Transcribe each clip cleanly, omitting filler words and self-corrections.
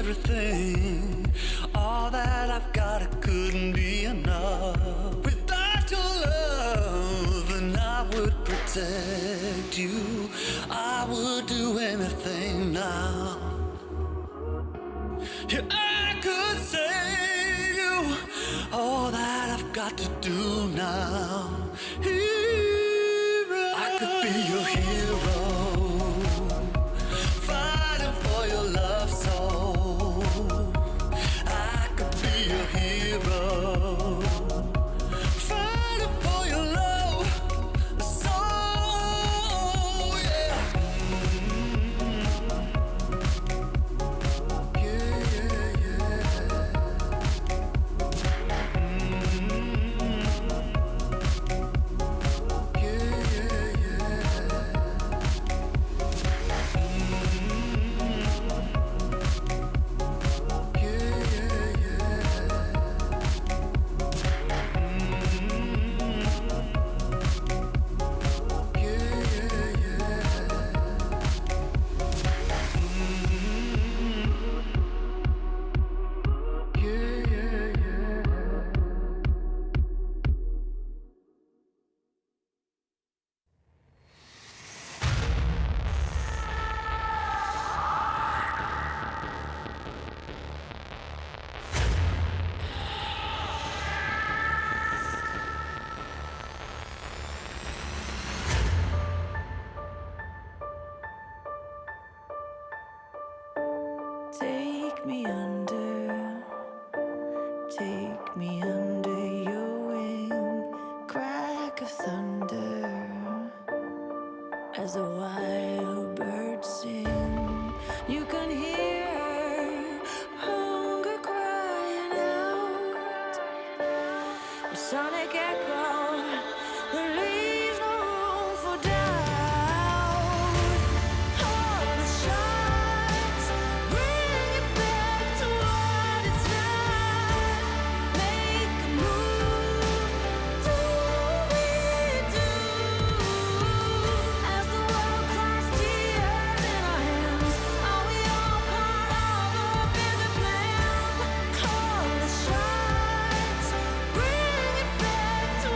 everything. All that I've got, it couldn't be enough. Without your love, and I would protect you. I would do anything now. Yeah, I could save you. All that I've got to do now. Hero. I could be your hero, fighting for your love soul. I could be your hero, fighting for your love soul. Yeah. Take me under your wing, crack of thunder, as the wild birds sing. You can hear hunger crying out, a sonic echo that leaves no room for doubt. All the shots bring it back to what it's not. Make a move, do we do? As the world cries tears in our hands, are we all part of a bigger plan? Call the shots, bring it back to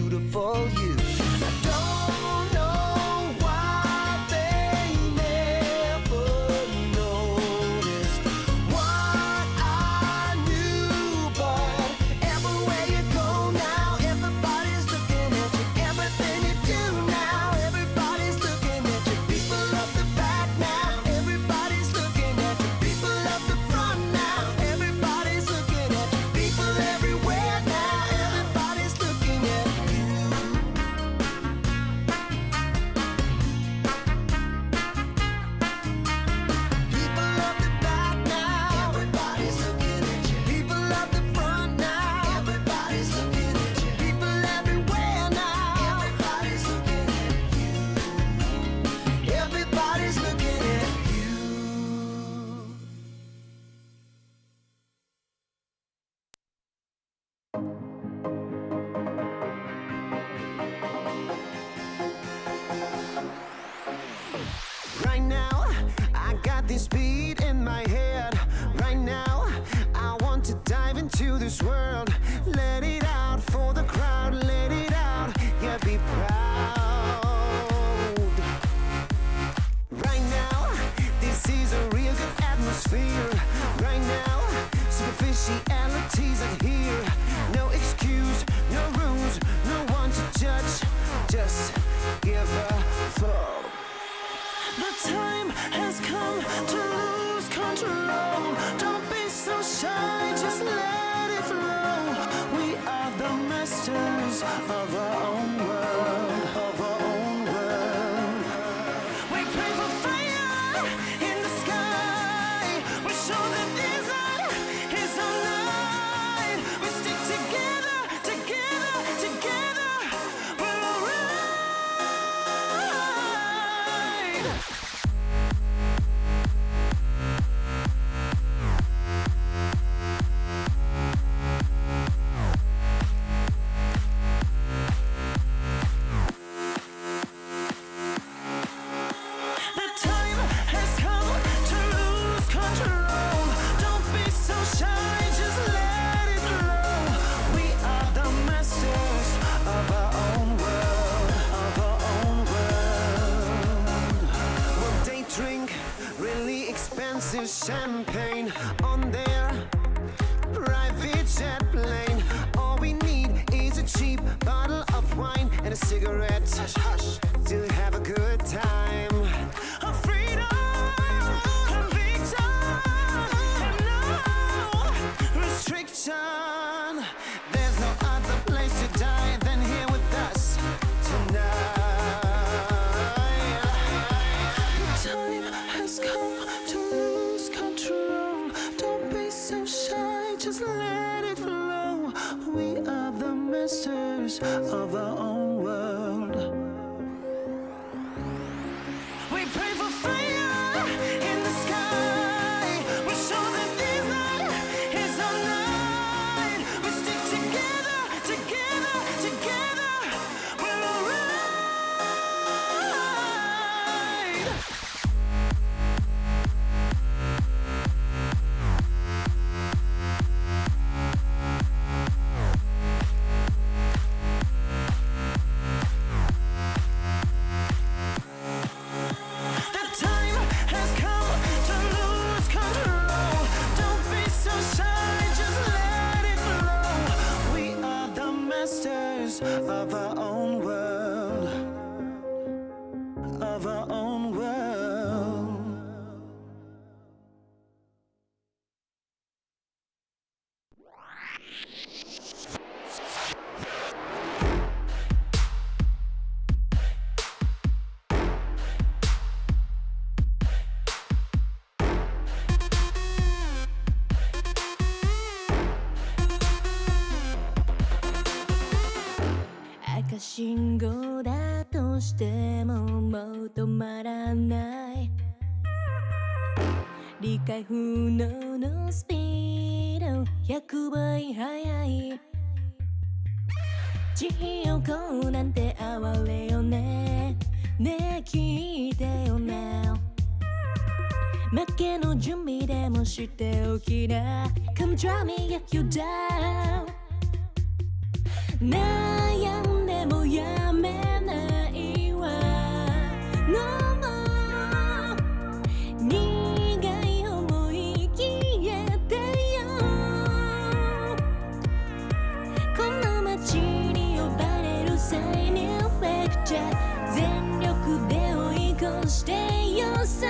beautiful you. I don't know why they never noticed what I knew, but everywhere you go now, everybody's looking at you. Everything you do now, everybody's looking at you. People up the back now, everybody's looking at you. People up the front now, everybody's looking at you. People everywhere now, everybody's looking at you. People up the back now, everybody's looking at you. People up the front now, everybody's looking at you. People everywhere now, everybody's looking at you. Everybody's looking at you. Right now, I got this beat in my head. Right now, I want to dive into this world. Let it out for the crowd, let it out, yeah, be proud. Right now, this is a real good atmosphere. Right now, superficialities are here. No excuse, no rules, no one to judge. Just give a fuck. The time has come to lose control. Don't be so shy, just let it flow. We are the masters of our own world, of our own world. We pray for fire in the sky. We show that desert is our light. We stick together, together, together. We're alright. The time has come to lose control. Don't be so shy, just let it flow. We are the masters of our own world, of our own world. Well, they drink really expensive champagne on their private jet plane. All we need is a cheap bottle of wine and a cigarette to have a good time. A freedom, conviction, and no restriction. There's no other place to die than here with us tonight. The time has come to lose control. Don't be so shy, just let it flow. We are the masters of our own world. We pray for fire in the sky. We show that this night is our night. We stick together, together, together. We're alright. The time has come to lose control. Don't be so shy, just let it flow. We are the masters of our own world, of our own world.赤信号だとしてももう止まらない。理解不能のスピード100倍速い。地横なんて哀れよね。ねえ聞いてよな。負けの準備でもしておきな。Come drive me if you down。悩んでじゃ全力で追い越してよさ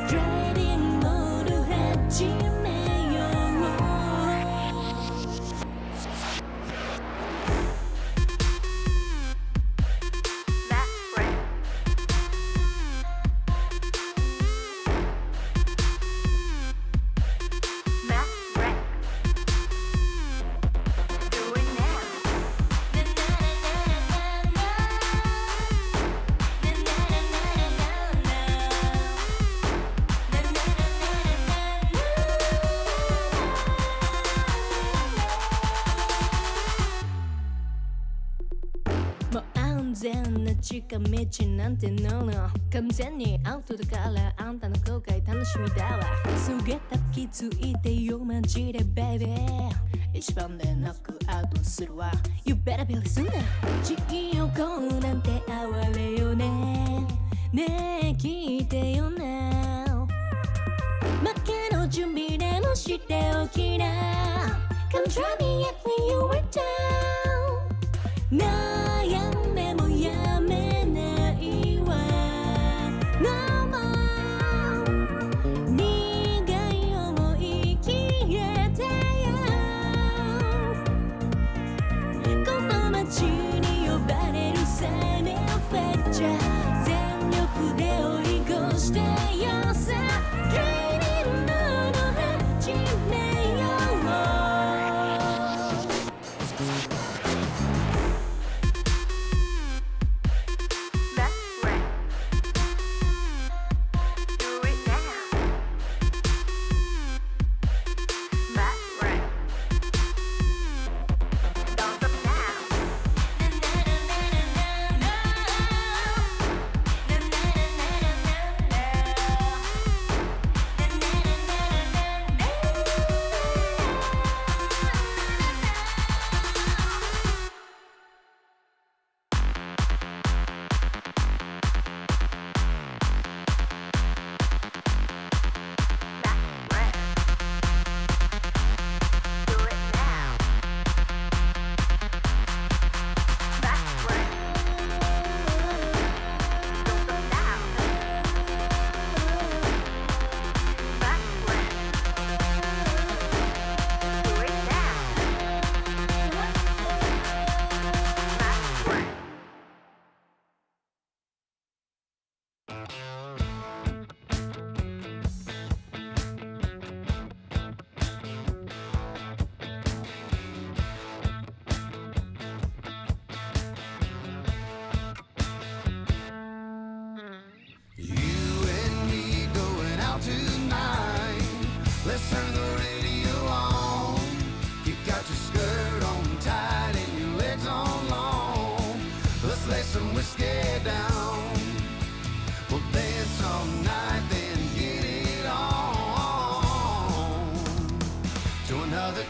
ドライビングモード始めようもう安全な近道なんての完全にアウトだからあんたの後悔楽しみだわすげた気づいてよマジでベイビー一番でノックアウトするわ You better be listening 地横なんて哀れよねねえ聞いてよな負けの準備でもしておきな Come try me yet when you were down 悩んでもやめないわ No more 苦い思い消えてよこの街に呼ばれるサイレンフェッチャー全力で追い越してよさ Dreamingの始めよう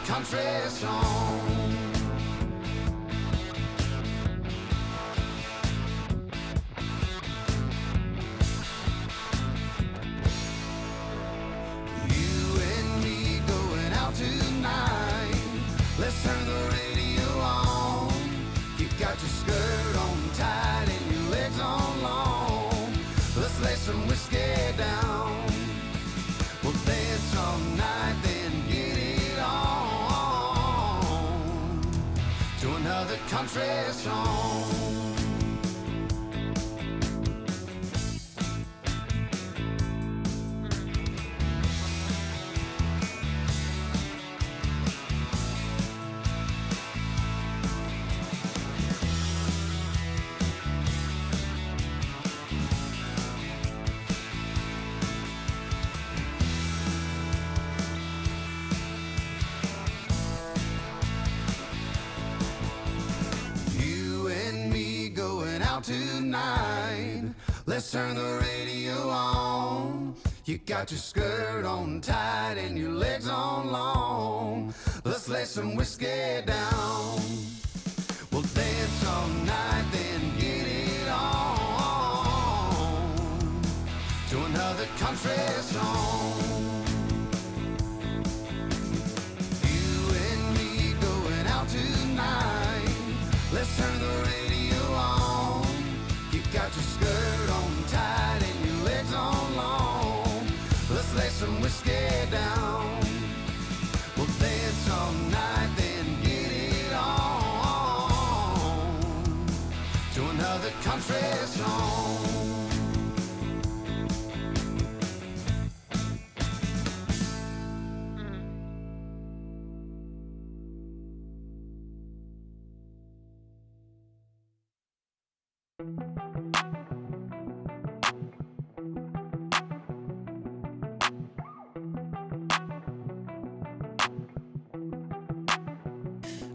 Country song. You and me going out tonight. Let's turn the radio on. You got your skirt on tight and your legs on long. Let's lay some whiskey down. We'll dance all night, then get it on to another country song. Tonight, let's turn the radio on. You got your skirt on tight and your legs on long. Let's lay some whiskey down. We'll dance all night, then get it on to another country song. You and me going out tonight. Let's turn the radio on. You got your skirt on tight and your legs on long. Let's lay some whiskey down. We'll dance all night, then get it on to another country song.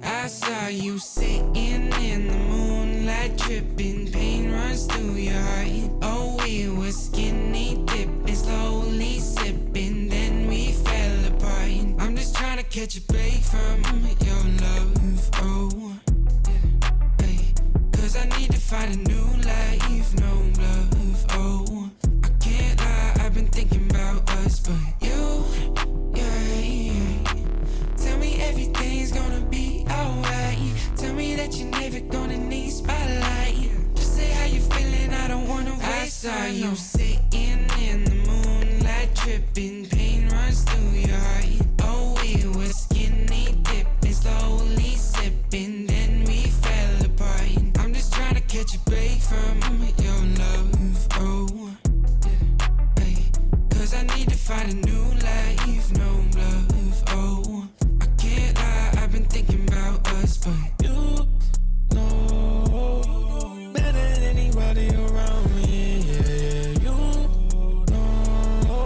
I saw you sitting in the moonlight, tripping, pain runs through your heart. Oh, we were skinny dipping, slowly sipping, then we fell apart. I'm just trying to catch a break from your love, oh, yeah, hey. Cause I need to find a new life, no love, oh. I can't lie, I've been thinking about us, but you, yeah. Tell me everything's gonna be alright. Tell me that you're never gonna need spotlight. Just say how you feeling, I don't wanna waste time. I saw you sitting in the moonlight, tripping, pain runs through your heart. Oh, we were skinny dipping, slowly sipping, then we fell apart. I'm just trying to catch a break from your love, oh, yeah, hey. Cause I need to find a new life, no love, oh. I can't lie, I've been thinking about us, but you know better than anybody around me, yeah, you know.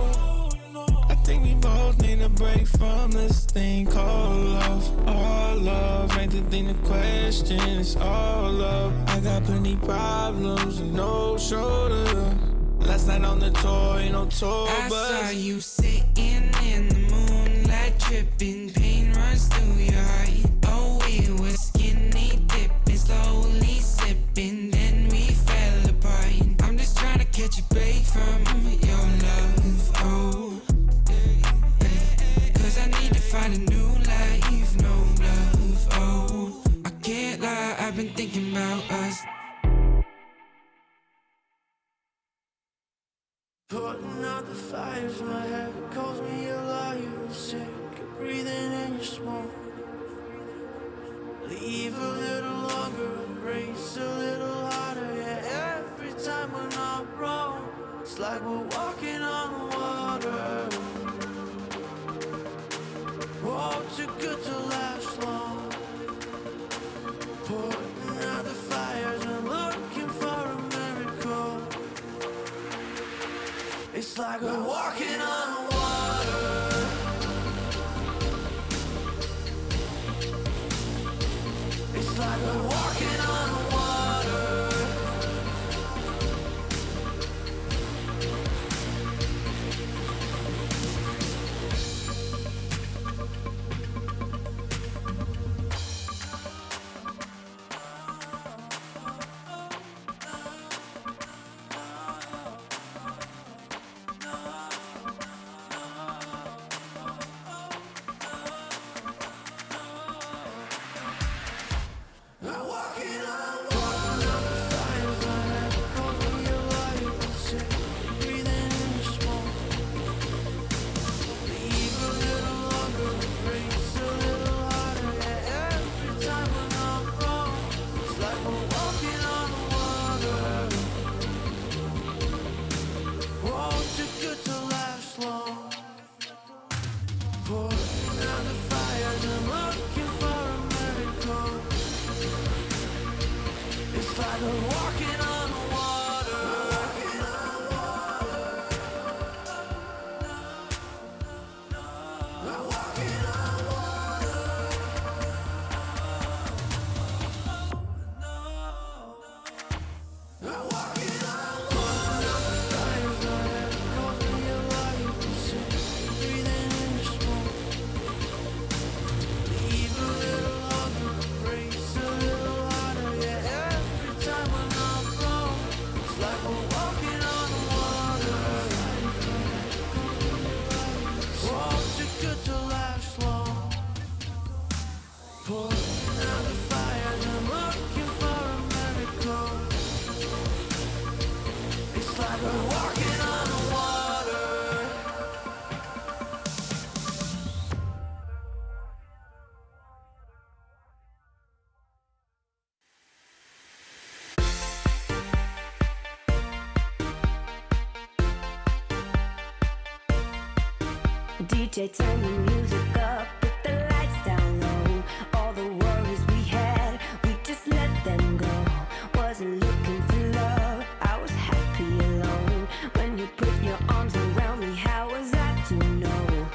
I think we both need a break from this thing called love. All love ain't the thing to question, it's all love. I got plenty problems and no shoulder. Last night on the tour, ain't no tour bus. I saw you sitting in the moonlight, tripping, pain runs through your heart. Oh, we were skinny dipping, slowly sipping, then we fell apart. I'm just trying to catch a break from your love, oh, yeah. Cause I need to find a new life, no love, oh. I can't lie, I've been thinking about us. Putting out the fires, my head calls me a liar. Sick of breathing in your smoke. Leave a little longer, embrace a little harder. Yeah, every time we're not wrong, it's like we're walking on water. Oh, too good to last long. Putting out the fires and looking for a miracle. It's like we're walking on water. It's like we're walking on water. DJ, turn the music up, put the lights down low. All the worries we had, we just let them go. Wasn't looking for love, I was happy alone. When you put your arms around me, how was I to know?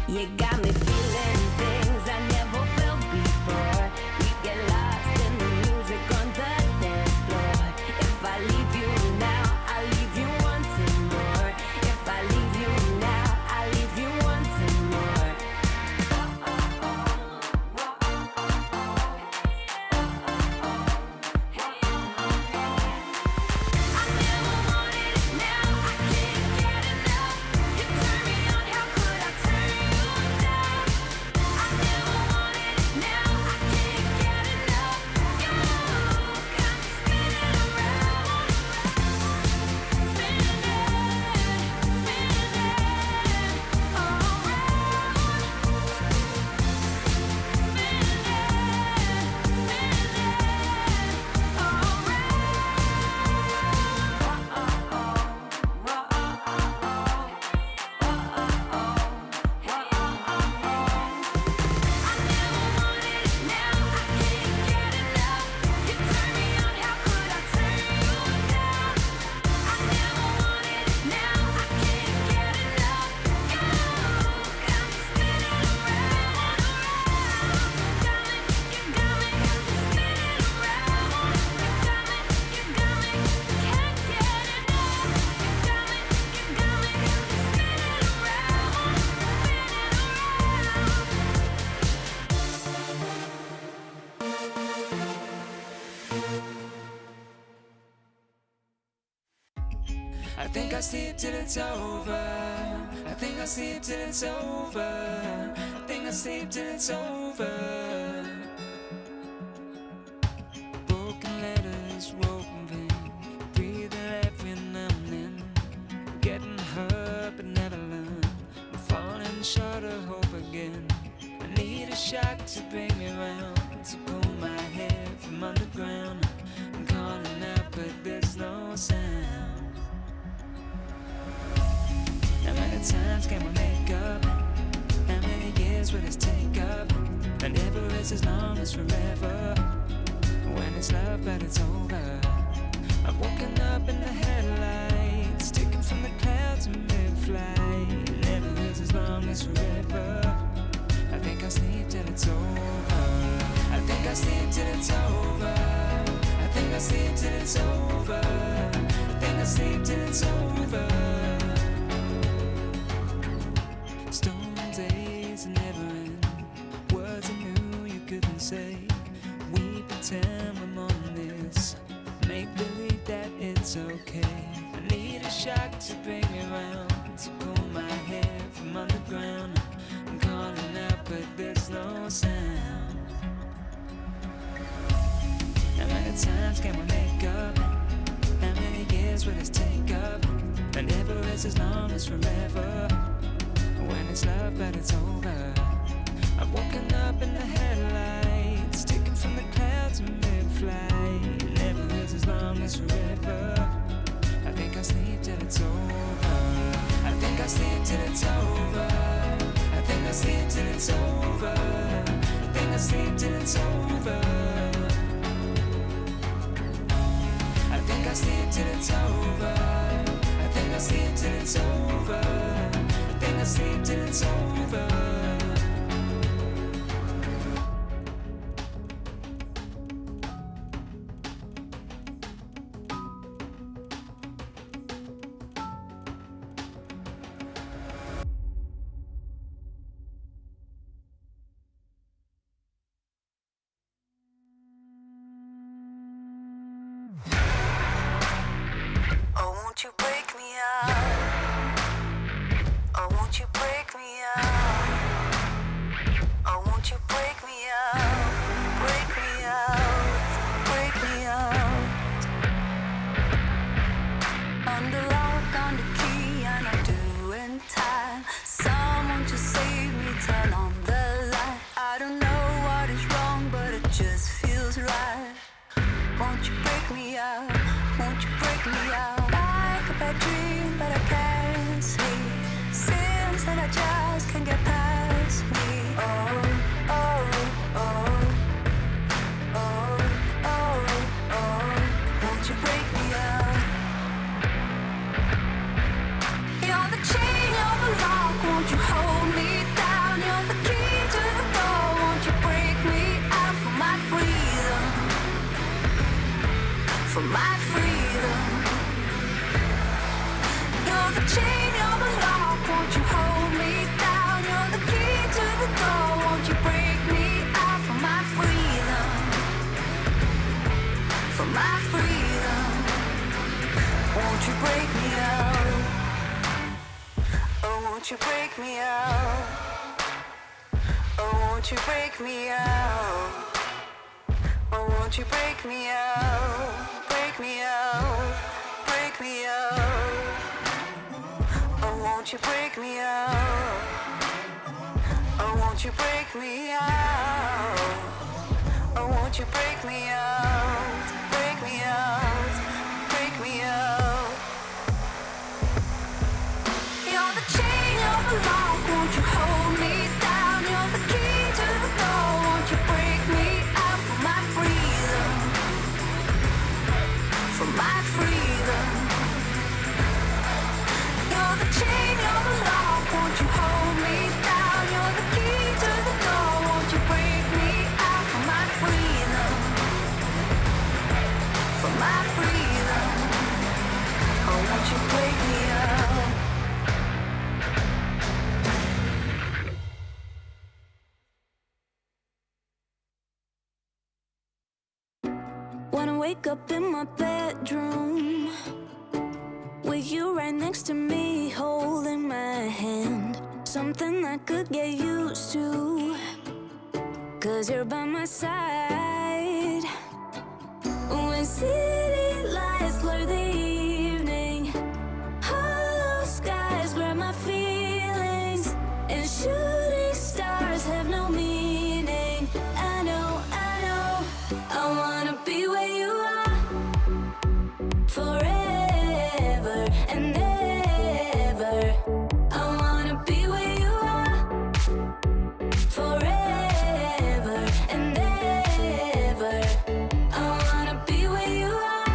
You got me feeling things I never felt before. We get lost in the music on the dance floor. If I leave you now, I'll leave you wanting more. If I leave you now, I'll leave you wanting more. I never wanted it, now I can't get enough. You turn me on, how could I turn you down? I never wanted it, now I can't get enough. You got me spinning around, spinning I think I'll sleep till it's over. I think I'll sleep till it's over. I think I'll sleep till it's over. Broken letters, woven pain, breathing every now and then. Getting hurt but never learn. I'm falling short of hope again. I need a shock to bring me round, to pull my head from underground. I'm calling out but there's no sound. How many times can we make up? How many years will this take up? And never is as long as forever. When it's love but it's over. I've woken up in the headlights, sticking from the clouds in mid-flight. Never is as long as forever. I think I'll sleep till it's over. I think I'll sleep till it's over. I think I'll sleep till it's over. I think I'll sleep till it's over. Stone days never end. Words I knew you couldn't say. We pretend we're more than this. Make believe that it's okay. I need a shock to bring me round, to pull my head from underground. I'm calling out but there's no sound. How many times can we make up? How many years will this take up? And never is as long as forever. When it's love but it's over. I've woken up in the headlights, sticking from the clouds in mid-flight. Never is as long as forever. I think I'll sleep till it's over. I think I'll sleep till it's over. I think I'll sleep till it's over. I think I'll sleep till it's over. I think I'll sleep till it's over. I think I'll sleep till it's over. I think I'll sleep till it's over. Oh, won't you break me out? Oh, won't you break me out? won't you break me out? Like a bad dream, but I can't sleep. Seems that I just can't get past me. Oh, oh, oh, oh, oh, oh. Won't you break me out? You're the chain, you're the lock. Won't you hold me down? You're the key to the door. Won't you break me out for my freedom? For my freedom. You're the chain, you're the lock. Won't you hold me down? You're the key to the door. Won't you break me out for my freedom? For my freedom. Won't you break me out? Oh, won't you break me out? Oh, won't you break me out? Oh, won't you break me out? Break me out, break me out. Oh, won't you break me out? Oh, won't you break me out? Oh, won't you break me out? Break me out, break me out. You're the chain, you're the lock. Won't you hold me down? You're the key to the door. Won't you break me out for my freedom? For my freedom. You're the chain, you're the lock. Won't you hold me down? You're the key to the door. Won't you break me out for my freedom? For my freedom. Oh, won't you break me out? When I wake up in my bedroom with you right next to me, holding my hand, something I could get used to, 'cause you're by my side. When city lights blur the evening, hollow skies grab my feelings, and shooting stars have no meaning. I know, I wanna be where you are forever and ever. I wanna be where you are forever and ever. I wanna be where you are.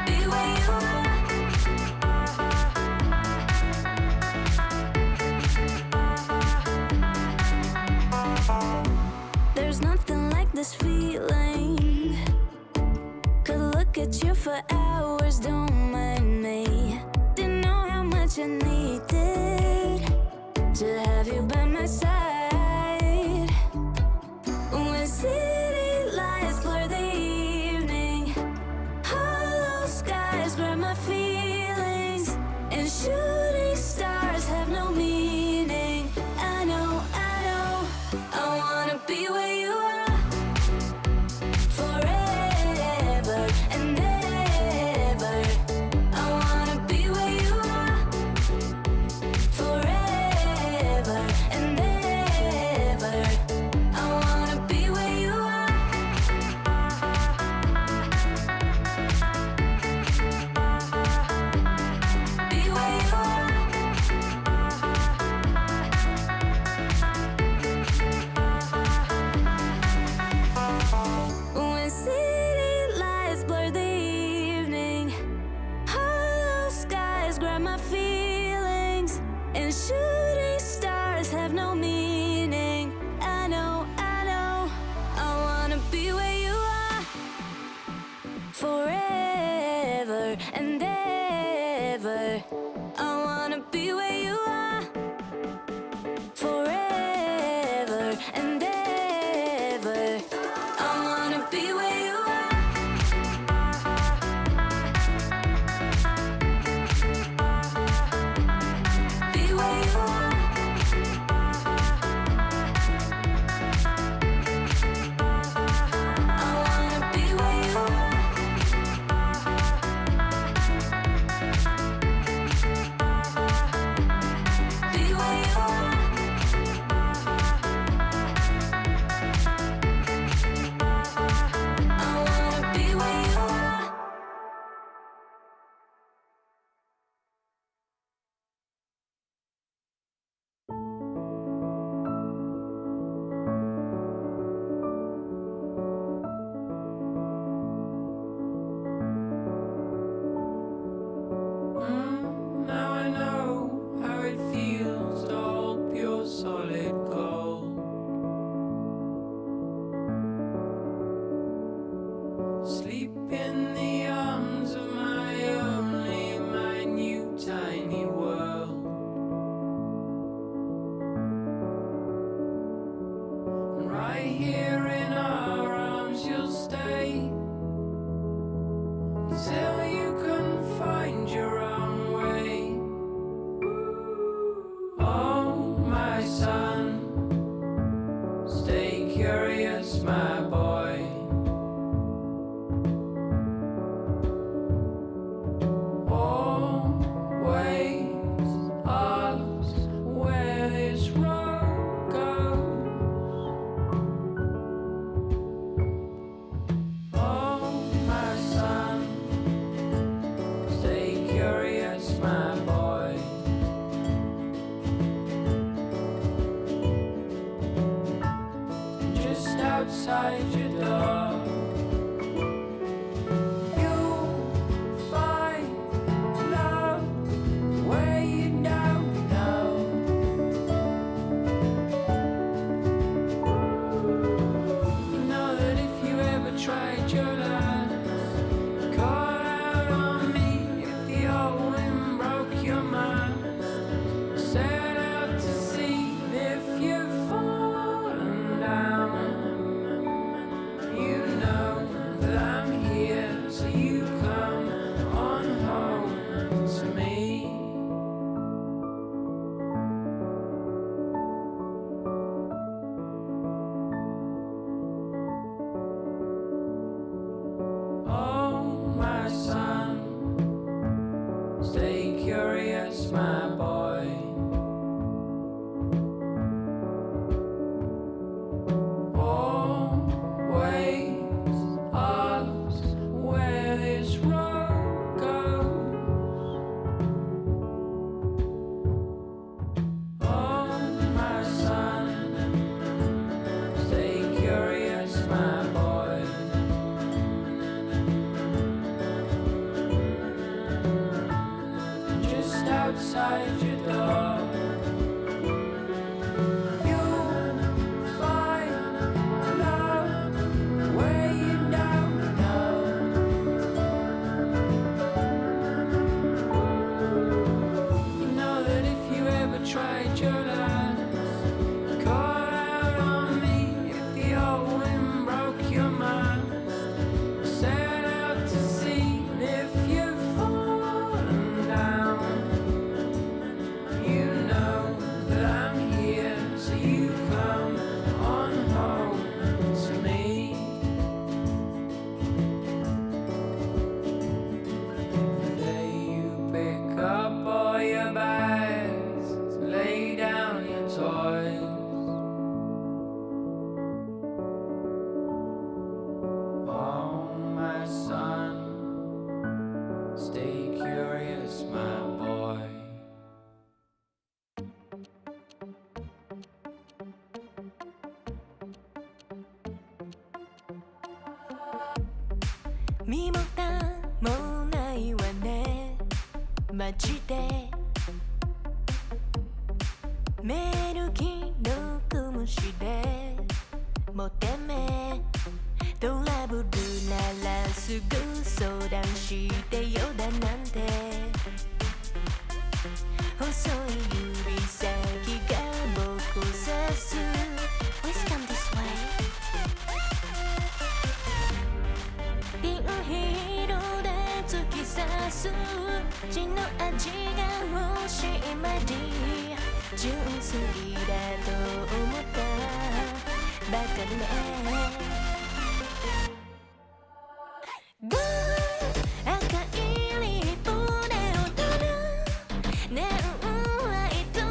Be where you are. There's nothing like this feeling. Could look at you for hours, don't mind me. Didn't know how much I needed to have you by my side. When city lights blur the evening, hollow skies grab my feelings, and shooting stars have no meaning. I know, I wanna be where you are forever and ever. I wanna be where you are forever and ever. I wanna be where you are. Be where you are. here in our arms you'll stay till you can find your own way. Oh my son, stay curious my boy. Always ask where this road goes. Oh my son, stay curious my boy. Just outside your door you'll find love where you don't know. You know that if you ever tried your last, call out on me if the old wind broke your mind. Set out to sea if you've fallen down. You know that I'm here, so you come on home to me. Oh my son, stay curious my boy. Always ask where this road goes. Oh my son, stay curious my boy. Just outside your door you'll find love where you don't know. You know that if you ever tried your last, call out on me if the old wind broke your mind. Set out to sea if you've fallen down. You know that I'm here, so you come on home to me. The day you pick up all your bags, lay down your toys. Oh my son, stay curious my boy.身も蓋もないわねマジでメール既読無視でもてめトラブルならすぐ相談してよだなんて細い指先が僕を指す Please come this way ピンヒールで突き刺す血の味が欲しいまで純粋だと思ったバカねゴー赤いリボンで踊るネオンライトが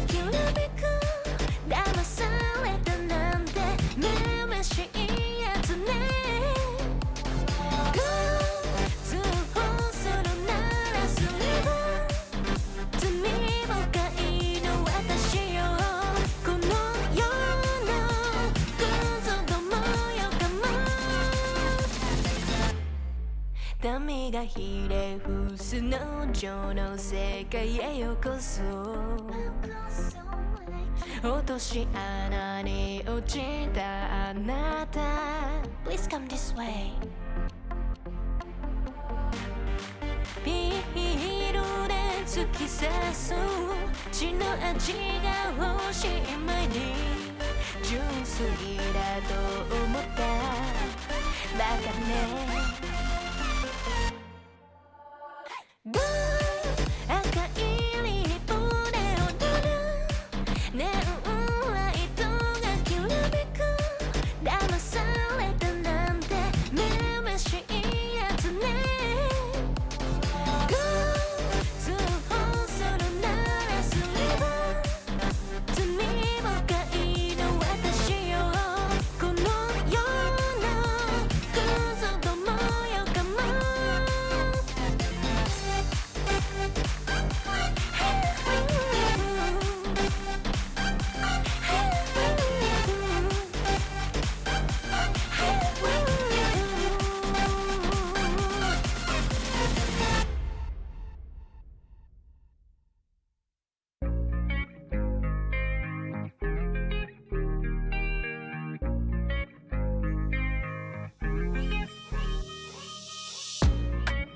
きらめく騙されたなんてめめしいやつねゴー通報するならすれば罪深いの私よこの世のクズどもよかも民がひれ伏す農場の世界へようこそ落とし穴に落ちたあなた Please come this way ピールで突き刺す血の味が欲しい前に純粋だと思ったバカね赤いリボンで踊るネオンライトがきらめく騙されたなんてめめしいやつね通報するならすれば罪深いの私よこの世のクズどもよかも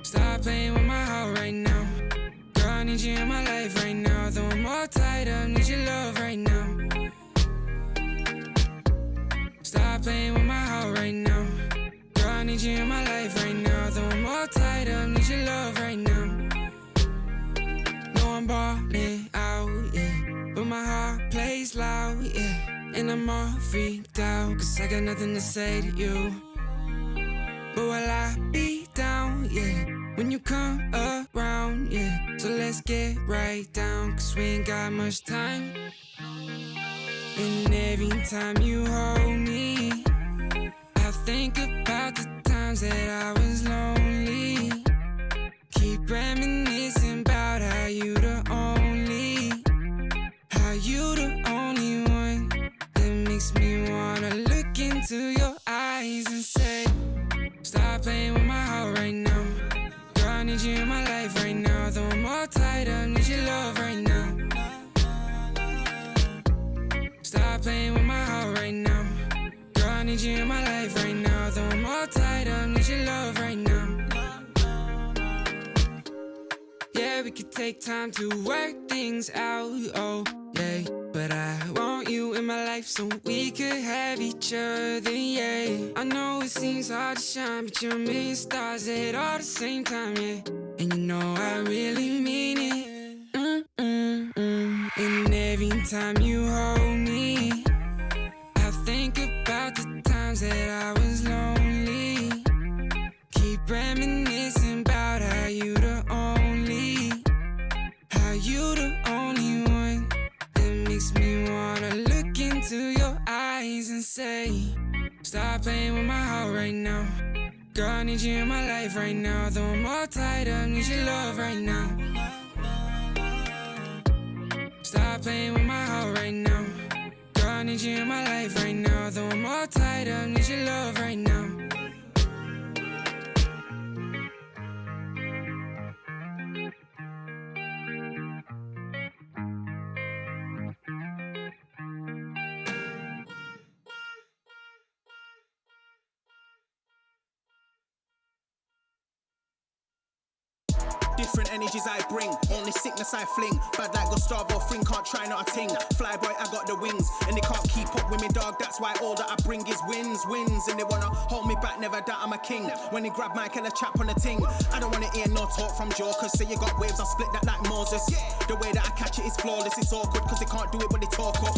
Stop playing with my heart right now. Girl, I need you in my life right now. Though I'm all tied up, need your love right now. Stop playing with my heart right now. Girl, I need you in my life right now. Though I'm all tied up, need your love right now. No, I'm balling out, yeah. But my heart plays loud, yeah. And I'm all freaked out, cause I got nothing to say to you. But will I be down, yeah, when you come around, yeah. So let's get right down, cause we ain't got much time. And every time you hold me, I think about the times that I was lonely. Keep reminiscing about how you the only one that makes me wanna look into your eyes and say, stop playing with my heart right now. Girl, I need you in my life right now. Though I'm all tied up, need your love right now. Stop playing with my heart right now. Girl, I need you in my life right now. Though I'm all tied up, need your love right now. Yeah, we could take time to work things out, oh, yeah. But I want you in my life so we could have each other, yeah. I know it seems hard to shine, but you're a million stars at all the same time, yeah. And you know I really mean it. And every time you hold me, I think about the times that I was lonely. Keep reminiscing about how you the only one that makes me wanna look into your eyes and say, stop playing with my heart right now. Girl, I need you in my life right now. Though I'm all tied up, need your love right now. Stop playing with my heart right now. Girl, I need you in my life right now. Though I'm all tied up, need your love right now. Different energies I bring, only sickness I fling. Bad like Gustavo Fring, can't try not a ting. Flyboy, I got the wings, and they can't keep up with me, dog. That's why all that I bring is wins. And they wanna hold me back, never doubt I'm a king. When they grab Michael, a chap on the ting. I don't wanna hear no talk from jokers. Say you got waves, I split that like Moses. The way that I catch it is flawless, it's awkward, cause they can't do it when they talk up.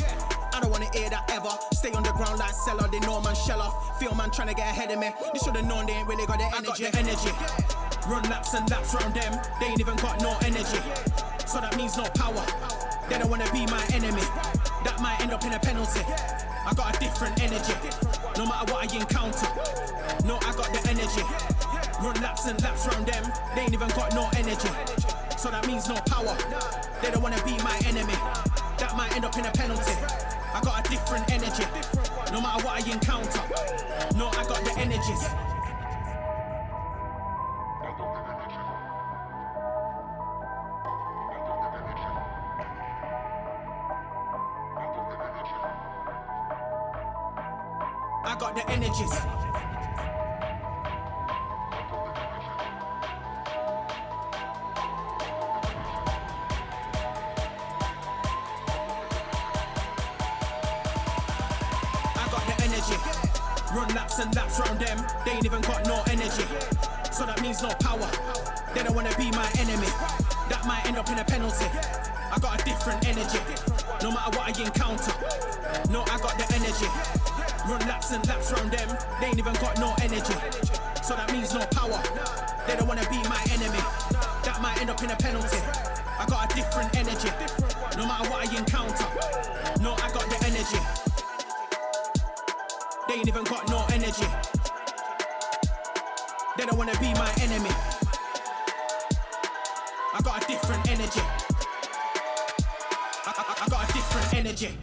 I don't wanna hear that ever. Stay on the ground like Cellar, they know man shell off. Feel man trying to get ahead of me. They should've known they ain't really got the energy. I got the energy. Run laps and laps round them, they ain't even got no energy. So that means no power, they don't wanna be my enemy. That might end up in a penalty. I got a different energy, no matter what I encounter. No, I got the energy. Run laps and laps round them, they ain't even got no energy. So that means no power, they don't wanna be my enemy. That might end up in a penalty. I got a different energy, no matter what I encounter. No, I got the energies. I got the energies. Run laps and laps round them, they ain't even got no energy. So that means no power, they don't wanna be my enemy. That might end up in a penalty. I got a different energy, no matter what I encounter. No, I got the energy. Run laps and laps round them, they ain't even got no energy. So that means no power, they don't wanna be my enemy. That might end up in a penalty. I got a different energy, no matter what I encounter. No, I got the energy. They ain't even got no energy. They don't wanna be my enemy. I got a different energy. I got a different energy.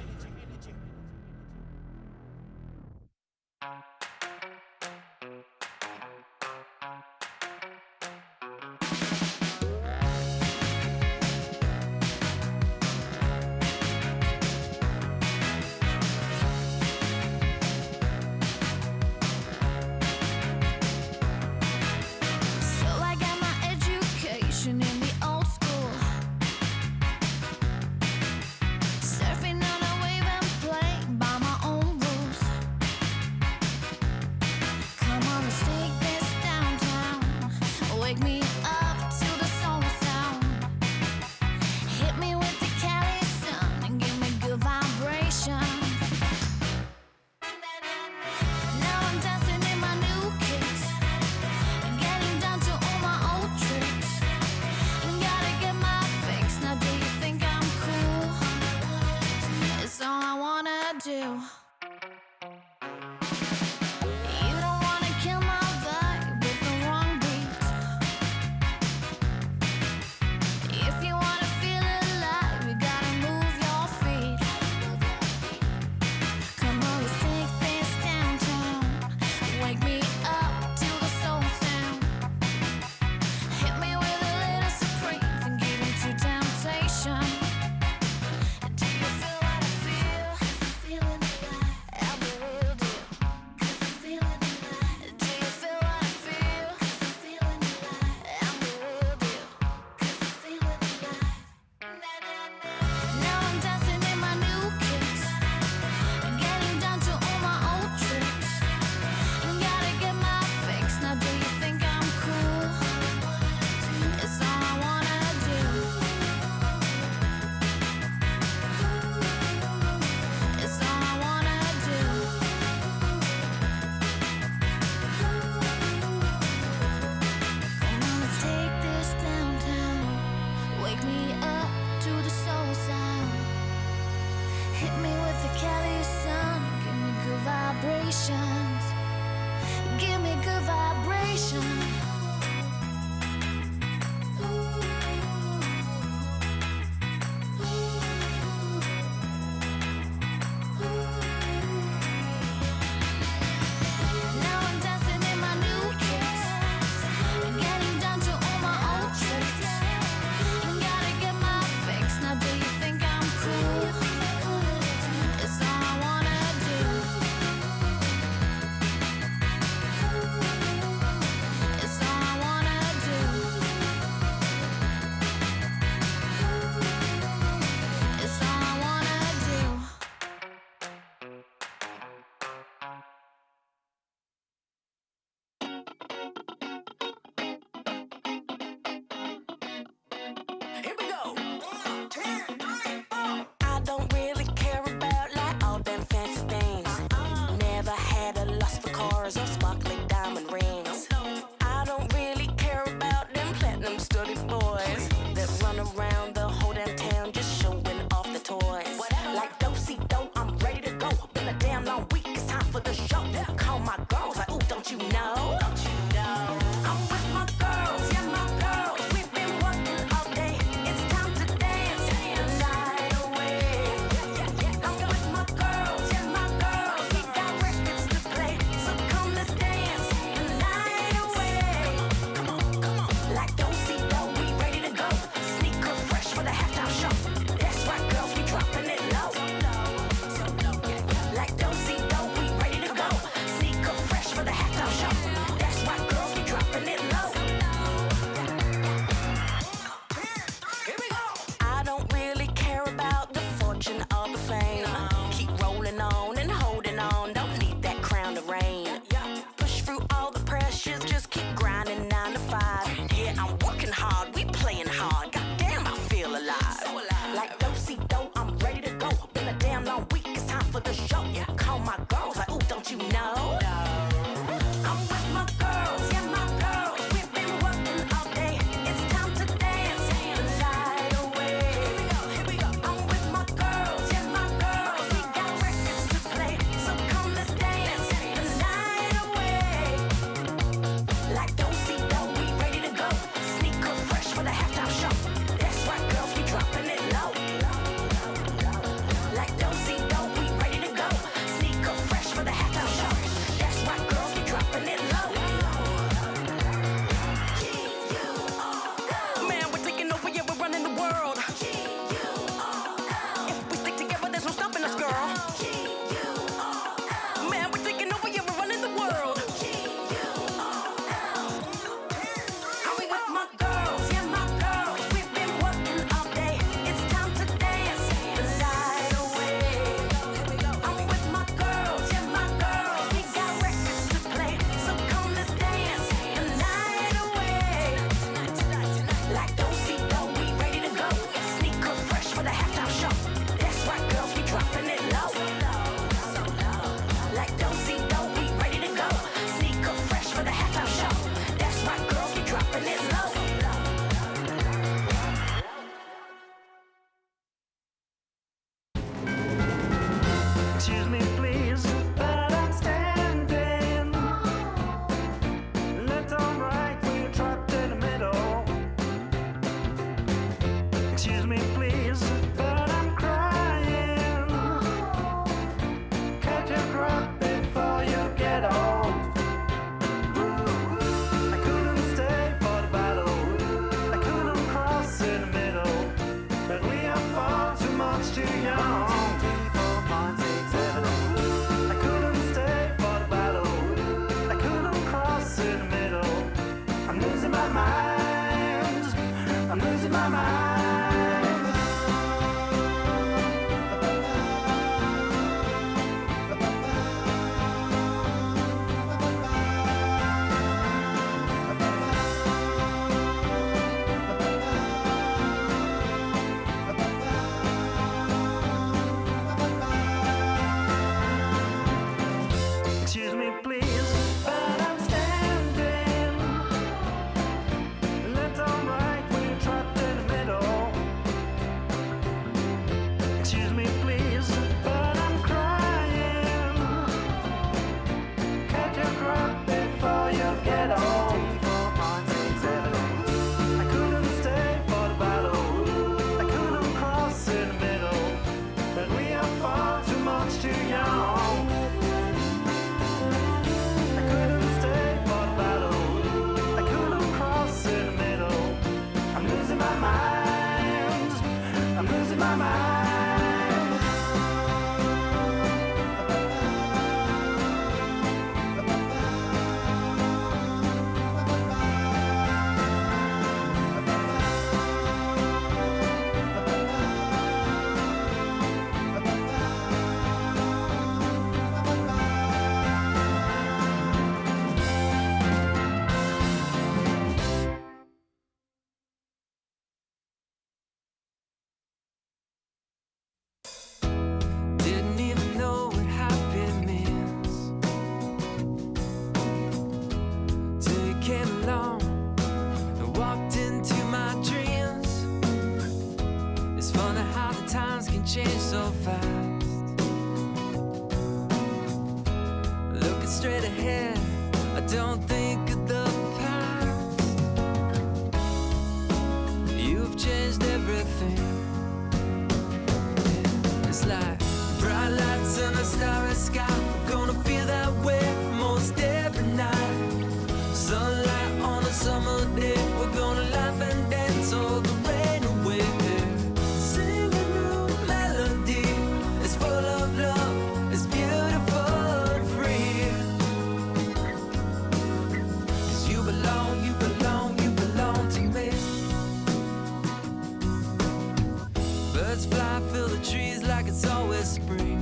Dance. straight ahead. I don't think of the past. You've changed everything. It's like bright lights and a starry sky. We're gonna feel that way most every night. Sunlight on a summer day. We're gonna laugh and dance all the rain away. Sing a new melody. It's full of love. It's beautiful and free. 'Cause you belong, you belong, you belong to me. Birds fly, fill the trees like it's always spring.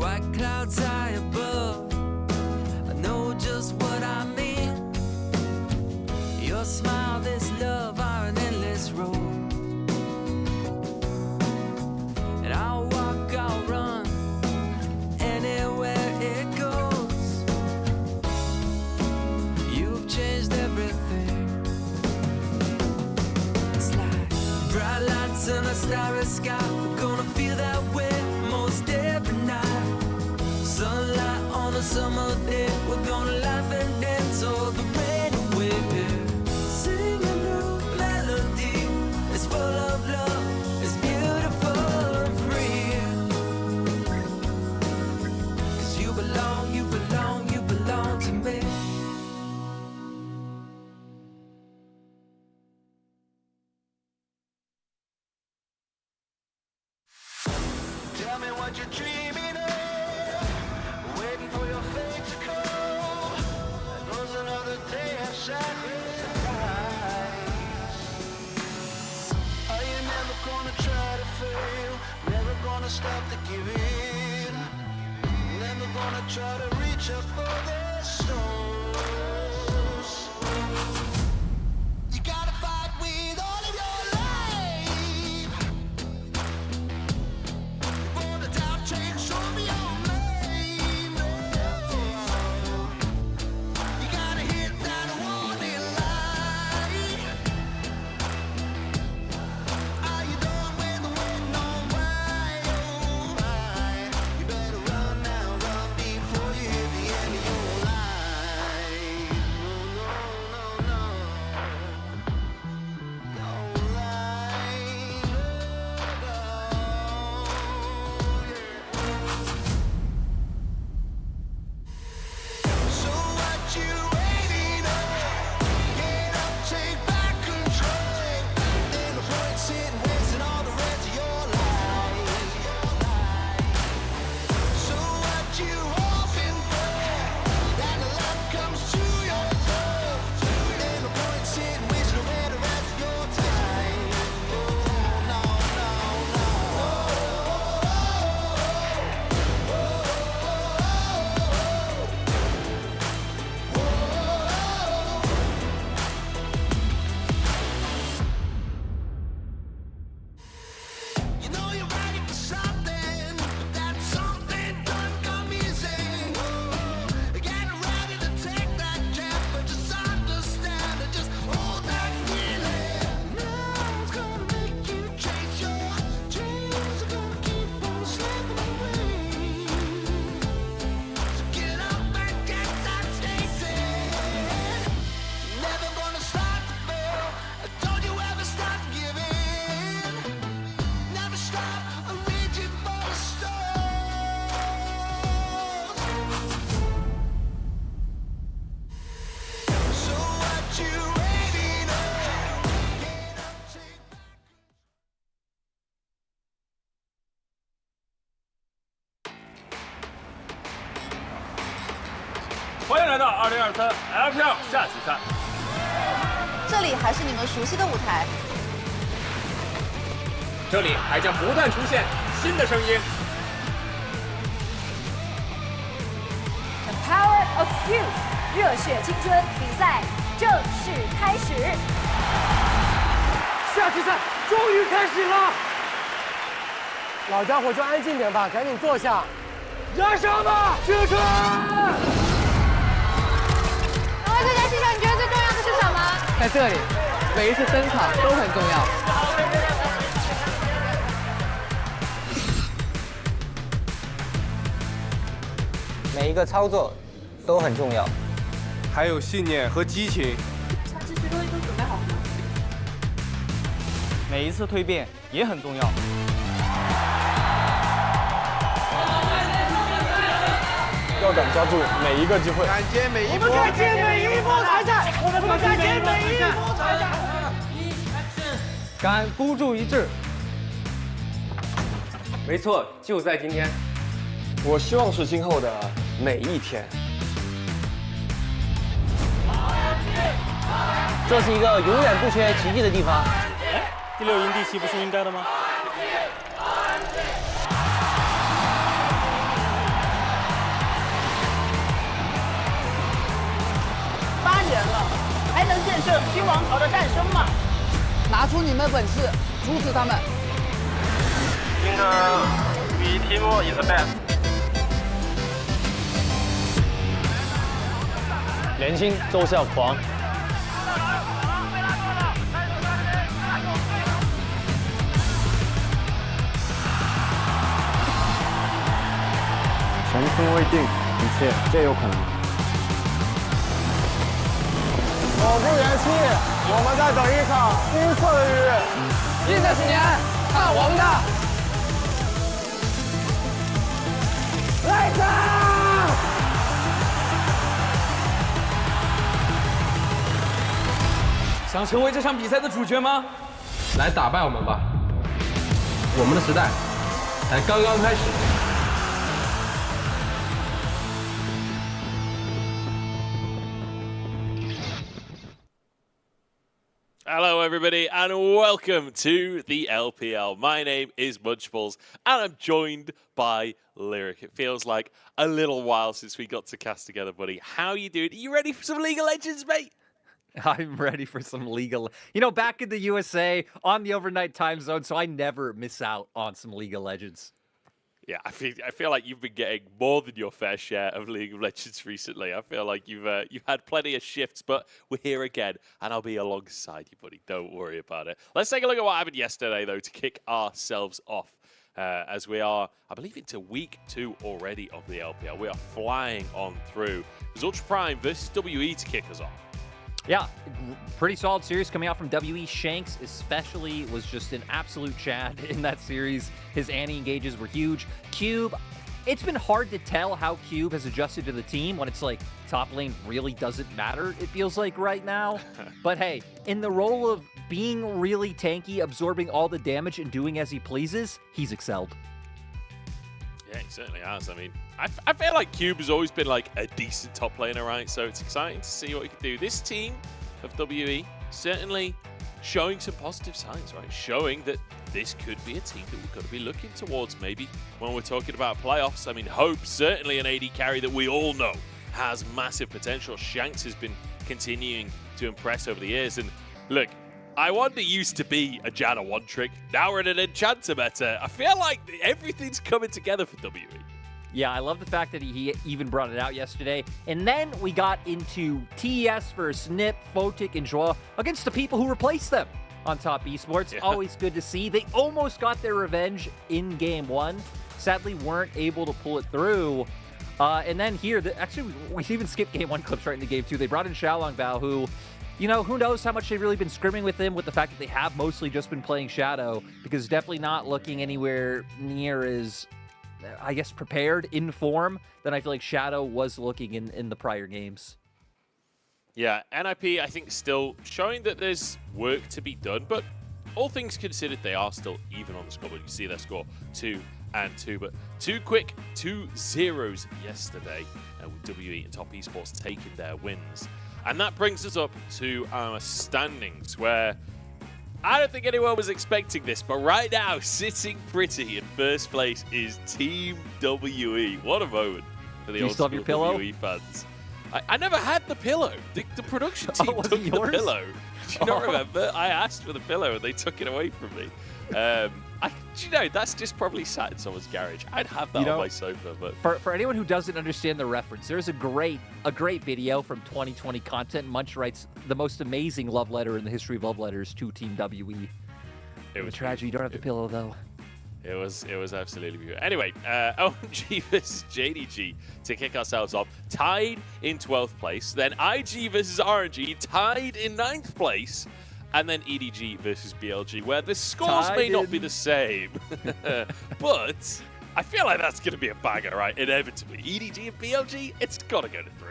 White clouds high above, I know just what I mean. Your smile, this love are an endless road. And I'll walk, I'll run, anywhere it goes. You've changed everything. It's like bright lights and a starry sky. We're gonna feel that way most every night. Sunlight on a summer day. We're gonna laugh and dance all the rain away. Sing a new melody. It's full of love. It's beautiful and free. 'Cause you belong, you belong, you belong to me. Tell me what you're dreaming of, waiting for your fate to come. There goes another day of sacrifice. Are you never gonna try to fail? Never gonna stop to give in? Never gonna try to reach up for the stars? You gotta fight with all of your life. For the doubt takes over your mind. You gotta hit that warning light. Are you done with waiting on why? Oh my, you better run now, run before you hit the end of your life. No, no, no, no. Don't lie, no, so what you waiting on? Get up, take back control. Ain't no point sitting wasting all the rest of your life. So what you hoping for? That the luck comes to your door. Ain't no point sitting wasting away the rest of your time. Oh no, no, no. You know you're ready for something, but that something doesn't come easy. Getting ready to take that jump, but just understand and just hold that feeling. Now it's gonna make you chase your dreams. Are gonna keep on slipping away. So get up and get that station. Never gonna start to fail. Don't you ever stop giving. Never stop reaching for the stars. So what you waiting on? Get up, take back. 欢迎来到2023 LPL 下集赛。这里还是你们熟悉的舞台，这里还将不断出现新的声音。 The Power of Youth 热血青春比赛正式开始。下集赛终于开始了，老家伙就安静点吧，赶紧坐下。燃烧吧，青春！各位最佳新手，你觉得最重要的是什么？在这里，每一次登场都很重要。每一个操作都很重要，还有信念和激情。这些东西都准备好了吗？每一次蜕变也很重要。要敢抓住每一个机会，敢接每一波，敢接每一波才战，我们敢接每一波才战，敢孤注一掷。没错，就在今天。我希望是今后的每一天。这是一个永远不缺奇迹的地方。第6赢第7不是应该的吗？ 8年了，还能见证新王朝的诞生吗？拿出你们的本事，阻止他们。应该 we team is the best。年轻就是要狂。神分未定，一切皆有可能。 我不言弃，我们在等一场金色的雨。新的10年，看我们的！来吧！想成为这场比赛的主角吗？来打败我们吧！我们的时代才刚刚开始。 Hello, everybody, and welcome to the LPL. My name is Munchballs, and I'm joined by Lyric. It feels like a little while since we got to cast together, buddy. How are you doing? Are you ready for some League of Legends, mate? I'm ready for some League of Legends. You know, back in the USA, on the overnight time zone, so I never miss out on some League of Legends. Yeah, I feel like you've been getting more than your fair share of League of Legends recently. I feel like you've had plenty of shifts, but we're here again, and I'll be alongside you, buddy. Don't worry about it. Let's take a look at what happened yesterday, though, to kick ourselves off. As we are, I believe, into week 2 already of the LPL. We are flying on through. It was Ultra Prime versus WE to kick us off. Yeah, pretty solid series coming out from WE. Shanks especially was just an absolute chad in that series. His anti-engages were huge. Cube, it's been hard to tell how Cube has adjusted to the team when it's like top lane really doesn't matter, it feels like right now. But hey, in the role of being really tanky, absorbing all the damage and doing as he pleases, he's excelled. Yeah, he certainly has. I mean, I feel like Cube has always been like a decent top laner, right? So it's exciting to see what he can do. This team of WE certainly showing some positive signs, right? Showing that this could be a team that we've got to be looking towards maybe when we're talking about playoffs. I mean, Hope, certainly an AD carry that we all know has massive potential. Shanks has been continuing to impress over the years. And look, I Wonder used to be a Janna one-trick. Now we're in an Enchanter meta. I feel like everything's coming together for WE. Yeah, I love the fact that he even brought it out yesterday. And then we got into TES versus Snip, Photic, and Joie against the people who replaced them on Top Esports. Yeah. Always good to see. They almost got their revenge in Game 1. Sadly, weren't able to pull it through. And then here, actually, we even skipped Game 1 clips right into Game 2. They brought in Xiaolong Bao, who... You know, who knows how much they've really been scrimming with him with the fact that they have mostly just been playing Shadow, because definitely not looking anywhere near as, I guess, prepared in form than I feel like Shadow was looking in the prior games. Yeah, NIP, I think, still showing that there's work to be done, but all things considered, they are still even on the scoreboard. You can see their score 2 and 2, but 2 quick 2-0s yesterday with WE and Top Esports taking their wins. And that brings us up to our standings, where I don't think anyone was expecting this, but right now, sitting pretty in first place is Team WE. What a moment for the old school WE fans. I never had the pillow. The production team took the pillow. Do you not remember? I asked for the pillow and they took it away from me. Do you know, that's just probably sat in someone's garage. I'd have that on my sofa. But for anyone who doesn't understand the reference, there's a great video from 2020 content. Munch writes the most amazing love letter in the history of love letters to Team WE. It was a tragedy. You don't have the pillow, though. It was absolutely beautiful. Anyway, OMG versus JDG to kick ourselves off, tied in 12th place. Then IG versus RNG, tied in 9th place. And then EDG versus BLG, where the scores may not be the same. But I feel like that's going to be a banger, right? Inevitably. EDG and BLG, it's got to go to 3.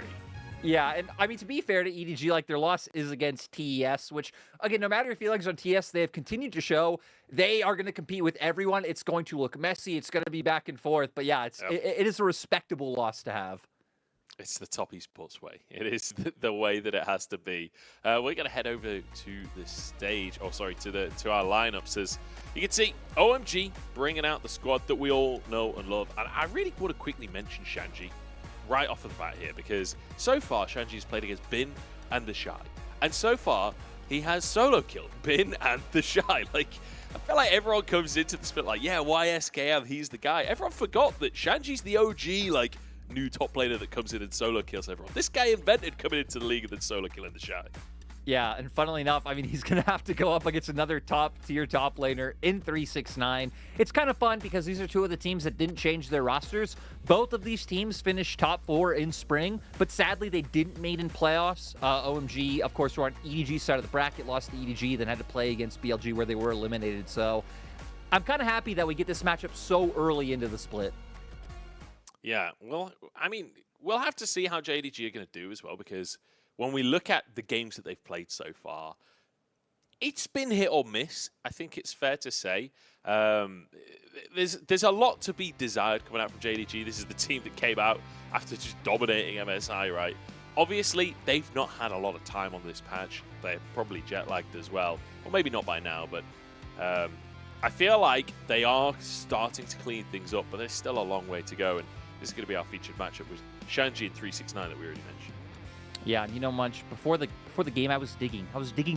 Yeah, and I mean, to be fair to EDG, like, their loss is against TES, which, again, no matter your feelings on TES, they have continued to show they are going to compete with everyone. It's going to look messy. It's going to be back and forth. But yeah, it is a respectable loss to have. It's the top esports way. It is the way that it has to be. We're going to head over to the stage, to our lineups. As you can see, OMG bringing out the squad that we all know and love. And I really want to quickly mention Shanji right off of the bat here, because so far Shanji has played against Bin and the Shy. And so far, he has solo killed Bin and the Shy. Like, I feel like everyone comes into the split like, yeah, YSKM, he's the guy. Everyone forgot that Shanji's the OG, like, new top laner that comes in and solo kills everyone. This guy invented coming into the league and then solo killing the Shy. Yeah, and funnily enough, I mean, he's going to have to go up against another top-tier top laner in 369. It's kind of fun because these are two of the teams that didn't change their rosters. Both of these teams finished top 4 in spring, but sadly, they didn't made in playoffs. OMG, of course, were on EDG side of the bracket, lost to EDG, then had to play against BLG where they were eliminated. So I'm kind of happy that we get this matchup so early into the split. Yeah, well, I mean, we'll have to see how JDG are going to do as well, because when we look at the games that they've played so far, it's been hit or miss. I think it's fair to say. There's a lot to be desired coming out from JDG. This is the team that came out after just dominating MSI, right? Obviously, they've not had a lot of time on this patch. They're probably jet-lagged as well. Well, maybe not by now, but I feel like they are starting to clean things up, but there's still a long way to go. And this is going to be our featured matchup with Shanji and 369 that we already mentioned. Yeah, and you know, Munch, before the game, I was digging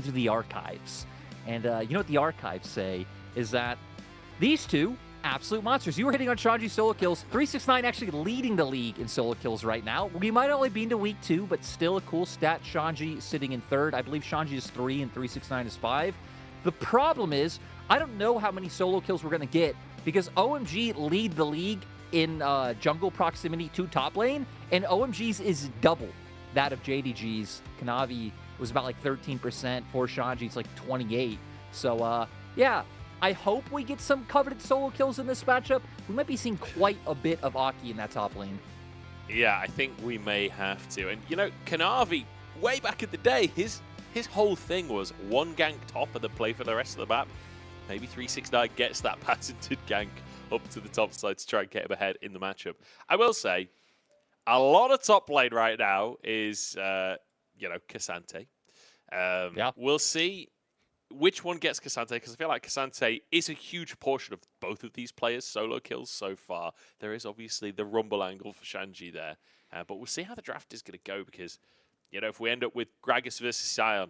through the archives. And you know what the archives say is that these two, absolute monsters. You were hitting on Shanji solo kills. 369 actually leading the league in solo kills right now. We might only be into week 2, but still a cool stat. Shanji sitting in 3rd. I believe Shanji is 3 and 369 is 5. The problem is, I don't know how many solo kills we're going to get, because OMG lead the league in jungle proximity to top lane, and OMG's is double that of JDG's. Kanavi was about like 13%. For Shanji, it's like 28. So, yeah, I hope we get some coveted solo kills in this matchup. We might be seeing quite a bit of Aki in that top lane. Yeah, I think we may have to. And, you know, Kanavi, way back in the day, his whole thing was one gank top and then play for the rest of the map. Maybe 369 gets that patented gank up to the top side to try and get him ahead in the matchup. I will say, a lot of top lane right now is, you know, Cassante. Yeah. We'll see which one gets Cassante, because I feel like Cassante is a huge portion of both of these players' solo kills so far. There is obviously the Rumble angle for Shanji there, but we'll see how the draft is going to go, because, you know, if we end up with Gragas versus Sion,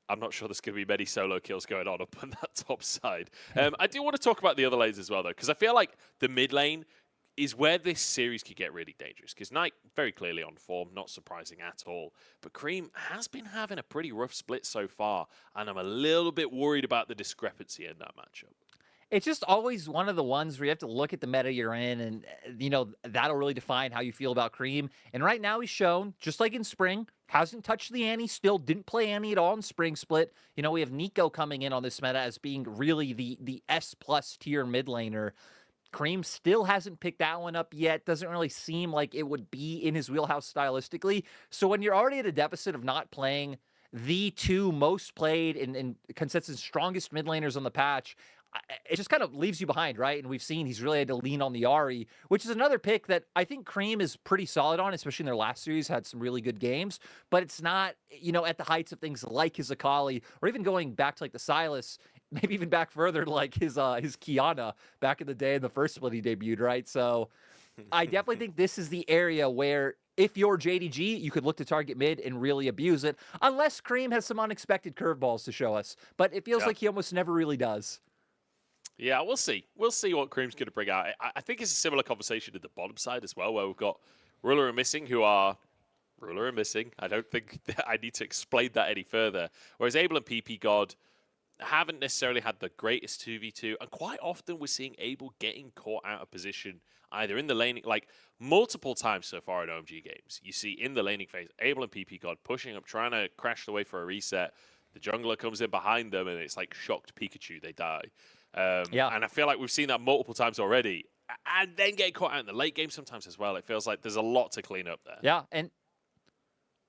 I'm not sure there's going to be many solo kills going on up on that top side. I do want to talk about the other lanes as well, though, because I feel like the mid lane is where this series could get really dangerous, because Knight very clearly on form, not surprising at all. But Cream has been having a pretty rough split so far, and I'm a little bit worried about the discrepancy in that matchup. It's just always one of the ones where you have to look at the meta you're in, and, you know, that'll really define how you feel about Cream. And right now he's shown, just like in spring, hasn't touched the Annie still, didn't play Annie at all in spring split. You know, we have Nico coming in on this meta as being really the S+ tier mid laner. Cream still hasn't picked that one up yet. Doesn't really seem like it would be in his wheelhouse stylistically. So when you're already at a deficit of not playing the two most played and consensus strongest mid laners on the patch, it just kind of leaves you behind, right? And we've seen he's really had to lean on the Ahri, which is another pick that I think Cream is pretty solid on, especially in their last series, had some really good games, but it's not, you know, at the heights of things like his Akali, or even going back to like the Sylas, maybe even back further to like his Kiana back in the day in the first split he debuted, right? So I definitely think this is the area where if you're JDG, you could look to target mid and really abuse it, unless Cream has some unexpected curveballs to show us. But it feels like he almost never really does. Yeah, we'll see. We'll see what Cream's going to bring out. I think it's a similar conversation at the bottom side as well, where we've got Ruler and Missing, who are Ruler and Missing. I don't think I need to explain that any further. Whereas Abel and PP God, haven't necessarily had the greatest 2v2, and quite often we're seeing Abel getting caught out of position either in the laning, like multiple times so far in OMG games. You see in the laning phase, Abel and PP God pushing up, trying to crash the way for a reset. The jungler comes in behind them, and it's like shocked Pikachu, they die. And I feel like we've seen that multiple times already, and then getting caught out in the late game sometimes as well. It feels like there's a lot to clean up there. Yeah, and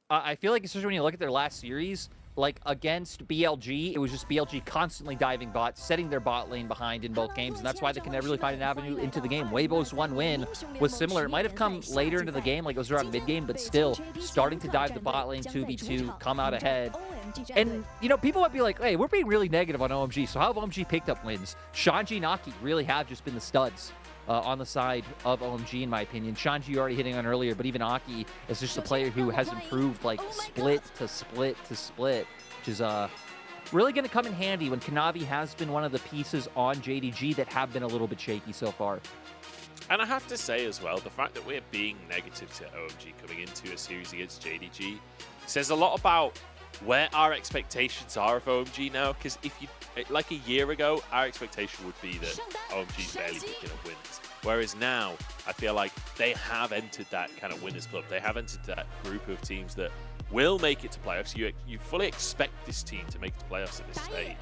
I feel like especially when you look at their last series, like against BLG, it was just BLG constantly diving bot, setting their bot lane behind in both games, and that's why they can never really find an avenue into the game. Weibo's one win was similar. It might have come later into the game, like it was around mid-game, but still starting to dive the bot lane 2v2, come out ahead. And, you know, people might be like, hey, we're being really negative on OMG, so how have OMG picked up wins? Shanji, Naki really have just been the studs on the side of OMG, in my opinion. Shanji, you already hitting on earlier, but even Aki is just a player who has improved, like, split to split to split, which is really going to come in handy when Kanavi has been one of the pieces on JDG that have been a little bit shaky so far. And I have to say as well, the fact that we're being negative to OMG coming into a series against JDG says a lot about where our expectations are of OMG now, because if you, like a year ago, our expectation would be that OMG's barely picking up wins. Whereas now, I feel like they have entered that kind of winners club. They have entered that group of teams that will make it to playoffs. You fully expect this team to make it to playoffs at this stage.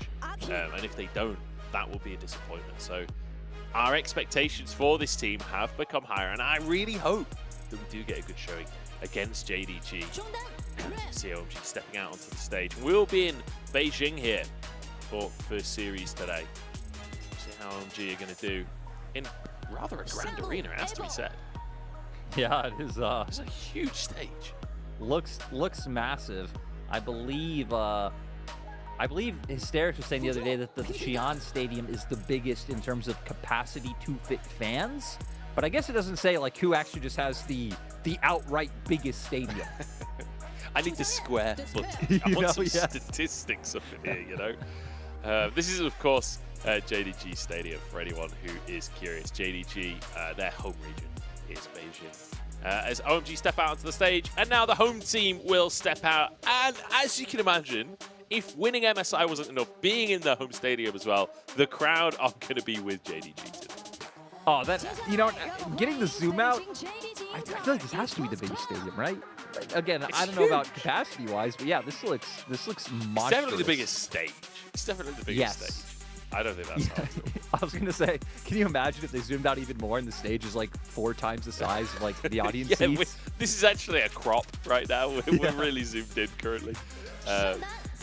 And if they don't, that will be a disappointment. So our expectations for this team have become higher, and I really hope that we do get a good showing against JDG. See OMG stepping out onto the stage. We'll be in Beijing here for first series today. See how OMG are going to do in rather a grand arena, it has to be said. Yeah, it is. It's a huge stage. Looks massive. I believe Hysterics was saying the other day that the Xi'an Stadium is the biggest in terms of capacity to fit fans. But I guess it doesn't say like who actually just has the outright biggest stadium. I need the square footage. I want some statistics up in here, you know. This is, of course, JDG Stadium for anyone who is curious. JDG, their home region is Beijing. As OMG step out onto the stage, and now the home team will step out. And as you can imagine, if winning MSI wasn't enough, being in the home stadium as well, the crowd are going to be with JDG today. Oh, that, you know, getting the zoom out, I feel like this has to be the biggest stadium, right? Again, I don't know about capacity-wise, but yeah, this looks monstrous. It's definitely the biggest stage. It's definitely the biggest stage. I don't think that's how I was going to say, can you imagine if they zoomed out even more and the stage is like 4 times the size of like the audience seats? This is actually a crop right now. We're really zoomed in currently.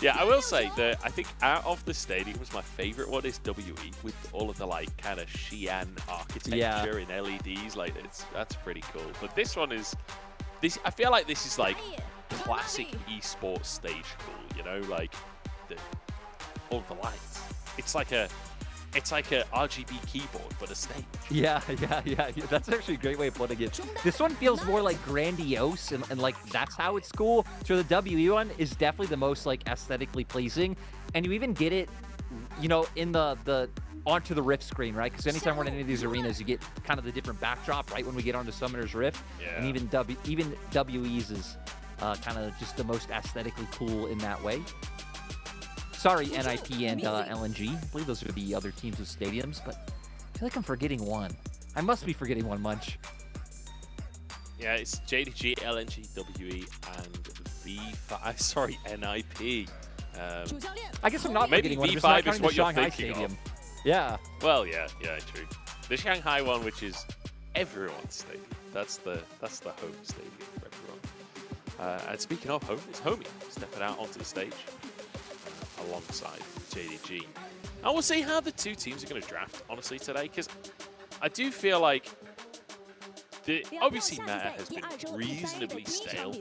Yeah, I will say that I think out of the stadiums, my favorite one is WE with all of the like kind of Xi'an architecture in LEDs. Like that's pretty cool. But this one is I feel like this is like classic esports stage cool. You know, like all the lights. It's like a RGB keyboard, but a stage. Yeah. That's actually a great way of putting it. This one feels more like grandiose, and like that's how it's cool. So the WE one is definitely the most like aesthetically pleasing, and you even get it, you know, in the onto the Rift screen, right? Because anytime we're in any of these arenas, you get kind of the different backdrop, right? When we get onto Summoner's Rift, and even WE's is kind of just the most aesthetically cool in that way. Sorry, NIP and LNG. I believe those are the other teams with stadiums, but I feel like I'm forgetting one. I must be forgetting one, Munch. Yeah, it's JDG, LNG, WE, and V5. Sorry, NIP. I guess I'm not maybe forgetting one. V5 is what you're Shanghai thinking Stadium. of. Yeah. Well, yeah, true. The Shanghai one, which is everyone's stadium. That's the home stadium for everyone. And speaking of home, it's Homie stepping out onto the stage alongside JDG. And we'll see how the two teams are going to draft, honestly, today, because I do feel like obviously meta has been reasonably stale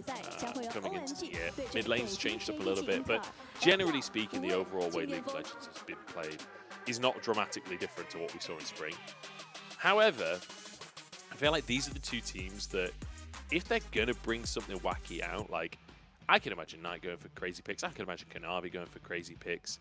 coming into the year. Mid lane's changed up a little bit, but generally speaking, the overall way League of Legends has been played is not dramatically different to what we saw in spring. However, I feel like these are the two teams that, if they're going to bring something wacky out, like, I can imagine Knight going for crazy picks. I can imagine Kanavi going for crazy picks.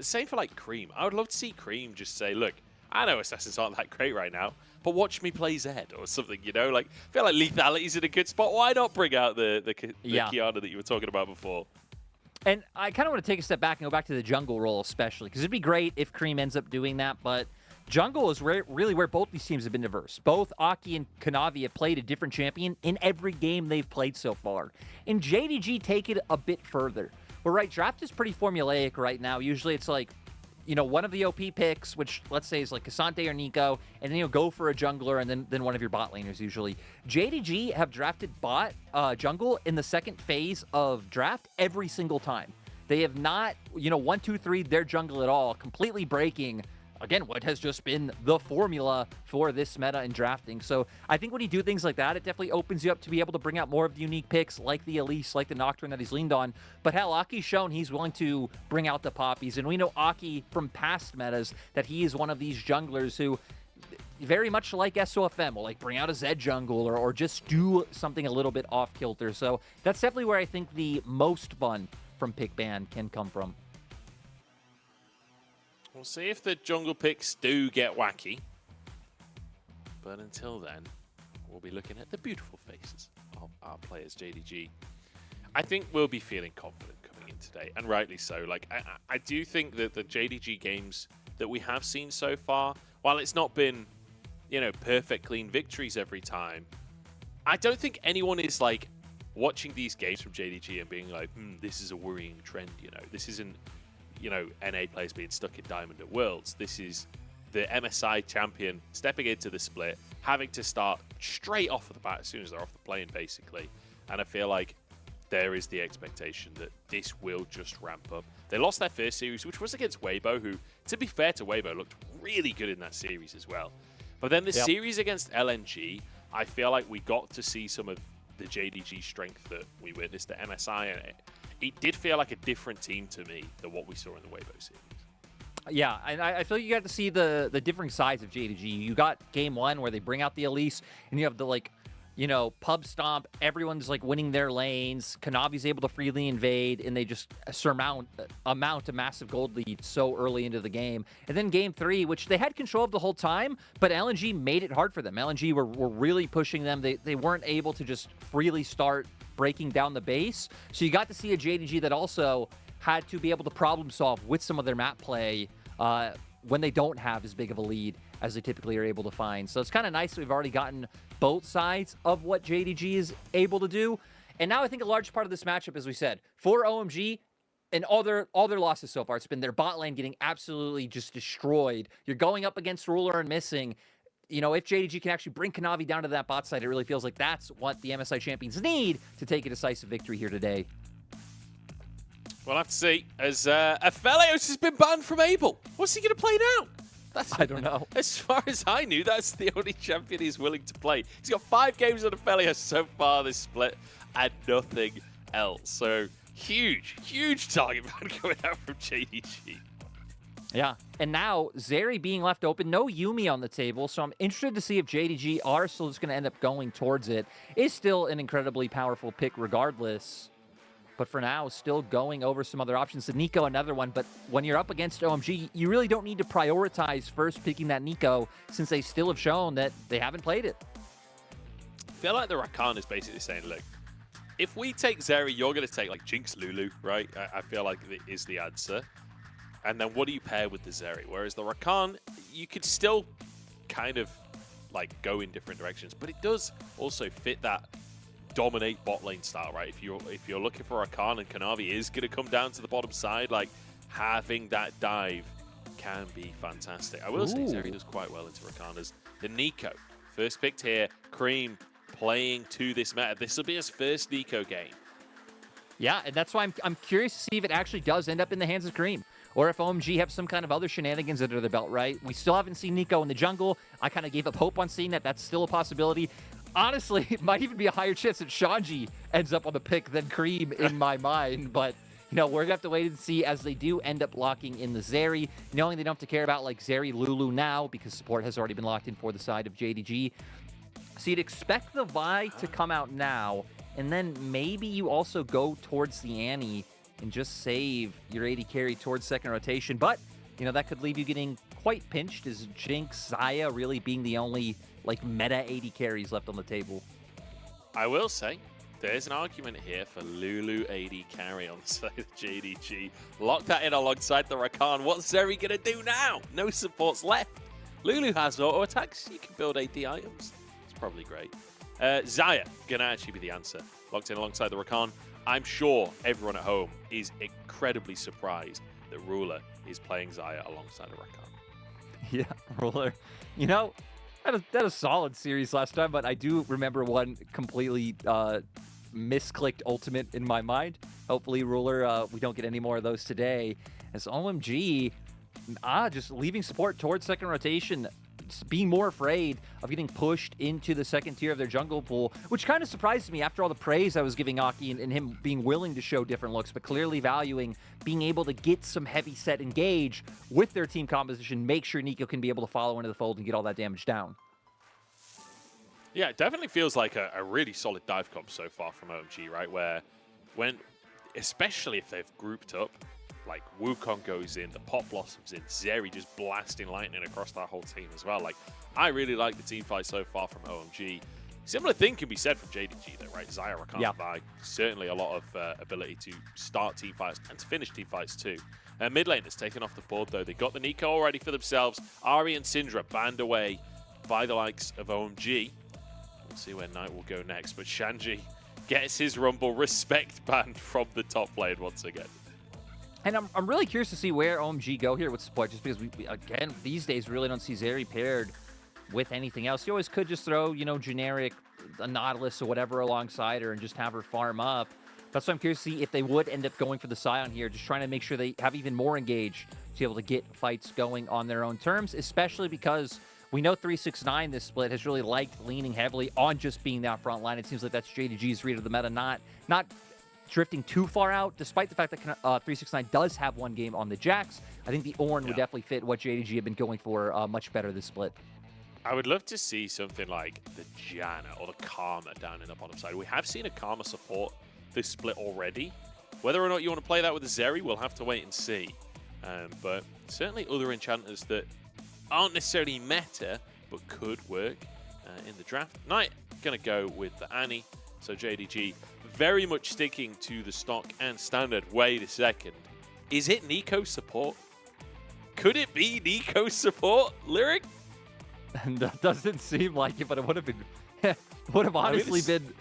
Same for, like, Cream. I would love to see Cream just say, look, I know Assassins aren't that great right now, but watch me play Zed or something, you know? Like, I feel like Lethality's in a good spot. Why not bring out the Kiana that you were talking about before? And I kind of want to take a step back and go back to the jungle role especially, because it'd be great if Cream ends up doing that, but jungle is really where both these teams have been diverse. Both Aki and Kanavi have played a different champion in every game they've played so far. And JDG take it a bit further. But right, draft is pretty formulaic right now. Usually it's like, you know, one of the OP picks, which let's say is like Cassante or Nico, and then you'll go for a jungler and then one of your bot laners usually. JDG have drafted bot jungle in the second phase of draft every single time. They have not, you know, 1, 2, 3 their jungle at all, completely breaking, again, what has just been the formula for this meta in drafting. So I think when you do things like that, it definitely opens you up to be able to bring out more of the unique picks, like the Elise, like the Nocturne that he's leaned on. But hell, Aki's shown he's willing to bring out the poppies. And we know Aki from past metas that he is one of these junglers who, very much like SOFM, will like bring out a Zed jungle or just do something a little bit off kilter. So that's definitely where I think the most fun from pick ban can come from. We'll see if the jungle picks do get wacky. But until then, we'll be looking at the beautiful faces of our players, JDG. I think we'll be feeling confident coming in today, and rightly so. Like, I do think that the JDG games that we have seen so far, while it's not been, you know, perfect, clean victories every time, I don't think anyone is, like, watching these games from JDG and being like, this is a worrying trend, you know. This isn't, you know, NA players being stuck in Diamond at Worlds. This is the MSI champion stepping into the split, having to start straight off of the bat as soon as they're off the plane, basically. And I feel like there is the expectation that this will just ramp up. They lost their first series, which was against Weibo, who, to be fair to Weibo, looked really good in that series as well. But then the series against LNG, I feel like we got to see some of the JDG strength that we witnessed at MSI, and it did feel like a different team to me than what we saw in the Weibo series. Yeah, and I feel you got to see the different sides of JDG. You got game one where they bring out the Elise, and you have the, like, you know, pub stomp. Everyone's like winning their lanes. Kanavi's able to freely invade, and they just mount a massive gold lead so early into the game. And then game three, which they had control of the whole time, but LNG made it hard for them. LNG were really pushing them. They weren't able to just freely start breaking down the base. So you got to see a JDG that also had to be able to problem solve with some of their map play when they don't have as big of a lead as they typically are able to find. So it's kind of nice that we've already gotten both sides of what JDG is able to do. And now I think a large part of this matchup, as we said, for OMG and all their losses so far, it's been their bot lane getting absolutely just destroyed. You're going up against Ruler and missing. You know, if JDG can actually bring Kanavi down to that bot side, it really feels like that's what the MSI champions need to take a decisive victory here today. We'll have to see, as Aphelios has been banned from Able. What's he going to play now? I don't know. As far as I knew, that's the only champion he's willing to play. He's got 5 games on Aphelios so far this split and nothing else. So huge target ban coming out from JDG. Yeah, and now Zeri being left open, no Yuumi on the table, so I'm interested to see if JDG are still just going to end up going towards it. Is still an incredibly powerful pick regardless, but for now, still going over some other options. The Nico, another one, but when you're up against OMG, you really don't need to prioritize first picking that Nico, since they still have shown that they haven't played it. I feel like the Rakan is basically saying, look, if we take Zeri, you're going to take like Jinx Lulu, right? I feel like that is the answer. And then what do you pair with the Zeri? Whereas the Rakan, you could still kind of like go in different directions, but it does also fit that dominate bot lane style, right? If you're looking for Rakan and Kanavi is going to come down to the bottom side, like having that dive can be fantastic. I will say Zeri does quite well into Rakan. The Nico, first picked here, Cream playing to this meta. This will be his first Nico game. Yeah, and that's why I'm curious to see if it actually does end up in the hands of Cream, or if OMG have some kind of other shenanigans under their belt, right? We still haven't seen Nico in the jungle. I kind of gave up hope on seeing that. That's still a possibility. Honestly, it might even be a higher chance that Shanji ends up on the pick than Cream in my mind. But, you know, we're going to have to wait and see as they do end up locking in the Zeri, knowing they don't have to care about, like, Zeri Lulu now because support has already been locked in for the side of JDG. So you'd expect the Vi to come out now, and then maybe you also go towards the Annie and just save your AD carry towards second rotation. But, you know, that could leave you getting quite pinched as Jinx, Xayah really being the only, like, meta AD carries left on the table. I will say, there's an argument here for Lulu AD carry on the side of JDG. Lock that in alongside the Rakan. What's Zeri going to do now? No supports left. Lulu has auto attacks. You can build AD items. It's probably great. Xayah going to actually be the answer. Locked in alongside the Rakan. I'm sure everyone at home is incredibly surprised that Ruler is playing Xayah alongside a Rakan. Yeah, Ruler. You know, that a solid series last time, but I do remember one completely misclicked ultimate in my mind. Hopefully, Ruler, we don't get any more of those today. As OMG, just leaving support towards second rotation, being more afraid of getting pushed into the second tier of their jungle pool, which kind of surprised me after all the praise I was giving Aki and him being willing to show different looks, but clearly valuing being able to get some heavy set engage with their team composition, make sure Nico can be able to follow into the fold and get all that damage down. Yeah, it definitely feels like a really solid dive comp so far from OMG, right? Where especially if they've grouped up, like Wukong goes in, the Pot Blossoms in, Zeri just blasting lightning across that whole team as well. Like, I really like the team fight so far from OMG. Similar thing can be said from JDG though, right? Xayah, Rakan, Vi, certainly a lot of ability to start team fights and to finish team fights too. Mid lane is taken off the board though. They got the Nico already for themselves. Ahri and Syndra banned away by the likes of OMG. We'll see where Knight will go next, but Shanji gets his Rumble respect banned from the top lane once again. And I'm really curious to see where OMG go here with support, just because we again, these days, really don't see Zeri paired with anything else. You always could just throw, you know, generic a Nautilus or whatever alongside her and just have her farm up. That's why I'm curious to see if they would end up going for the Scion here, just trying to make sure they have even more engage to be able to get fights going on their own terms, especially because we know 369 this split has really liked leaning heavily on just being that front line. It seems like that's JDG's read of the meta, not drifting too far out, despite the fact that 369 does have one game on the Jax. I think the Ornn would definitely fit what JDG had been going for much better this split. I would love to see something like the Janna or the Karma down in the bottom side. We have seen a Karma support this split already. Whether or not you want to play that with a Zeri, we'll have to wait and see. But certainly other enchanters that aren't necessarily meta, but could work in the draft. Knight going to go with the Annie. So JDG very much sticking to the stock and standard. Wait a second. Is it Nico support? Could it be Nico support? Lyric? And that doesn't seem like it, but it would have been honestly been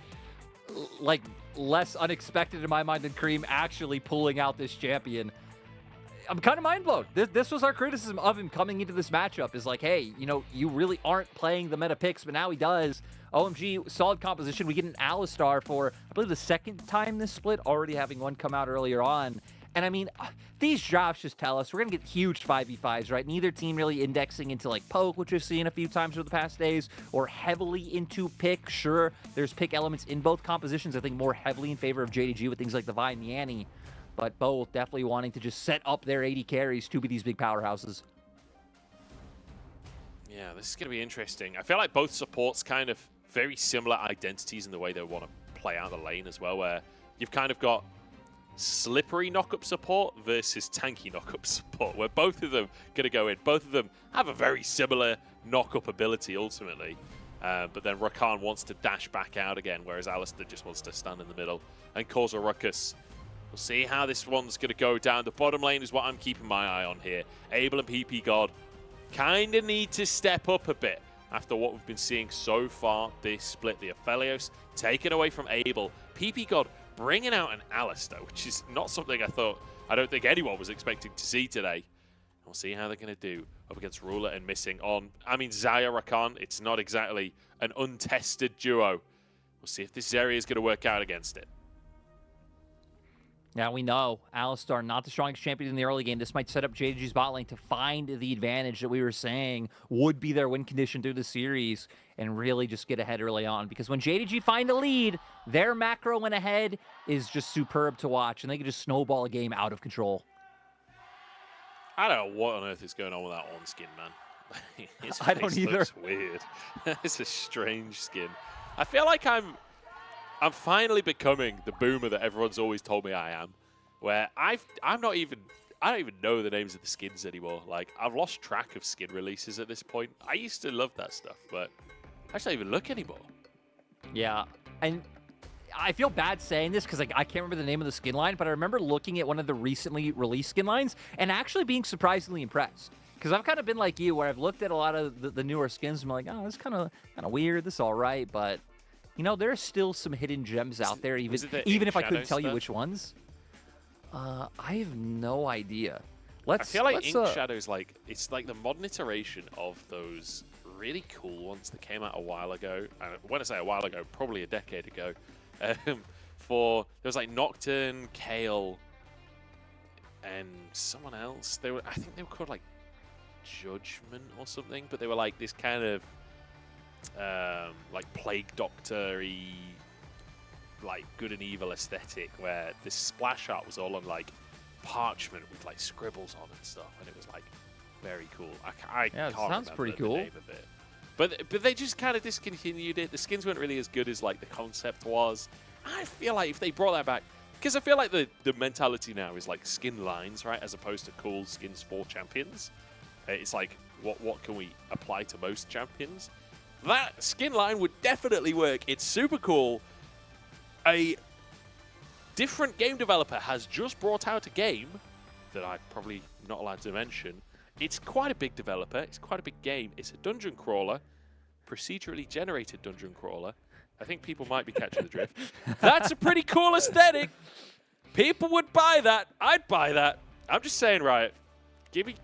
like less unexpected in my mind than Cream actually pulling out this champion. I'm kind of mind blown. This was our criticism of him coming into this matchup, is like, hey, you know, you really aren't playing the meta picks, but now he does. OMG, solid composition. We get an Alistar for, I believe, the second time this split, already having one come out earlier on. And I mean, these drafts just tell us we're going to get huge 5v5s, right? Neither team really indexing into like poke, which we've seen a few times over the past days, or heavily into pick. Sure, there's pick elements in both compositions. I think more heavily in favor of JDG with things like the Vi and the Annie, but both definitely wanting to just set up their AD carries to be these big powerhouses. Yeah, this is going to be interesting. I feel like both supports kind of very similar identities in the way they want to play out the lane as well, where you've kind of got slippery knock-up support versus tanky knock-up support, where both of them going to go in. Both of them have a very similar knock-up ability ultimately, but then Rakan wants to dash back out again, whereas Alistar just wants to stand in the middle and cause a ruckus. We'll see how this one's going to go down. The bottom lane is what I'm keeping my eye on here. Abel and PP God kind of need to step up a bit after what we've been seeing so far this split. The Aphelios taken away from Abel. PP God bringing out an Alistar, which is not something I don't think anyone was expecting to see today. We'll see how they're going to do up against Ruler and missing on, I mean, Xayah Rakan. It's not exactly an untested duo. We'll see if this Zeri is going to work out against it. Now we know Alistar not the strongest champion in the early game. This might set up JDG's bot lane to find the advantage that we were saying would be their win condition through the series and really just get ahead early on. Because when JDG find a lead, their macro when ahead is just superb to watch, and they can just snowball a game out of control. I don't know what on earth is going on with that Ornn skin, man. His I don't face either. looks weird. It's a strange skin. I feel like I'm finally becoming the boomer that everyone's always told me I am, where I don't even know the names of the skins anymore. Like, I've lost track of skin releases at this point. I used to love that stuff, but I just don't even look anymore. Yeah, and I feel bad saying this because I can't remember the name of the skin line, but I remember looking at one of the recently released skin lines and actually being surprisingly impressed. Because I've kind of been like you, where I've looked at a lot of the newer skins and I'm like, oh, this is kind of weird. This is all right, but you know, there's still some hidden gems out there, even if I couldn't tell you which ones. I have no idea. I feel like Ink Shadow's like, it's like the modern iteration of those really cool ones that came out a while ago. And when I say a while ago, probably a decade ago. There was like Nocturne, Kale, and someone else. I think they were called like Judgment or something, but they were like this kind of like Plague Doctor-y, like good and evil aesthetic, where this splash art was all on like parchment with like scribbles on and stuff, and it was like very cool. I can't remember pretty the cool. name of it. But they just kind of discontinued it. The skins weren't really as good as like the concept was. I feel like if they brought that back, because I feel like the mentality now is like skin lines, right, as opposed to cool skins for champions. It's like what can we apply to most champions? That skin line would definitely work. It's super cool. A different game developer has just brought out a game that I'm probably not allowed to mention. It's quite a big developer. It's quite a big game. It's a dungeon crawler, procedurally generated dungeon crawler. I think people might be catching the drift. That's a pretty cool aesthetic. People would buy that. I'd buy that. I'm just saying, Riot, give me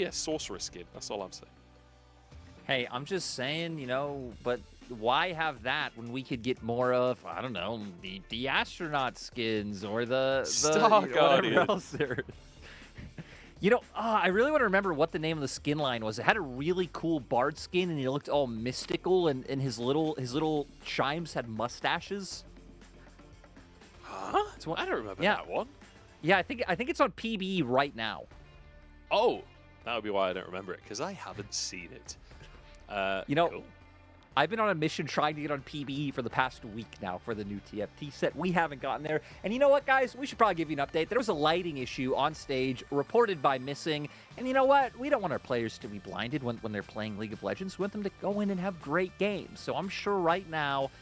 a sorcerer skin. That's all I'm saying. Hey, I'm just saying, you know, but why have that when we could get more of, I don't know, the astronaut skins or the Star Guardian. whatever else there. You know, I really want to remember what the name of the skin line was. It had a really cool bard skin, and he looked all mystical, and his little chimes had mustaches. Huh? I don't remember that one. Yeah, I think it's on PBE right now. Oh, that would be why I don't remember it, because I haven't seen it. You know, cool. I've been on a mission trying to get on PBE for the past week now for the new TFT set. We haven't gotten there. And you know what, guys? We should probably give you an update. There was a lighting issue on stage reported by Missing. And you know what? We don't want our players to be blinded when they're playing League of Legends. We want them to go in and have great games. So I'm sure right now,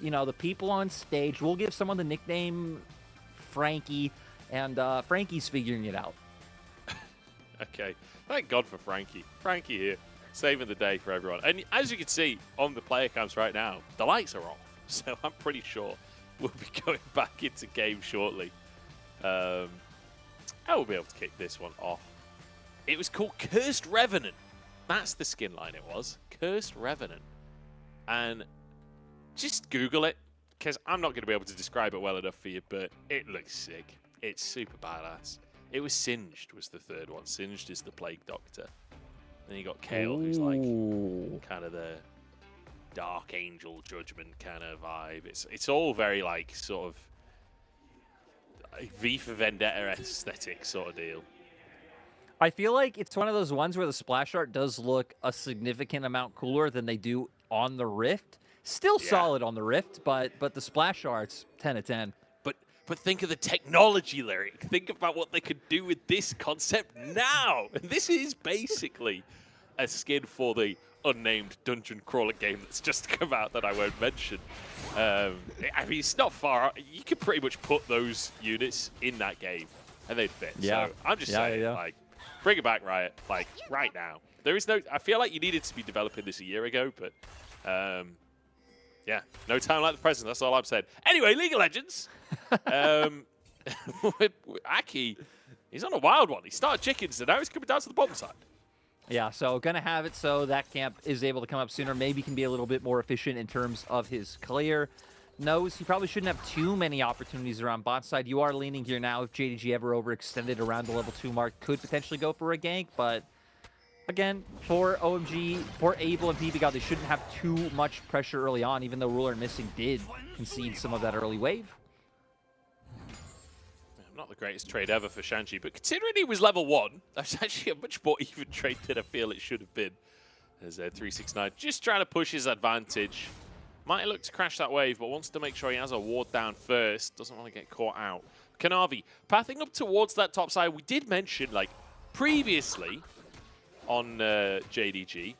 you know, the people on stage, we'll give someone the nickname Frankie. And Frankie's figuring it out. Okay. Thank God for Frankie. Frankie here. Saving the day for everyone. And as you can see on the player cams right now, the lights are off. So I'm pretty sure we'll be going back into game shortly. I will be able to kick this one off. It was called Cursed Revenant. That's the skin line it was. Cursed Revenant. And just Google it, because I'm not going to be able to describe it well enough for you, but it looks sick. It's super badass. It was Singed was the third one. Singed is the Plague Doctor. Then you got Kale, who's like kind of the Dark Angel Judgment kind of vibe. It's all very like sort of V for Vendetta aesthetic sort of deal. I feel like it's one of those ones where the splash art does look a significant amount cooler than they do on the Rift. Still solid on the Rift, but the splash art's 10 of 10. But think of the technology, Lyric. Think about what they could do with this concept now. And this is basically a skin for the unnamed dungeon crawler game that's just come out that I won't mention. I mean, it's not far. You could pretty much put those units in that game, and they'd fit. Yeah. So I'm just saying, like, bring it back, Riot. Like, right now. There is no... I feel like you needed to be developing this a year ago, but... yeah, no time like the present. That's all I'm saying. Anyway, League of Legends. Aki, he's on a wild one. He started chickens, and now he's coming down to the bottom side. Yeah, so going to have it so that camp is able to come up sooner. Maybe can be a little bit more efficient in terms of his clear. Knows he probably shouldn't have too many opportunities around bot side. You are leaning here now. If JDG ever overextended around the level 2 mark, could potentially go for a gank, but... Again, for OMG, for Abel and PB God, they shouldn't have too much pressure early on, even though Ruler and Missing did concede some of that early wave. Not the greatest trade ever for Shanchi, but considering he was level 1, that's actually a much more even trade than I feel it should have been. There's 369 just trying to push his advantage. Might look to crash that wave, but wants to make sure he has a ward down first. Doesn't want to get caught out. Kanavi, pathing up towards that top side. We did mention, like, previously... JDG.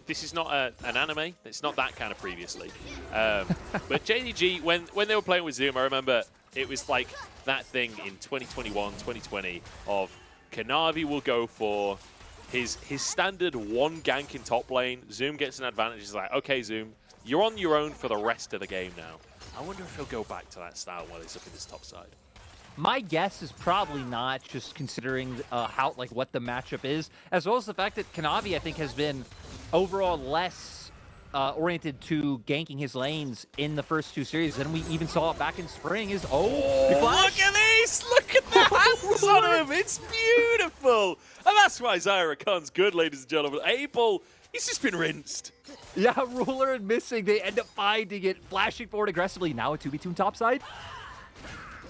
This is not an anime. It's not that kind of previously. But JDG, when they were playing with Zoom, I remember it was like that thing in 2021, 2020 of Kanavi will go for his standard one gank in top lane. Zoom gets an advantage. He's like, okay, Zoom, you're on your own for the rest of the game now. I wonder if he'll go back to that style while he's up in his top side. My guess is probably not, just considering what the matchup is, as well as the fact that Kanavi, I think, has been overall less oriented to ganking his lanes in the first 2 series than we even saw it back in spring. Look at this! Look at the hands on him! It's beautiful! And that's why Zyra Khan's good, ladies and gentlemen. Abel, he's just been rinsed. Yeah, Ruler and Missing, they end up finding it, flashing forward aggressively. Now a 2v2 topside.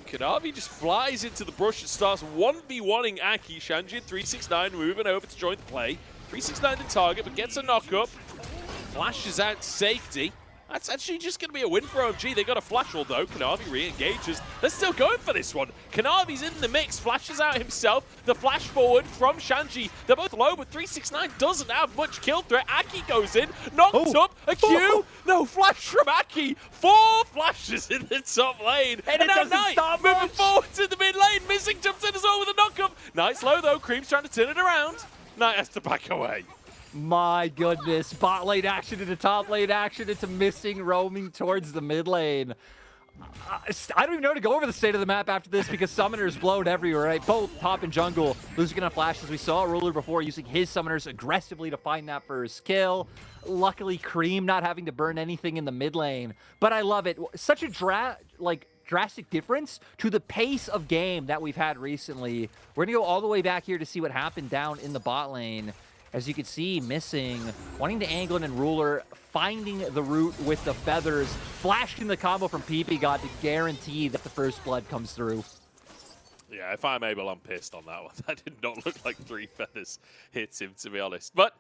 Kanavi just flies into the brush and starts 1v1ing Aki. Shanjin 369 moving over to join the play. 369 to target, but gets a knock-up. Flashes out to safety. That's actually just going to be a win for OMG. They got a flash ult though. Kanavi re-engages. They're still going for this one. Kanavi's in the mix, flashes out himself. The flash forward from Shanji. They're both low, but 369 doesn't have much kill threat. Aki goes in, knocked up, a Q. No, flash from Aki. 4 flashes in the top lane. And it doesn't stop moving much. forward to the mid lane. Missing jumps in as well with a knock-up. Nice low though. Cream's trying to turn it around. Knight has to back away. My goodness, bot lane action into top lane action into Missing roaming towards the mid lane. I don't even know how to go over the state of the map after this because summoners blowed everywhere, right? Both top and jungle losing enough flashes. We saw Ruler before using his summoners aggressively to find that first kill. Luckily, Cream not having to burn anything in the mid lane. But I love it. Such a drastic difference to the pace of game that we've had recently. We're going to go all the way back here to see what happened down in the bot lane. As you can see, Missing, wanting to angle in, and Ruler finding the root with the feathers, flashing the combo from PP God to guarantee that the first blood comes through. Yeah, if I'm able, I'm pissed on that one. That did not look like 3 feathers hits him, to be honest. But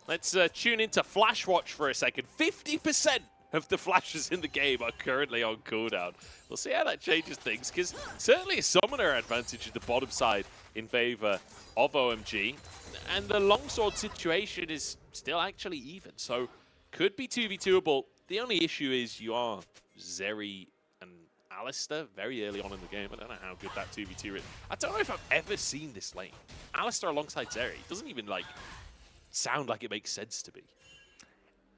let's tune into Flash Watch for a second. 50% of the flashes in the game are currently on cooldown. We'll see how that changes things, because certainly a summoner advantage at the bottom side in favor of OMG. And the longsword situation is still actually even, so could be 2v2able. The only issue is you are Zeri and Alistair very early on in the game. I don't know how good that 2v2 is. I don't know if I've ever seen this lane. Alistair alongside Zeri. It doesn't even sound like it makes sense to me.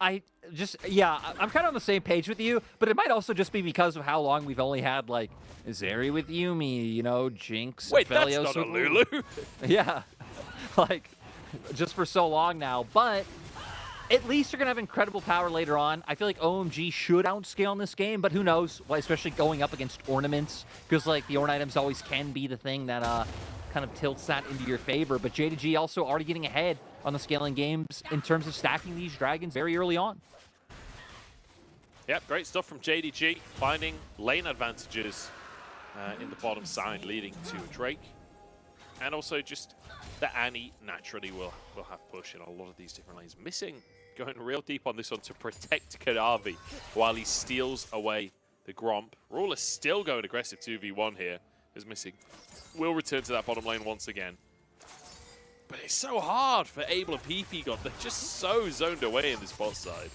I'm kind of on the same page with you, but it might also just be because of how long we've only had, Zeri with Yuumi, Jinx, Wait, Aphelios that's not a with Lulu. Yeah, just for so long now. But at least you're going to have incredible power later on. I feel like OMG should outscale in this game, but who knows, especially going up against ornaments, because, the Ornn items always can be the thing that kind of tilts that into your favor. But JDG also already getting ahead on the scaling games in terms of stacking these dragons very early on. Yep, great stuff from JDG, finding lane advantages in the bottom side, leading to a Drake. And also just that Annie naturally will have push in a lot of these different lanes. Missing going real deep on this one to protect Kanavi while he steals away the Gromp. Ruler still going aggressive 2v1 here, as Missing will return to that bottom lane once again. But it's so hard for Abel and PP God. They're just so zoned away in this bot side.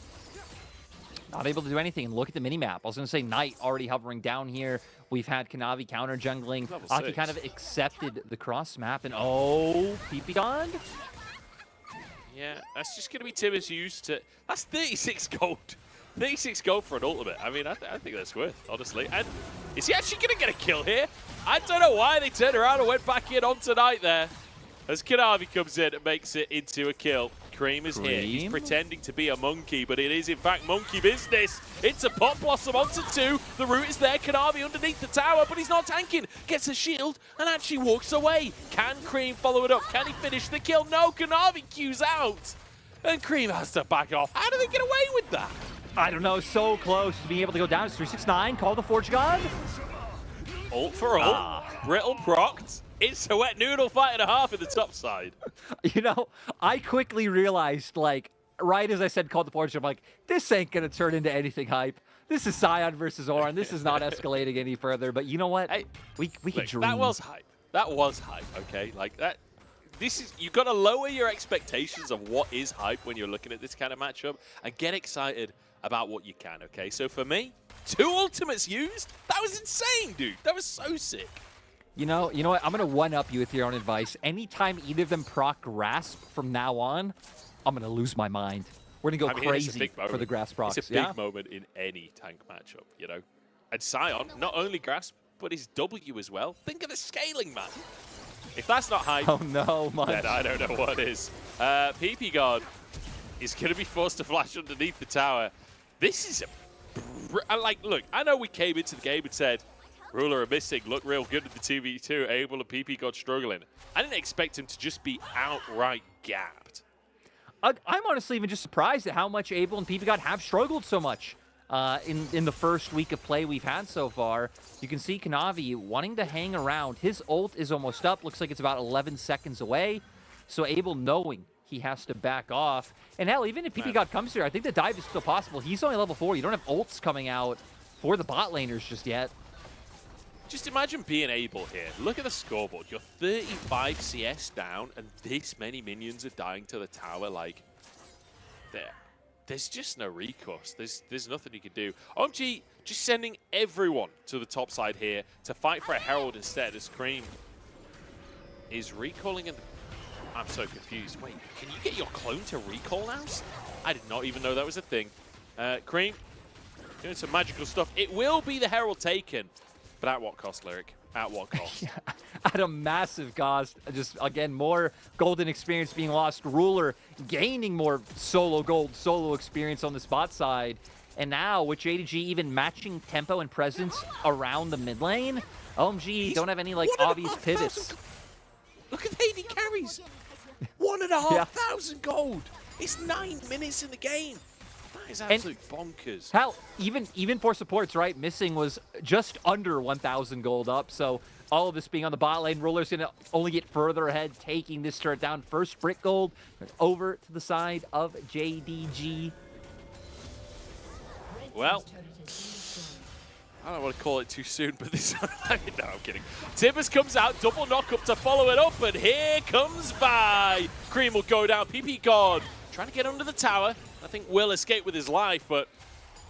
Not able to do anything. And look at the minimap. I was going to say Knight already hovering down here. We've had Kanavi counter jungling. Aki kind of accepted the cross map. And PP God? Yeah, that's just going to be Tim's used to. That's 36 gold. 36 gold for an ultimate. I mean, I think that's worth, honestly. And is he actually going to get a kill here? I don't know why they turned around and went back in on tonight there. As Kanavi comes in and makes it into a kill. Cream is here. He's pretending to be a monkey, but it is in fact monkey business. It's a Pot Blossom onto 2. The root is there. Kanavi underneath the tower, but he's not tanking. Gets a shield and actually walks away. Can Cream follow it up? Can he finish the kill? No, Kanavi queues out. And Cream has to back off. How do they get away with that? I don't know. So close to being able to go down. It's 369. Call the Forge God. Ult for ult. Brittle procced. It's a wet noodle fight and a half in the top side. I quickly realized, right as I said called the Forge, I'm like, this ain't going to turn into anything hype. This is Sion versus Ornn. This is not escalating any further. But you know what? We can dream. That was hype. That was hype, okay? this is, you've got to lower your expectations of what is hype when you're looking at this kind of matchup and get excited about what you can, okay? So for me, 2 ultimates used? That was insane, dude. That was so sick. You know what? I'm going to one-up you with your own advice. Anytime either of them proc Grasp from now on, I'm going to lose my mind. We're going to go crazy for the Grasp procs. It's a big moment in any tank matchup, you know? And Sion, not only Grasp, but his W as well. Think of the scaling, man. If that's not hype, oh no, then I don't know what is. PP God is going to be forced to flash underneath the tower. This is look, I know we came into the game and said, Ruler are missing, look real good at the 2v2, Abel and PP God struggling. I didn't expect him to just be outright gapped. I'm honestly even just surprised at how much Abel and PP God have struggled so much in the first week of play we've had so far. You can see Kanavi wanting to hang around. His ult is almost up. Looks like it's about 11 seconds away. So Abel knowing he has to back off. And hell, even if PP God comes here, I think the dive is still possible. He's only level 4. You don't have ults coming out for the bot laners just yet. Just imagine being Abel here. Look at the scoreboard. You're 35 CS down, and this many minions are dying to the tower. Like, there's just no recourse. There's nothing you can do. OMG just sending everyone to the top side here to fight for a Herald instead, as Cream is recalling in the... I'm so confused. Wait, can you get your clone to recall now? I did not even know that was a thing. Cream doing some magical stuff. It will be the Herald taken. But at what cost, Lyric? At what cost? Yeah, at a massive cost. Just, again, more golden experience being lost. Ruler gaining more solo gold, solo experience on the spot side. And now, with JDG even matching tempo and presence around the mid lane, OMG don't have any, like, obvious pivots. Look at the AD carries. 1,500 gold. It's 9 minutes in the game. That is absolute bonkers. Hell, even for supports, right? Missing was just under 1,000 gold up. So all of this being on the bot lane, Ruler's going to only get further ahead, taking this turret down. First brick gold over to the side of JDG. Well, I don't want to call it too soon, but this... no, I'm kidding. Timbers comes out, double knock up to follow it up, and here comes Vi. Cream will go down. PP God trying to get under the tower. I think will escape with his life, but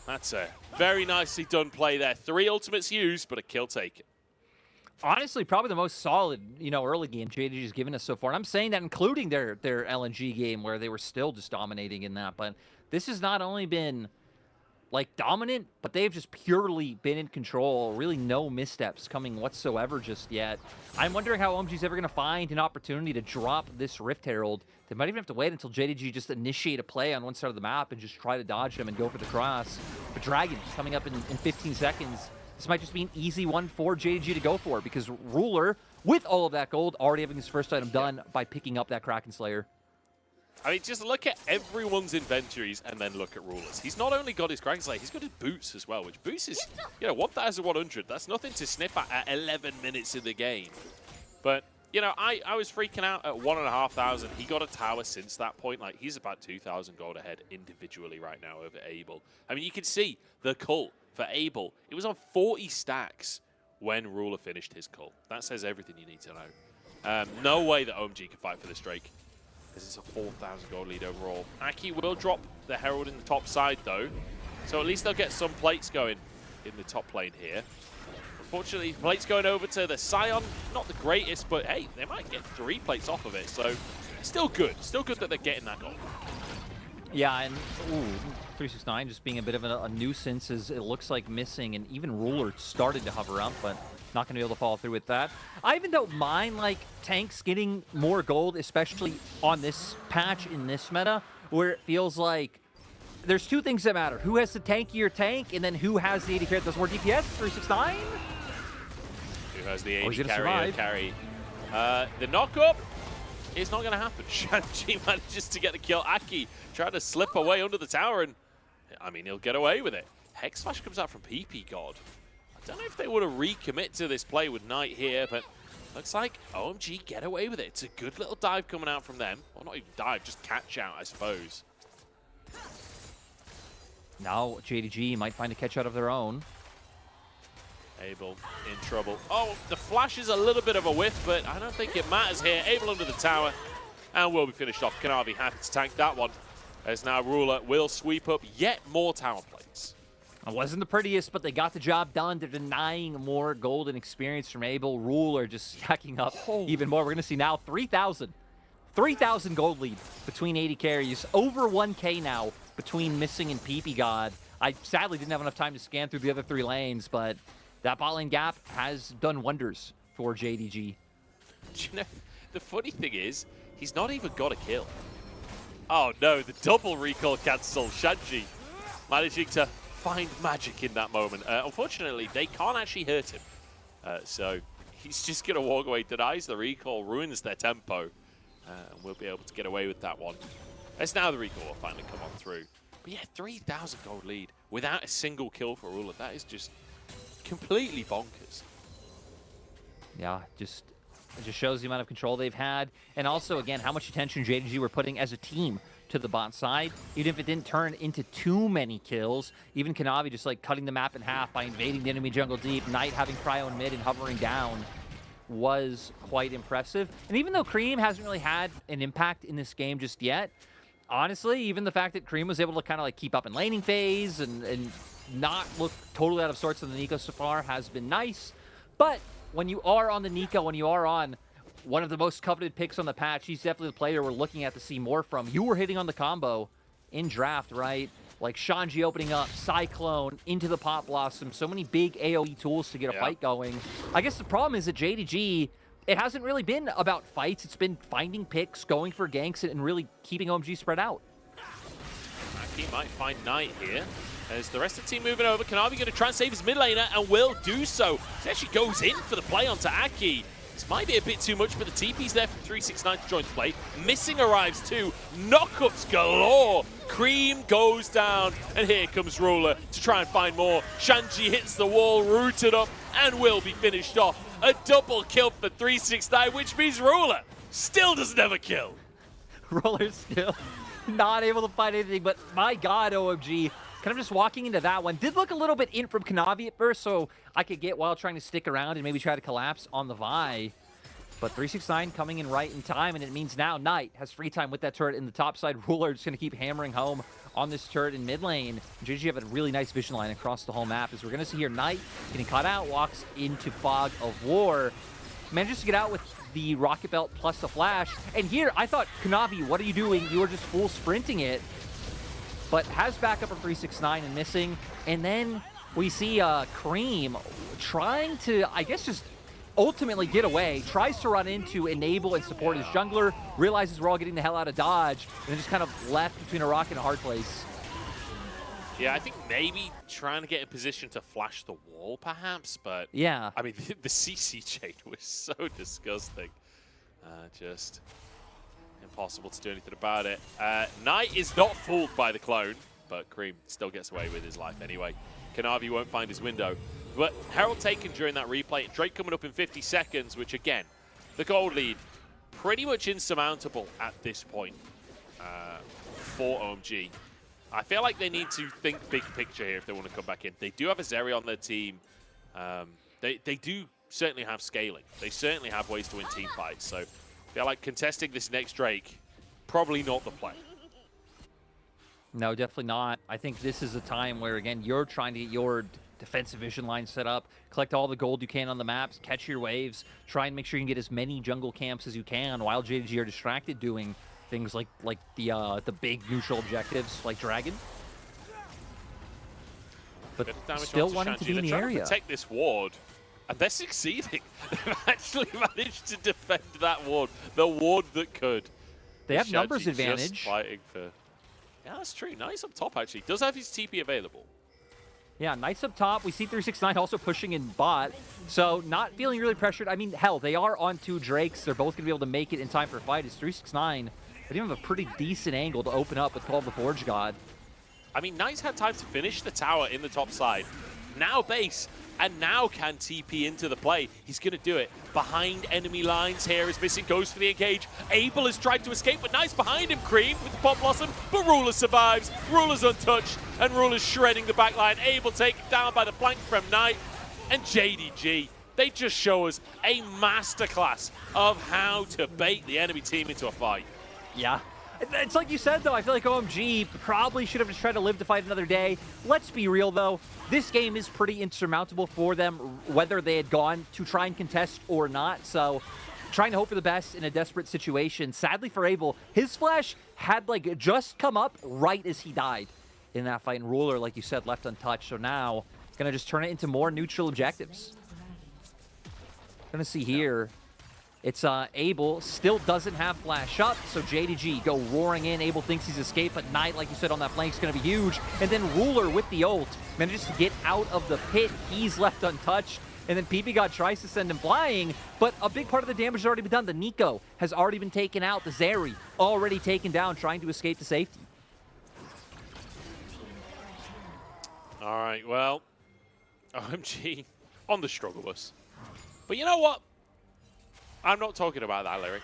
that's a very nicely done play there. 3 ultimates used, but a kill taken. Honestly, probably the most solid, early game JDG has given us so far. And I'm saying that including their LNG game where they were still just dominating in that. But this has not only been, like, dominant, but they've just purely been in control. Really no missteps coming whatsoever just yet. I'm wondering how OMG's ever going to find an opportunity to drop this Rift Herald. They might even have to wait until JDG just initiate a play on one side of the map and just try to dodge them and go for the cross. But Dragon coming up in 15 seconds. This might just be an easy one for JDG to go for, because Ruler, with all of that gold, already having his first item done by picking up that Kraken Slayer. I mean, just look at everyone's inventories and then look at Ruler's. He's not only got his Kraken Slayer, he's got his boots as well, which boots is, 1,100. That's nothing to sniff at 11 minutes in the game. But, I was freaking out at 1,500. He got a tower since that point. Like, he's about 2,000 gold ahead individually right now over Abel. I mean, you can see the cult for Abel. It was on 40 stacks when Ruler finished his cult. That says everything you need to know. No way that OMG can fight for this Drake. This is a 4,000 gold lead overall. Aki will drop the Herald in the top side, though. So at least they'll get some plates going in the top lane here. Unfortunately, plates going over to the Sion. Not the greatest, but hey, they might get 3 plates off of it. So still good. Still good that they're getting that gold. Yeah, and 369 just being a bit of a nuisance as it looks like missing, and even Ruler started to hover up, but not going to be able to follow through with that. I even don't mind, like, tanks getting more gold, especially on this patch in this meta, where it feels like there's 2 things that matter. Who has the tankier tank, and then who has the AD carry that does more DPS? 369? Who has the AD carry? The knock-up is not going to happen. Shanji manages to get the kill. Aki trying to slip away under the tower, and, I mean, he'll get away with it. Hex Flash comes out from PP God. I don't know if they want to recommit to this play with Knight here, but looks like OMG get away with it. It's a good little dive coming out from them. Well, not even dive, just catch out, I suppose. Now JDG might find a catch out of their own. Abel in trouble. Oh, the flash is a little bit of a whiff, but I don't think it matters here. Abel under the tower, and will be finished off. Kanavi happy to tank that one, as now Ruler will sweep up yet more tower plates. It wasn't the prettiest, but they got the job done. They're denying more golden experience from Abel. Ruler just stacking up even more. We're going to see now 3,000 gold lead between 80 carries. Over 1K now between Missing and PP God. I sadly didn't have enough time to scan through the other 3 lanes, but that bot lane gap has done wonders for JDG. You know, the funny thing is, he's not even got a kill. Oh no, the double recall cancel. Shanji managing to find magic in that moment. Unfortunately, they can't actually hurt him. So he's just going to walk away, denies the recall, ruins their tempo, and we'll be able to get away with that one. As now the recall will finally come on through. But yeah, 3,000 gold lead without a single kill for Ruler. That is just completely bonkers. Yeah, it just shows the amount of control they've had. And also, again, how much attention JDG were putting as a team to the bot side. Even if it didn't turn into too many kills, even Kanavi just like cutting the map in half by invading the enemy jungle deep, Knight having cryo in mid and hovering down was quite impressive. And even though Cream hasn't really had an impact in this game just yet, honestly, even the fact that Cream was able to kind of like keep up in laning phase and not look totally out of sorts on the Nico so far has been nice. But when you are on the Nico, when you are on one of the most coveted picks on the patch, he's definitely the player we're looking at to see more from. You were hitting on the combo in draft, right? Like Shanji opening up, Cyclone, into the Pot Blossom. So many big AoE tools to get a fight going. I guess the problem is that JDG, it hasn't really been about fights. It's been finding picks, going for ganks, and really keeping OMG spread out. He might find Knight here. As the rest of the team moving over, Kanavi going to try and save his mid laner, and will do so. He actually goes in for the play onto Aki. This might be a bit too much, but the TP's there from 369 to join the play. Missing arrives too. Knockups galore. Cream goes down, and here comes Ruler to try and find more. Shanji hits the wall, rooted up, and will be finished off. A double kill for 369, which means Ruler still doesn't have a kill. Ruler still not able to find anything, but my God, OMG. Kind of just walking into that one. Did look a little bit in from Kanavi at first, so I could get while trying to stick around and maybe try to collapse on the Vi. But 369 coming in right in time, and it means now Knight has free time with that turret in the top side. Ruler just going to keep hammering home on this turret in mid lane. JDG have a really nice vision line across the whole map, as we're going to see here Knight getting caught out, walks into Fog of War. Manages to get out with the Rocket Belt plus the flash. And here, I thought, Kanavi, what are you doing? You were just full sprinting it. But has backup of 369 and missing. And then we see Cream trying to, I guess, just ultimately get away. Tries to run into, enable, and support his jungler. Realizes we're all getting the hell out of dodge. And then just kind of left between a rock and a hard place. Yeah, I think maybe trying to get in position to flash the wall, perhaps. But, yeah, I mean, the CC chain was so disgusting. Just impossible to do anything about it. Knight is not fooled by the clone, but Cream still gets away with his life anyway. Kanavi won't find his window. But Herald taken during that replay. Drake coming up in 50 seconds, which again, the gold lead, pretty much insurmountable at this point for OMG. I feel like they need to think big picture here if they want to come back in. They do have a Zeri on their team. They do certainly have scaling. They certainly have ways to win team fights. So I feel like contesting this next Drake, probably not the play. No, definitely not. I think this is a time where, again, you're trying to get your defensive vision line set up, collect all the gold you can on the maps, catch your waves, try and make sure you can get as many jungle camps as you can while JDG are distracted doing things like the big neutral objectives like Dragon. But still wanting to be in the area. Trying to protect this ward, and they're succeeding. They've actually managed to defend that ward, the ward that could. They have numbers advantage. Just fighting for. Yeah, that's true. Nice up top, actually. Does have his TP available. Yeah, nice up top. We see 369 also pushing in bot. So not feeling really pressured. I mean, hell, they are on 2 Drakes. They're both going to be able to make it in time for a fight. It's 369. But even have a pretty decent angle to open up with Call of the Forge God. I mean, Knight's had time to finish the tower in the top side. Now base, and now can TP into the play. He's going to do it. Behind enemy lines here is missing, goes for the engage. Abel has tried to escape, but Knight's behind him. Cream with the Pop Blossom, but Ruler survives. Ruler's untouched, and Ruler's shredding the back line. Abel taken down by the flank from Knight. and JDG, they just show us a masterclass of how to bait the enemy team into a fight. Yeah. It's like you said, though. I feel like OMG probably should have just tried to live to fight another day. Let's be real, though. This game is pretty insurmountable for them, whether they had gone to try and contest or not. So trying to hope for the best in a desperate situation. Sadly for Abel, his flash had like just come up right as he died in that fight. And Ruler, like you said, left untouched. So now it's going to just turn it into more neutral objectives. Going to see here. It's Abel still doesn't have flash up, so JDG go roaring in. Abel thinks he's escaped, but Knight, like you said, on that flank is going to be huge. And then Ruler with the ult manages to get out of the pit. He's left untouched. And then PB tries to send him flying, but a big part of the damage has already been done. The Nico has already been taken out. The Zeri already taken down, trying to escape to safety. All right, well, OMG on the struggle bus. But you know what? I'm not talking about that lyric.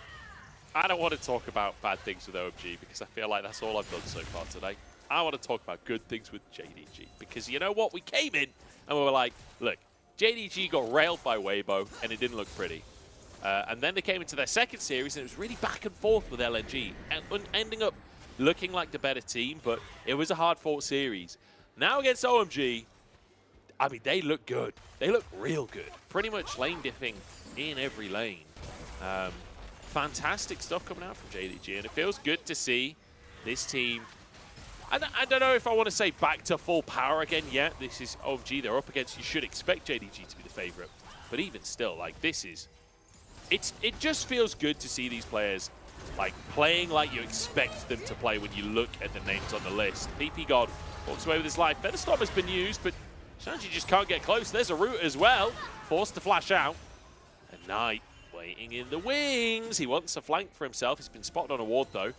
I don't want to talk about bad things with OMG because I feel like that's all I've done so far today. I want to talk about good things with JDG because you know what? We came in and we were like, look, JDG got railed by Weibo and it didn't look pretty. And then they came into their second series and it was really back and forth with LNG and ending up looking like the better team, but it was a hard-fought series. Now against OMG, I mean, they look good. They look real good. Pretty much lane dipping in every lane. Fantastic stuff coming out from JDG, and it feels good to see this team. I don't know if I want to say back to full power again yet. This is OMG they're up against. You should expect JDG to be the favorite. But even still, like, this is... It just feels good to see these players, like, playing like you expect them to play when you look at the names on the list. PP God walks away with his life. Featherstorm has been used, but Shanji just can't get close. There's a root as well. Forced to flash out. And Knight waiting in the wings. He wants a flank for himself. He's been spotted on a ward, though,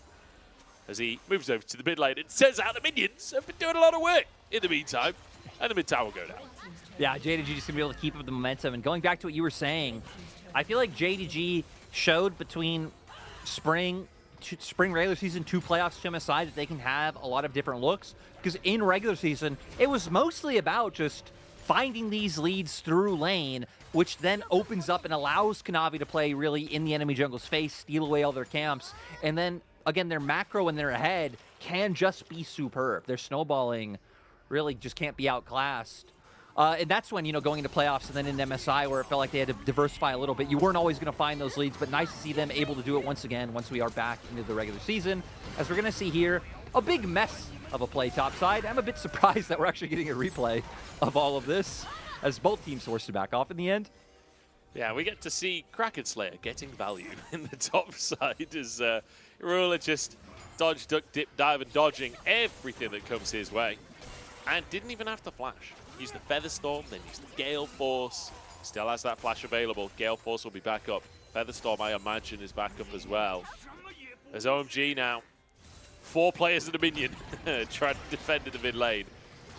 as he moves over to the mid lane and sends out the minions. Have been doing a lot of work in the meantime. And the mid tower will go down. Yeah, JDG just going to be able to keep up the momentum. And going back to what you were saying, I feel like JDG showed between spring regular season, 2 playoffs to MSI that they can have a lot of different looks. Because in regular season, it was mostly about just finding these leads through lane, which then opens up and allows Kanavi to play really in the enemy jungle's face, steal away all their camps. And then, again, their macro and their ahead can just be superb. Their snowballing really just can't be outclassed. And that's when, you know, going into playoffs and then in MSI where it felt like they had to diversify a little bit. You weren't always going to find those leads, but nice to see them able to do it once again once we are back into the regular season. As we're going to see here, a big mess of a play topside. I'm a bit surprised that we're actually getting a replay of all of this as both teams forced to back off in the end. Yeah, we get to see Kraken Slayer getting value in the top side as Ruler just dodge, duck, dip, dive, and dodging everything that comes his way. And didn't even have to flash. Used the Featherstorm, then used the Gale Force. Still has that flash available. Gale Force will be back up. Featherstorm, I imagine, is back up as well. There's OMG now. 4 players and a minion trying to defend in the mid lane.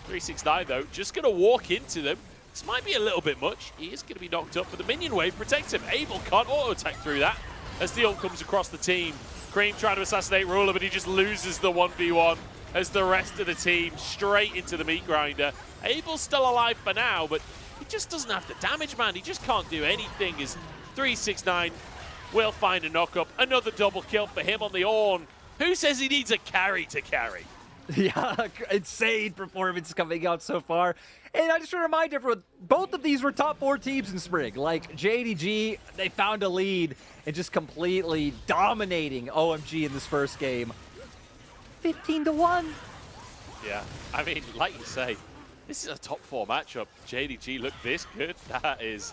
369, though, just going to walk into them. This might be a little bit much. He is going to be knocked up, but the minion wave protects him. Abel can't auto-attack through that as the ult comes across the team. Cream trying to assassinate Ruler, but he just loses the 1v1 as the rest of the team straight into the meat grinder. Abel's still alive for now, but he just doesn't have the damage, man. He just can't do anything as 369 will find a knock-up. Another double kill for him on the Ornn. Who says he needs a carry to carry? Yeah, insane performance coming out so far. And I just want to remind everyone, both of these were top 4 teams in spring. Like JDG, they found a lead and just completely dominating OMG in this first game. 15-1. Yeah, I mean, like you say, this is a top 4 matchup. JDG looked this good. That is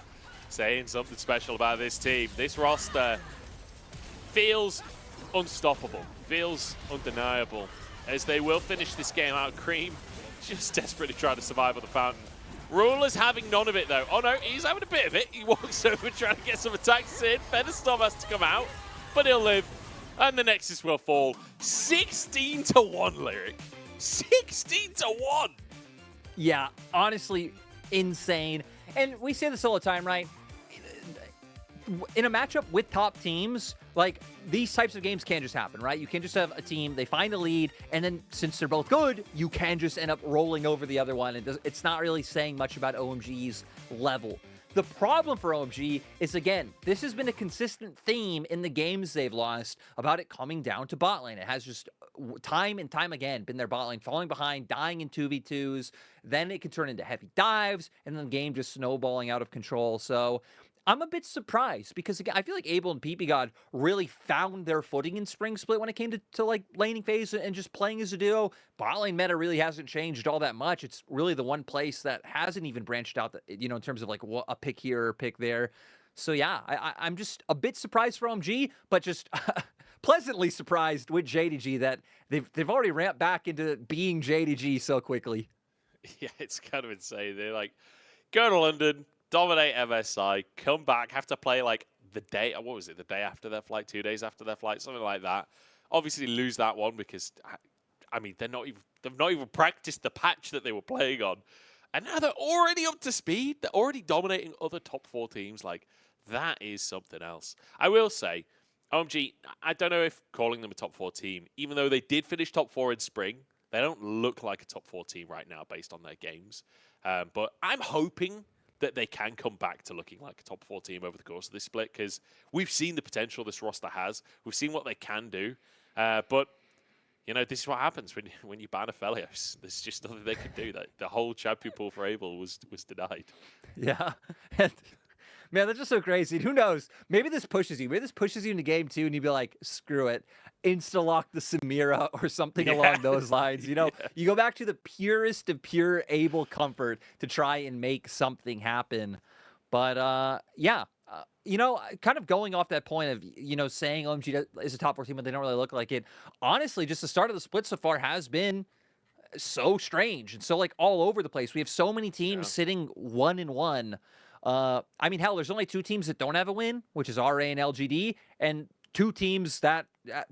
saying something special about this team. This roster feels unstoppable, feels undeniable, as they will finish this game out. Cream just desperately trying to survive on the fountain. Ruler's having none of it, though. Oh, no, he's having a bit of it. He walks over trying to get some attacks in. Featherstorm has to come out, but he'll live. And the Nexus will fall. 16-1, Lyric. 16-1. Yeah, honestly, insane. And we say this all the time, right? in a matchup with top teams, like, these types of games can just happen, right? You can just have a team, they find a lead, and then since they're both good, you can just end up rolling over the other one. It's not really saying much about OMG's level. The problem for OMG is, again, this has been a consistent theme in the games they've lost about it coming down to bot lane. It has just time and time again been their bot lane, falling behind, dying in 2v2s. Then it can turn into heavy dives, and then the game just snowballing out of control. So I'm a bit surprised because, again, I feel like Abel and PP God really found their footing in Spring Split when it came to like laning phase and just playing as a duo. Bot lane meta really hasn't changed all that much. It's really the one place that hasn't even branched out, in terms of like a pick here or pick there. So yeah, I'm just a bit surprised for OMG, but just pleasantly surprised with JDG that they've already ramped back into being JDG so quickly. Yeah, it's kind of insane. They're like, go to London, dominate MSI, come back, have to play like the day after their flight, 2 days after their flight, something like that. Obviously lose that one because, I mean, they've not even practiced the patch that they were playing on. And now they're already up to speed. They're already dominating other top 4 teams. Like, that is something else. I will say, OMG, I don't know if calling them a top 4 team, even though they did finish top 4 in spring, they don't look like a top 4 team right now based on their games. But I'm hoping that they can come back to looking like a top 4 team over the course of this split, because we've seen the potential this roster has. We've seen what they can do. But, this is what happens when you ban Aphelios. There's just nothing they can do. That the whole champion pool for Abel was denied. Yeah. Man, that's just so crazy. Who knows? Maybe this pushes you. Maybe this pushes you into game 2 and you'd be like, screw it. Insta-lock the Samira or something along those lines. You go back to the purest of pure Abel comfort to try and make something happen. But, kind of going off that point of, saying OMG is a top 4 team, but they don't really look like it. Honestly, just the start of the split so far has been so strange and so, like, all over the place. We have so many teams sitting 1-1. I mean, hell, there's only 2 teams that don't have a win, which is RA and LGD, and 2 teams that,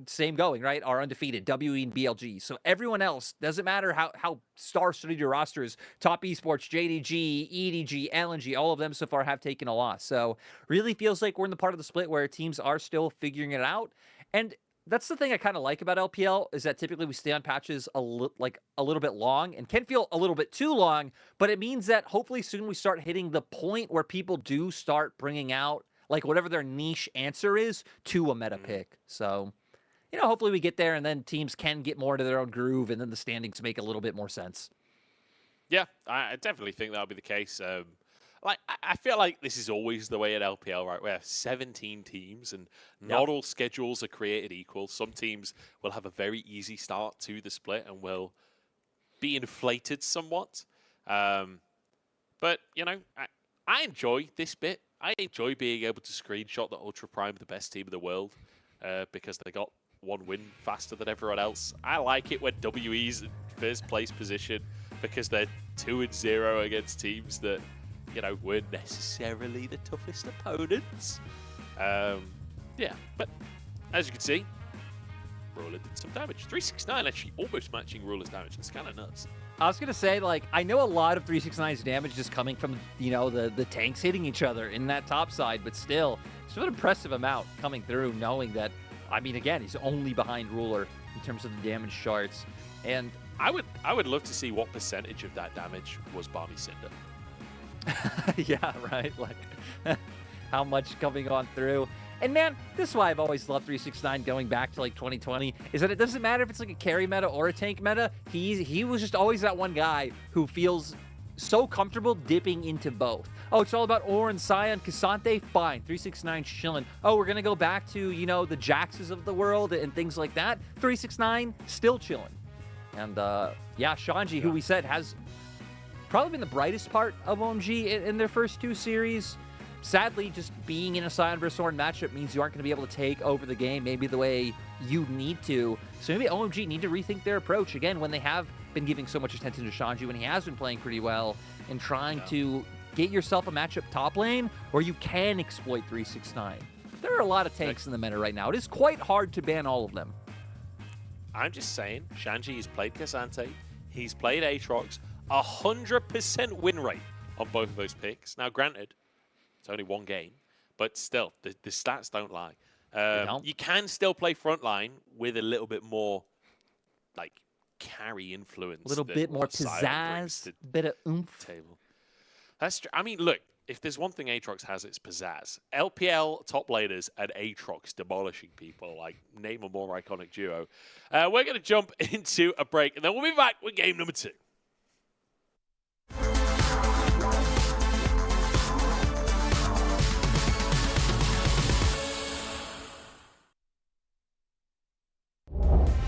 same going, right, are undefeated, WE and BLG. So everyone else, doesn't matter how star-studded your roster is, Top Esports, JDG, EDG, LNG, all of them so far have taken a loss. So really feels like we're in the part of the split where teams are still figuring it out. And that's the thing I kind of like about LPL, is that typically we stay on patches a little bit long, and can feel a little bit too long, but it means that hopefully soon we start hitting the point where people do start bringing out like whatever their niche answer is to a meta pick. So, hopefully we get there, and then teams can get more into their own groove, and then the standings make a little bit more sense. Yeah, I definitely think that'll be the case. I feel like this is always the way at LPL, right? We have 17 teams, and not all schedules are created equal. Some teams will have a very easy start to the split and will be inflated somewhat. But, I enjoy this bit. I enjoy being able to screenshot the Ultra Prime, the best team in the world, because they got 1 win faster than everyone else. I like it when WE's in first place position because they're 2-0 against teams that, weren't necessarily the toughest opponents. But as you can see, Ruler did some damage. 369 actually almost matching Ruler's damage. It's kind of nuts. I was going to say, like, I know a lot of 369's damage just coming from, the tanks hitting each other in that top side, but still, it's an impressive amount coming through, knowing that, I mean, again, he's only behind Ruler in terms of the damage charts. And I would love to see what percentage of that damage was Barmy Cinder. Yeah, right? Like, how much coming on through. And man, this is why I've always loved 369 going back to like 2020, is that it doesn't matter if it's like a carry meta or a tank meta. He was just always that one guy who feels so comfortable dipping into both. Oh, it's all about Orin, Sion, Cassante, fine. 369 chilling. Oh, we're gonna go back to, the Jaxes of the world and things like that. 369 still chilling. And Shanji, who we said has probably been the brightest part of OMG in their first 2 series. Sadly, just being in a Sion versus Orin matchup means you aren't going to be able to take over the game maybe the way you need to. So maybe OMG need to rethink their approach again when they have been giving so much attention to Shanji, when he has been playing pretty well, and trying to get yourself a matchup top lane where you can exploit 369. There are a lot of tanks in the meta right now. It is quite hard to ban all of them. I'm just saying, Shanji has played Cassante, he's played Aatrox, 100% win rate on both of those picks. Now, granted, it's only 1 game, but still, the stats don't lie. You can still play frontline with a little bit more, like, carry influence. A little bit more pizzazz, bit of oomph. Table. That's true. I mean, look, if there's one thing Aatrox has, it's pizzazz. LPL top laners and Aatrox demolishing people, like, name a more iconic duo. We're going to jump into a break, and then we'll be back with game number 2.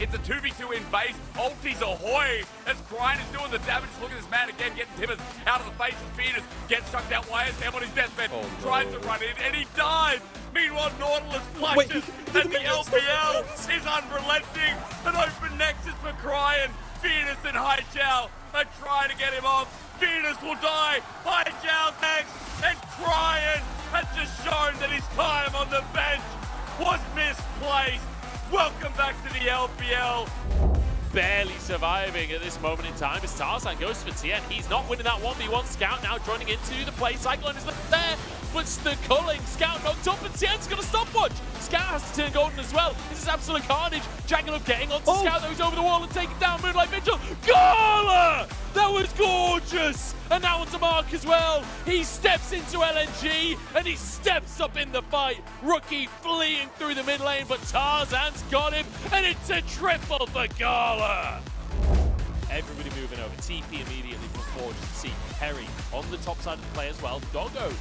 It's a 2v2 in base. Ultis ahoy! As Cryan is doing the damage. Look at this man again getting Tibbers out of the face of Phoenix. Gets chucked out YSM on his deathbed. Tries to run in and he dies. Meanwhile, Nautilus flushes and the LPL is unrelenting. An open nexus for Cryan. Phoenix and Haijiao are trying to get him off. Phoenix will die. Haijiao's next. And Cryan has just shown that his time on the bench was misplaced. Welcome back to the LPL. Barely surviving at this moment in time as Tarzan goes for Tien. He's not winning that 1v1. Scout now joining into the play. Cyclone is there, but the culling. Scout knocked up, and Tien's got a stopwatch. Scout has to turn golden as well. This is absolute carnage. Jagged getting onto Scout, though he's over the wall and taking down Moonlight Mitchell. Gala! That was gorgeous! And now onto Mark as well. He steps into LNG and he steps up in the fight. Rookie fleeing through the mid lane, but Tarzan's got him, and it's a triple for Gala. Everybody moving over. TP immediately from Forge to see Perry on the top side of the play as well. Doggo,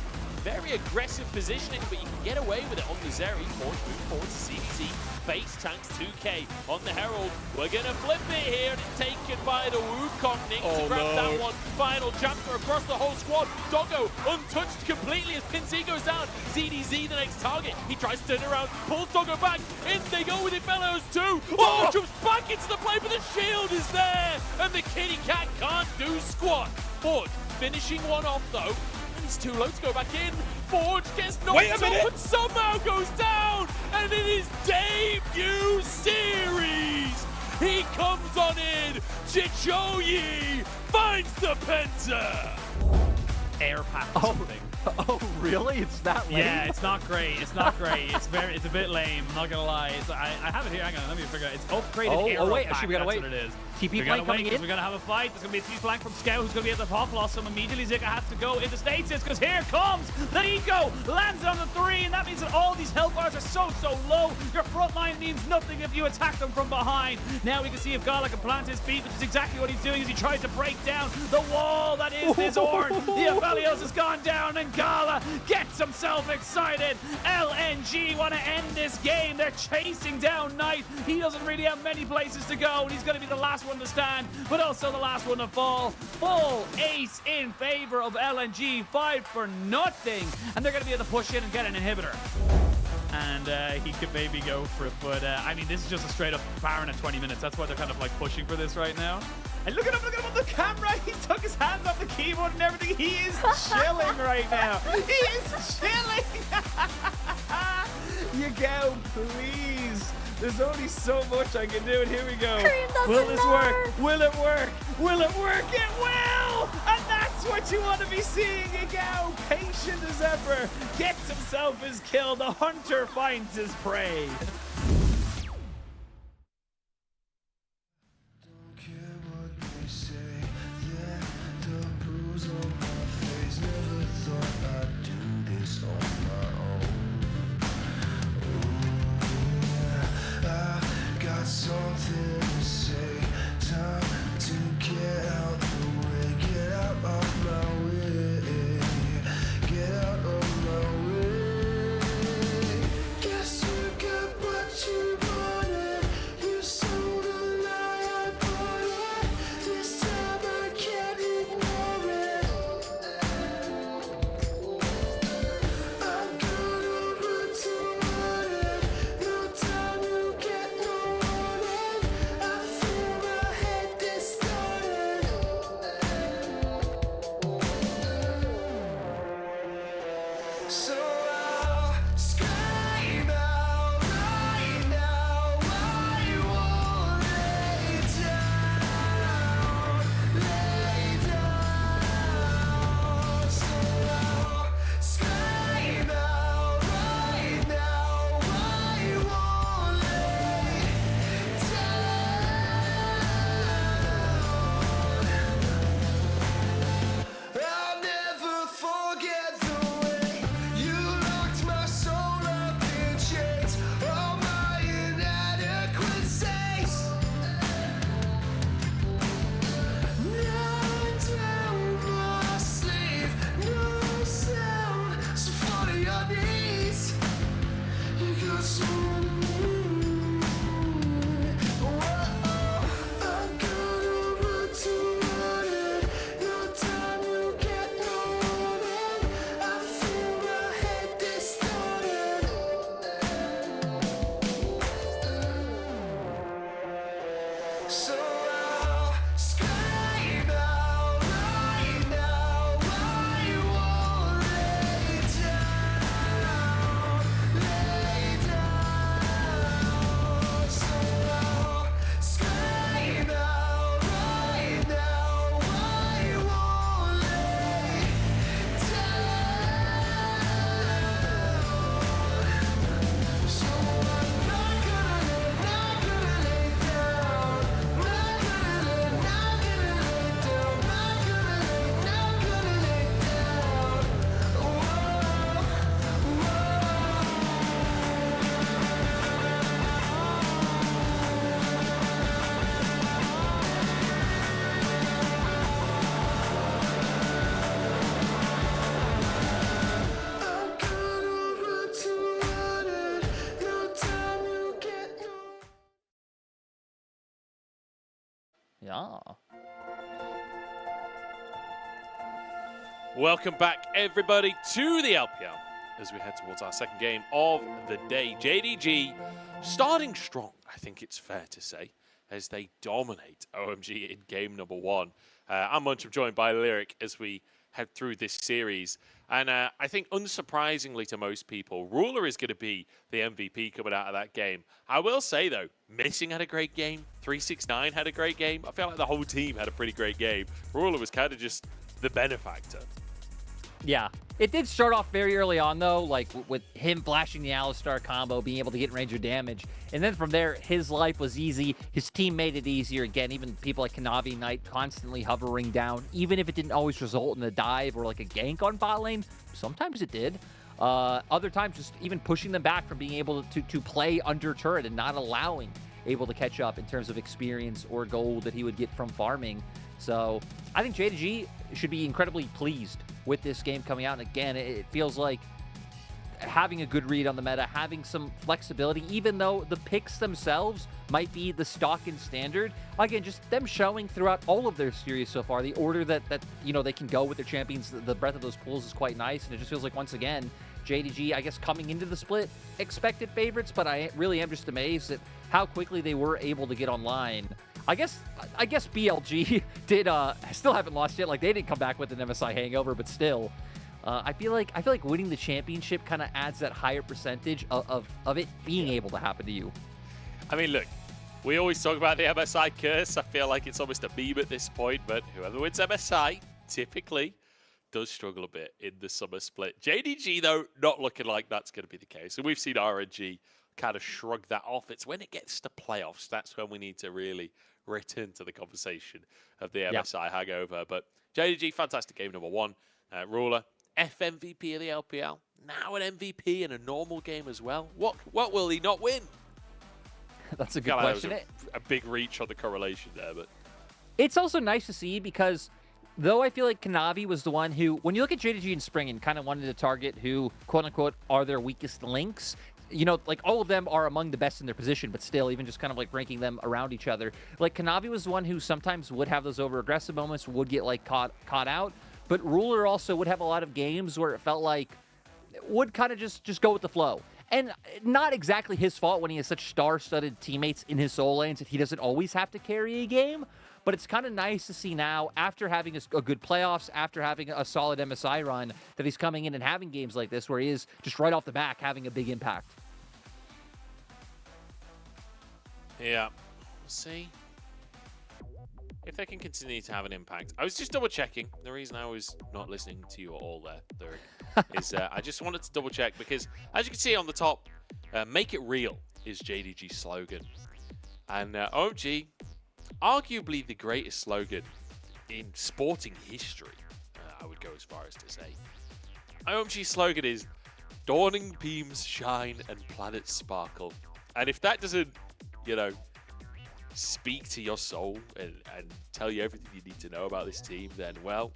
very aggressive positioning, but you can get away with it on the Zeri. Forge moving forward to CDZ. Face tanks 2K on the Herald. We're going to flip it here, and it's taken by the Wukong. Nick to grab that one. Final jumper across the whole squad. Doggo untouched completely as Pinsy goes down. ZDZ the next target. He tries to turn around, pulls Doggo back. In they go with it, fellows too. Oh, jumps back into the play, but the shield is there. And the kitty cat can't do squat. Forge finishing one off though. He's too low to go back in. Forge gets knocked up and somehow goes down. And in his debut series, he comes on in. Chichoyi finds the Penta. Air pack or something. Oh, really? It's that lame? Yeah, it's not great. It's not great. It's a bit lame. I'm not gonna lie. I have it here. Hang on, let me figure it out. It's upgraded air wait, pack. actually, we gotta wait. That's what it is. TP flank coming in. We're gonna have a fight. There's gonna be a TP flank from Scout, who's gonna be at the pop loss. So immediately Zika has to go into stasis because here comes the eco. Lands on the 3, and that means that all these health bars are so low. Your front line means nothing if you attack them from behind. Now we can see if Gala can plant his feet, which is exactly what he's doing as he tries to break down the wall that is his Ornn. The Aphelios has gone down, and Gala gets himself excited. LNG want to end this game. They're chasing down Knight. He doesn't really have many places to go, and he's going to be the last one to stand, but also the last one to fall. Full ace in favor of LNG, 5-0, and they're going to be able to push in and get an inhibitor. And he could maybe go for it, but I mean, this is just a straight up Baron at 20 minutes. That's why they're kind of like pushing for this right now. And look at him on the camera. He took his hands off the keyboard and everything. He is chilling right now. He is chilling. You go, please. There's only so much I can do, and here we go. Will this work? Will it work? Will it work? It will! And that's what you want to be seeing. You go, patient as ever. Gets himself his kill. The hunter finds his prey. Something to say, time to get out the way, get out of my way, get out of my way. Guess you got what you wanted, you sold a lie, I bought it, this time I can't ignore it. I'm gonna run toward it, no time you get no. So I'll scream out right now while you all lay down. So I'll scream out Yeah. Welcome back, everybody, to the LPL as we head towards our second game of the day. JDG starting strong, I think it's fair to say, as they dominate OMG in game number 1. I'm Munch, joined by Lyric as we head through this series. And I think, unsurprisingly to most people, Ruler is going to be the MVP coming out of that game. I will say, though, Missing had a great game. 369 had a great game. I feel like the whole team had a pretty great game. Ruler was kind of just the benefactor. Yeah, it did start off very early on, though, like with him flashing the Alistar combo, being able to get in range of damage. And then from there, his life was easy. His team made it easier. Again, even people like Kanavi Knight constantly hovering down, even if it didn't always result in a dive or like a gank on bot lane. Sometimes it did. Other times, just even pushing them back from being able to play under turret and not allowing able to catch up in terms of experience or gold that he would get from farming. So I think JDG should be incredibly pleased with this game coming out. And again, it feels like having a good read on the meta, having some flexibility, even though the picks themselves might be the stock and standard. Again, just them showing throughout all of their series so far, the order that you know, they can go with their champions, the breadth of those pools is quite nice. And it just feels like, once again, JDG, I guess, coming into the split, expected favorites, but I really am just amazed at how quickly they were able to get online. I guess BLG did still haven't lost yet. Like, they didn't come back with an MSI hangover, but still, I feel like winning the championship kind of adds that higher percentage of it being able to happen to you. I mean, look, we always talk about the MSI curse. I feel like it's almost a meme at this point, but whoever wins MSI typically does struggle a bit in the summer split. JDG, though, not looking like that's going to be the case. And we've seen RNG kind of shrug that off. It's when it gets to playoffs, that's when we need to really return to the conversation of the MSI hangover. But JDG, fantastic game number 1. Ruler, FMVP of the LPL. Now an MVP in a normal game as well. What will he not win? That's a good question. A big reach on the correlation there, but it's also nice to see because though I feel like Kanavi was the one who, when you look at JDG and Spring and kind of wanted to target who, quote unquote, are their weakest links, you know, like all of them are among the best in their position, but still, even just kind of like ranking them around each other. Like Kanavi was the one who sometimes would have those over aggressive moments, would get like caught out, but Ruler also would have a lot of games where it felt like would kind of just go with the flow. And not exactly his fault when he has such star-studded teammates in his soul lanes that he doesn't always have to carry a game. But it's kind of nice to see now, after having a good playoffs, after having a solid MSI run, that he's coming in and having games like this where he is just right off the back having a big impact. Yeah, we'll see if they can continue to have an impact. I was just double-checking. The reason I was not listening to you all there, Lyric, is I just wanted to double-check because, as you can see on the top, make it real is JDG's slogan. And OMG, arguably the greatest slogan in sporting history, I would go as far as to say. OMG's slogan is dawning beams shine and planets sparkle. And if that doesn't, you know, speak to your soul and tell you everything you need to know about this team, then, well,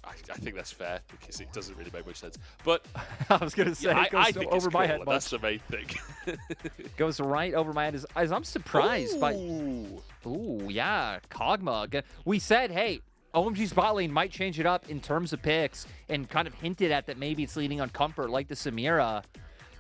I think that's fair because it doesn't really make much sense. But I was going to say, yeah, it goes I think over it's my cool, head. That's the main thing. Goes right over my head as I'm surprised by. Ooh, yeah, Kog'Maw. Again, we said, hey, OMG's bot lane might change it up in terms of picks and kind of hinted at that maybe it's leaning on comfort like the Samira.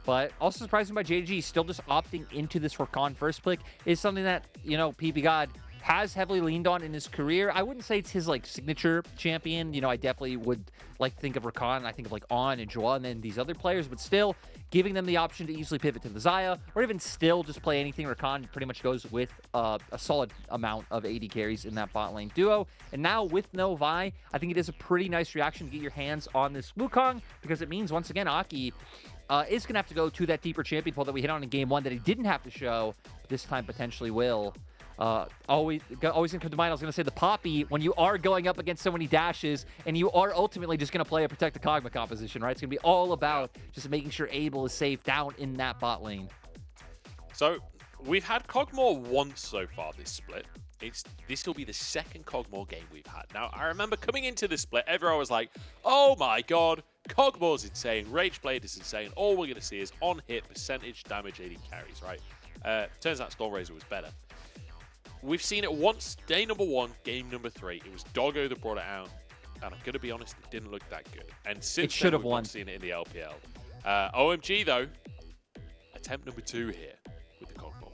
But also surprising by JDG, still just opting into this Rakan first pick is something that, you know, PB God has heavily leaned on in his career. I wouldn't say it's his, like, signature champion. You know, I definitely would like to think of Rakan. I think of, like, On and Joa and then these other players. But still, giving them the option to easily pivot to the Xayah or even still just play anything. Rakan pretty much goes with a solid amount of AD carries in that bot lane duo. And now with no Vi, I think it is a pretty nice reaction to get your hands on this Wukong because it means, once again, Aki is going to have to go to that deeper champion pool that we hit on in game 1 that he didn't have to show. This time potentially will. Always going to come to mind, I was going to say the Poppy, when you are going up against so many dashes and you are ultimately just going to play a Protect the Kog'Maw composition, right? It's going to be all about just making sure Abel is safe down in that bot lane. So we've had Kog'Maw once so far this split. This will be the second Kog'Maw game we've had. Now, I remember coming into this split, everyone was like, oh my god, Kog'Maw's insane, Rage Blade is insane, all we're going to see is on-hit percentage damage AD carries, right? Turns out Stormrazor was better. we've seen it once, day number 1, game number 3. It was Doggo that brought it out. And I'm going to be honest, it didn't look that good. And since then, we've not seen it in the LPL. OMG, though, attempt number 2 here with the Cogmore.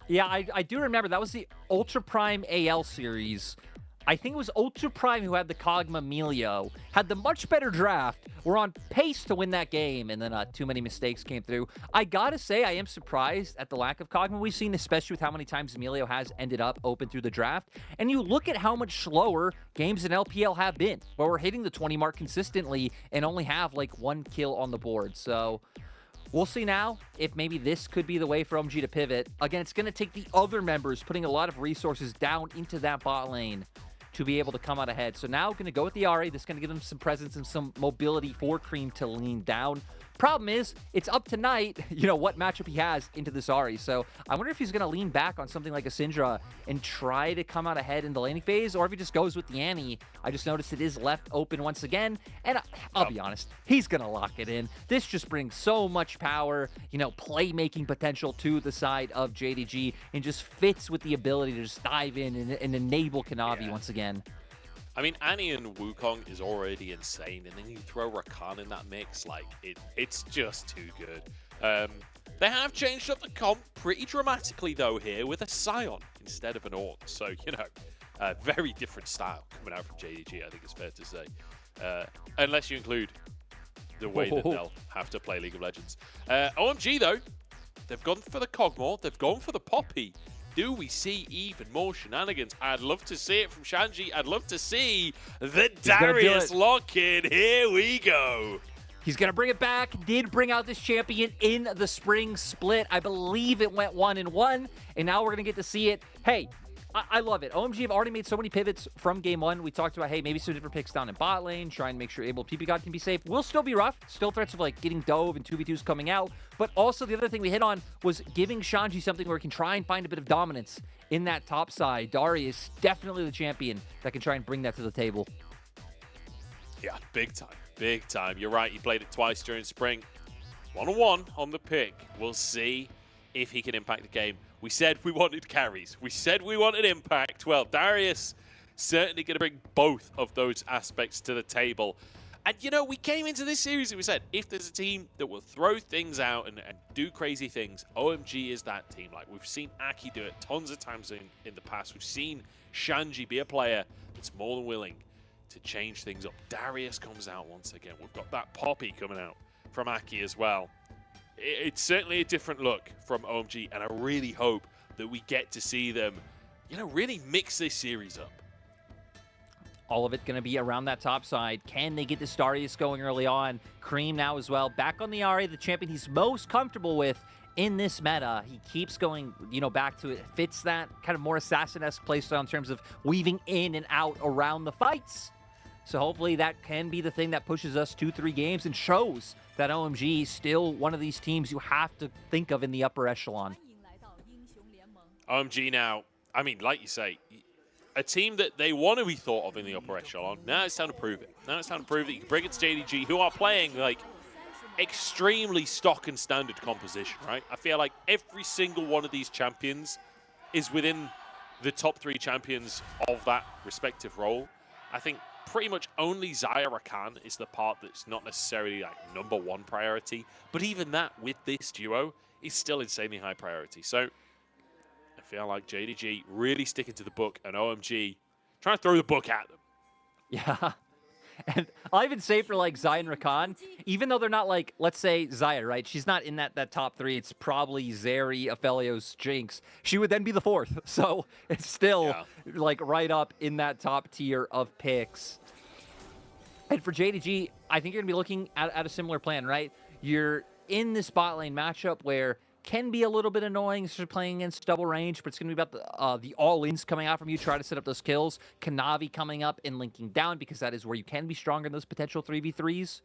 Yeah, I do remember. That was the Ultra Prime AL series. I think it was Ultra Prime who had the Kog'Maw Melio, had the much better draft. We're on pace to win that game, and then too many mistakes came through. I gotta say, I am surprised at the lack of Kog'Maw we've seen, especially with how many times Melio has ended up open through the draft. And you look at how much slower games in LPL have been, where we're hitting the 20 mark consistently and only have like 1 kill on the board. So we'll see now if maybe this could be the way for OMG to pivot. Again, it's going to take the other members putting a lot of resources down into that bot lane to be able to come out ahead. So now going to go with the Ahri. This is going to give them some presence and some mobility for Cream to lean down. Problem is, it's up to Knight, what matchup he has into this Ahri. So I wonder if he's going to lean back on something like a Syndra and try to come out ahead in the laning phase, or if he just goes with the Annie. I just noticed it is left open once again, and I'll be honest, he's going to lock it in. This just brings so much power, playmaking potential to the side of JDG, and just fits with the ability to just dive in and enable Kanavi once again. I mean, Annie and Wukong is already insane, and then you throw Rakan in that mix, like, it's just too good. They have changed up the comp pretty dramatically, though, here, with a Sion instead of an Ornn. So, very different style coming out from JDG, I think it's fair to say. Unless you include the way that they'll have to play League of Legends. OMG, though, they've gone for the Kog'Maw, they've gone for the Poppy. Do we see even more shenanigans? I'd love to see it from Shanji. I'd love to see the Darius lock-in. Here we go. He's going to bring it back. Did bring out this champion in the spring split. I believe it went 1-1, and now we're going to get to see it. Hey, I love it. OMG have already made so many pivots from game 1. We talked about, hey, maybe some different picks down in bot lane, try and make sure PP God can be safe. Will still be rough. Still threats of getting dove and 2v2s coming out. But also the other thing we hit on was giving Shanji something where he can try and find a bit of dominance in that top side. Darius definitely the champion that can try and bring that to the table. Yeah, big time. Big time. You're right. He played it twice during spring. 1-1 on the pick. We'll see if he can impact the game. We said we wanted carries. We said we wanted impact. Well, Darius certainly going to bring both of those aspects to the table. And, we came into this series and we said, if there's a team that will throw things out and do crazy things, OMG is that team. Like, we've seen Aki do it tons of times in the past. We've seen Shanji be a player that's more than willing to change things up. Darius comes out once again. We've got that Poppy coming out from Aki as well. It's certainly a different look from OMG, and I really hope that we get to see them, really mix this series up. All of it going to be around that top side. Can they get the Darius going early on? Cream now as well. Back on the Ahri, the champion he's most comfortable with in this meta. He keeps going, back to it. Fits that kind of more assassin-esque playstyle in terms of weaving in and out around the fights. So hopefully that can be the thing that pushes us 2-3 games and shows that OMG is still one of these teams you have to think of in the upper echelon. OMG now, I mean, like you say, a team that they want to be thought of in the upper echelon. Now it's time to prove it. Now it's time to prove that you can bring it to JDG, who are playing extremely stock and standard composition, right? I feel like every single one of these champions is within the top 3 champions of that respective role. I think pretty much only Xayah Rakan is the part that's not necessarily #1 priority, but even that with this duo is still insanely high priority. So I feel like JDG really sticking to the book, and OMG trying to throw the book at them. Yeah. And I'll even say for Xayah and Rakan, even though they're not let's say Xayah, right? She's not in that top 3. It's probably Zeri, Aphelios, Jinx. She would then be the 4th. So it's still right up in that top tier of picks. And for JDG, I think you're going to be looking at a similar plan, right? You're in this bot lane matchup where can be a little bit annoying if you're playing against double range, but it's going to be about the all-ins coming out from you, try to set up those kills. Kanavi coming up and linking down, because that is where you can be stronger in those potential 3v3s.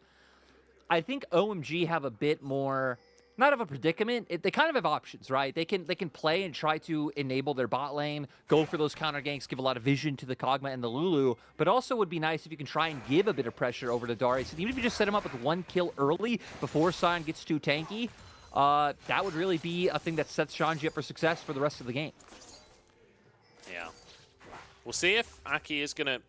I think OMG have a bit more, not of a predicament. They kind of have options, right? They can play and try to enable their bot lane, go for those counter ganks, give a lot of vision to the Kog'Maw and the Lulu, but also would be nice if you can try and give a bit of pressure over to Darius. And even if you just set him up with 1 kill early before Sion gets too tanky, that would really be a thing that sets Shanji up for success for the rest of the game. Yeah. We'll see if Aki is going to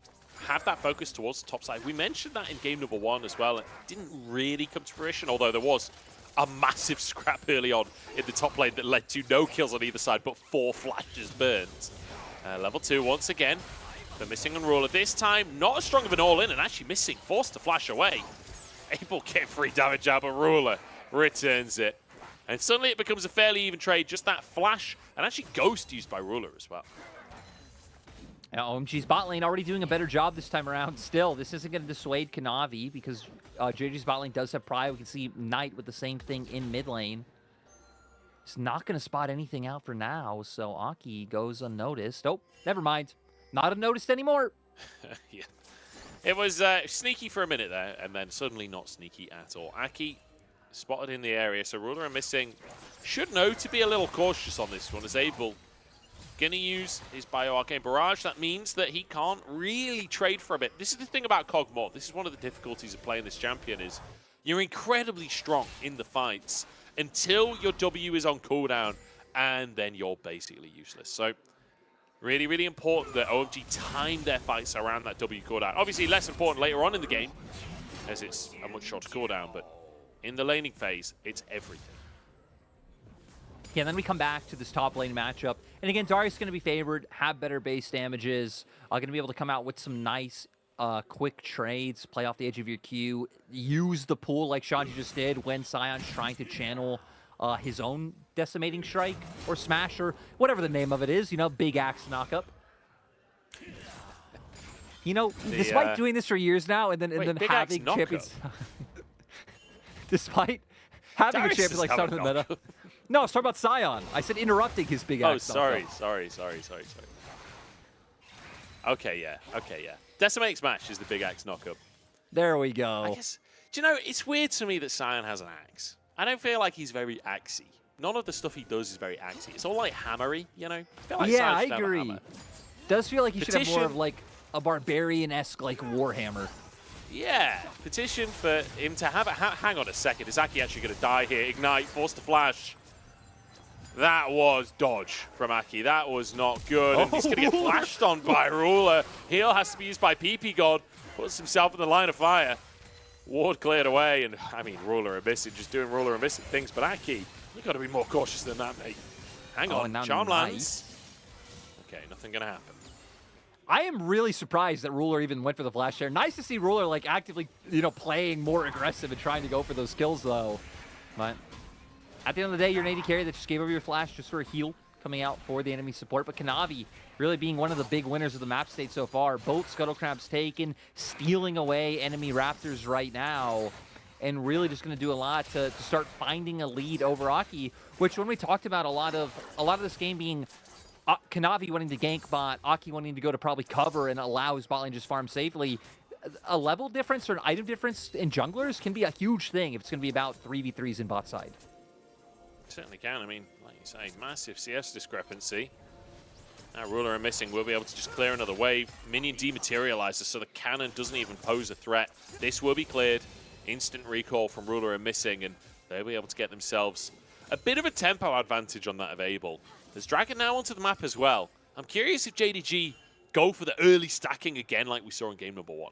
have that focus towards the top side. We mentioned that in game number 1 as well. It didn't really come to fruition, although there was a massive scrap early on in the top lane that led to no kills on either side, but 4 flashes burned. Level 2 once again. They're missing on Ruler. This time, not as strong of an all-in, and actually missing. Forced to flash away. Able to get free damage out, but Ruler returns it. And suddenly it becomes a fairly even trade. Just that flash, and actually Ghost used by Ruler as well. Now, OMG's bot lane already doing a better job this time around. Still, this isn't going to dissuade Kanavi because JDG's bot lane does have Pry. We can see Knight with the same thing in mid lane. It's not going to spot anything out for now, so Aki goes unnoticed. Oh, never mind. Not unnoticed anymore. Yeah. It was sneaky for a minute there, and then suddenly not sneaky at all. Aki spotted in the area, so Ruler are missing. Should know to be a little cautious on this one, as Abel going to use his Bio-Arcane Barrage. That means that he can't really trade for a bit. This is the thing about Kog'Maw. This is one of the difficulties of playing this champion is you're incredibly strong in the fights until your W is on cooldown, and then you're basically useless. So really, really important that OMG time their fights around that W cooldown. Obviously less important later on in the game, as it's a much shorter cooldown, but in the laning phase, it's everything. Yeah, then we come back to this top lane matchup. And again, Darius going to be favored, have better base damages, going to be able to come out with some nice, quick trades, play off the edge of your queue, use the pool like Shanji just did when Sion's trying to channel his own Decimating Strike or Smash or whatever the name of it is, you know, Big Axe Knockup. You know, despite doing this for years now and then having champions... despite having a champion like start in the meta... No, I was talking about Sion. I said interrupting his Big Axe. Oh, sorry. Okay, yeah. Decimating Smash is the Big Axe knockup. There we go. I guess, do you know, it's weird to me that Sion has an axe. I don't feel like he's very axey. None of the stuff he does is very axey. It's all like hammery, you know? I feel like yeah, Sion I agree. Does feel like he should have more of like a barbarian-esque like Warhammer. Yeah, petition for him to have it. Hang on a second. Is Aki actually going to die here? Ignite, forced to flash. That was dodge from Aki. That was not good. And he's going to get flashed on by Ruler. Heal has to be used by PP God. Puts himself in the line of fire. Ward cleared away. And, I mean, Ruler are missing. Just doing Ruler and missing things. But Aki, you've got to be more cautious than that, mate. Hang on. Charm lands. Okay, nothing going to happen. I am really surprised that Ruler even went for the flash there. Nice to see Ruler, like, actively, you know, playing more aggressive and trying to go for those kills, though. But at the end of the day, you're an AD carry that just gave over your flash just for a heal coming out for the enemy support. But Kanavi really being one of the big winners of the map state so far. Both Scuttle Crabs taken, stealing away enemy Raptors right now, and really just going to do a lot to start finding a lead over Aki, which when we talked about a lot of this game being Kanavi wanting to gank bot, Aki wanting to go to probably cover and allow his bot lane just farm safely, a level difference or an item difference in junglers can be a huge thing if it's going to be about 3v3s in bot side. Certainly can. I mean, like you say, massive CS discrepancy. Now Ruler are missing. We'll be able to just clear another wave. Minion dematerializes, so the cannon doesn't even pose a threat. This will be cleared. Instant recall from Ruler are missing, and they'll be able to get themselves a bit of a tempo advantage on that of Abel. There's Dragon now onto the map as well. I'm curious if JDG go for the early stacking again like we saw in game number 1.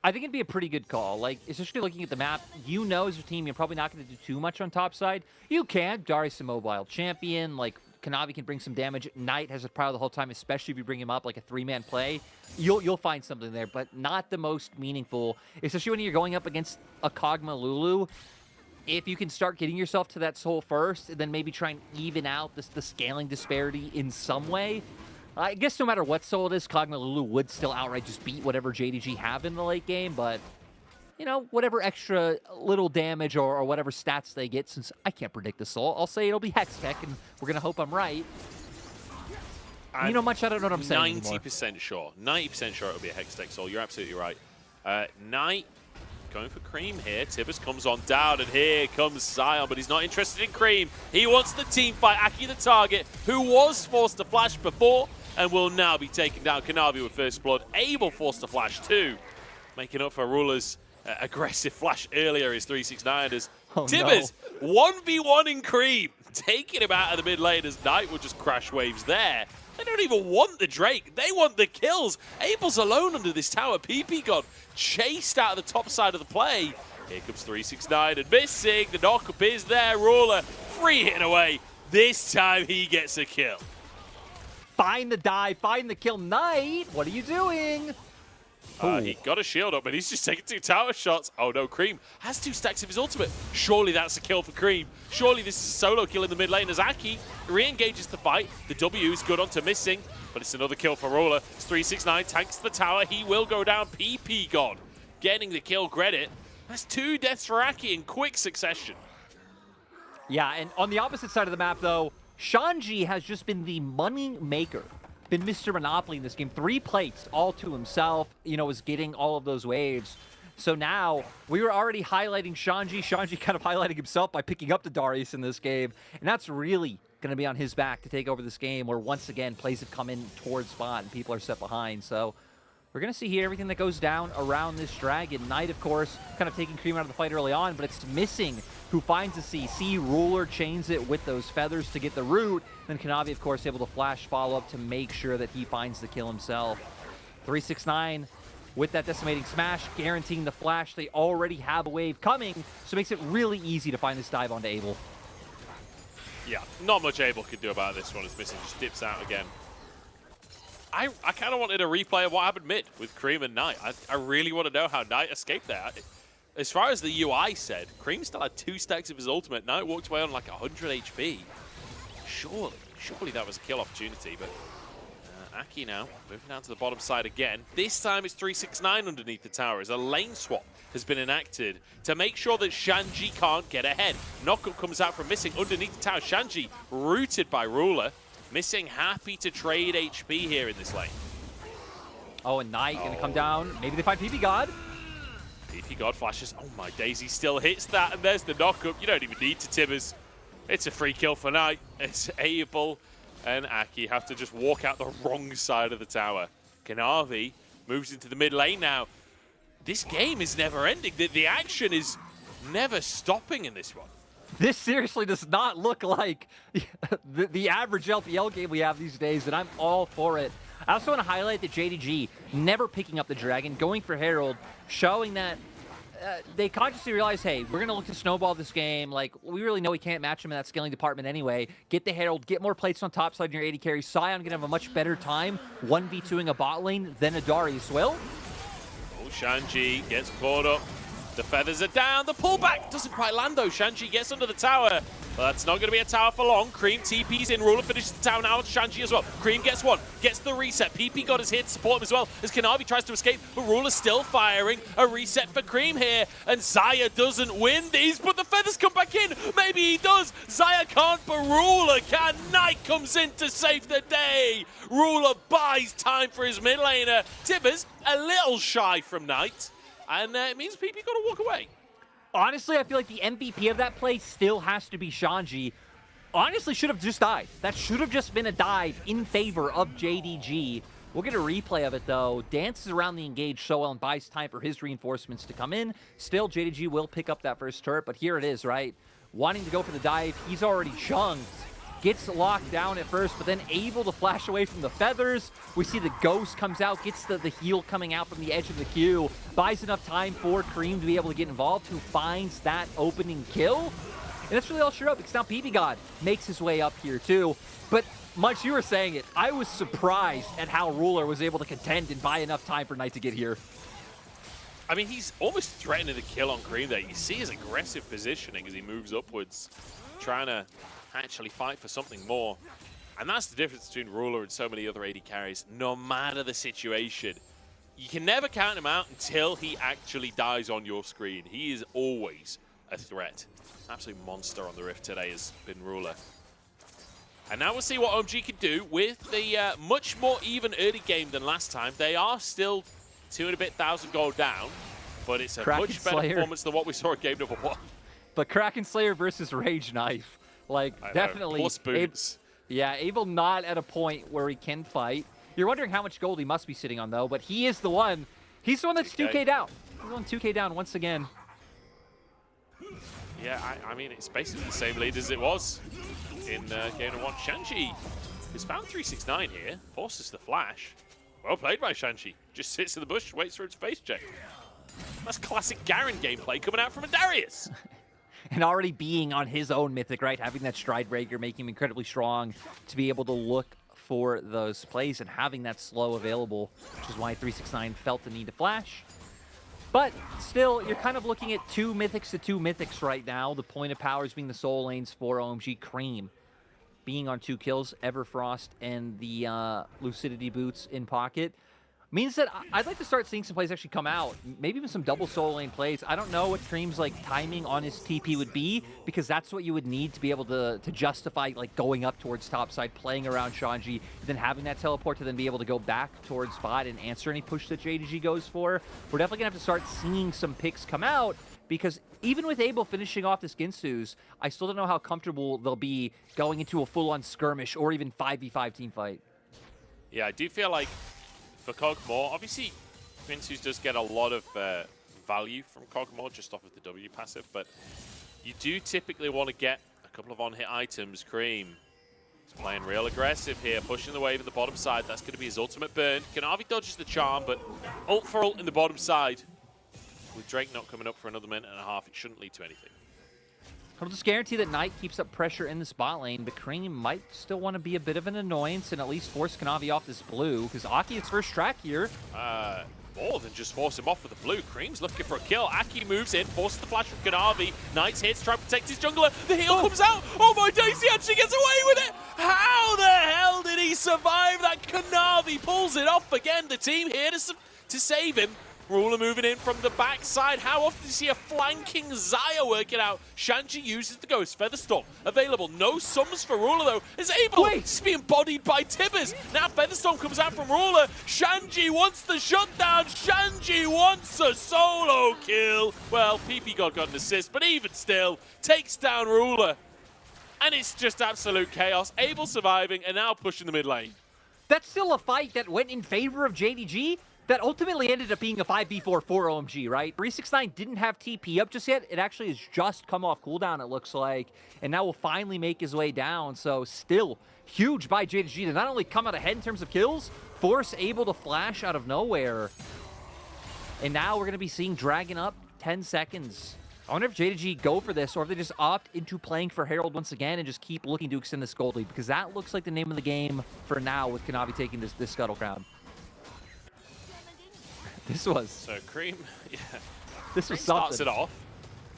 I think it'd be a pretty good call. Like, especially looking at the map, you know as your team, you're probably not going to do too much on top side. You can. Darius a mobile champion. Like, Kanavi can bring some damage. Knight has a power the whole time, especially if you bring him up like a 3-man play. You'll find something there, but not the most meaningful, especially when you're going up against a Kog'Maw Lulu. If you can start getting yourself to that soul first, and then maybe try and even out the scaling disparity in some way, I guess no matter what soul it is, Kog'Maw Lulu would still outright just beat whatever JDG have in the late game, but, you know, whatever extra little damage or whatever stats they get, since I can't predict the soul, I'll say it'll be Hextech, and we're going to hope I'm right. You know much, I don't know what I'm saying 90% sure. 90% sure it'll be a Hextech soul. You're absolutely right. Knight going for Cream here. Tibbers comes on down, and here comes Sion, but he's not interested in Cream. He wants the team fight. Aki the target, who was forced to flash before, and will now be taking down Kanavi with first blood. Abel forced to flash too, making up for Ruler's aggressive flash earlier, his 369 as Tibbers 1v1 in Cream, taking him out of the mid lane as Knight will just crash waves there. They don't even want the Drake. They want the kills. Abel's alone under this tower. PP got chased out of the top side of the play. Here comes 369 and missing. The knock-up is there. Ruler free hitting away. This time he gets a kill. Find the dive, find the kill. Knight, what are you doing? He got a shield up, but he's just taking 2 tower shots. Oh no, Cream has 2 stacks of his ultimate. Surely that's a kill for Cream. Surely this is a solo kill in the mid lane as Aki re-engages the fight. The W is good onto missing, but it's another kill for Ruler. It's 369, tanks the tower. He will go down. PP God getting the kill credit. That's 2 deaths for Aki in quick succession. Yeah, and on the opposite side of the map, though, Shanji has just been the money maker, been Mr. Monopoly in this game. 3 plates all to himself, you know, is getting all of those waves. So now, we were already highlighting Shanji. Shanji kind of highlighting himself by picking up the Darius in this game. And that's really going to be on his back to take over this game, where once again, plays have come in towards spot and people are set behind. So we're going to see here everything that goes down around this dragon. Knight, of course, kind of taking Cream out of the fight early on, but it's missing who finds the CC. Ruler chains it with those feathers to get the root. Then Kanavi, of course, able to flash follow-up to make sure that he finds the kill himself. 369 with that decimating smash, guaranteeing the flash. They already have a wave coming, so it makes it really easy to find this dive onto Abel. Yeah, not much Abel could do about this one as Missing just dips out again. I kind of wanted a replay of what happened mid with Cream and Knight. I really want to know how Knight escaped there. As far as the UI said, Cream still had 2 stacks of his ultimate. Knight walked away on like 100 HP. Surely that was a kill opportunity, but Aki now moving down to the bottom side again. This time it's 369 underneath the tower as a lane swap has been enacted to make sure that Shanji can't get ahead. Knockup comes out from Missing underneath the tower. Shanji rooted by Ruler. Missing happy to trade HP here in this lane. Oh, and Knight gonna come down. Maybe they find PP God. PP God flashes. Oh my days, he still hits that, and there's the knockup. You don't even need to Tibbers. It's a free kill for Knight. It's Abel and Aki have to just walk out the wrong side of the tower. Kanavi moves into the mid lane now. This game is never ending. The action is never stopping in this one. This seriously does not look like the average LPL game we have these days, and I'm all for it. I also want to highlight that JDG never picking up the Dragon, going for Herald, showing that they consciously realize, hey, we're going to look to snowball this game. Like, we really know we can't match him in that scaling department anyway. Get the Herald, get more plates on top side in your AD carry. Sion going to have a much better time 1v2ing a bot lane than a Darius will. Oh, Shanji gets caught up. The feathers are down. The pullback doesn't quite land, though. Shanji gets under the tower. But that's not going to be a tower for long. Cream TP's in. Ruler finishes the tower now. Shanji as well. Cream gets one. Gets the reset. PP got his hit to support him as well as Kanavi tries to escape. But Ruler's still firing. A reset for Cream here. And Zaya doesn't win these, but the feathers come back in. Maybe he does. Zaya can't, but Ruler can. Knight comes in to save the day. Ruler buys time for his mid laner. Tibbers a little shy from Knight. And it means PP got to walk away. Honestly, I feel like the MVP of that play still has to be Shanji. Honestly, should have just died. That should have just been a dive in favor of JDG. We'll get a replay of it, though. Dances around the engage so well and buys time for his reinforcements to come in. Still, JDG will pick up that first turret, but here it is, right? Wanting to go for the dive. He's already chunked. Gets locked down at first, but then able to flash away from the feathers. We see the ghost comes out, gets the heal coming out from the edge of the queue. Buys enough time for Cream to be able to get involved, who finds that opening kill. And that's really all sure up, because now PP God makes his way up here too. But Munch, you were saying it, I was surprised at how Ruler was able to contend and buy enough time for Knight to get here. I mean, he's almost threatening the kill on Cream there. You see his aggressive positioning as he moves upwards, trying to actually fight for something more. And that's the difference between Ruler and so many other AD carries. No matter the situation, you can never count him out until he actually dies on your screen. He is always a threat. Absolute monster on the Rift today has been Ruler. And now we'll see what OMG can do with the much more even early game than last time. They are still 2 and a bit thousand gold down, but it's a much better performance than what we saw in game number 1. But Kraken Slayer versus Rage Knife. Like, definitely. Poor spoons. Yeah, Abel not at a point where he can fight. You're wondering how much gold he must be sitting on, though, but he is the one. He's the one that's 2K down. He's on 2K down once again. Yeah, I mean, it's basically the same lead as it was in game number 1. Shanji Because found 369 here, forces the flash. Well played by Shanji. Just sits in the bush, waits for its face check. That's classic Garen gameplay coming out from a Darius. And already being on his own Mythic, right? Having that stride breaker, making him incredibly strong to be able to look for those plays and having that slow available, which is why 369 felt the need to flash. But still, you're kind of looking at two Mythics to two Mythics right now. The point of powers being the soul lanes for OMG. Cream being on 2 kills, Everfrost and the Lucidity boots in pocket. Means that I'd like to start seeing some plays actually come out. Maybe even some double soul lane plays. I don't know what Cream's like timing on his TP would be, because that's what you would need to be able to justify like going up towards topside, playing around Shanji, then having that teleport to then be able to go back towards bot and answer any push that JDG goes for. We're definitely gonna have to start seeing some picks come out, because even with Abel finishing off this Ginsu's, I still don't know how comfortable they'll be going into a full-on skirmish or even 5v5 team fight. Yeah, I do feel like for Kog'Maw, obviously, Ginsu's does get a lot of value from Kog'Maw just off of the W passive, but you do typically want to get a couple of on-hit items. Cream is playing real aggressive here, pushing the wave at the bottom side. That's going to be his ultimate burn. Kanavi dodges the charm, but ult for ult in the bottom side. With Drake not coming up for another minute and a half, it shouldn't lead to anything. I'll just guarantee that Knight keeps up pressure in this bot lane, but Cream might still want to be a bit of an annoyance and at least force Kanavi off this blue, because Aki is first track here. More than just force him off with the blue. Cream's looking for a kill. Aki moves in, forces the flash from Kanavi. Knight's hits, trying to protect his jungler. The heal comes out. Oh my days, he actually gets away with it. How the hell did he survive that? Kanavi pulls it off again. The team here to save him. Ruler moving in from the backside. How often do you see a flanking Xayah work it out? Shanji uses the Ghost. Featherstorm available. No summons for Ruler, though. Is able. It's being bodied by Tibbers. Now Featherstorm comes out from Ruler. Shanji wants the shutdown. Shanji wants a solo kill. Well, PP God got an assist, but even still, takes down Ruler. And it's just absolute chaos. Abel surviving and now pushing the mid lane. That's still a fight that went in favor of JDG. That ultimately ended up being a 5v4 for OMG, right? 369 didn't have TP up just yet. It actually has just come off cooldown, it looks like, and now will finally make his way down. So still huge by JDG to not only come out ahead in terms of kills, force Able to flash out of nowhere. And now we're going to be seeing Dragon up 10 seconds. I wonder if JDG go for this or if they just opt into playing for Herald once again and just keep looking to extend this gold lead, because that looks like the name of the game for now with Kanavi taking this Scuttle Crown. This was... So Cream, yeah. This was Cream something. starts it off.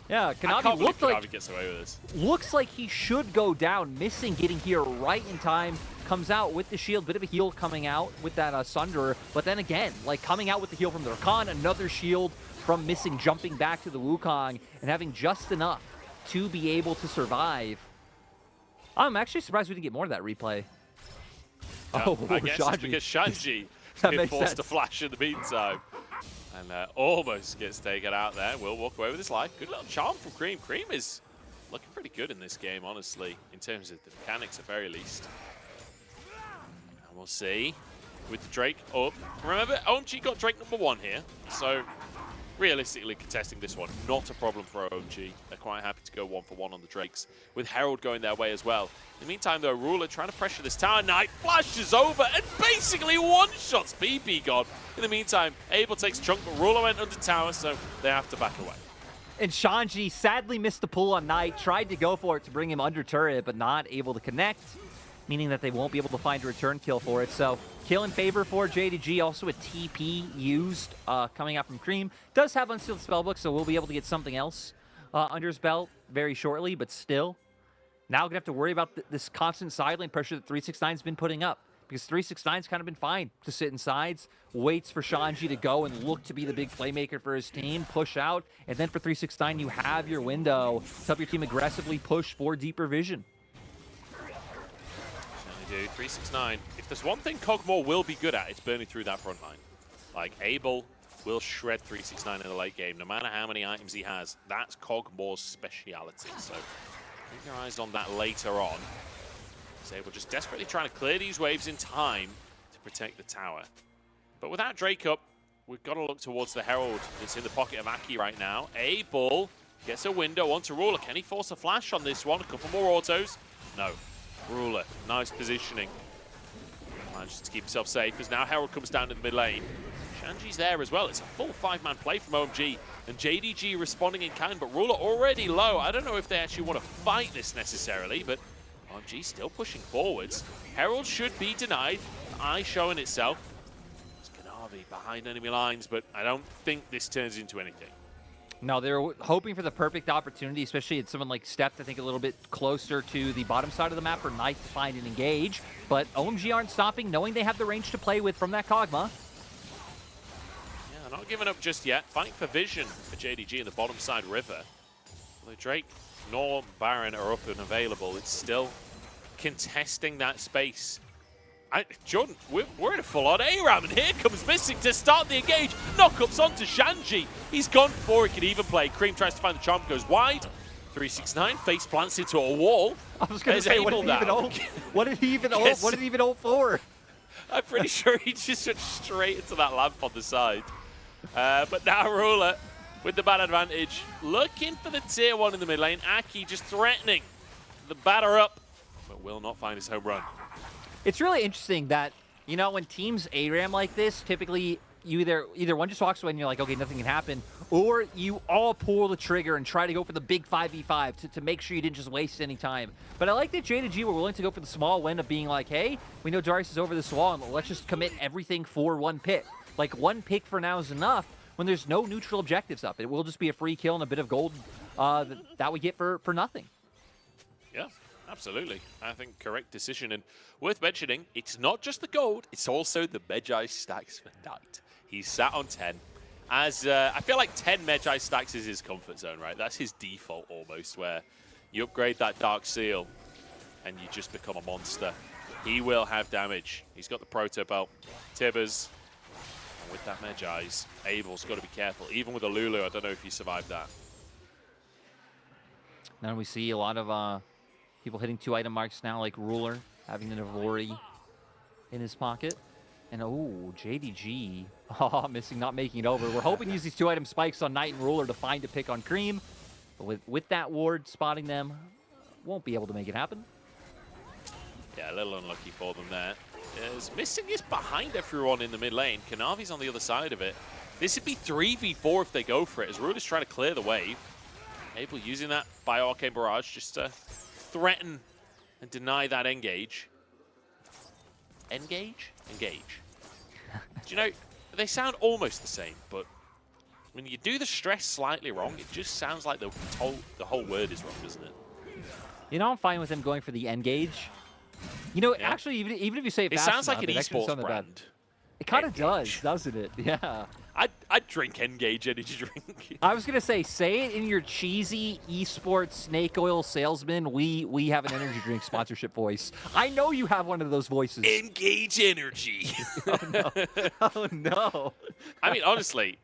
Yeah, Kanavi looked like... Kanavi gets away with this. Looks like he should go down, missing getting here right in time. Comes out with the shield, bit of a heal coming out with that Sunderer. But then again, like coming out with the heal from the Rakan, another shield from missing, jumping back to the Wukong, and having just enough to be able to survive. I'm actually surprised we didn't get more of that replay. I guess it's because Shanji been forced to flash in the meantime. And almost gets taken out there. Will walk away with his life. Good little charm from Cream. Cream is looking pretty good in this game, honestly, in terms of the mechanics at very least. And we'll see with the Drake up. Remember, OMG got Drake #1 here. So realistically contesting this one, not a problem for OMG. They're quite happy to go 1-for-1 on the Drakes, with Herald going their way as well. In the meantime, though, Ruler trying to pressure this tower. Knight flashes over and basically one-shots PP God. In the meantime, Abel takes chunk, but Ruler went under tower, so they have to back away. And Shanji sadly missed the pull on Knight, tried to go for it to bring him under turret, but not able to connect, meaning that they won't be able to find a return kill for it. So kill in favor for JDG, also a TP used coming out from Cream. Does have Unsealed Spellbook, so we'll be able to get something else under his belt very shortly, but still. Now we're going to have to worry about this constant side lane pressure that 369's been putting up, because 369's kind of been fine to sit in sides, waits for Shanji to go and look to be the big playmaker for his team, push out, and then for 369 you have your window to help your team aggressively push for deeper vision. Do 369. If there's one thing Kog'Maw will be good at, it's burning through that front line. Like, Abel will shred 369 in the late game, no matter how many items he has. That's Kog'Maw's speciality. So keep your eyes on that later on. So Abel just desperately trying to clear these waves in time to protect the tower. But without Drake up, we've got to look towards the Herald that's in the pocket of Aki right now. Abel gets a window onto Ruler. Can he force a flash on this one? A couple more autos? No. Ruler, nice positioning. Manages to keep himself safe as now Herald comes down to the mid lane. Shanji's there as well. It's a full 5-man play from OMG. And JDG responding in kind, but Ruler already low. I don't know if they actually want to fight this necessarily, but OMG still pushing forwards. Herald should be denied. Eye showing itself. It's Kanavi behind enemy lines, but I don't think this turns into anything. No, they're hoping for the perfect opportunity, especially at someone like Steph, I think a little bit closer to the bottom side of the map for Knight to find and engage. But OMG aren't stopping, knowing they have the range to play with from that Kog'Maw. Yeah, not giving up just yet. Fighting for vision for JDG in the bottom side river. Although Drake nor Baron are up and available, it's still contesting that space. Jordan, we're in a full-on ARAM, and here comes Missing to start the engage. Knockups onto Shanji. He's gone before he can even play. Cream tries to find the charm, goes wide. 369 face plants into a wall. I was going to say, what did he even ult for? I'm pretty sure he just went straight into that lamp on the side. But now Ruler with the bad advantage, looking for the tier 1 in the mid lane. Aki just threatening the batter up, but will not find his home run. It's really interesting that, you know, when teams ARAM like this, typically you either one just walks away and you're like, okay, nothing can happen, or you all pull the trigger and try to go for the big 5v5 to make sure you didn't just waste any time. But I like that JDG were willing to go for the small win of being like, hey, we know Darius is over this wall, and let's just commit everything for one pick. Like, one pick for now is enough when there's no neutral objectives up. It will just be a free kill and a bit of gold that we get for nothing. Yeah. Absolutely. I think correct decision. And worth mentioning, it's not just the gold, it's also the Medjay stacks for Knight. He's sat on 10. As I feel like 10 Medjay stacks is his comfort zone, right? That's his default almost, where you upgrade that Dark Seal and you just become a monster. He will have damage. He's got the Proto Belt. Tibbers, and with that Medjay's, Abel's got to be careful. Even with a Lulu, I don't know if he survived that. Now we see a lot of people hitting 2 item marks now, like Ruler having the Navori in his pocket. And oh, JDG, missing, not making it over. We're hoping to use these 2 item spikes on Knight and Ruler to find a pick on Cream. But with that ward spotting them, won't be able to make it happen. Yeah, a little unlucky for them there. As Missing is behind everyone in the mid lane. Kanavi's on the other side of it. This would be 3v4 if they go for it, as Ruler's trying to clear the wave. Abel using that Bio Arcane Barrage just to threaten and deny that engage. Engage? Engage. Do you know, they sound almost the same, but when you do the stress slightly wrong, it just sounds like the whole word is wrong, doesn't it? You know, I'm fine with him going for the engage. You know, actually, even if you say it fast sounds enough, like an esports brand. It kind of does, doesn't it? Yeah. I'd drink Engage energy drink. I was gonna say it in your cheesy esports snake oil salesman. We have an energy drink sponsorship voice. I know you have one of those voices. Engage energy. Oh no! Oh no! I mean, honestly,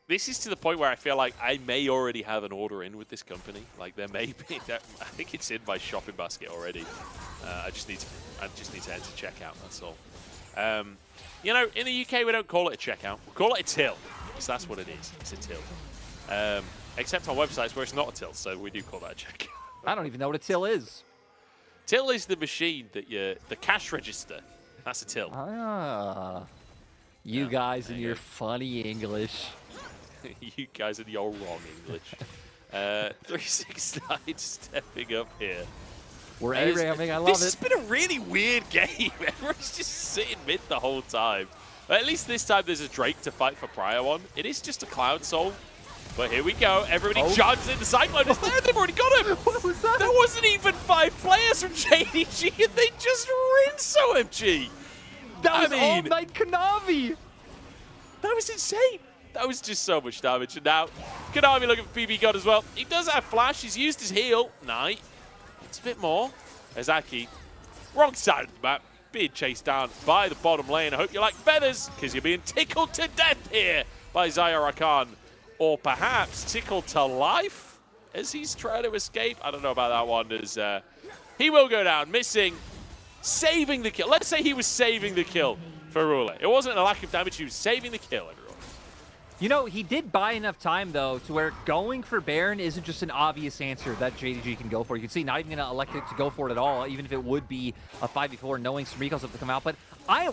this is to the point where I feel like I may already have an order in with this company. Like there may be that. I think it's in my shopping basket already. I just need to head to checkout. That's all. You know, in the UK, we don't call it a checkout. We call it a till, because that's what it is. It's a till. Except on websites where it's not a till, so we do call that a checkout. I don't even know what a till is. Till is the machine that the cash register. That's a till. Ah, you guys in your funny English. You guys in your wrong English. 369 stepping up here. We're A-ramming, I love it. This has been a really weird game. Everyone's just sitting mid the whole time. But at least this time there's a Drake to fight for Prior on. It is just a Cloud Soul. But here we go. Everybody charges in. The Cyclone is there. They've already got him. What was that? There wasn't even 5 players from JDG, and they just rinsed OMG. That was all Knight Kanavi. That was insane. That was just so much damage. And now Kanavi looking for PB God as well. He does have Flash. He's used his heal. Knight. It's a bit more. As Aki, wrong side of the map, being chased down by the bottom lane. I hope you like feathers, because you're being tickled to death here by Zaya Rakan. Or perhaps tickled to life as he's trying to escape. I don't know about that one, as he will go down, Missing, saving the kill. Let's say he was saving the kill for Ruler. It wasn't a lack of damage, he was saving the kill, everyone. You know, he did buy enough time, though, to where going for Baron isn't just an obvious answer that JDG can go for. You can see not even going to elect it to go for it at all, even if it would be a 5v4, knowing some recalls have to come out. But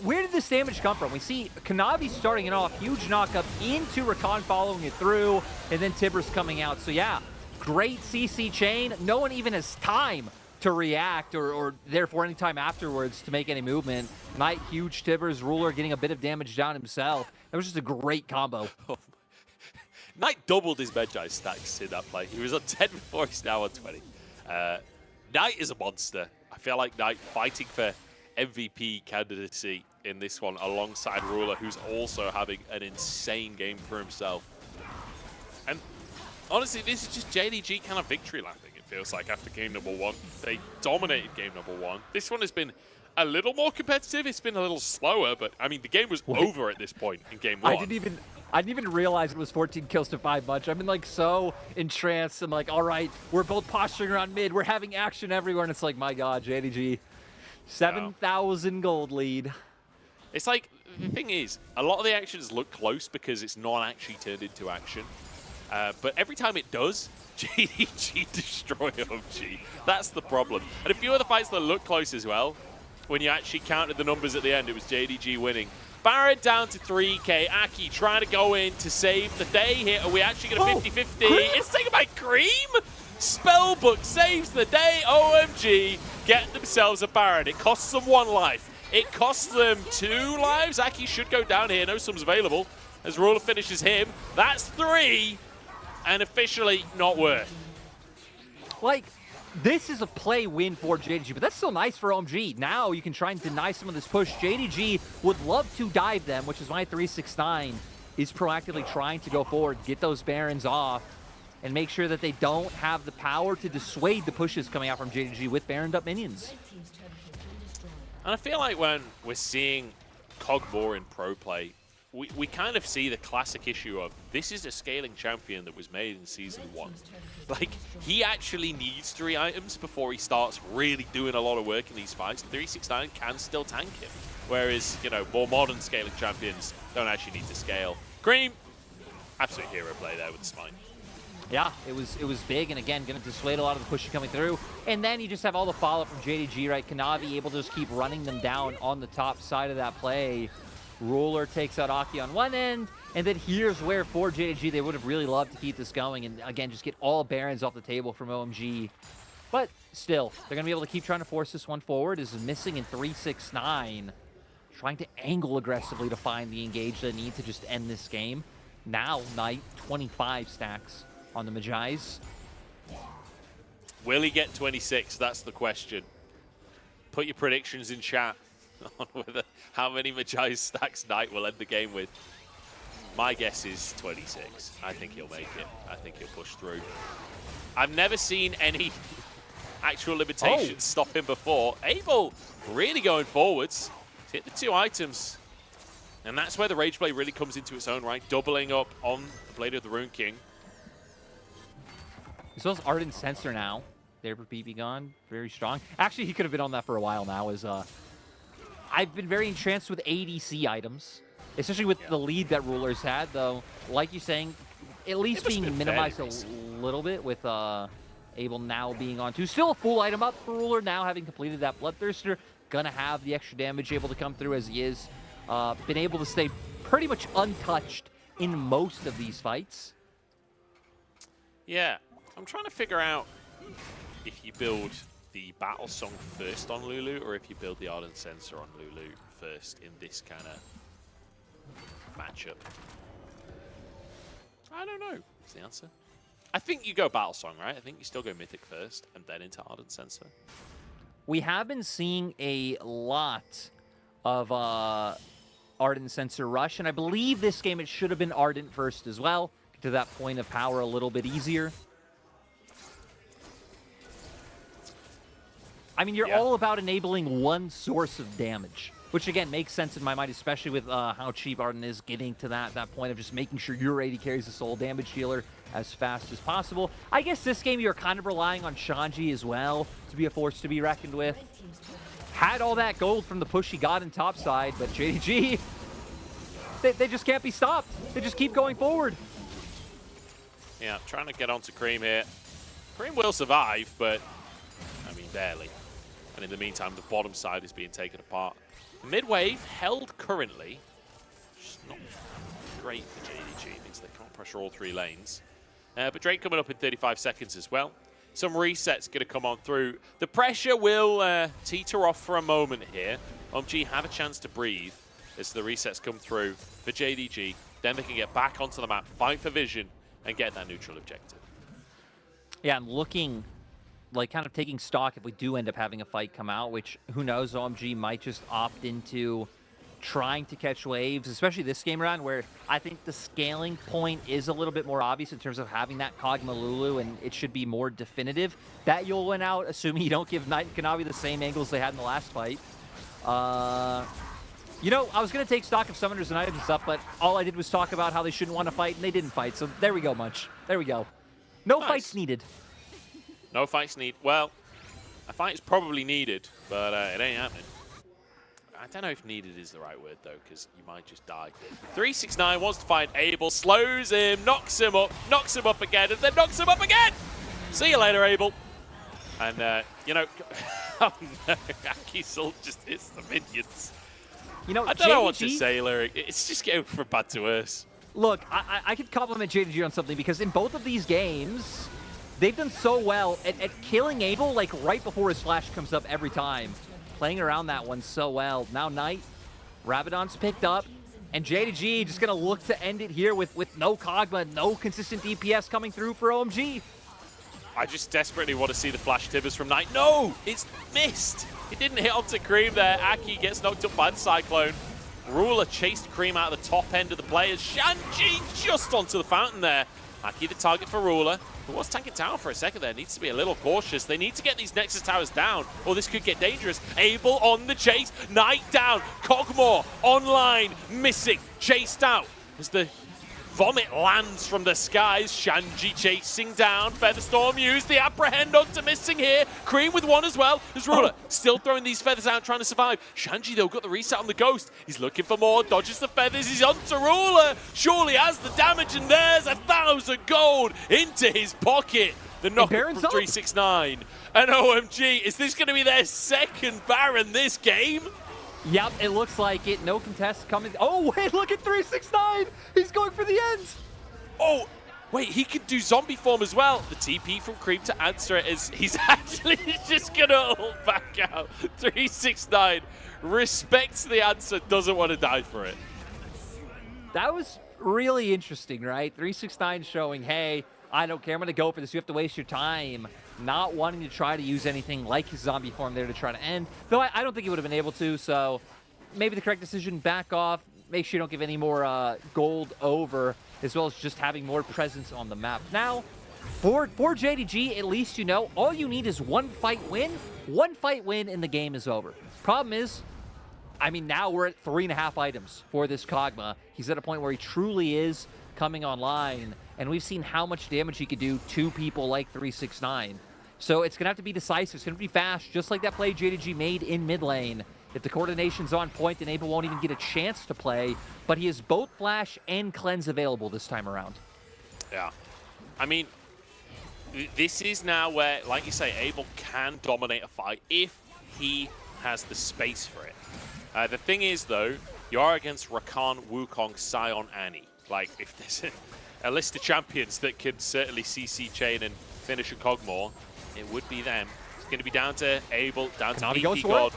where did this damage come from? We see Kanavi starting it off, huge knock-up into Rakan following it through, and then Tibbers coming out. So yeah, great CC chain. No one even has time to react or therefore any time afterwards to make any movement. Knight, huge Tibbers, Ruler getting a bit of damage down himself. It was just a great combo. Knight doubled his Medjay stacks in that play. He was on 10 before, he's now on 20. Knight is a monster. I feel like Knight fighting for MVP candidacy in this one alongside Ruler, who's also having an insane game for himself. And honestly, this is just JDG kind of victory lapping, it feels like, after game number 1. They dominated game number 1. This one has been a little more competitive. It's been a little slower, but I mean, the game was over at this point in game 1. I didn't even realize it was 14 kills to 5 much. I've been like so entranced and like, all right, we're both posturing around mid. We're having action everywhere. And it's like, my God, JDG, 7,000 gold lead. It's like, the thing is, a lot of the actions look close because it's not actually turned into action. But every time it does, JDG destroy OMG. That's the problem. And a few other fights that look close as well, when you actually counted the numbers at the end, it was JDG winning. Baron down to 3k. Aki trying to go in to save the day here. Are we actually going to 50-50? It's taken by Cream. Spellbook saves the day. OMG get themselves a Baron. It costs them 1 life. It costs them 2 lives. Aki should go down here. No sums available as Ruler finishes him. That's 3. And officially not worth. Like, this is a play win for JDG, but that's still nice for OMG. Now you can try and deny some of this push. JDG would love to dive them, which is why 369 is proactively trying to go forward, get those Barons off, and make sure that they don't have the power to dissuade the pushes coming out from JDG with Baroned up minions. And I feel like when we're seeing Cog more in pro play, we kind of see the classic issue of this is a scaling champion that was made in Season 1. Like, he actually needs 3 items before he starts really doing a lot of work in these fights. 369 can still tank him, whereas, you know, more modern scaling champions don't actually need to scale. Cream, absolute hero play there with the smite. Yeah, it was big, and again, going to dissuade a lot of the push coming through. And then you just have all the follow-up from JDG, right? Kanavi able to just keep running them down on the top side of that play. Ruler takes out Aki on one end, and then here's where for JDG they would have really loved to keep this going and again just get all Barons off the table from OMG. But still, they're going to be able to keep trying to force this one forward. Is missing in 369, trying to angle aggressively to find the engage they need to just end this game. Now Knight 25 stacks on the Majais. Will he get 26? That's the question. Put your predictions in chat on whether how many Majai stacks Knight will end the game with. My guess is 26. I think he'll make it. I think he'll push through. I've never seen any actual limitations stop him before. Abel really going forwards. He's hit the 2 items. And that's where the Rage Blade really comes into its own right, doubling up on the Blade of the Rune King. As well as Ardent Sensor now. There for BB Gone, very strong. Actually, he could have been on that for a while now. I've been very entranced with ADC items, especially with the lead that Ruler's had, though. Like you're saying, at least being minimized a little bit with Abel now being on 2. Still a full item up for Ruler now, having completed that Bloodthirster. Gonna have the extra damage able to come through as he is. Been able to stay pretty much untouched in most of these fights. Yeah, I'm trying to figure out if you build the Battle Song first on Lulu, or if you build the Ardent Sensor on Lulu first in this kind of matchup. I don't know, is the answer. I think you go Battle Song, right? I think you still go Mythic first, and then into Ardent Sensor. We have been seeing a lot of Ardent Sensor rush, and I believe this game it should have been Ardent first as well, to that point of power a little bit easier. I mean, you're all about enabling one source of damage, which again makes sense in my mind, especially with how cheap Ardent is getting to that point of just making sure your AD carries the sole damage dealer as fast as possible. I guess this game you're kind of relying on Shanji as well to be a force to be reckoned with. Had all that gold from the push he got in topside, but JDG, they just can't be stopped. They just keep going forward. Yeah, trying to get onto Cream here. Cream will survive, but, I mean, barely. And in the meantime, the bottom side is being taken apart. Mid-wave held currently. Just not great for JDG. Means they can't pressure all 3 lanes. But Drake coming up in 35 seconds as well. Some resets going to come on through. The pressure will teeter off for a moment here. OMG have a chance to breathe as the resets come through for JDG. Then they can get back onto the map, fight for vision, and get that neutral objective. Yeah, I'm looking, like, kind of taking stock if we do end up having a fight come out, which, who knows, OMG might just opt into trying to catch waves, especially this game around, where I think the scaling point is a little bit more obvious in terms of having that Kog'Maw Lulu, and it should be more definitive that you'll win out, assuming you don't give Knight and Kanavi the same angles they had in the last fight. You know, I was going to take stock of summoners and items and stuff, but all I did was talk about how they shouldn't want to fight, and they didn't fight, so there we go, Munch. There we go. No fights needed. No fights needed. Well, a fight is probably needed, but it ain't happening. I don't know if needed is the right word, though, because you might just die. 369 wants to find Abel, slows him, knocks him up again, and then knocks him up again! See you later, Abel. And, you know, oh no, Akisul just hits the minions. You know, I don't know what to say, Lyric. It's just getting from bad to worse. Look, I could compliment JDG on something, because in both of these games, they've done so well at killing Abel, like, right before his flash comes up every time. Playing around that one so well. Now Knight, Rabadon's picked up, and JDG just going to look to end it here with no Kog'Maw, no consistent DPS coming through for OMG. I just desperately want to see the flash tibbers from Knight. No! It's missed! It didn't hit onto Cream there. Aki gets knocked up by the Cyclone. Ruler chased Cream out of the top end of the players. Shanji just onto the fountain there. Aki the target for Ruler, who was tanking down for a second there. Needs to be a little cautious. They need to get these Nexus towers down, or this could get dangerous. Abel on the chase. Knight down. Kog'Maw online. Missing. Chased out as the vomit lands from the skies. Shanji chasing down. Featherstorm used the apprehend onto Missing here. Cream with one as well. There's Ruler still throwing these feathers out, trying to survive. Shanji, though, got the reset on the Ghost. He's looking for more. Dodges the feathers. He's onto Ruler. Surely has the damage, and there's 1,000 gold into his pocket. The knock from 369. And OMG, is this going to be their second Baron this game? Yep, it looks like it. No contest coming. Oh, wait, look at 369. He's going for the end. Oh, wait, he could do zombie form as well. The TP from Creep to answer it is he's actually just going to hold back out. 369 respects the answer, doesn't want to die for it. That was really interesting, right? 369 showing, hey, I don't care. I'm going to go for this. You have to waste your time. Not wanting to try to use anything like his zombie form there to try to end. Though I don't think he would have been able to, so maybe the correct decision, back off. Make sure you don't give any more gold over, as well as just having more presence on the map. Now, for JDG, at least you know, all you need is one fight win. One fight win and the game is over. Problem is, I mean, now we're at 3.5 items for this Kog'Maw. He's at a point where he truly is coming online, and we've seen how much damage he could do to people like 369. So it's going to have to be decisive. It's going to be fast, just like that play JDG made in mid lane. If the coordination's on point, then Abel won't even get a chance to play, but he has both Flash and Cleanse available this time around. Yeah. I mean, this is now where, like you say, Abel can dominate a fight if he has the space for it. The thing is, though, you are against Rakan, Wukong, Sion, Annie. Like, if there's a list of champions that can certainly CC Chain and finish a Kog'Maw, it would be them. It's going to be down to Abel, down to EP God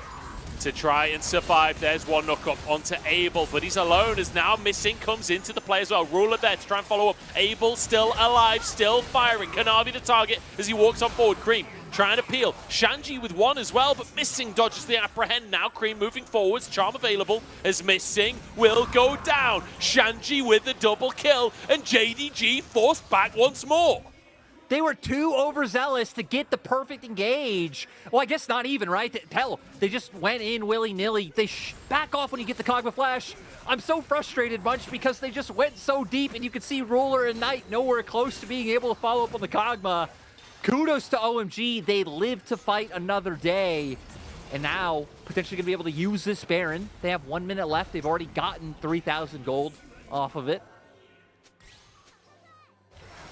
to try and survive. There's one knock-up onto Abel, but he's alone as now Missing comes into the play as well. Ruler there to try and follow up. Abel still alive, still firing. Kanavi the target as he walks on forward. Cream trying to peel. Shanji with one as well, but Missing dodges the apprehend. Now Cream moving forwards. Charm available as Missing will go down. Shanji with the double kill, and JDG forced back once more. They were too overzealous to get the perfect engage. Well, I guess not even, right? Hell, they just went in willy-nilly. They back off when you get the Kog'Maw flash. I'm so frustrated, Bunch, because they just went so deep, and you could see Ruler and Knight nowhere close to being able to follow up on the Kog'Maw. Kudos to OMG. They lived to fight another day. and now potentially going to be able to use this Baron. They have 1 minute left. They've already gotten 3,000 gold off of it.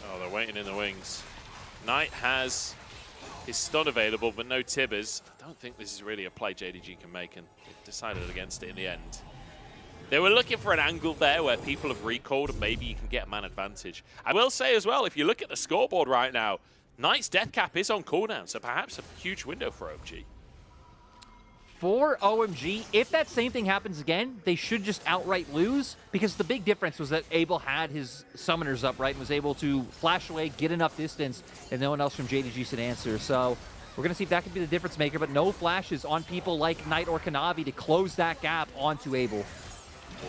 Oh, they're waiting in the wings. Knight has his stun available, but no Tibbers. I don't think this is really a play JDG can make, and they've decided against it in the end. They were looking for an angle there where people have recalled and maybe you can get a man advantage. I will say as well, if you look at the scoreboard right now, Knight's death cap is on cooldown, so perhaps a huge window for OMG. For OMG, if that same thing happens again, they should just outright lose, because the big difference was that Abel had his summoners up, right, and was able to flash away, get enough distance, and no one else from JDG could answer. So we're going to see if that could be the difference maker, but no flashes on people like Knight or Kanavi to close that gap onto Abel.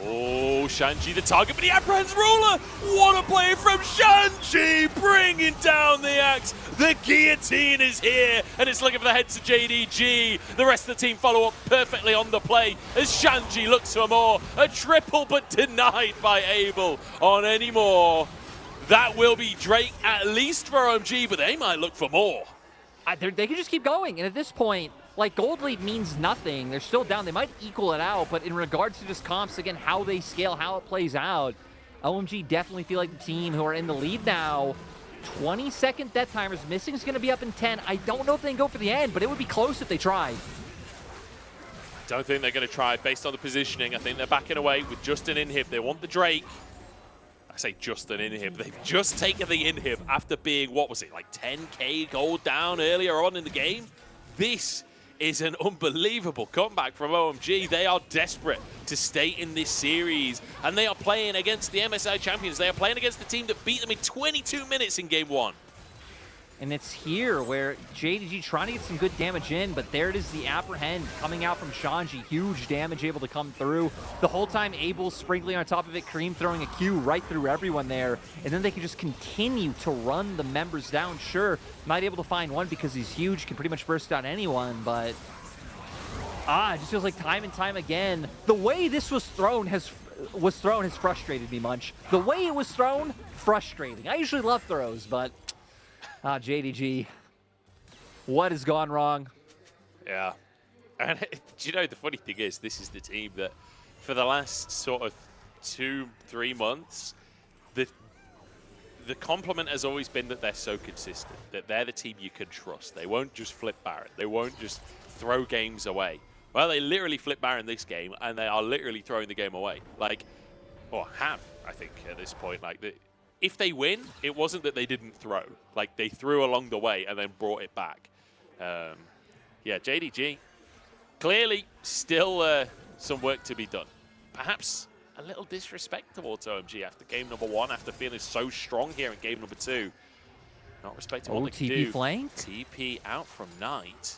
Oh, Shanji the target, but he apprehends Ruler. What a play from Shanji, bringing down the axe. The guillotine is here, and it's looking for the heads of JDG. The rest of the team follow up perfectly on the play as Shanji looks for more. A triple, but denied by Abel on any more. That will be Drake, at least for OMG, but they might look for more. They can just keep going, and at this point, like, gold lead means nothing. They're still down. They might equal it out, but in regards to just comps, again, how they scale, how it plays out, OMG definitely feel like the team who are in the lead now. 20-second death timers. Missing is going to be up in 10. I don't know if they can go for the end, but it would be close if they tried. Don't think they're going to try based on the positioning. I think they're backing away with just an inhib. They want the Drake. I say just an inhib. They've just taken the inhib after being, what was it, like 10k gold down earlier on in the game. This is an unbelievable comeback from OMG. They are desperate to stay in this series, and they are playing against the MSI champions. They are playing against the team that beat them in 22 minutes in game 1. And it's here where JDG trying to get some good damage in, but there it is, the apprehend coming out from Shanji. Huge damage able to come through. The whole time Abel's sprinkling on top of it, Cream throwing a Q right through everyone there. And then they can just continue to run the members down. Sure, might be able to find one because he's huge, can pretty much burst down anyone, but it just feels like time and time again, the way this was thrown has frustrated me, Munch. The way it was thrown, frustrating. I usually love throws, but JDG, what has gone wrong? Yeah. And do you know, the funny thing is, this is the team that for the last sort of 2-3 months, the compliment has always been that they're so consistent, that they're the team you can trust. They won't just flip Baron. They won't just throw games away. Well, they literally flip Baron this game, and they are literally throwing the game away. Like, or have, I think, at this point. Like, if they win, it wasn't that they didn't throw. Like, they threw along the way and then brought it back. Yeah, JDG, clearly still some work to be done. Perhaps a little disrespect towards OMG after game number 1, after feeling so strong here in game number 2. Not respecting what they can do. TP flank? TP out from Knight.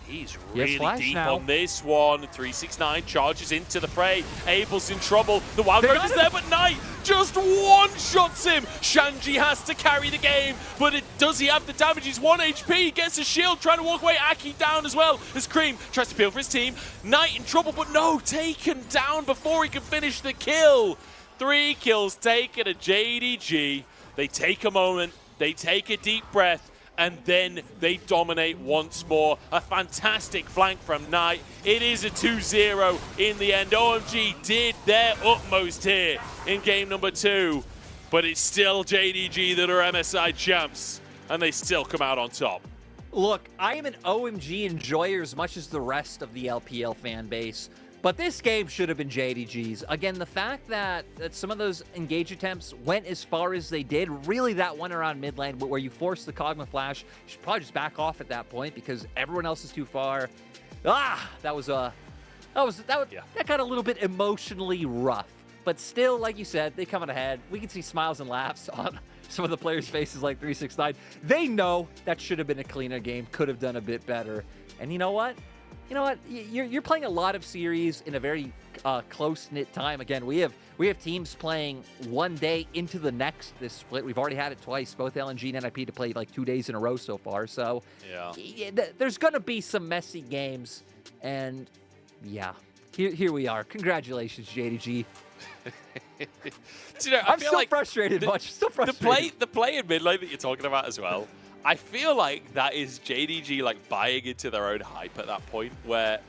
He's really deep now on this one. 369 charges into the fray. Abel's in trouble. The wild card is there, but Knight just one-shots him. Shanji has to carry the game, but does he have the damage? He's 1 HP, gets a shield, trying to walk away. Aki down as well as Cream tries to peel for his team. Knight in trouble, but no, taken down before he can finish the kill. 3 kills taken at JDG. They take a moment, they take a deep breath, and then they dominate once more. A fantastic flank from Knight. It is a 2-0 in the end. OMG did their utmost here in game number 2, but it's still JDG that are MSI champs, and they still come out on top. Look, I am an OMG enjoyer as much as the rest of the LPL fan base, but this game should have been JDG's. Again, the fact that some of those engage attempts went as far as they did, really that one around mid lane where you force the Kog'Maw flash, you should probably just back off at that point because everyone else is too far. That got a little bit emotionally rough. But still, like you said, they come out ahead. We can see smiles and laughs on some of the players' faces like 369. They know that should have been a cleaner game, could have done a bit better. And you know what? You're playing a lot of series in a very close-knit time. Again, we have teams playing one day into the next this split. We've already had it twice, both LNG and NIP to play like 2 days in a row so far. So yeah, there's going to be some messy games. And yeah, here we are. Congratulations, JDG. You know, I'm still frustrated, much. Still frustrated. The play in mid lane that you're talking about as well, I feel like that is JDG like buying into their own hype at that point where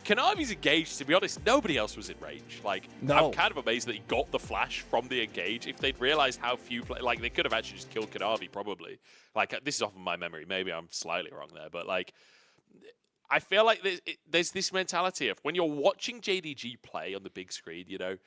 Konami's engaged, to be honest, nobody else was in range. Like, No. I'm kind of amazed that he got the flash from the engage. If they'd realized how few like, they could have actually just killed Konami, probably. Like, this is off of my memory. Maybe I'm slightly wrong there. But, like, I feel like there's this mentality of when you're watching JDG play on the big screen, you know,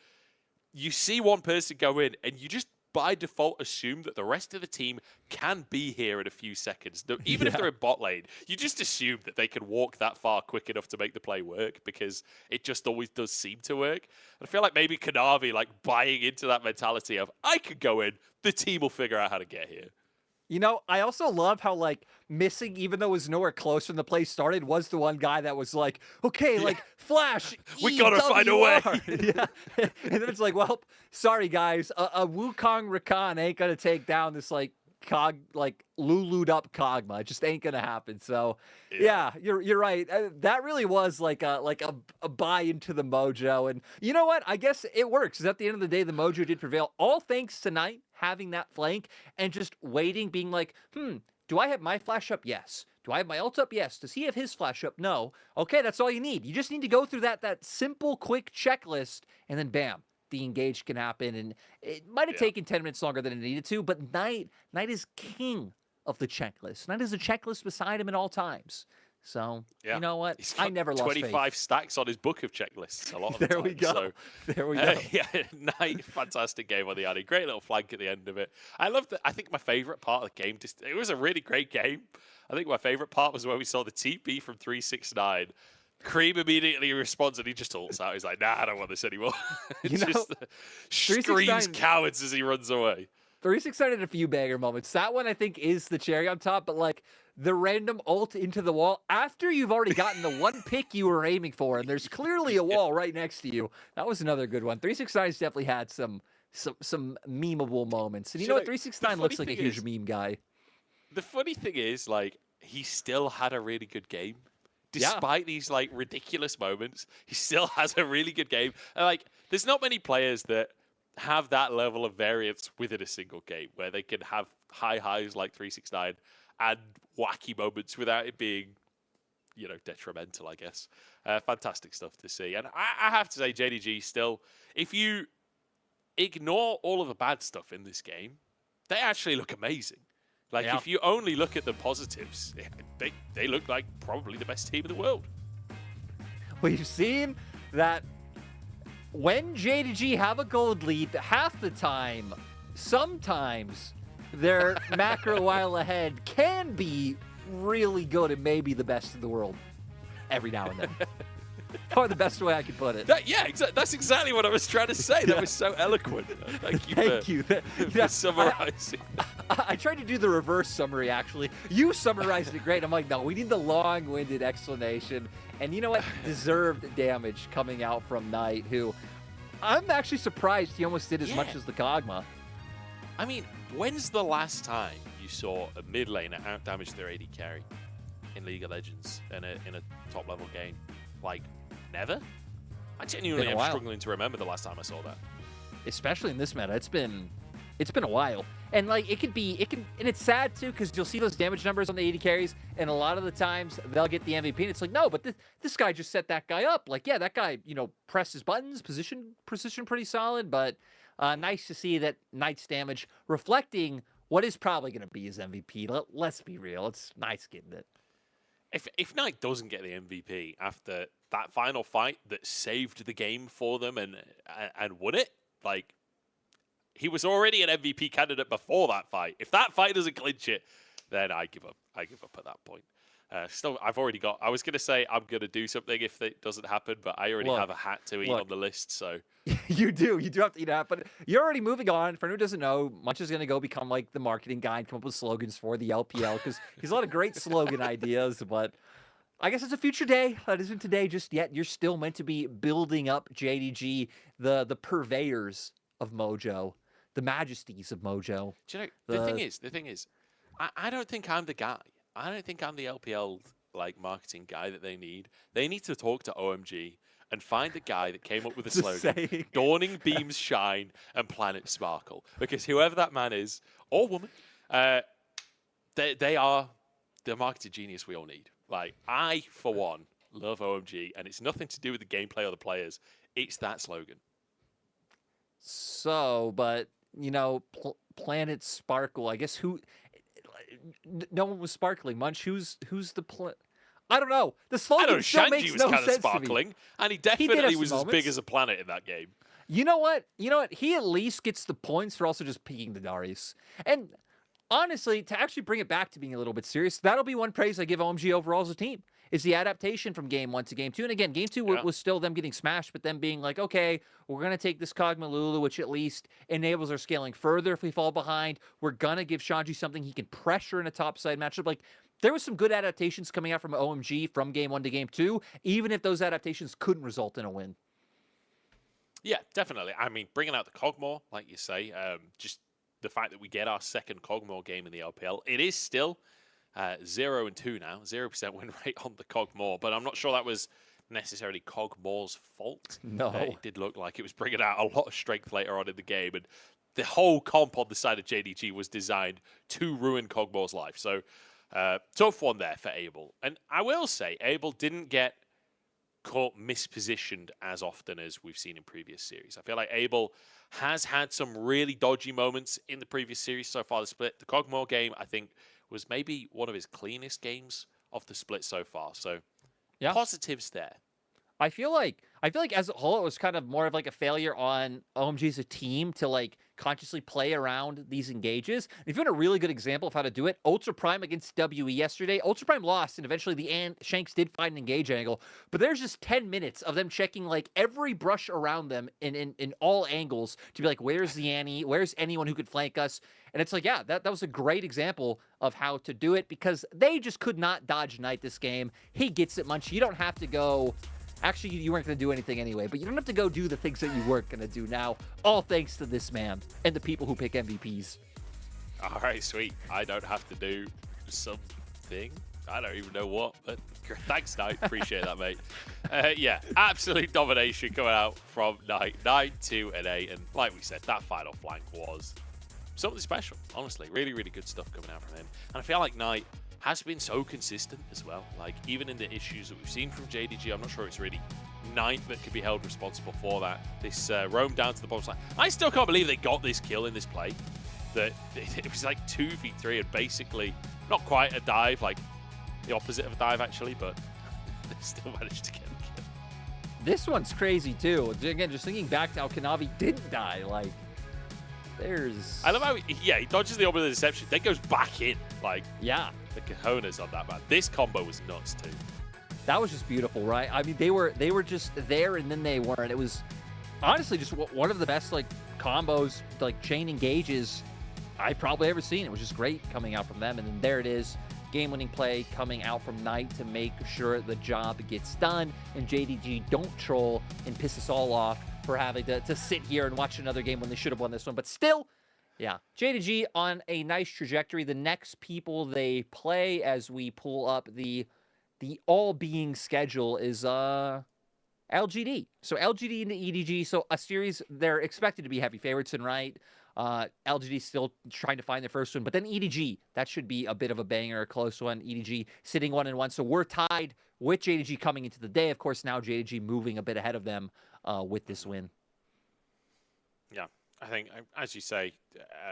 you see one person go in and you just by default assume that the rest of the team can be here in a few seconds. Even if they're in bot lane, you just assume that they can walk that far quick enough to make the play work because it just always does seem to work. And I feel like maybe Konami like buying into that mentality of, I could go in, the team will figure out how to get here. You know, I also love how, like, Missing, even though it was nowhere close when the play started, was the one guy that was like, okay, like, Flash, we gotta find a way. Yeah. And then it's like, well, sorry, guys, a Wukong Rakan ain't gonna take down this, like, Lulu'd up Kog'Maw. It just ain't gonna happen. So, yeah, you're right. That really was like a buy into the mojo. And you know what? I guess it works. 'Cause at the end of the day, the mojo did prevail. All thanks to Knight having that flank and just waiting, being like, do I have my flash up? Yes. Do I have my ult up? Yes. Does he have his flash up? No. Okay, that's all you need. You just need to go through that simple, quick checklist, and then bam, the engage can happen. And it might have taken 10 minutes longer than it needed to, but Knight is king of the checklist. Knight is a checklist beside him at all times. So, you know what? I never lost 25 faith. stacks on his book of checklists a lot of the There time. we go. So, there we go. Yeah, Knight, fantastic game on the Addy. Great little flank at the end of it. I love that. I think my favorite part of the game, it was a really great game. I think my favorite part was when we saw the TP from 369. Cream immediately responds and he just ults out. He's like, nah, I don't want this anymore. You know, just screams cowards as he runs away. 369 had a few banger moments. That one, I think, is the cherry on top, but like the random ult into the wall after you've already gotten the one pick you were aiming for, and there's clearly a wall right next to you. That was another good one. 369's definitely had some memeable moments. And you know what? 369 looks like a huge meme guy. The funny thing is, like, he still had a really good game. Despite these, like, ridiculous moments, he still has a really good game. And, like, there's not many players that have that level of variance within a single game where they can have high highs like 369 and wacky moments without it being, you know, detrimental, I guess. Fantastic stuff to see. And I have to say, JDG still, if you ignore all of the bad stuff in this game, they actually look amazing. Like, if you only look at the positives, they look like probably the best team in the world. We've seen that when JDG have a gold lead, half the time, sometimes their macro while ahead can be really good and maybe the best in the world every now and then. Probably the best way I could put it. That's exactly what I was trying to say. That was so eloquent. Thank you for summarizing. I tried to do the reverse summary, actually. You summarized it great. I'm like, no, we need the long-winded explanation. And you know what? Deserved damage coming out from Knight, who I'm actually surprised he almost did as much as the Kog'Maw. I mean, when's the last time you saw a mid laner out-damage their AD carry in League of Legends in a top-level game? Like, never? I genuinely am struggling to remember the last time I saw that. Especially in this meta, it's been a while. And like and it's sad too, because you'll see those damage numbers on the AD carries, and a lot of the times they'll get the MVP, and it's like, no, but this guy just set that guy up. Like, yeah, that guy, you know, pressed his buttons, position pretty solid, but nice to see that Knight's damage reflecting what is probably going to be his MVP. Let's be real, it's nice getting it. If Knight doesn't get the MVP after that final fight that saved the game for them and won it, like, he was already an MVP candidate before that fight. If that fight doesn't clinch it, then I give up. I give up at that point. Still, I was going to say I'm going to do something if it doesn't happen, but I already have a hat to eat on the list, so. You do have to eat a hat, but you're already moving on. For anyone who doesn't know, Munch is going to go become like the marketing guy and come up with slogans for the LPL, because he's a lot of great slogan ideas, but I guess it's a future day. That isn't today just yet. You're still meant to be building up JDG, the purveyors of Mojo, the majesties of Mojo. Do you know, the thing is, I don't think I'm the guy. I don't think I'm the LPL like marketing guy that they need. They need to talk to OMG and find the guy that came up with the slogan, Dawning Beams Shine and Planet Sparkle. Because whoever that man is, or woman, they are the marketing genius we all need. Like, I, for one, love OMG, and it's nothing to do with the gameplay or the players. It's that slogan. So, but, you know, Planet Sparkle, I guess no one was sparkling. Munch, who's the I don't know. The slogan still makes no sense to me. Shanji was kind of sparkling, and he definitely was as big as a planet in that game. You know what? He at least gets the points for also just peeking the Darius. And honestly, to actually bring it back to being a little bit serious, that'll be one praise I give OMG overall as a team. Is the adaptation from Game 1 to Game 2. And again, Game 2 was still them getting smashed, but them being like, okay, we're going to take this Kog'Maw Lulu, which at least enables our scaling further if we fall behind. We're going to give Shanji something he can pressure in a topside matchup. Like, there was some good adaptations coming out from OMG from Game 1 to Game 2, even if those adaptations couldn't result in a win. Yeah, definitely. I mean, bringing out the Kog'Maw, like you say, just the fact that we get our second Kog'Maw game in the LPL, it is still 0-2 now, 0% win rate on the Kog'Maw, but I'm not sure that was necessarily Kog'Maw's fault. No. It did look like it was bringing out a lot of strength later on in the game, and the whole comp on the side of JDG was designed to ruin Kog'Maw's life. So, tough one there for Abel. And I will say, Abel didn't get caught mispositioned as often as we've seen in previous series. I feel like Abel has had some really dodgy moments in the previous series so far. The split, the Kog'Maw game, I think, was maybe one of his cleanest games of the split so far. So, positives there. I feel like as a whole, it was kind of more of like a failure on OMG as a team to like consciously play around these engages. And if you want a really good example of how to do it, Ultra Prime against WE yesterday, Ultra Prime lost, and eventually the Shanks did find an engage angle. But there's just 10 minutes of them checking like every brush around them in all angles to be like, where's the Annie? Where's anyone who could flank us? And it's like, yeah, that was a great example of how to do it because they just could not dodge Knight this game. He gets it, Munch. You don't have to go... Actually, you weren't going to do anything anyway, but you don't have to go do the things that you weren't going to do now, all thanks to this man and the people who pick MVPs. All right, sweet. I don't have to do something. I don't even know what, but thanks, Knight. Appreciate that, mate. Yeah, absolute domination coming out from Knight. 9-2-8, and like we said, that final flank was something special, honestly. Really, really good stuff coming out from him. And I feel like Knight has been so consistent as well. Like, even in the issues that we've seen from JDG, I'm not sure it's really Knight that could be held responsible for that. This roam down to the bottom side. I still can't believe they got this kill in this play. That it was like 2v3 and basically not quite a dive, like the opposite of a dive actually, but they still managed to get a kill. This one's crazy too. Again, just thinking back to how Kanavi didn't die, like, I love how, he dodges the orbital deception, then goes back in. Like, yeah. The cojones on that, man. This combo was nuts, too. That was just beautiful, right? I mean, they were just there, and then they weren't. It was honestly just one of the best, like, combos, like, chain engages I've probably ever seen. It was just great coming out from them, and then there it is. Game-winning play coming out from Knight to make sure the job gets done, and JDG don't troll and piss us all off for having to sit here and watch another game when they should have won this one. But still, yeah, JDG on a nice trajectory. The next people they play as we pull up the all-being schedule is LGD. So LGD into EDG. So a series they're expected to be heavy favorites in, right? LGD still trying to find their first one, but then EDG, that should be a bit of a banger, a close one. EDG sitting 1-1. So we're tied with JDG coming into the day. Of course, now JDG moving a bit ahead of them with this win. Yeah. I think, as you say,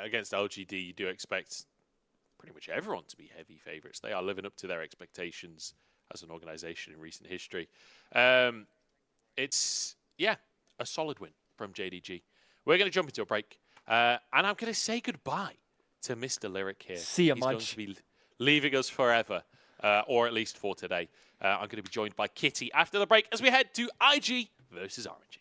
against LGD, you do expect pretty much everyone to be heavy favorites. They are living up to their expectations as an organization in recent history. It's, yeah, a solid win from JDG. We're going to jump into a break, and I'm going to say goodbye to Mr. Lyric here. See you, He's going to be leaving us forever, or at least for today. I'm going to be joined by Kitty after the break as we head to IG versus RNG.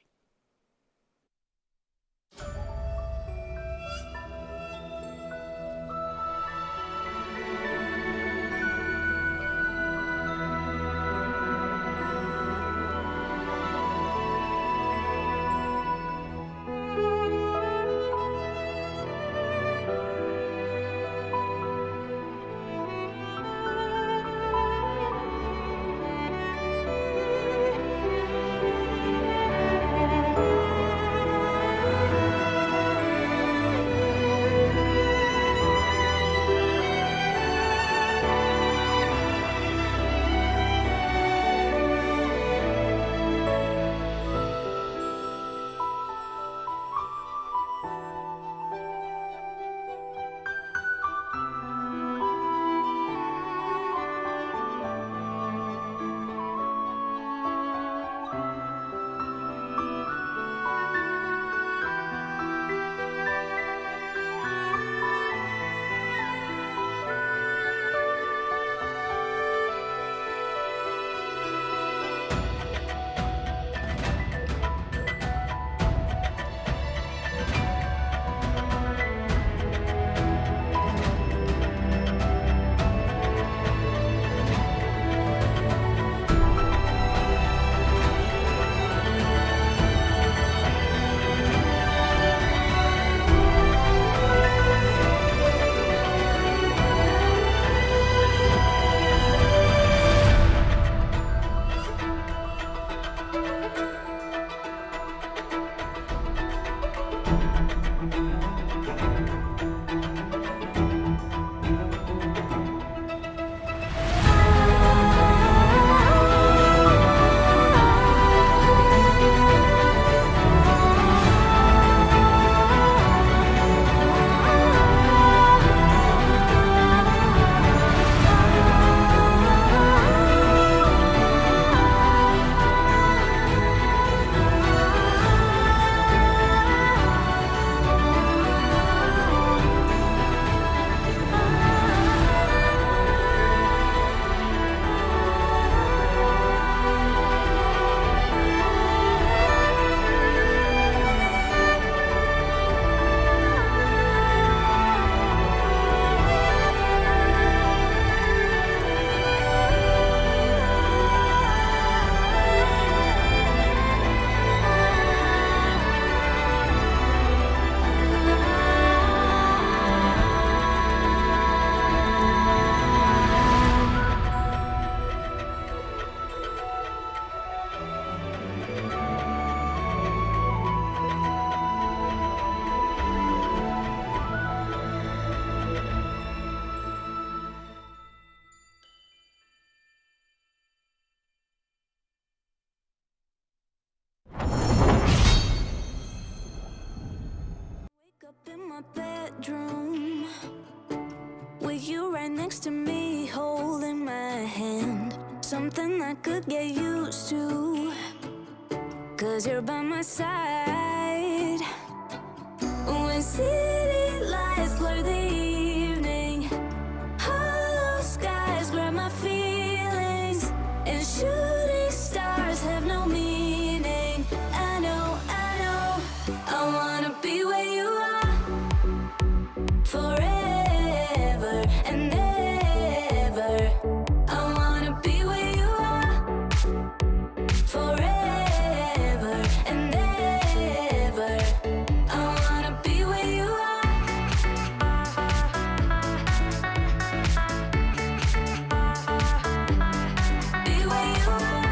my bedroom with you right next to me, holding my hand. Something I could get used to, 'cause you're by my side. When city lights blur the evening, hollow skies grab my feelings, and shooting stars have no meaning. I know, I wanna be where you are, forever and ever. I wanna be where you are, forever and ever. I wanna be where you are. Be where you are.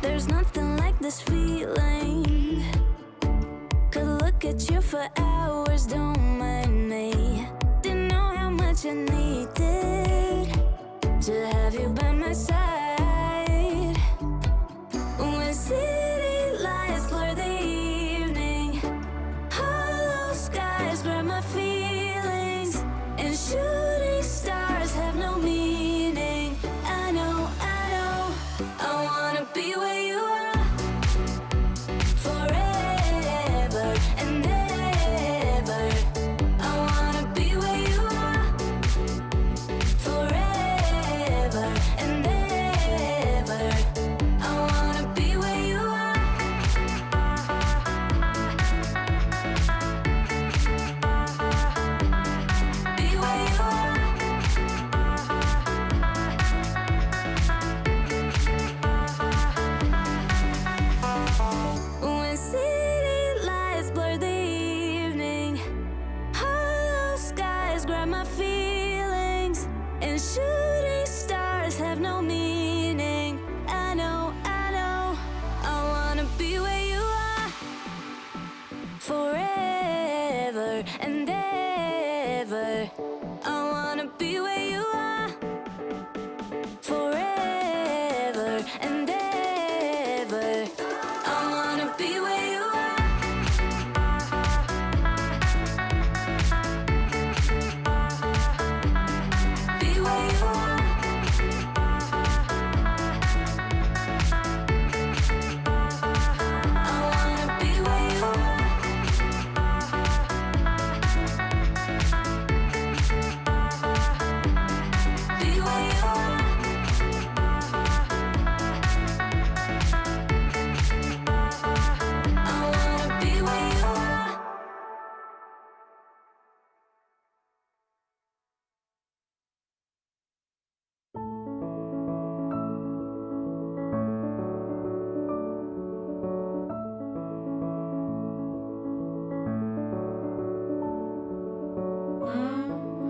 There's nothing like this feeling. Could look at you for hours, don't mind me. Didn't know how much I needed to have you by my side. When city lights blur the evening, hollow skies grab my feelings, and shooting stars have no meaning. I know, I wanna be where you are, forever and ever. I wanna be where you are, forever and ever. I wanna be where you are. Be where you are. When city lights blur the evening, hollow skies grab my feelings, and shooting stars have no meaning. I know, I wanna be where you are, forever and ever. I wanna be where you are, forever and ever. I wanna be where you are. Be where you are. I wanna be where you are. Be where you are. I wanna be where you are.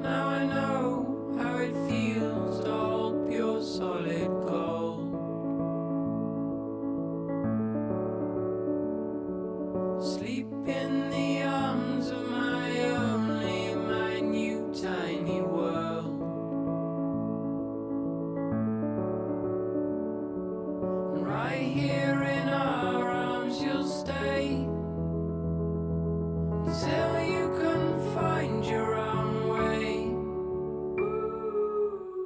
Now I know how it feels to hold pure solid gold. Sleep in the arms of my only minute tiny world. And right here in our arms you'll stay till you can find your own way.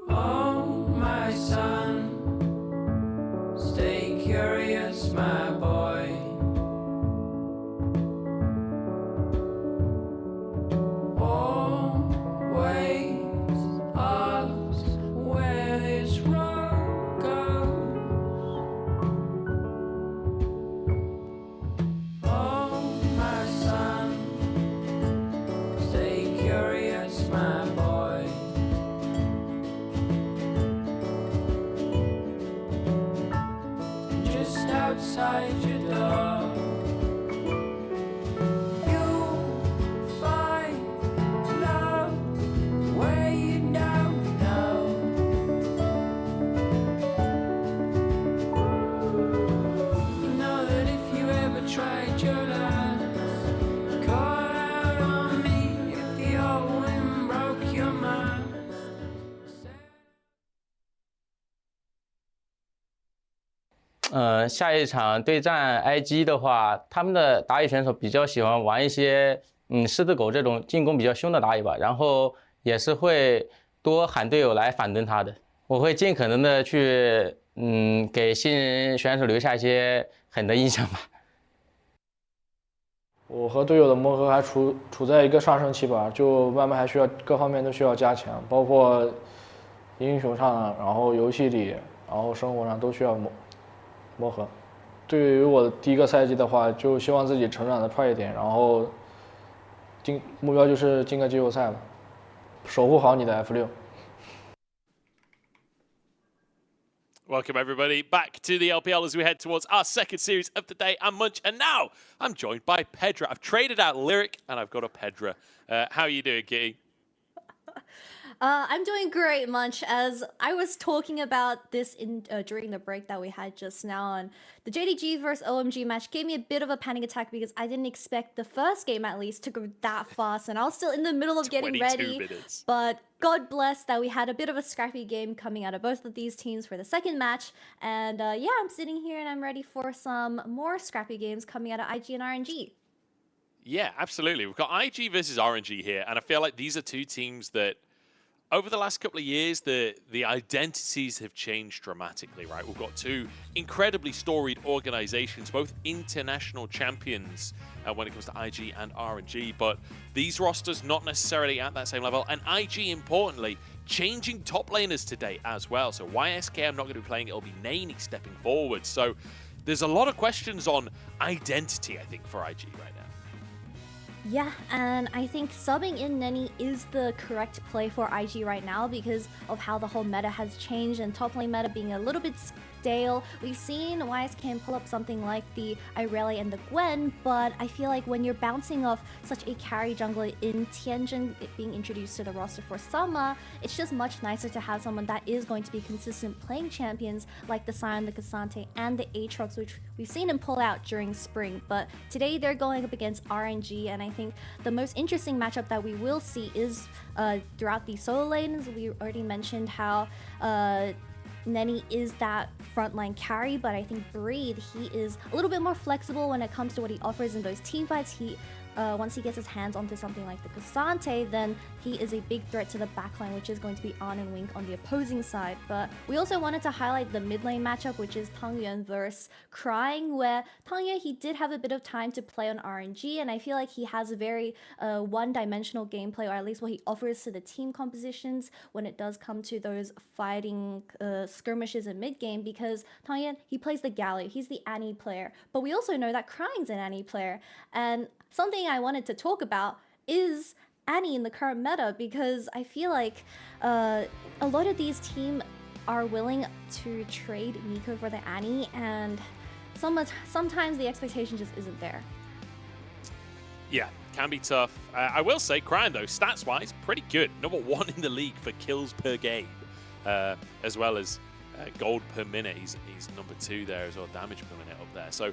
Oh, my son, stay curious, my boy. Always ask where this road goes. Oh, my son, stay curious, my boy. Just outside your door, you'll find love where you don't know. You know that if you ever tried your last, call out on me if the old wind broke your mind. 下一场对战 IG 的话，他们的打野选手比较喜欢玩一些狮子狗这种进攻比较凶的打野吧，然后也是会多喊队友来反蹲他的。我会尽可能的去给新人选手留下一些狠的印象吧。我和队友的磨合还处在一个上升期吧，就慢慢还需要各方面都需要加强，包括英雄上，然后游戏里，然后生活上都需要磨合。对于我的第一个赛季的话，就希望自己成长的快一点，然后目标就是进个季后赛吧，守护好你的 F6。Welcome, everybody, back to the LPL as we head towards our second series of the day. I'm Munch, and now I'm joined by Pedra. I've traded out Lyric, and I've got a Pedra. How are you doing, Kitty? I'm doing great, Munch. As I was talking about this during the break that we had just now, and the JDG versus OMG match gave me a bit of a panic attack because I didn't expect the first game at least to go that fast, and I was still in the middle of getting ready. Minutes. But God bless that we had a bit of a scrappy game coming out of both of these teams for the second match. And yeah, I'm sitting here and I'm ready for some more scrappy games coming out of IG and RNG. Yeah, absolutely. We've got IG versus RNG here, and I feel like these are two teams that over the last couple of years, the identities have changed dramatically, right? We've got two incredibly storied organizations, both international champions when it comes to IG and RNG, but these rosters not necessarily at that same level. And IG, importantly, changing top laners today as well. So YSK, I'm not going to be playing, it'll be Nani stepping forward. So there's a lot of questions on identity, I think, for IG right now. Yeah, and I think subbing in Nani is the correct play for IG right now because of how the whole meta has changed and top lane meta being a little bit stale. We've seen YSK pull up something like the Irelia and the Gwen, but I feel like when you're bouncing off such a carry jungler in Tianjin being introduced to the roster for Summer, it's just much nicer to have someone that is going to be consistent playing champions like the Sion, the Cassante, and the Aatrox, which we've seen him pull out during spring. But today they're going up against RNG, and I think the most interesting matchup that we will see is throughout the solo lanes. We already mentioned how Nani is that frontline carry, but I think Breed, he is a little bit more flexible when it comes to what he offers in those team fights. Once he gets his hands onto something like the Cassante, then he is a big threat to the backline, which is going to be On and Wink on the opposing side. But we also wanted to highlight the mid lane matchup, which is Tang Yuan versus Crying, where Tang Yuan, he did have a bit of time to play on RNG, and I feel like he has a very one-dimensional gameplay, or at least what he offers to the team compositions when it does come to those fighting skirmishes in mid-game, because Tang Yuan, he plays the Galio, he's the Annie player, but we also know that Crying's an Annie player, and something I wanted to talk about is Annie in the current meta, because I feel like a lot of these teams are willing to trade Nico for the Annie, and sometimes the expectation just isn't there. Yeah, can be tough. I will say, Crying, though, stats-wise, pretty good. #1 in the league for kills per game, as well as gold per minute. He's #2 there as well, damage per minute up there. So,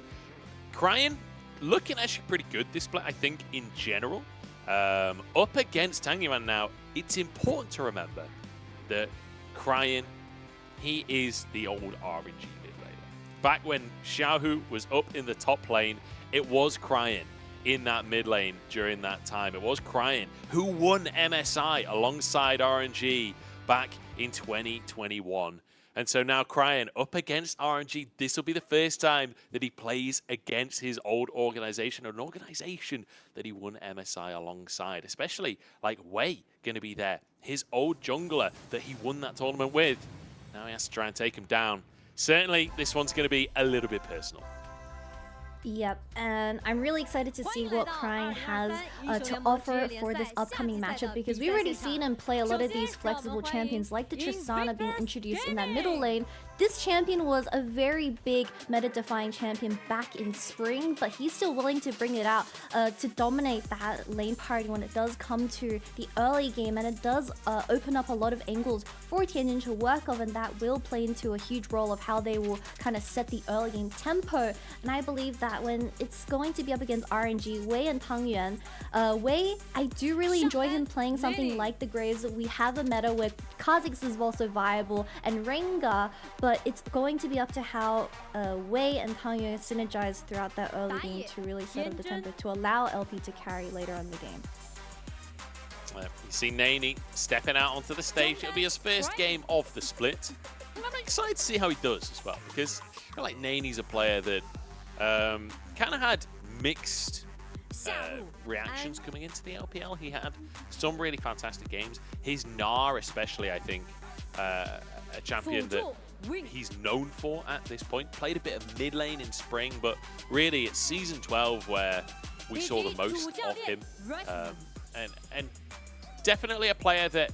Crying, looking actually pretty good this split, I think, in general. Up against Tang Yuan now, it's important to remember that Crying, he is the old RNG mid laner. Back when Xiaohu was up in the top lane, it was Crying in that mid lane during that time. It was Crying who won MSI alongside RNG back in 2021. And so now Crying up against RNG, this will be the first time that he plays against his old organization, an organization that he won MSI alongside, especially like Wei going to be there, his old jungler that he won that tournament with. Now he has to try and take him down. Certainly, this one's going to be a little bit personal. Yep, and I'm really excited to see what Crying has to offer for this upcoming matchup, because we've already seen him play a lot of these flexible champions like the Tristana being introduced in that middle lane. This champion was a very big meta-defying champion back in spring, but he's still willing to bring it out to dominate that lane party when it does come to the early game, and it does open up a lot of angles for Tianjin to work of, and that will play into a huge role of how they will kind of set the early game tempo. And I believe that when it's going to be up against RNG, Wei and Tang Yuan, Wei, I do really enjoy him playing something like the Graves. We have a meta where Kha'Zix is also viable and Rengar, but But it's going to be up to how Wei and Tang Yue synergize throughout that early game to really set up the tempo to allow LP to carry later on in the game. You see Nani stepping out onto the stage. It'll be his first game of the split. And I'm excited to see how he does as well, because I feel like Nani's a player that kind of had mixed reactions coming into the LPL. He had some really fantastic games. His Gnar especially, I think, a champion that he's known for at this point. Played a bit of mid lane in spring, but really it's season 12 where we saw the most of him. And definitely a player that,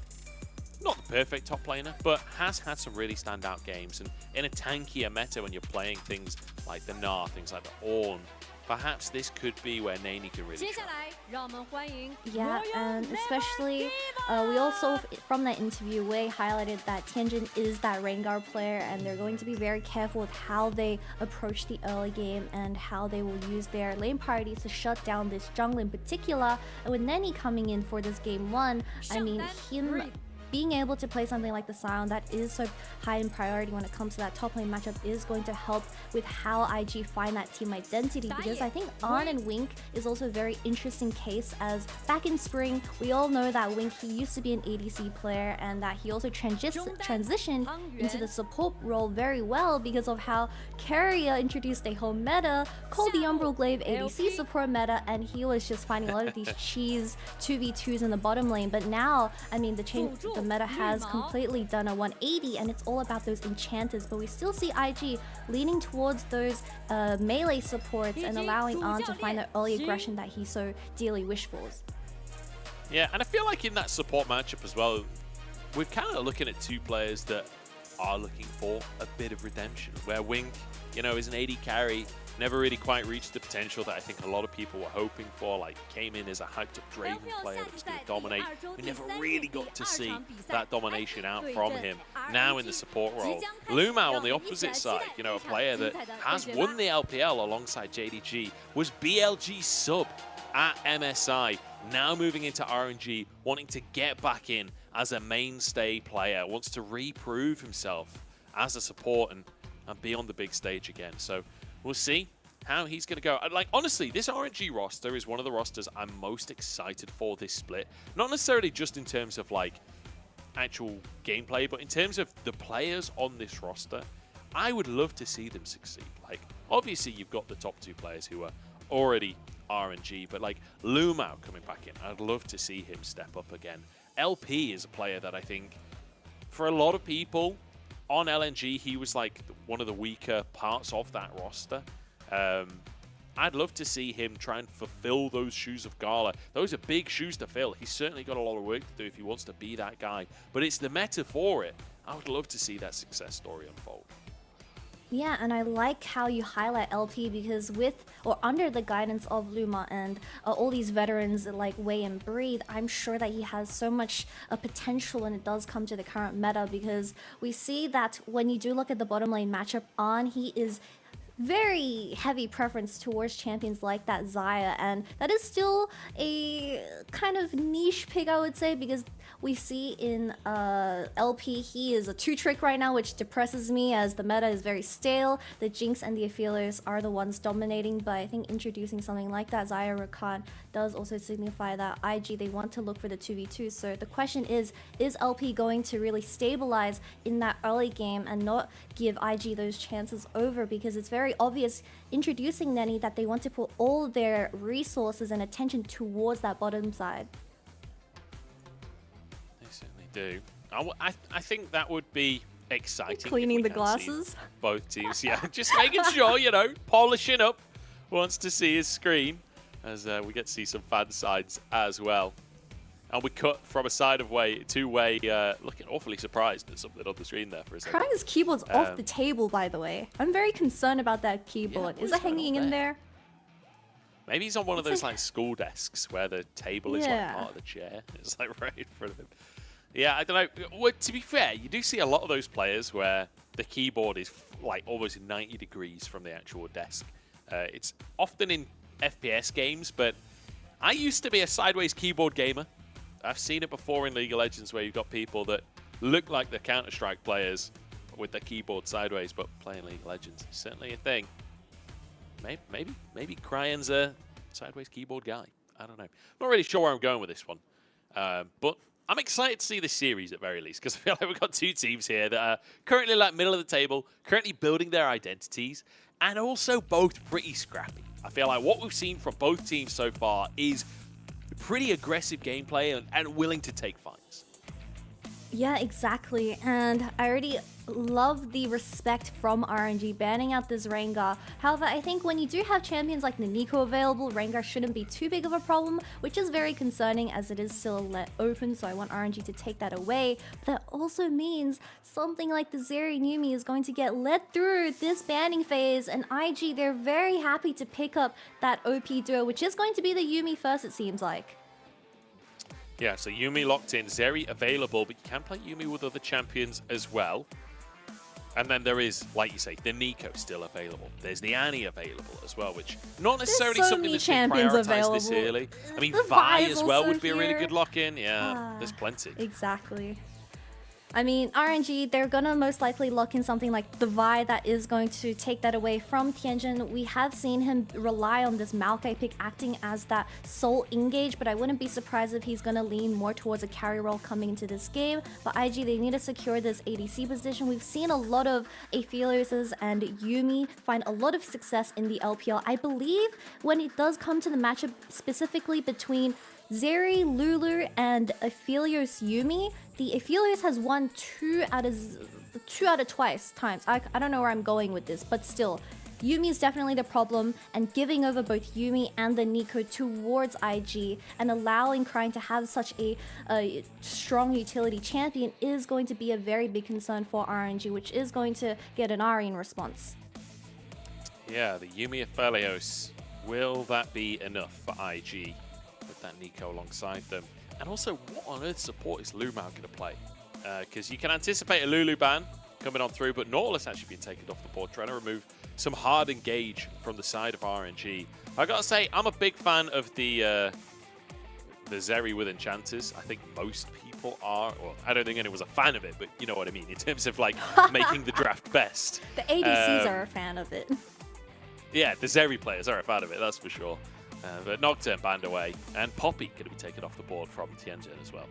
not the perfect top laner, but has had some really standout games. And in a tankier meta, when you're playing things like the Gnar, things like the Ornn, perhaps this could be where Nani can really shine. Yeah, and especially, we also, from that interview, Wei highlighted that Tianjin is that Rengar player, and they're going to be very careful with how they approach the early game and how they will use their lane priorities to shut down this jungle in particular. And with Nani coming in for this game 1, I mean, him being able to play something like the Scion that is so high in priority when it comes to that top lane matchup is going to help with how IG find that team identity, because I think On and Wink is also a very interesting case, as back in spring we all know that Wink, he used to be an ADC player and that he also transitioned into the support role very well because of how Carrier introduced a whole meta called the Umbral Glaive ADC support meta, and he was just finding a lot of these cheese 2v2s in the bottom lane. But now, I mean, the meta has completely done a 180 and it's all about those enchanters, but we still see IG leaning towards those melee supports and allowing On to find the early aggression that he so dearly wished for. Yeah, and I feel like in that support matchup as well, we're kind of looking at two players that are looking for a bit of redemption, where Wink, you know, is an AD carry, never really quite reached the potential that I think a lot of people were hoping for. Like, came in as a hyped up Draven player that was going to dominate. We never really got to see that domination out from him. Now in the support role, Lumao on the opposite side, you know, a player that has won the LPL alongside JDG, was BLG sub at MSI, now moving into RNG, wanting to get back in as a mainstay player, wants to reprove himself as a support and be on the big stage again. So we'll see how he's going to go. Like, honestly, this RNG roster is one of the rosters I'm most excited for this split. Not necessarily just in terms of, like, actual gameplay, but in terms of the players on this roster. I would love to see them succeed. Like, obviously, you've got the top two players who are already RNG, but, like, Lumao coming back in, I'd love to see him step up again. LP is a player that I think, for a lot of people, on LNG, he was like one of the weaker parts of that roster. I'd love to see him try and fulfill those shoes of Gala. Those are big shoes to fill. He's certainly got a lot of work to do if he wants to be that guy. But it's the meta for it. I would love to see that success story unfold. Yeah, and I like how you highlight LP, because with or under the guidance of Luma and all these veterans like Wei and Breathe, I'm sure that he has so much potential when it does come to the current meta, because we see that when you do look at the bottom lane matchup on, he is very heavy preference towards champions like that Xayah, and that is still a kind of niche pick, I would say, because we see in LP, he is a 2-trick right now, which depresses me as the meta is very stale. The Jinx and the Aphelios are the ones dominating, but I think introducing something like that Xayah Rakan does also signify that IG, they want to look for the 2v2. So the question is LP going to really stabilize in that early game and not give IG those chances over? Because it's very obvious introducing Nani that they want to put all their resources and attention towards that bottom side. They certainly do. I think that would be exciting. Cleaning the glasses? Both teams, yeah. Just making sure, you know, polishing up. Wants to see his screen, as we get to see some fan sides as well. And we cut from a side of Wei to Wei, looking awfully surprised at something on the screen there for a second. Krang's keyboard's off the table, by the way. I'm very concerned about that keyboard. Yeah, is it hanging in there? Maybe he's on one of those like school desks where the table is like part of the chair. It's like right in front of him. Yeah, I don't know. Well, to be fair, you do see a lot of those players where the keyboard is like almost 90 degrees from the actual desk. It's often in FPS games, but I used to be a sideways keyboard gamer. I've seen it before in League of Legends where you've got people that look like the Counter-Strike players, with the keyboard sideways, but playing League of Legends is certainly a thing. Maybe Cryan's a sideways keyboard guy. I don't know. Not really sure where I'm going with this one. But I'm excited to see this series at very least, because I feel like we've got two teams here that are currently like middle of the table, currently building their identities, and also both pretty scrappy. I feel like what we've seen from both teams so far is pretty aggressive gameplay and willing to take fights. Yeah, exactly. And I already love the respect from RNG banning out this Rengar. However, I think when you do have champions like the Nico available, Rengar shouldn't be too big of a problem, which is very concerning as it is still let open, so I want RNG to take that away. But that also means something like the Zeri Yumi is going to get let through this banning phase, and IG, they're very happy to pick up that OP duo, which is going to be the Yumi first, it seems like. Yeah, so Yumi locked in, Zeri available, but you can play Yumi with other champions as well. And then there is, like you say, the Nico still available. There's the Annie available as well, which not necessarily something that's been prioritized this early. I mean, Vi as well would be a really good lock-in. Yeah, there's plenty. Exactly. I mean, RNG, they're gonna most likely lock in something like the Vi that is going to take that away from Tianjin. We have seen him rely on this Maokai pick acting as that sole engage, but I wouldn't be surprised if he's gonna lean more towards a carry role coming into this game. But IG, they need to secure this ADC position. We've seen a lot of Aphelios and Yumi find a lot of success in the LPL. I believe when it does come to the matchup specifically between Zeri, Lulu, and Aphelios Yumi, the Aphelios has won two out of twice times. I don't know where I'm going with this, but still, Yumi is definitely the problem, and giving over both Yumi and the Nico towards IG and allowing Cryan to have such a strong utility champion is going to be a very big concern for RNG, which is going to get an Ari in response. Yeah, the Yumi Aphelios. Will that be enough for IG with that Nico alongside them? And also, what on earth support is Lumao going to play? Because you can anticipate a Lulu ban coming on through, but Nautilus actually being taken off the board, trying to remove some hard engage from the side of RNG. I gotta say, I'm a big fan of the Zeri with enchanters. I think most people are. Well, I don't think anyone was a fan of it, but you know what I mean in terms of like making the draft best. The ADCs are a fan of it. Yeah, the Zeri players are a fan of it, that's for sure. But Nocturne banned away, and Poppy going to be taken off the board from Tianjin as well.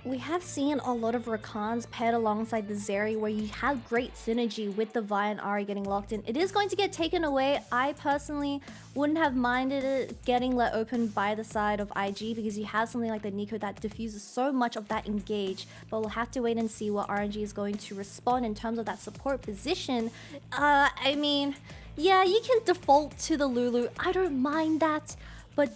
We have seen a lot of Rakans paired alongside the Zeri where you have great synergy with the Vi and Ari getting locked in. It is going to get taken away. I personally wouldn't have minded it getting let open by the side of IG because you have something like the Nico that diffuses so much of that engage. But we'll have to wait and see what RNG is going to respond in terms of that support position. I mean, yeah, you can default to the Lulu. I don't mind that, but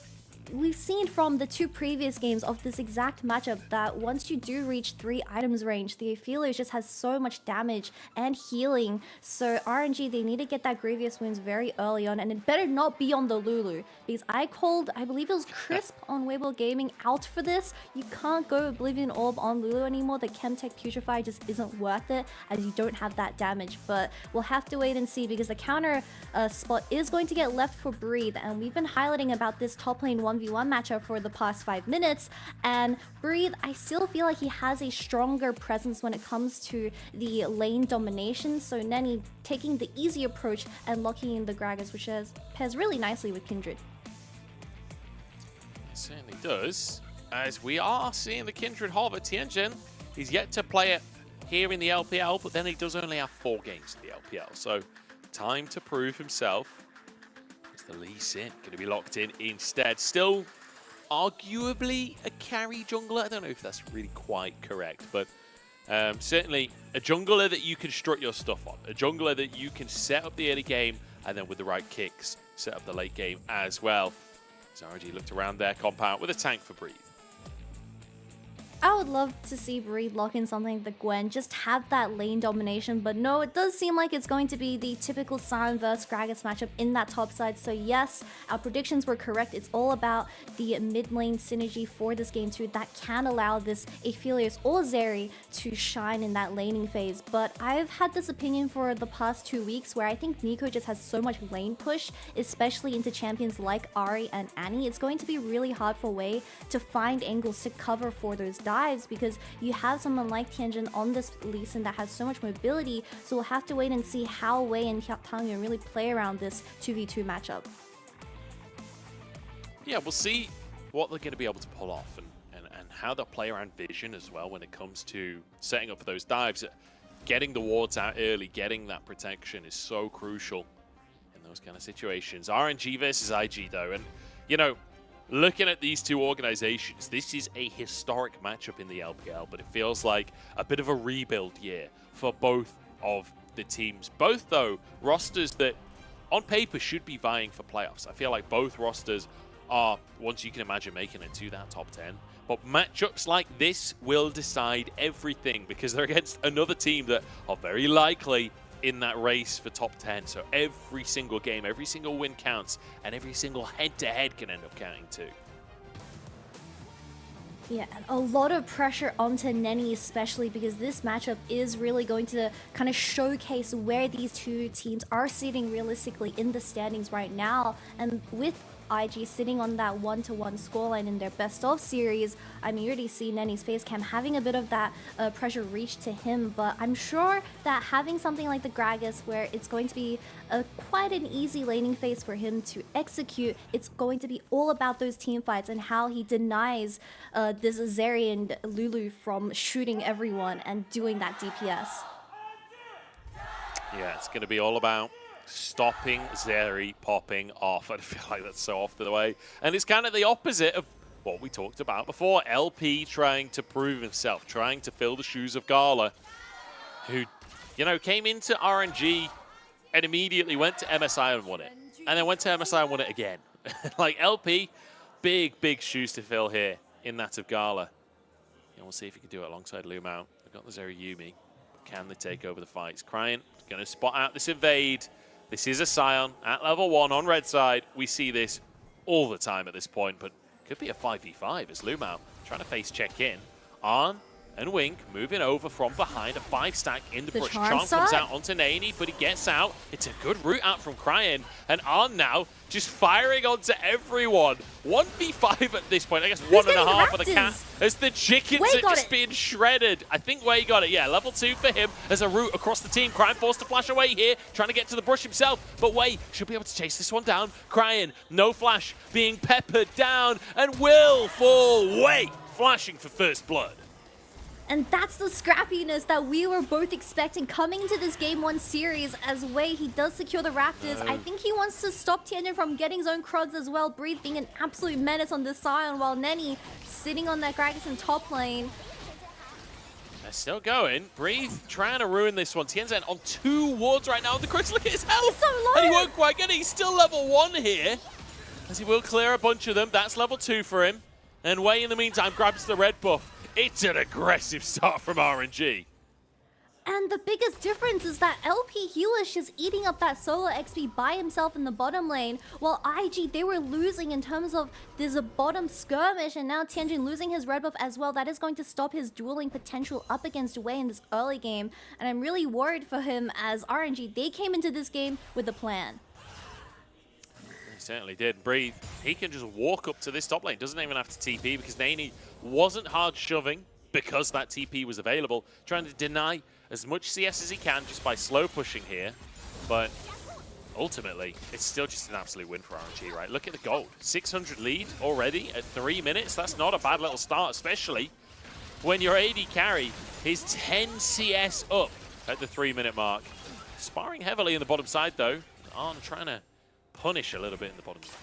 we've seen from the two previous games of this exact matchup that once you do reach 3 items range, the Aphelios just has so much damage and healing. So RNG, they need to get that Grievous Wounds very early on, and it better not be on the Lulu, because I called, I believe it was Crisp on Weibo Gaming out for this. You can't go Oblivion Orb on Lulu anymore. The Chemtech Putrefy just isn't worth it as you don't have that damage. But we'll have to wait and see, because the counter spot is going to get left for Breathe, and we've been highlighting about this top lane 1v1 matchup for the past 5 minutes, and Breathe, I still feel like he has a stronger presence when it comes to the lane domination, so Neni taking the easy approach and locking in the Gragas, which pairs really nicely with Kindred. It certainly does, as we are seeing the Kindred hover. Tianjin, he's yet to play it here in the LPL, but then he does only have 4 games in the LPL, so time to prove himself. The Lee Sin going to be locked in instead. Still arguably a carry jungler. I don't know if that's really quite correct, but certainly a jungler that you can strut your stuff on. A jungler that you can set up the early game and then with the right kicks, set up the late game as well. RNG looked around their compound with a tank for Breathe. I would love to see Breathe lock in something like the Gwen, just have that lane domination, but no, it does seem like it's going to be the typical Sion vs Gragas matchup in that top side. So yes, our predictions were correct. It's all about the mid lane synergy for this game too that can allow this Aphelios or Zeri to shine in that laning phase. But I've had this opinion for the past 2 weeks where I think Nico just has so much lane push, especially into champions like Ari and Annie. It's going to be really hard for Wei to find angles to cover for those dives because you have someone like Tianjin on this Lee Sin that has so much mobility. So we'll have to wait and see how Wei and Tang Yuan really play around this 2v2 matchup. Yeah, we'll see what they're going to be able to pull off and how they'll play around vision as well when it comes to setting up for those dives. Getting the wards out early, getting that protection is so crucial in those kind of situations. RNG versus IG though, and you know, looking at these two organizations, this is a historic matchup in the LPL, but it feels like a bit of a rebuild year for both of the teams. Both though, rosters that on paper should be vying for playoffs. I feel like both rosters are ones you can imagine making it to that top 10. But matchups like this will decide everything because they're against another team that are very likely in that race for top 10. So every single game, every single win counts, and every single head-to-head can end up counting too. Yeah, and a lot of pressure onto Neni, especially because this matchup is really going to kind of showcase where these two teams are sitting realistically in the standings right now. And with IG sitting on that 1-1 scoreline in their best of series, I mean, you already see Neni's face cam having a bit of that pressure reach to him, but I'm sure that having something like the Gragas where it's going to be quite an easy laning phase for him to execute, it's going to be all about those team fights and how he denies this Zeri and Lulu from shooting everyone and doing that DPS. Yeah, it's going to be all about stopping Zeri popping off. I feel like that's so off to the way. And it's kind of the opposite of what we talked about before. LP trying to prove himself, trying to fill the shoes of Gala, who, you know, came into RNG and immediately went to MSI and won it. And then went to MSI and won it again. Like LP, big shoes to fill here in that of Gala. And we'll see if he can do it alongside Lumao. They've got the Zeri Yuumi. Can they take over the fights? Crying, going to spot out this invade. This is a Scion at level 1 on red side. We see this all the time at this point, but could be a 5v5 as Lumao trying to face check in. Arn and Wink moving over from behind, a 5-stack in the brush. Charm comes out onto Nani, but he gets out. It's a good route out from Cryan, and Arn now just firing onto everyone. 1v5 at this point, I guess 1.5 for the cat, as the chickens are just being shredded. I think Wei got it, yeah, level 2 for him as a route across the team. Cryan forced to flash away here, trying to get to the brush himself, but Wei should be able to chase this one down. Cryan, no flash, being peppered down, and will fall. Wei flashing for first blood. And that's the scrappiness that we were both expecting coming into this Game 1 series. As Wei, he does secure the Raptors. I think he wants to stop Tianjin from getting his own Crogs as well. Breathe being an absolute menace on this Scion, while Neni sitting on that Gragas in top lane. They're still going. Breathe trying to ruin this one. Tianjin on 2 wards right now. The Crocs, look at his health. He's so low. And he won't quite get it. He's still level 1 here, as he will clear a bunch of them. That's level 2 for him. And Wei, in the meantime, grabs the red buff. It's an aggressive start from RNG. And the biggest difference is that LP Heelish is eating up that solo XP by himself in the bottom lane, while IG, they were losing in terms of there's a bottom skirmish, and now Tianjin losing his red buff as well. That is going to stop his dueling potential up against Wei in this early game, and I'm really worried for him as RNG, they came into this game with a plan. He certainly did. Breathe, he can just walk up to this top lane. Doesn't even have to TP because Nani wasn't hard shoving because that TP was available. Trying to deny as much CS as he can just by slow pushing here. But ultimately, it's still just an absolute win for RNG, right? Look at the gold. 600 lead already at 3 minutes. That's not a bad little start, especially when your AD carry is 10 CS up at the 3-minute mark. Sparring heavily in the bottom side, though. Arn trying to punish a little bit in the bottom side.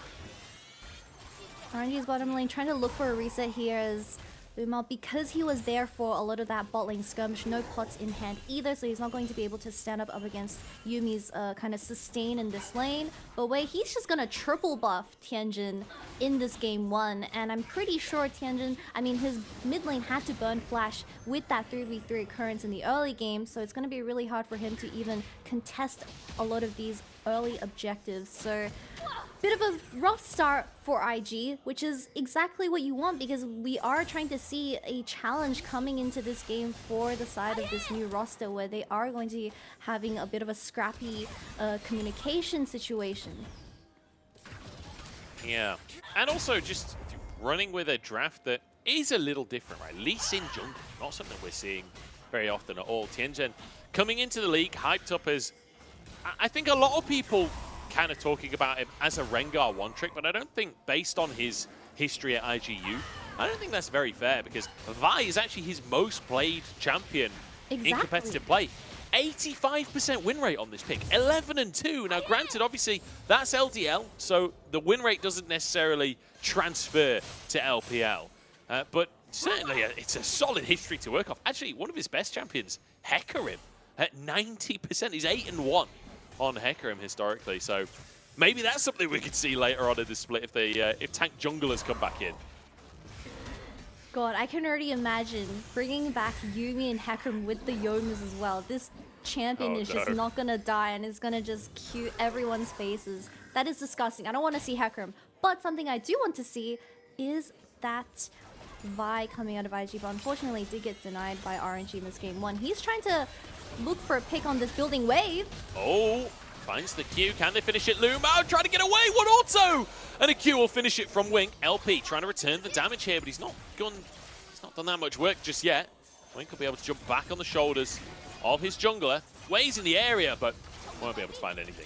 RNG's bottom lane trying to look for a reset here as Lumao, because he was there for a lot of that bot lane skirmish, no pots in hand either, so he's not going to be able to stand up against Yuumi's kind of sustain in this lane. But Wei, he's just gonna triple buff Tianjin in this Game 1, and I'm pretty sure Tianjin, I mean, his mid lane had to burn flash with that 3v3 occurrence in the early game, so it's gonna be really hard for him to even contest a lot of these early objectives. So bit of a rough start for IG, which is exactly what you want because we are trying to see a challenge coming into this game for the side of this new roster where they are going to be having a bit of a scrappy communication situation. Yeah, and also just running with a draft that is a little different, right? Lee Sin jungle, not something we're seeing very often at all. Tianjin coming into the league, hyped up as, I think a lot of people kind of talking about him as a Rengar one-trick, but I don't think, based on his history at IGU, I don't think that's very fair, because Vi is actually his most played champion in competitive play. 85% win rate on this pick, 11-2. Now, granted, obviously, that's LDL, so the win rate doesn't necessarily transfer to LPL. But certainly, it's a solid history to work off. Actually, one of his best champions, Hecarim, at 90%. He's 8-1 on Hecarim historically, so maybe that's something we could see later on in the split if they if tank junglers come back in. God, I can already imagine bringing back Yuumi and Hecarim with the Yomas as well. This champion is just not gonna die and is gonna just cue everyone's faces. That is disgusting. I don't want to see Hecarim. But something I do want to see is that Vi coming out of IG, but unfortunately did get denied by RNG in this game 1. He's trying to look for a pick on this building wave. Oh, finds the Q. Can they finish it? Lumo trying to get away. One auto! And a Q will finish it from Wink. LP trying to return the damage here, but he's not done that much work just yet. Wink will be able to jump back on the shoulders of his jungler. Way's in the area, but won't be able to find anything.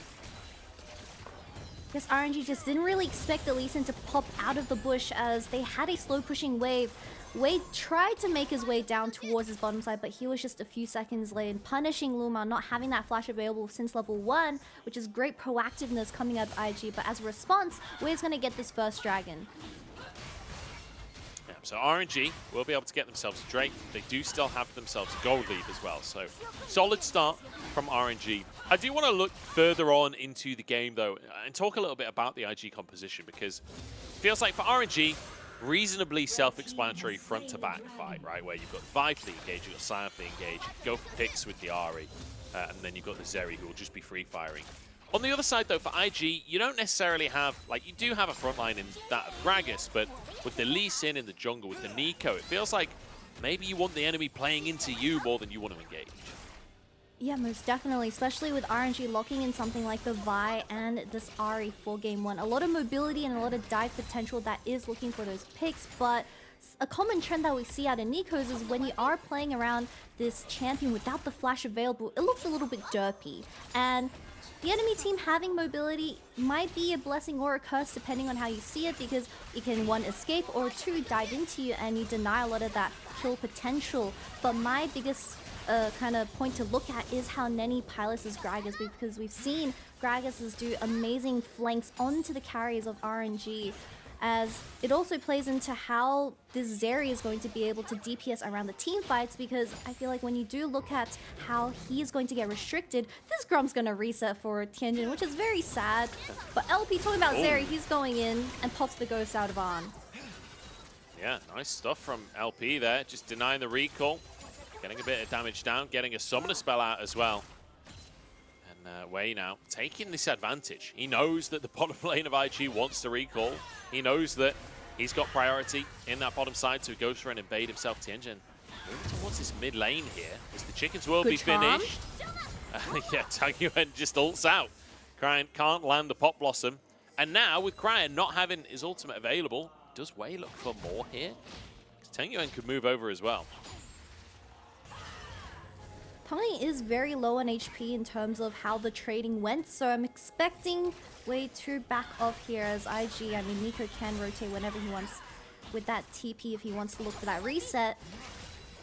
Yes, RNG just didn't really expect the Lee Sin to pop out of the bush as they had a slow pushing wave. Wade tried to make his way down towards his bottom side, but he was just a few seconds late, and punishing Luma, not having that flash available since level 1, which is great proactiveness coming out of IG, but as a response, Wade's going to get this first dragon. Yeah, so RNG will be able to get themselves a Drake. They do still have themselves a gold lead as well, so solid start from RNG. I do want to look further on into the game, though, and talk a little bit about the IG composition, because it feels like for RNG, reasonably self-explanatory front-to-back fight, right? Where you've got Vi for the engage, you've got Sion for the engage, go for picks with the Ahri, and then you've got the Zeri who will just be free-firing. On the other side, though, for IG, you don't necessarily have, like, you do have a front line in that of Gragas, but with the Lee Sin in the jungle, with the Nico, it feels like maybe you want the enemy playing into you more than you want to engage. Yeah, most definitely, especially with RNG locking in something like the Vi and this Ahri for game 1. A lot of mobility and a lot of dive potential that is looking for those picks, but a common trend that we see out of Nico's is when you are playing around this champion without the flash available, it looks a little bit derpy. And the enemy team having mobility might be a blessing or a curse depending on how you see it, because it can 1, escape, or 2, dive into you and you deny a lot of that kill potential. But my biggest kind of point to look at is how Neni pilots Gragas, because we've seen Gragas do amazing flanks onto the carries of RNG, as it also plays into how this Zeri is going to be able to DPS around the team fights, because I feel like when you do look at how he's going to get restricted, this Grom's going to reset for Tianjin, which is very sad. But LP talking about Zeri, he's going in and pops the ghost out of On. Yeah, nice stuff from LP there, just denying the recall. Getting a bit of damage down, getting a summoner spell out as well. And Wei now taking this advantage. He knows that the bottom lane of IG wants to recall. He knows that he's got priority in that bottom side, so he goes for an invade himself. Tianjin moving towards this mid lane here, as the chickens will be finished. Yeah, Tang Yuan just ults out. Cryan can't land the Pop Blossom. And now, with Cryan not having his ultimate available, does Wei look for more here? Tang Yuan could move over as well. Tony is very low on HP in terms of how the trading went, so I'm expecting Wei to back off here as IG. I mean, Nico can rotate whenever he wants with that TP if he wants to look for that reset.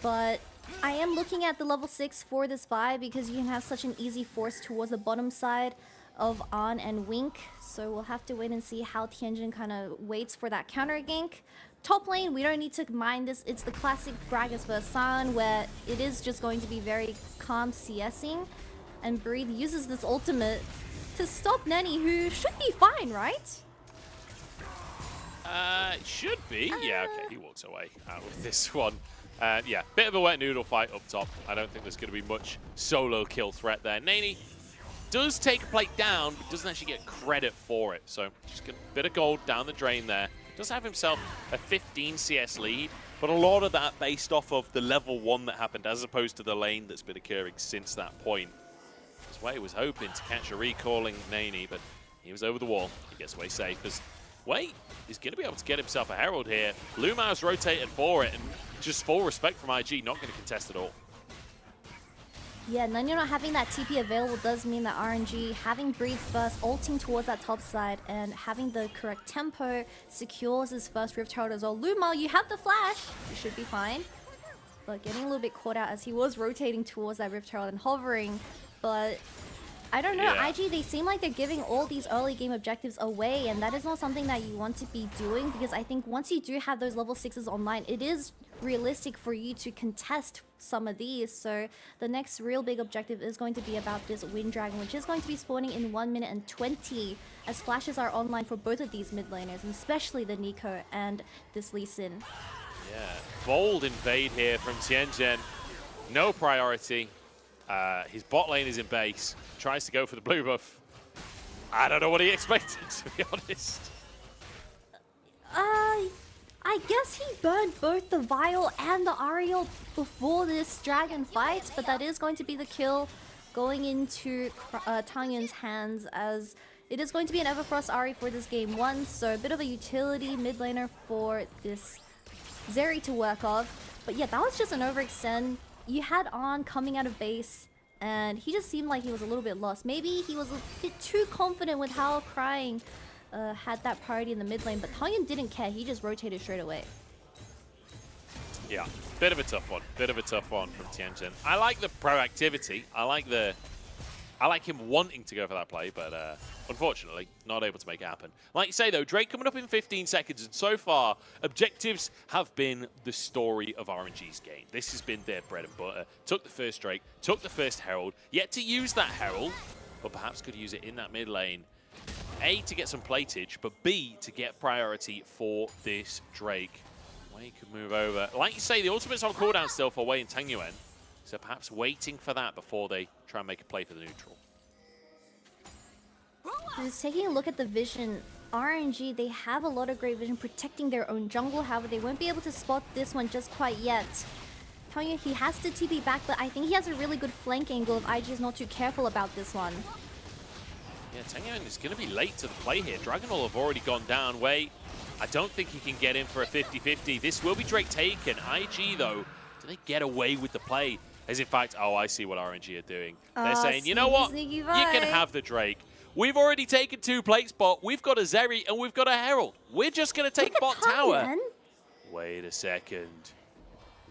But I am looking at the level 6 for this Vi, because you can have such an easy force towards the bottom side of On and Wink. So we'll have to wait and see how Tianjin kind of waits for that counter gank. Top lane, we don't need to mind this. It's the classic Gragas vs Sion, where it is just going to be very calm CSing. And Breathe uses this ultimate to stop Neni, who should be fine, right? Should be. Yeah, okay, he walks away out of this one. Yeah, bit of a wet noodle fight up top. I don't think there's going to be much solo kill threat there. Neni does take a plate down, but doesn't actually get credit for it. So just get a bit of gold down the drain there. Does have himself a 15 CS lead, but a lot of that based off of the level 1 that happened, as opposed to the lane that's been occurring since that point. Wei was hoping to catch a recalling Nani, but he was over the wall. He gets away safe as Wei is going to be able to get himself a Herald here. Lumao's rotated for it, and just full respect from IG, not going to contest at all. Yeah, Nanya not having that TP available does mean that RNG having Breathe first, ulting towards that top side, and having the correct tempo secures his first Rift Herald as well. Lumao, you have the flash. You should be fine. But getting a little bit caught out as he was rotating towards that Rift Herald and hovering. But I don't know, Yeah. IG, they seem like they're giving all these early game objectives away, and that is not something that you want to be doing, because I think once you do have those level 6s online, it is realistic for you to contest some of these. So the next real big objective is going to be about this Wind Dragon, which is going to be spawning in 1 minute and 20, as flashes are online for both of these mid laners, and especially the Nico and this Lee Sin. Yeah, bold invade here from Tianjin. No priority. His bot lane is in base. Tries to go for the blue buff. I don't know what he expected, to be honest. I guess he burned both the Vial and the Ariel before this dragon fight, but that is going to be the kill going into Tangyun's hands, as it is going to be an Everfrost Ari for this game 1, so a bit of a utility mid laner for this Zeri to work off. But yeah, that was just an overextend. You had On coming out of base, and he just seemed like he was a little bit lost. Maybe he was a bit too confident with how Crying had that priority in the mid lane, but Tangyun didn't care. He just rotated straight away. Yeah, bit of a tough one. Bit of a tough one from Tianjin. I like the proactivity. I like him wanting to go for that play, but unfortunately, not able to make it happen. Like you say, though, Drake coming up in 15 seconds, and so far, objectives have been the story of RNG's game. This has been their bread and butter. Took the first Drake, took the first Herald, yet to use that Herald, or perhaps could use it in that mid lane. A, to get some platage, but B, to get priority for this Drake. Wei could move over. Like you say, the ultimate's on cooldown still for Wei and Tangyuan, so perhaps waiting for that before they try and make a play for the neutral. Just taking a look at the vision, RNG, they have a lot of great vision protecting their own jungle. However, they won't be able to spot this one just quite yet. Tangyun, he has to TP back, but I think he has a really good flank angle if IG is not too careful about this one. Yeah, Tangyuan is going to be late to the play here. Dragon will have already gone down. Wei, I don't think he can get in for a 50-50. This will be Drake taken. IG, though, do they get away with the play? As in fact, oh, I see what RNG are doing. They're saying, you know what? You can have the Drake. We've already taken 2 plates bot. We've got a Zeri and we've got a Herald. We're just going to take bot tower. Wait a second.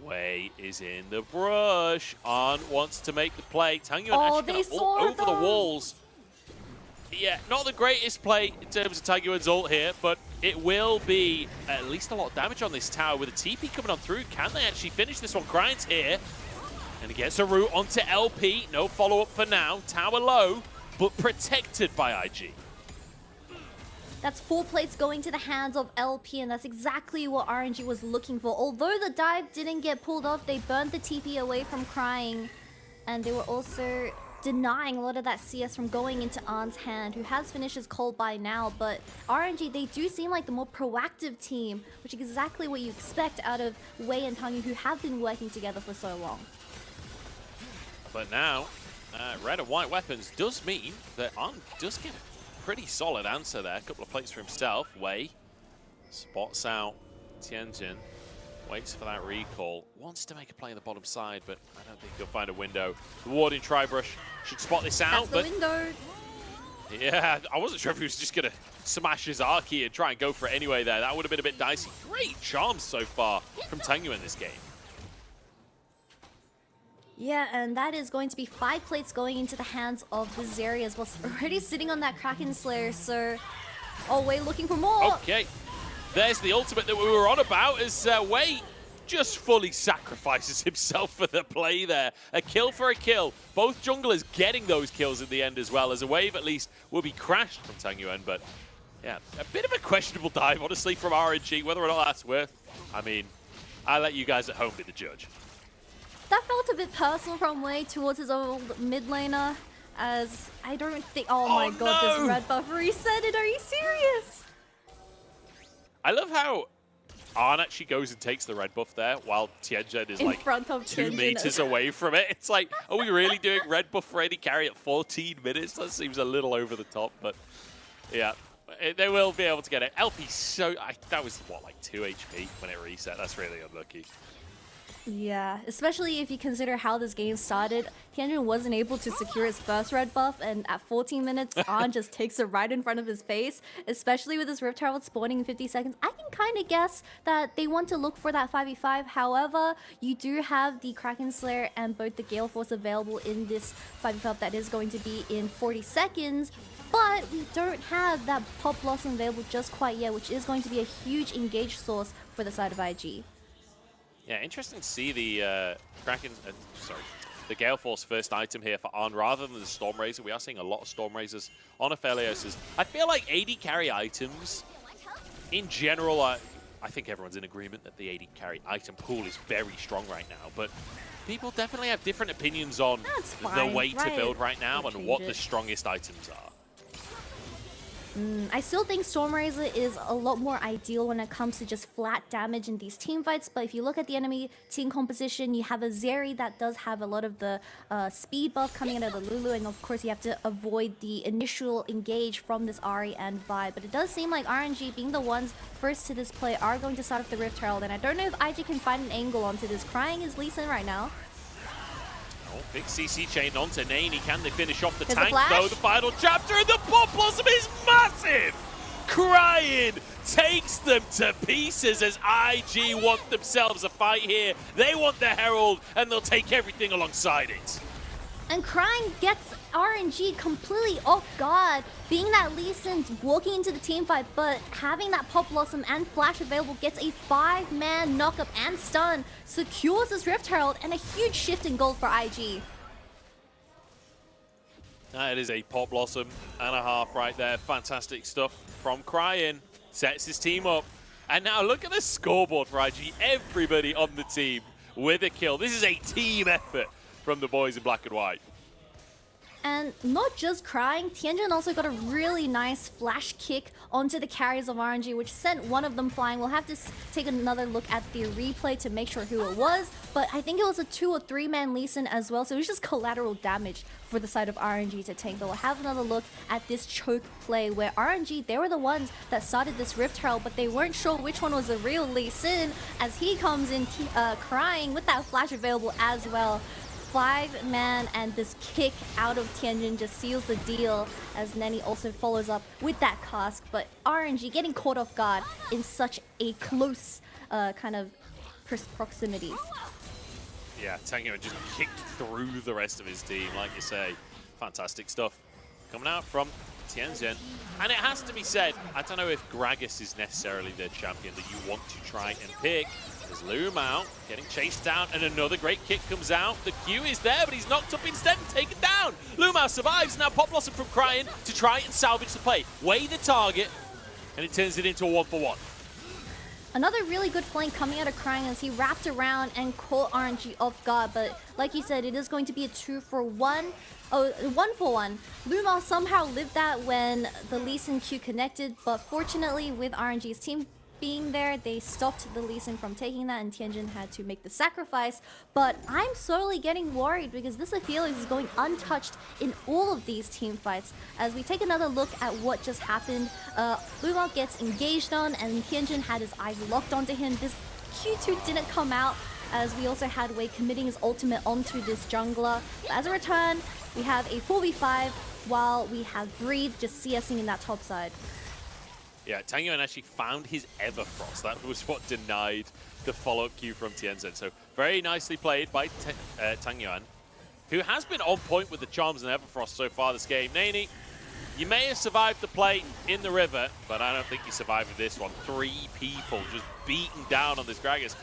Wei is in the brush. On wants to make the play. Tangyuan actually over the walls. Yeah, not the greatest play in terms of Tangyuan's ult here, but it will be at least a lot of damage on this tower with a TP coming on through. Can they actually finish this one? Crying's here. And he gets a route onto LP. No follow-up for now. Tower low, but protected by IG. That's 4 plates going to the hands of LP, and that's exactly what RNG was looking for. Although the dive didn't get pulled off, they burned the TP away from Crying, and they were also denying a lot of that CS from going into An's hand, who has finished his call by now. But RNG, they do seem like the more proactive team, which is exactly what you expect out of Wei and Tangyun, who have been working together for so long. But now, red and white weapons does mean that An does get a pretty solid answer there. A couple of plates for himself. Wei spots out Tianjin. Waits for that recall. Wants to make a play on the bottom side, but I don't think he'll find a window. The ward in Tribrush should spot this out. That's the window. Yeah, I wasn't sure if he was just going to smash his Archie and try and go for it anyway there. That would have been a bit dicey. Great charms so far from Tangyuan in this game. Yeah, and that is going to be 5 plates going into the hands of the Zeri as well. Already sitting on that Kraken Slayer, so... Oh, Wei looking for more! Okay. There's the ultimate that we were on about as Wei just fully sacrifices himself for the play there. A kill for a kill. Both junglers getting those kills in the end as well, as a wave at least will be crashed from Tangyuan. But yeah, a bit of a questionable dive, honestly, from RNG. Whether or not that's worth, I mean, I'll let you guys at home be the judge. That felt a bit personal from Wei towards his old mid laner, as I don't think... Oh my god, this red buff reset it. Are you serious? I love how Arn actually goes and takes the red buff there while Tianjin is in like front of 2 meters away from it. It's like, are we really doing red buff for AD carry at 14 minutes? That seems a little over the top, but yeah. They will be able to get it. LP that was what, like 2 HP when it reset. That's really unlucky. Yeah, especially if you consider how this game started. Tianjin wasn't able to secure his first red buff, and at 14 minutes, On just takes it right in front of his face. Especially with this Rift Herald spawning in 50 seconds, I can kind of guess that they want to look for that 5v5. However, you do have the Kraken Slayer and both the Gale Force available in this 5v5 that is going to be in 40 seconds. But we don't have that Pop Blossom available just quite yet, which is going to be a huge engage source for the side of IG. Yeah, interesting to see the the Gale Force first item here for Arn rather than the Storm Razor. We are seeing a lot of Storm Razors on Aphelios. I feel like AD carry items, in general, I think everyone's in agreement that the AD carry item pool is very strong right now, but people definitely have different opinions on the way to build right now and what the strongest items are. I still think Storm Razor is a lot more ideal when it comes to just flat damage in these team fights, but if you look at the enemy team composition, you have a Zeri that does have a lot of the speed buff coming out of the Lulu, and of course you have to avoid the initial engage from this Ahri and Vi, but it does seem like RNG, being the ones first to this play, are going to start off the Rift Herald, and I don't know if IG can find an angle onto this. Crying is Lee Sin right now. Oh, big CC chain onto Nani. Can they finish off the There's tank, though? The final chapter, and the Pop Blossom is massive! Crying takes them to pieces as IG want themselves a fight here. They want the Herald, and they'll take everything alongside it. And Crying gets RNG completely off guard, being that Lee Sin's walking into the team fight, but having that Pop Blossom and Flash available gets a 5-man knockup and stun, secures this Rift Herald, and a huge shift in gold for IG. That is a Pop Blossom and a half right there. Fantastic stuff from Crying. Sets his team up. And now look at the scoreboard for IG. Everybody on the team with a kill. This is a team effort from the boys in black and white. And not just Crying, Tianjin also got a really nice flash kick onto the carriers of RNG, which sent one of them flying. We'll have to take another look at the replay to make sure who it was, but I think it was a 2 or 3-man Lee Sin as well, so it was just collateral damage for the side of RNG to tank. But we'll have another look at this choke play where RNG, they were the ones that started this Rift Herald, but they weren't sure which one was the real Lee Sin as he comes in Crying with that flash available as well. 5-man, and this kick out of Tianjin just seals the deal as Nani also follows up with that cask, but RNG getting caught off guard in such a close kind of proximity. Yeah, Tanguan just kicked through the rest of his team, like you say. Fantastic stuff coming out from Tianjin. And it has to be said, I don't know if Gragas is necessarily the champion that you want to try and pick. There's Loom out, getting chased down, and another great kick comes out. The Q is there, but he's knocked up instead and taken down. Lumao survives, now Pop Blossom from Crying to try and salvage the play. Weigh the target, and it turns it into a 1-for-1. Another really good flank coming out of Crying as he wrapped around and caught RNG off guard, but like you said, it is going to be a 2-for-1. Oh, 1-for-1. Lumao somehow lived that when the Lee Sin Q connected, but fortunately with RNG's team being there, they stopped the Lee Sin from taking that, and Tianjin had to make the sacrifice. But I'm slowly getting worried because this Aphelios is going untouched in all of these team fights. As we take another look at what just happened, Lumao gets engaged on, and Tianjin had his eyes locked onto him. This Q2 didn't come out, as we also had Wei committing his ultimate onto this jungler. As a return, we have a 4v5 while we have Breathe just CSing in that top side. Yeah, Tangyuan actually found his Everfrost. That was what denied the follow-up Q from Tianzhen. So very nicely played by Tangyuan, who has been on point with the charms and Everfrost so far this game. Nani, you may have survived the play in the river, but I don't think you survived with this one. 3 people just beaten down on this Gragas.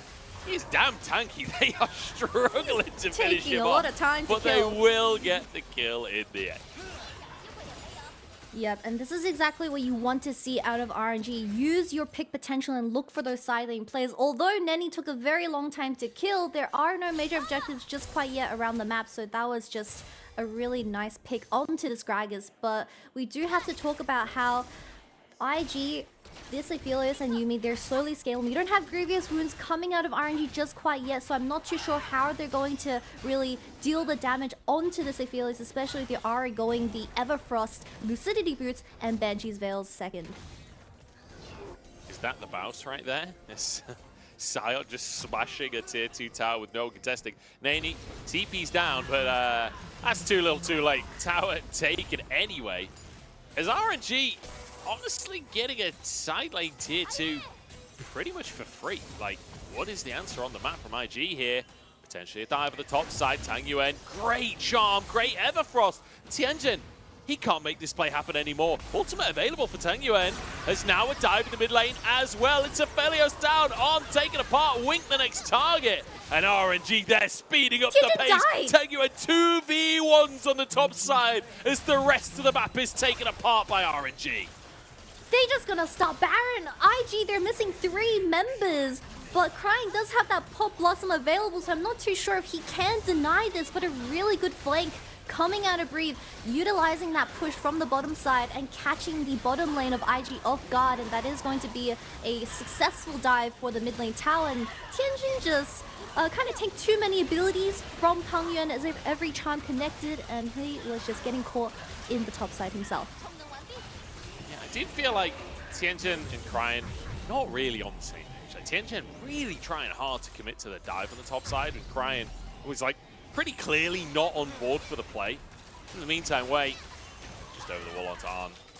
He's damn tanky. They are struggling to finish him off. A lot of time to kill. But they will get the kill in the end. Yep, and this is exactly what you want to see out of RNG. Use your pick potential and look for those side lane plays. Although Nani took a very long time to kill, there are no major objectives just quite yet around the map, so that was just a really nice pick onto this Gragas. But we do have to talk about how IG this Aphelios and Yuumi, they're slowly scaling. You don't have Grievous Wounds coming out of RNG just quite yet, so I'm not too sure how they're going to really deal the damage onto this Aphelios, especially if they are going the Everfrost, Lucidity Boots, and Banshee's Veils second. Is that the bounce right there? Yes. Sion just smashing a tier 2 tower with no contesting. Nani, TP's down, but that's too little too late. Tower taken anyway. As RNG honestly getting a side lane tier 2 pretty much for free. Like, what is the answer on the map from IG here? Potentially a dive at the top side. Tang Yuan, great charm, great Everfrost. Tianjin, he can't make this play happen anymore. Ultimate available for Tang Yuan. There's now a dive in the mid lane as well. It's Aphelios down on, taken apart, Wink the next target. And RNG there speeding up the pace. Tang Yuan 2v1s on the top side as the rest of the map is taken apart by RNG. They just gonna stop Baron. IG, they're missing 3 members. But Crying does have that Pop Blossom available, so I'm not too sure if he can deny this, but a really good flank coming out of Breathe, utilizing that push from the bottom side and catching the bottom lane of IG off guard, and that is going to be a successful dive for the mid lane tower. And Tianjin just kind of take too many abilities from Tang Yuan as if every charm connected, and he was just getting caught in the top side himself. Yeah, I did feel like Tianjin and Crying not really on the same page. Like, Tianjin really trying hard to commit to the dive on the top side, and Crying was like pretty clearly not on board for the play. In the meantime, Wei just over the wall onto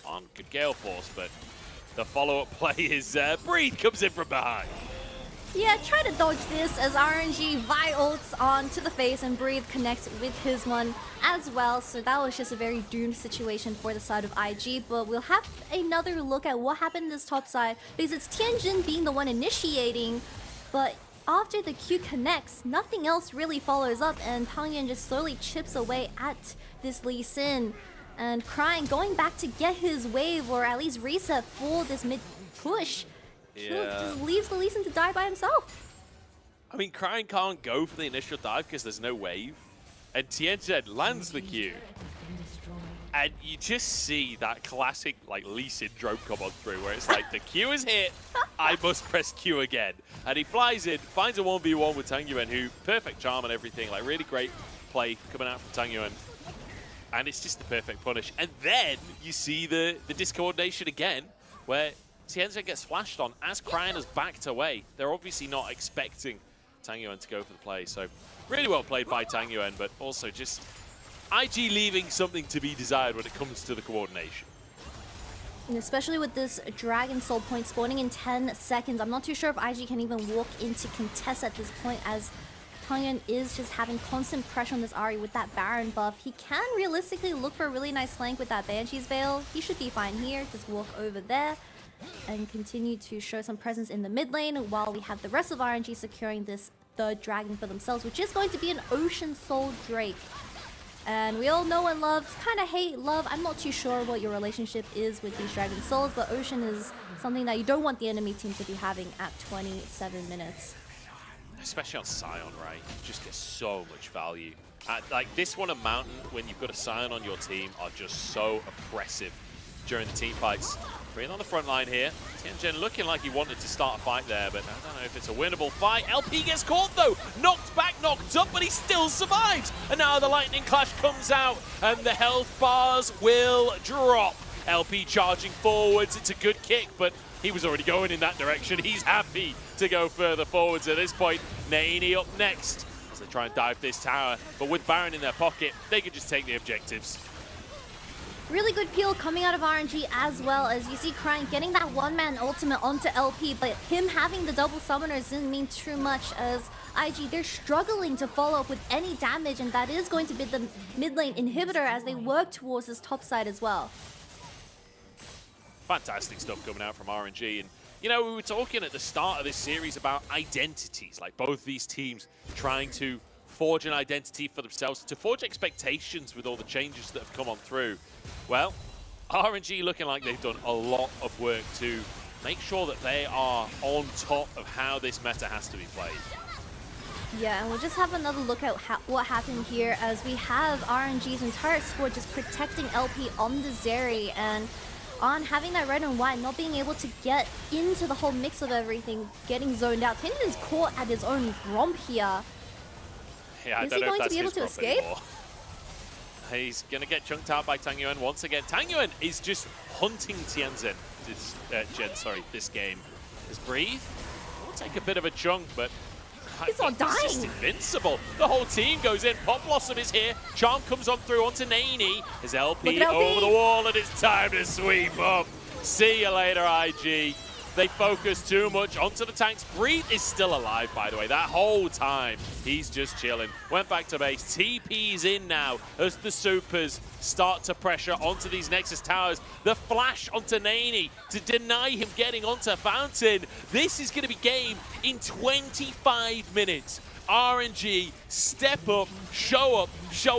Arn. Good Gale Force, but the follow-up play is Breathe comes in from behind. Yeah, try to dodge this as RNG Vi ults on to the face and Breathe connects with his one as well. So that was just a very doomed situation for the side of IG. But we'll have another look at what happened this top side, because it's Tianjin being the one initiating, but after the Q connects, nothing else really follows up, and Tang Yuan just slowly chips away at this Lee Sin. And Crying going back to get his wave, or at least reset for this mid push. Yeah. Just leaves the Lee Sin to die by himself. I mean, Crying can't go for the initial dive because there's no wave. And Tianjin lands the Q. And you just see that classic like Lee syndrome come on through, where it's like the Q is hit, I must press Q again. And he flies in, finds a 1v1 with Tang Yuan, who perfect charm and everything, like really great play coming out from Tang Yuan. And it's just the perfect punish. And then you see the discoordination again, where Tianjin gets flashed on as Crying has backed away. They're obviously not expecting Tang Yuan to go for the play. So really well played by Tang Yuan, but also just IG leaving something to be desired when it comes to the coordination. And especially with this Dragon Soul point spawning in 10 seconds, I'm not too sure if IG can even walk into contest at this point, as Tang Yuan is just having constant pressure on this Ahri with that Baron buff. He can realistically look for a really nice flank with that Banshee's Veil. He should be fine here. Just walk over there and continue to show some presence in the mid lane while we have the rest of RNG securing this third dragon for themselves, which is going to be an Ocean Soul Drake. And we all know and love, kind of hate, love. I'm not too sure what your relationship is with these Dragon Souls, but Ocean is something that you don't want the enemy team to be having at 27 minutes. Especially on Sion, right? You just get so much value. Like this one, a Mountain, when you've got a Sion on your team, are just so oppressive during the team fights. Breathe on the front line here. Tianjin looking like he wanted to start a fight there, but I don't know if it's a winnable fight. LP gets caught though. Knocked back, knocked up, but he still survives. And now the Lightning Clash comes out and the health bars will drop. LP charging forwards. It's a good kick, but he was already going in that direction. He's happy to go further forwards at this point. Nani up next as they try and dive this tower. But with Baron in their pocket, they could just take the objectives. Really good peel coming out of RNG, as well as you see Crying getting that one-man ultimate onto LP, but him having the double summoners didn't mean too much, as IG, they're struggling to follow up with any damage, and that is going to be the mid lane inhibitor as they work towards this top side as well. Fantastic stuff coming out from RNG. And you know, we were talking at the start of this series about identities, like both these teams trying to forge an identity for themselves, to forge expectations with all the changes that have come on through. Well, RNG looking like they've done a lot of work to make sure that they are on top of how this meta has to be played. Yeah, and we'll just have another look at what happened here, as we have RNG's entire squad just protecting LP on the Zeri, and on having that red and white, not being able to get into the whole mix of everything, getting zoned out. Tianjin is caught at his own romp here. Yeah, Is he going to be able to escape? Anymore. He's going to get chunked out by Tang Yuan once again. Tang Yuan is just hunting Tianjin this game. His breathe will take a bit of a chunk, but he's not dying. Just invincible. The whole team goes in. Pop Blossom is here. Charm comes on through onto Naney. His LP over the wall, and it's time to sweep up. See you later, IG. They focus too much onto the tanks. Breathe is still alive, by the way. That whole time, he's just chilling. Went back to base. TP's in now as the supers start to pressure onto these Nexus towers. The flash onto Naney to deny him getting onto Fountain. This is going to be game in 25 minutes. RNG, step up, show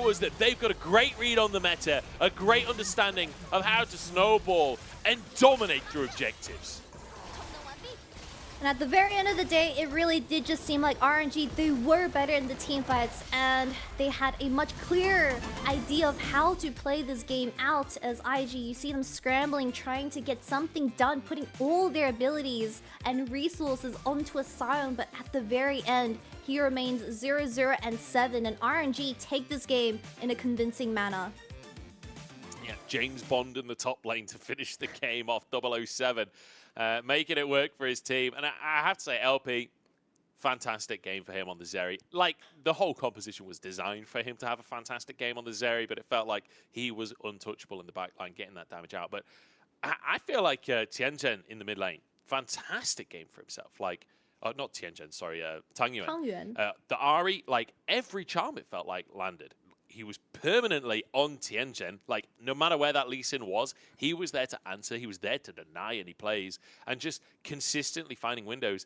us that they've got a great read on the meta, a great understanding of how to snowball and dominate through objectives. And at the very end of the day, it really did just seem like RNG, they were better in the team fights, and they had a much clearer idea of how to play this game out. As IG, you see them scrambling, trying to get something done, putting all their abilities and resources onto a Sion, but at the very end, he remains 0-0 and 7, and RNG take this game in a convincing manner. Yeah, James Bond in the top lane to finish the game off 007. Making it work for his team. And I have to say, LP, fantastic game for him on the Zeri. Like, the whole composition was designed for him to have a fantastic game on the Zeri, but it felt like he was untouchable in the backline, getting that damage out. But I feel like Tianjin in the mid lane, fantastic game for himself. Like, not Tianjin, sorry, Tang Yuan. The Ahri, like, every charm it felt like landed. He was permanently on Tianjin. Like, no matter where that Lee Sin was, he was there to answer. He was there to deny any plays and just consistently finding windows.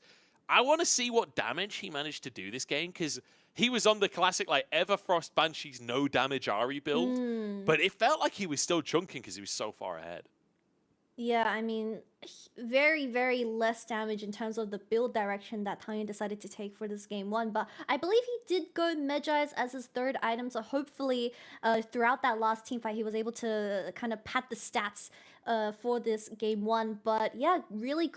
I want to see what damage he managed to do this game, because he was on the classic, like, Everfrost Banshee's no damage Ahri build. But it felt like he was still chunking because he was so far ahead. Yeah, I mean, very, very less damage in terms of the build direction that Tang Yuan decided to take for this game one. But I believe he did go Medjai's as his third item, so hopefully throughout that last team fight, he was able to kind of pad the stats for this game one. But yeah, really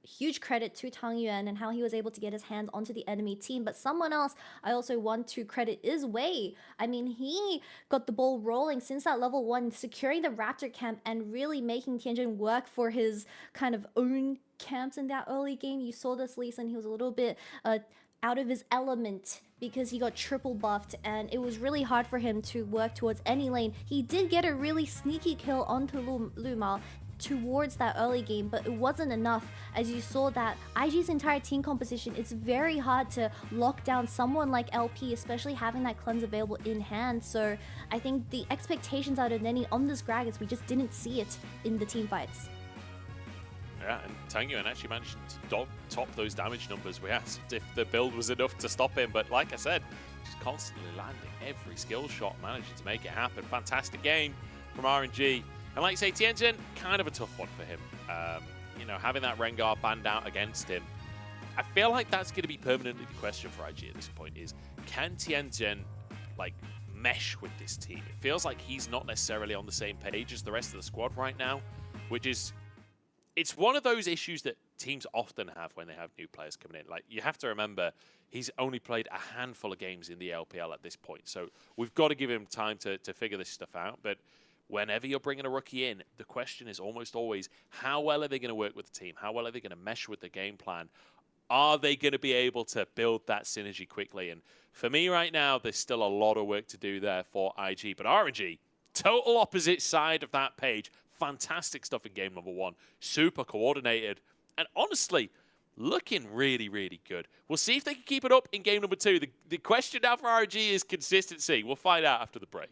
huge credit to Tang Yuan and how he was able to get his hands onto the enemy team. But someone else I also want to credit is Wei. I mean, he got the ball rolling since that level 1, securing the Raptor camp and really making Tianjin work for his kind of own camps in that early game. You saw this Lee Sin, he was a little bit out of his element because he got triple buffed, and it was really hard for him to work towards any lane. He did get a really sneaky kill onto Lu towards that early game, but it wasn't enough. As you saw that IG's entire team composition, it's very hard to lock down someone like LP, especially having that cleanse available in hand. So I think the expectations out of Neni on this Gragas, we just didn't see it in the team fights. Yeah, and Tang Yuan actually managed to top those damage numbers. We asked if the build was enough to stop him, but like I said, just constantly landing every skill shot, managing to make it happen. Fantastic game from RNG. And like I say, Tianjin, kind of a tough one for him. You know, having that Rengar banned out against him, I feel like that's going to be permanently the question for IG at this point is, can Tianjin, like, mesh with this team? It feels like he's not necessarily on the same page as the rest of the squad right now, which is, it's one of those issues that teams often have when they have new players coming in. Like, you have to remember, he's only played a handful of games in the LPL at this point. So we've got to give him time to figure this stuff out. But whenever you're bringing a rookie in, the question is almost always, how well are they going to work with the team? How well are they going to mesh with the game plan? Are they going to be able to build that synergy quickly? And for me right now, there's still a lot of work to do there for IG. But RNG, total opposite side of that page. Fantastic stuff in game number 1. Super coordinated. And honestly, looking really, really good. We'll see if they can keep it up in game number 2. The question now for RNG is consistency. We'll find out after the break.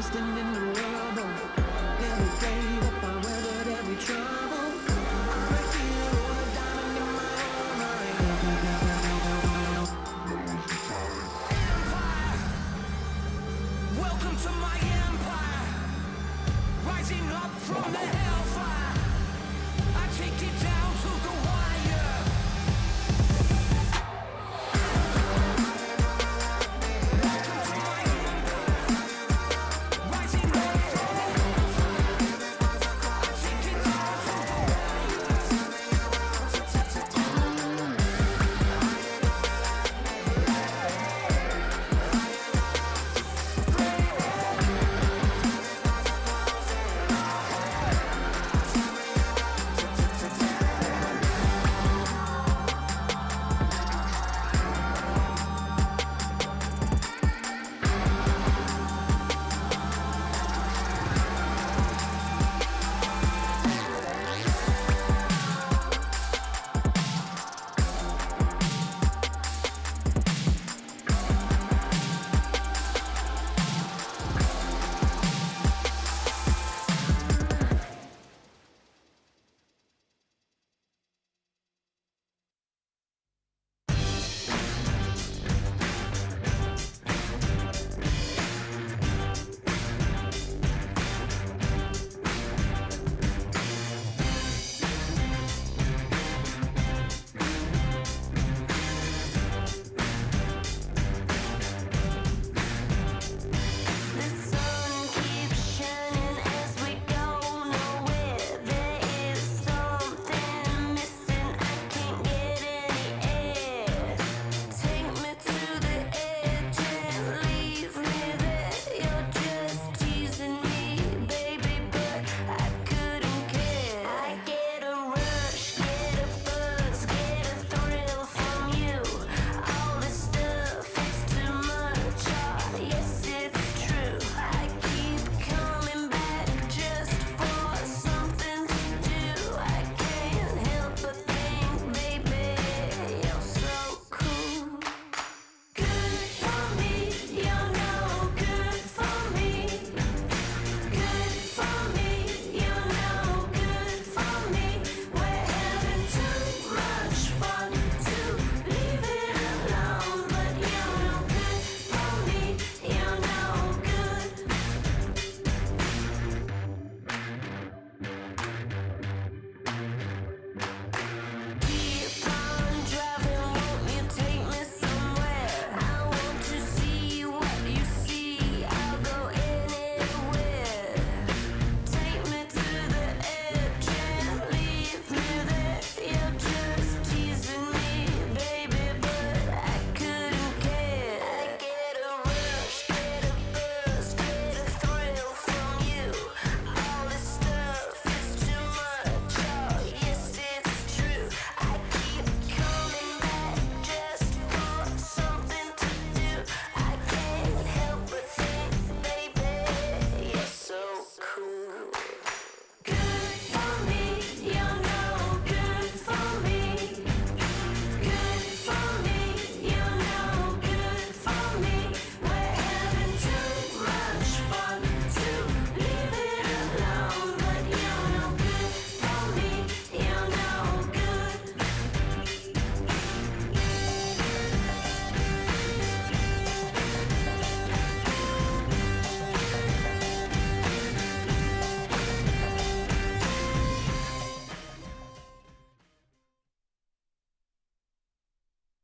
stand in the rubble. Never gave up, I weathered every trouble. Right here on a diamond in my Empire. Welcome to my empire. Rising up from the hellfire. I take it down to the wire.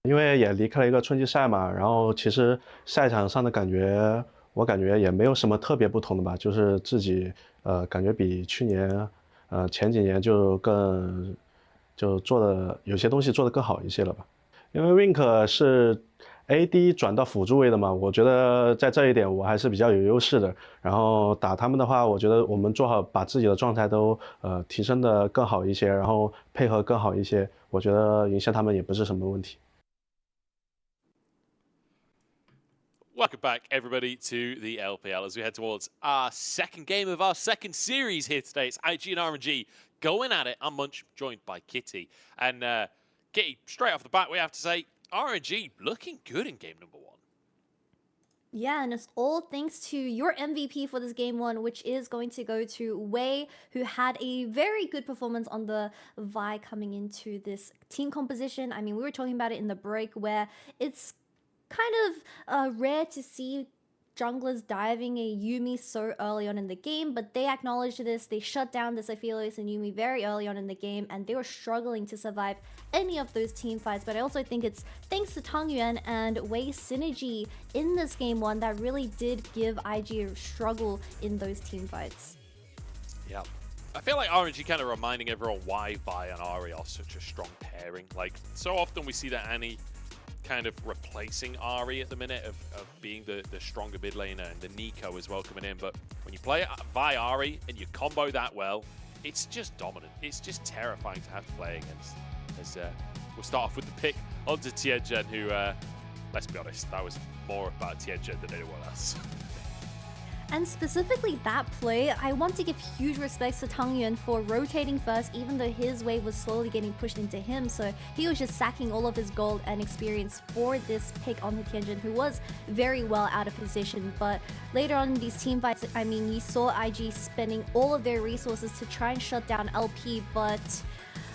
因为也离开了一个春季赛嘛，然后其实赛场上的感觉，我感觉也没有什么特别不同的吧，就是自己感觉比去年前几年就做的有些东西做得更好一些了吧。因为 Wink 是 AD 转到辅助位的嘛，我觉得在这一点我还是比较有优势的。然后打他们的话，我觉得我们做好把自己的状态都提升的更好一些，然后配合更好一些，我觉得赢下他们也不是什么问题。Welcome back, everybody, to the LPL as we head towards our second game of our second series here today. It's IG and RNG going at it. I'm Munch, joined by Kitty. And Kitty, straight off the bat, we have to say, RNG looking good in game number one. Yeah, and it's all thanks to your MVP for this game one, which is going to go to Wei, who had a very good performance on the Vi coming into this team composition. I mean, we were talking about it in the break where it's kind of rare to see junglers diving a Yuumi so early on in the game, but they acknowledged this. They shut down this Aphelios and Yuumi very early on in the game, and they were struggling to survive any of those team fights. But I also think it's thanks to Tang Yuan and Wei's synergy in this game one that really did give IG a struggle in those team fights. Yeah. I feel like RNG kind of reminding everyone why Vi and Ari are such a strong pairing. Like, so often we see that Annie kind of replacing Ari at the minute of being the stronger mid laner, and the Nico as well coming in. But when you play Vi Ari and you combo that well, it's just dominant. It's just terrifying to have to play against. As we'll start off with the pick onto Tianzhen, who, let's be honest, that was more about Tianzhen than anyone else. And specifically that play, I want to give huge respects to Tang Yuan for rotating first, even though his wave was slowly getting pushed into him. So he was just sacking all of his gold and experience for this pick on the Tianzhen, who was very well out of position. But later on in these team fights, I mean, you saw IG spending all of their resources to try and shut down LP, but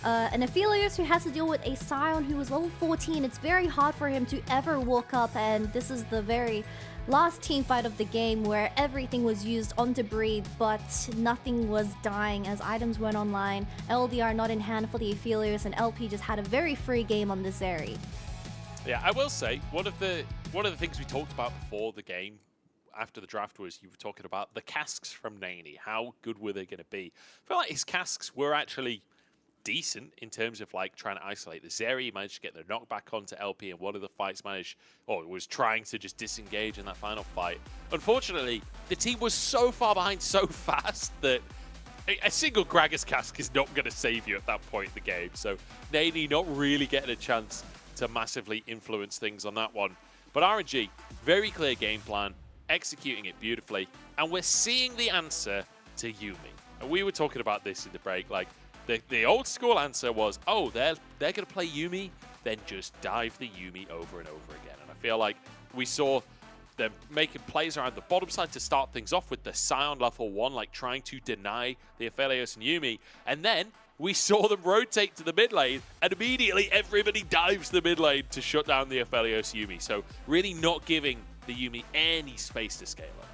an Aphelios who has to deal with a Sion who was level 14, it's very hard for him to ever walk up, and this is the very last team fight of the game where everything was used on debris, but nothing was dying as items went online. LDR not in hand for the Aphelios, and LP just had a very free game on this Zeri. Yeah, I will say, one of the things we talked about before the game, after the draft, was you were talking about the casks from Nani. How good were they going to be? I feel like his casks were actually decent in terms of like trying to isolate the Zeri. He managed to get the knockback onto LP, and one of the fights was trying to just disengage in that final fight. Unfortunately, the team was so far behind so fast that a single Gragas cask is not going to save you at that point in the game. So Nani not really getting a chance to massively influence things on that one. But RNG, very clear game plan, executing it beautifully, and we're seeing the answer to Yuumi. And we were talking about this in the break, like, the old school answer was, oh, they're going to play Yuumi, then just dive the Yuumi over and over again. And I feel like we saw them making plays around the bottom side to start things off with the Sion level 1, like trying to deny the Aphelios and Yuumi. And then we saw them rotate to the mid lane, and immediately everybody dives the mid lane to shut down the Aphelios Yuumi. So really not giving the Yuumi any space to scale up.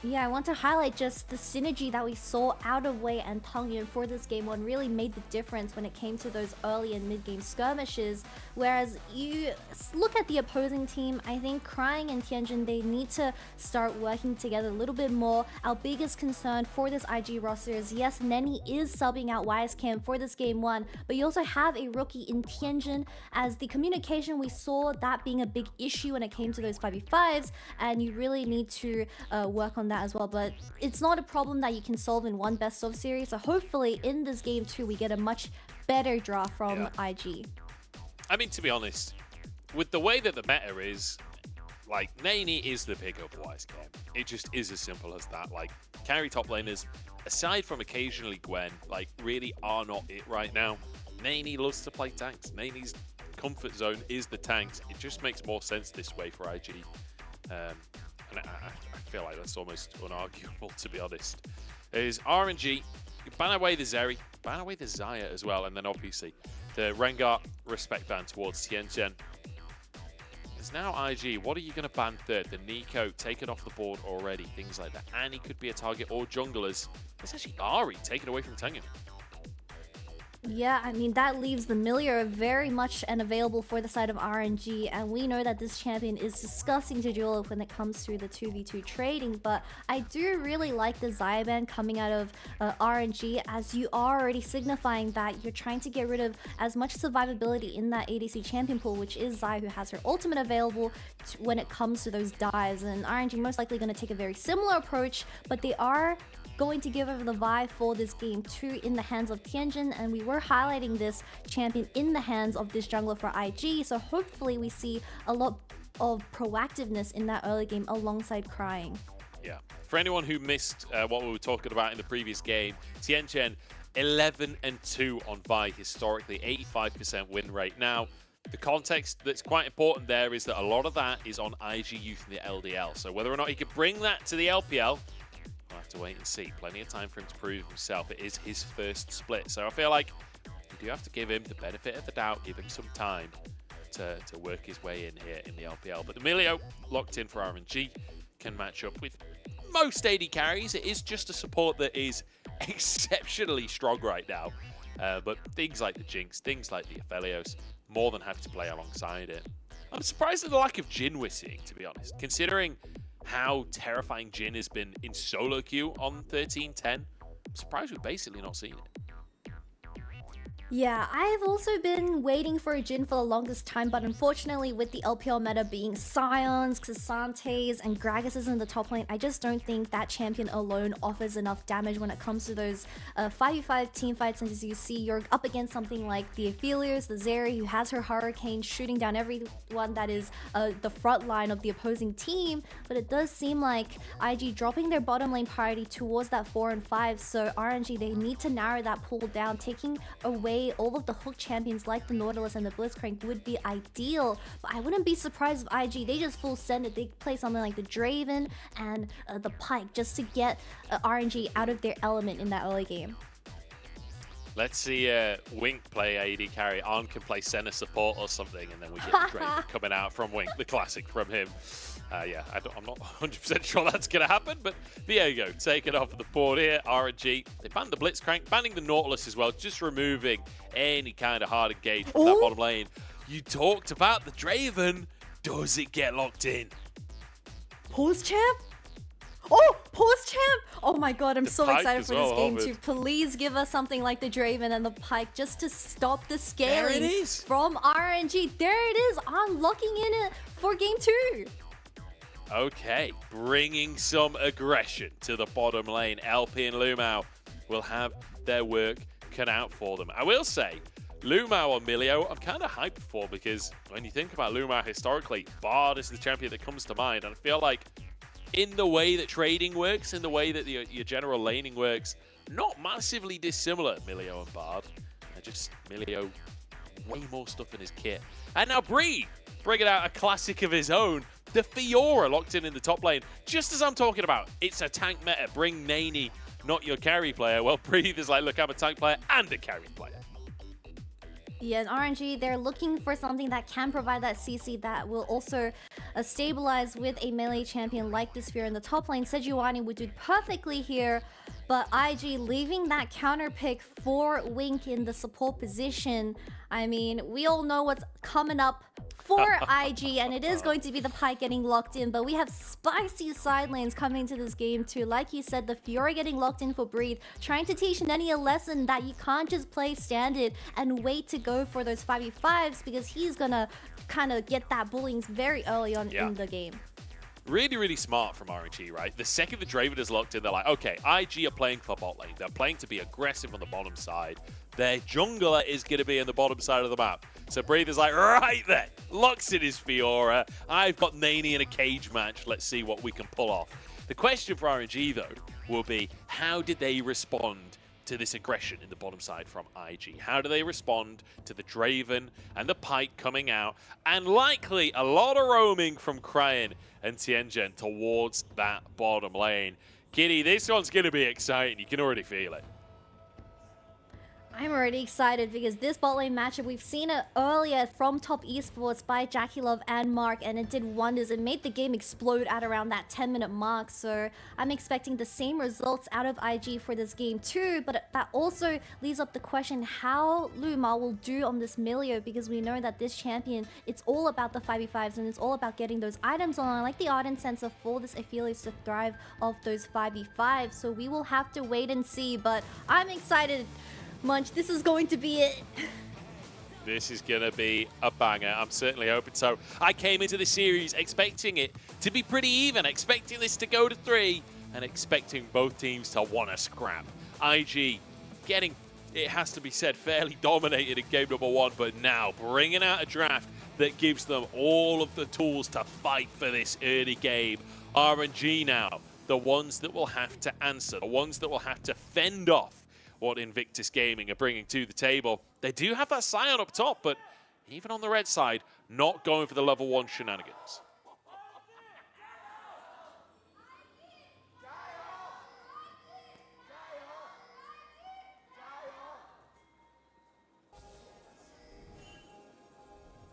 Yeah, I want to highlight just the synergy that we saw out of Wei and Tang Yuan for this game one really made the difference when it came to those early and mid-game skirmishes. Whereas you look at the opposing team, I think Crying and Tianzhen, they need to start working together a little bit more. Our biggest concern for this IG roster is, yes, Neni is subbing out Wisecam for this game one, but you also have a rookie in Tianzhen, as the communication, we saw that being a big issue when it came to those 5v5s, and you really need to work on that as well. But it's not a problem that you can solve in one best of series, so hopefully in this game too we get a much better draw from IG. I mean, to be honest, with the way that the meta is, like, Nani is the pick of Wisecam. It just is as simple as that. Like, carry top laners, aside from occasionally Gwen, like, really are not it right now. Nani loves to play tanks. Nani's comfort zone is the tanks. It just makes more sense this way for IG. And I feel like that's almost unarguable, to be honest. Is RNG, ban away the Zeri, ban away the Xayah as well, and then obviously the Rengar respect ban towards Tianzhen. There's now IG. What are you going to ban third? The Nico taken off the board already. Things like that. Annie could be a target, or junglers. It's actually Ari taken away from Tengen. Yeah, I mean, that leaves the Millia very much unavailable for the side of RNG, and we know that this champion is disgusting to duel with when it comes to the 2v2 trading, but I do really like the Xayah ban coming out of RNG, as you are already signifying that you're trying to get rid of as much survivability in that ADC champion pool, which is Xayah, who has her ultimate available when it comes to those dives, and RNG most likely going to take a very similar approach, but they are going to give over the Vi for this game 2 in the hands of Tianzhen, and we were highlighting this champion in the hands of this jungler for IG, so hopefully we see a lot of proactiveness in that early game alongside Crying. Yeah. For anyone who missed what we were talking about in the previous game, Tianzhen 11-2 on Vi historically, 85% win rate. Now, the context that's quite important there is that a lot of that is on IG Youth and the LDL. So whether or not he could bring that to the LPL, we'll have to wait and see. Plenty of time for him to prove himself. It is his first split. So I feel like you do have to give him the benefit of the doubt, give him some time to work his way in here in the LPL. But Emilio, locked in for RNG, can match up with most AD carries. It is just a support that is exceptionally strong right now. But things like the Jinx, things like the Aphelios, more than happy to play alongside it. I'm surprised at the lack of Jhin we're seeing, to be honest, considering how terrifying Jhin has been in solo queue on 13-10. I'm surprised we've basically not seen it. Yeah, I have also been waiting for a Jhin for the longest time, but unfortunately with the LPL meta being Scions, Xasantes, and Gragas in the top lane, I just don't think that champion alone offers enough damage when it comes to those 5v5 team fights. And as you see, you're up against something like the Aphelios, the Zeri, who has her Hurricane shooting down everyone that is the front line of the opposing team. But it does seem like IG dropping their bottom lane priority towards that 4 and 5, so RNG, they need to narrow that pool down, taking away all of the hook champions like the Nautilus and the Blitzcrank would be ideal. But I wouldn't be surprised if IG, they just full send it. They play something like the Draven and the Pyke just to get RNG out of their element in that early game. Let's see Wink play AD carry. Arn can play center support or something, and then we get the Draven coming out from Wink, the classic from him. Yeah, I'm not 100% sure that's going to happen, but there you go. Take it off of the board here. RNG, they banned the Blitzcrank, banning the Nautilus as well, just removing any kind of hard engage from that bottom lane. You talked about the Draven. Does it get locked in? Pause champ? Oh, pause champ! Oh my god, I'm so excited for this game too. Please give us something like the Draven and the Pyke just to stop the scaling from RNG. There it is, unlocking in it for game 2. Okay, bringing some aggression to the bottom lane. LP and Lumao will have their work cut out for them. I will say, Lumao or Milio, I'm kind of hyped for, because when you think about Lumao historically, Bard is the champion that comes to mind. And I feel like in the way that trading works, in the way that your general laning works, not massively dissimilar, Milio and Bard. Just Milio, way more stuff in his kit. And now Breathe, bringing out a classic of his own. The Fiora locked in the top lane. Just as I'm talking about, it's a tank meta. Bring Nani, not your carry player. Well, Breathe is like, look, I'm a tank player and a carry player. Yeah, and RNG, they're looking for something that can provide that CC that will also stabilize with a melee champion like the Sphere in the top lane. Sejuani would do perfectly here, but IG leaving that counter pick for Wink in the support position. I mean, we all know what's coming up for IG, and it is going to be the Pyke getting locked in, but we have spicy side lanes coming into this game too. Like you said, the Fiora getting locked in for Breathe, trying to teach Nani a lesson that you can't just play standard and wait to go for those 5v5s, because he's gonna kind of get that bullying very early on in the game. Really, really smart from RNG, right? The second the Draven is locked in, they're like, okay, IG are playing for bot lane. They're playing to be aggressive on the bottom side. Their jungler is going to be in the bottom side of the map. So Breathe is like, right then, locks in his Fiora. I've got Nani in a cage match. Let's see what we can pull off. The question for RNG, though, will be, how did they respond to this aggression in the bottom side from IG? How do they respond to the Draven and the Pyke coming out, and likely a lot of roaming from Cryan and Tianjin towards that bottom lane? Kitty, this one's going to be exciting. You can already feel it. I'm already excited because this bot lane matchup, we've seen it earlier from Top Esports by Jackie Love and Mark, and it did wonders. It made the game explode at around that 10-minute mark, so I'm expecting the same results out of IG for this game too. But that also leaves up the question how Luma will do on this Milio, because we know that this champion, it's all about the 5v5s and it's all about getting those items on, like the Ardent Sensor, for this Aphelios to thrive off those 5v5s. So we will have to wait and see, but I'm excited. Munch, this is going to be it. This is going to be a banger. I'm certainly hoping so. I came into the series expecting it to be pretty even, expecting this to go to 3, and expecting both teams to want to scrap. IG getting, it has to be said, fairly dominated in game number 1, but now bringing out a draft that gives them all of the tools to fight for this early game. RNG now, the ones that will have to answer, the ones that will have to fend off what Invictus Gaming are bringing to the table. They do have that Scion up top, but even on the red side, not going for the level 1 shenanigans.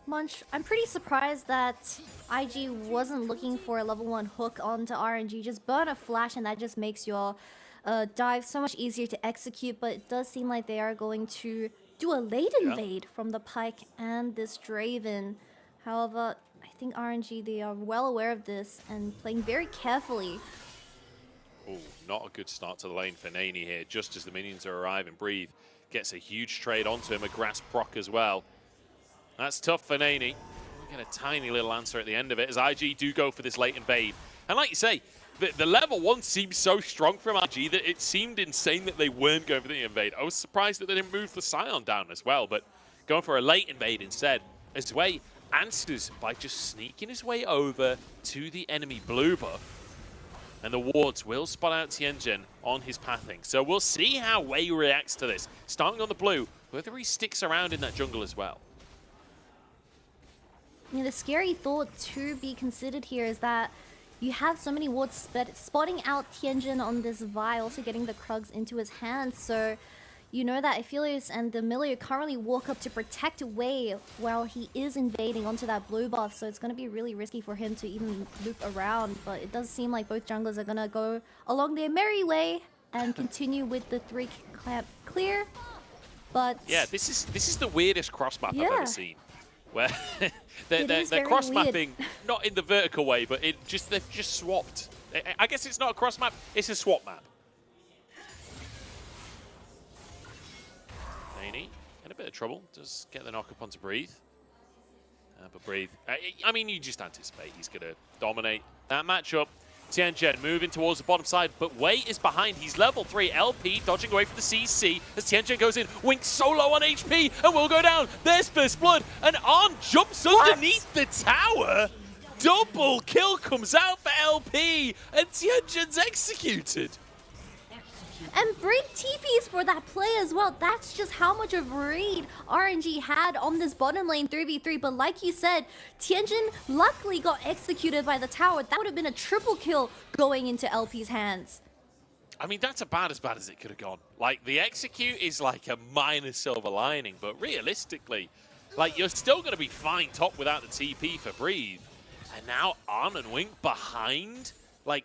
Munch, I'm pretty surprised that IG wasn't looking for a level 1 hook onto RNG. Just burn a flash and that just makes your dive so much easier to execute, but it does seem like they are going to do a late invade from the Pyke and this Draven. However, I think RNG, they are well aware of this and playing very carefully. Oh, not a good start to the lane for Nani here, just as the minions are arriving. Breathe gets a huge trade onto him, a grass proc as well. That's tough for Nani. We'll get a tiny little answer at the end of it as IG do go for this late invade. And like you say, the level 1 seems so strong from IG that it seemed insane that they weren't going for the invade. I was surprised that they didn't move the Scion down as well, but going for a late invade instead. As Wei answers by just sneaking his way over to the enemy blue buff. And the wards will spot out Tianjin on his pathing. So we'll see how Wei reacts to this. Starting on the blue, whether he sticks around in that jungle as well. Yeah, the scary thought to be considered here is that you have so many wards spotting out Tianjin on this Vi, also getting the Krugs into his hands. So you know that Aphelios and the Millia currently walk up to protect Wei while he is invading onto that blue buff. So it's going to be really risky for him to even loop around. But it does seem like both junglers are going to go along their merry way and continue with the 3 clamp clear. But yeah, this is the weirdest cross map I've ever seen. Where they're cross mapping, not in the vertical way, but they've just swapped. I guess it's not a cross map, it's a swap map. Nani in a bit of trouble, does get the knock up onto Breathe. But Breathe, I mean, you just anticipate he's going to dominate that matchup. Tianjin moving towards the bottom side, but Wei is behind. He's level 3. LP dodging away from the CC as Tianjin goes in. Wink so low on HP and will go down. There's First Blood, and Arn jumps underneath the tower. Double kill comes out for LP, and Tianjin's executed. And break TPs for that play as well. That's just how much of read RNG had on this bottom lane 3v3. But like you said, Tianjin luckily got executed by the tower. That would have been a triple kill going into LP's hands. I mean, that's about as bad as it could have gone. Like, the execute is like a minor silver lining, but realistically, like, you're still going to be fine top without the TP for Breathe. And now Arn and Wink behind. Like,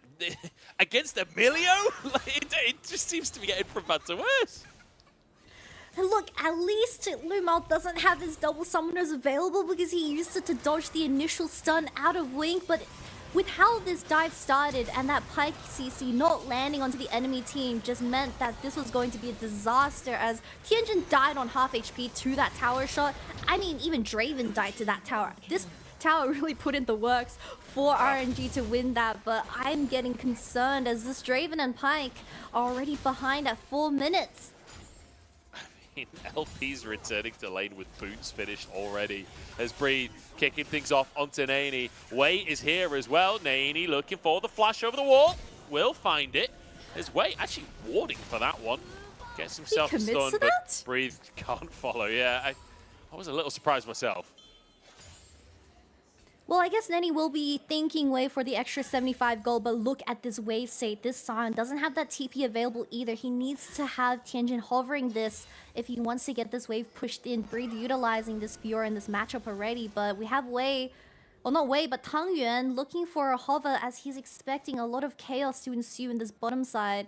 against Emilio? It just seems to be getting from bad to worse. And look, at least Lumao doesn't have his double summoners available because he used it to dodge the initial stun out of Wink. But with how this dive started and that Pyke CC not landing onto the enemy team just meant that this was going to be a disaster as Tianjin died on half HP to that tower shot. I mean, even Draven died to that tower. This tower really put in the works for RNG to win that, but I'm getting concerned as this Draven and Pyke are already behind at 4 minutes. I mean, LP's returning to lane with boots finished already as Breathe kicking things off onto Nani. Wei is here as well. Nani looking for the flash over the wall. Will find it. There's Wei actually warding for that one. Gets himself stunned, but Breathe can't follow. Yeah, I was a little surprised myself. Well, I guess Nani will be thanking Wei for the extra 75 gold, but look at this wave state. This Scion doesn't have that TP available either. He needs to have Tianjin hovering this if he wants to get this wave pushed in. Breathe utilizing this Fiora in this matchup already, but we have Wei, well not Wei, but Tang Yuan looking for a hover as he's expecting a lot of chaos to ensue in this bottom side.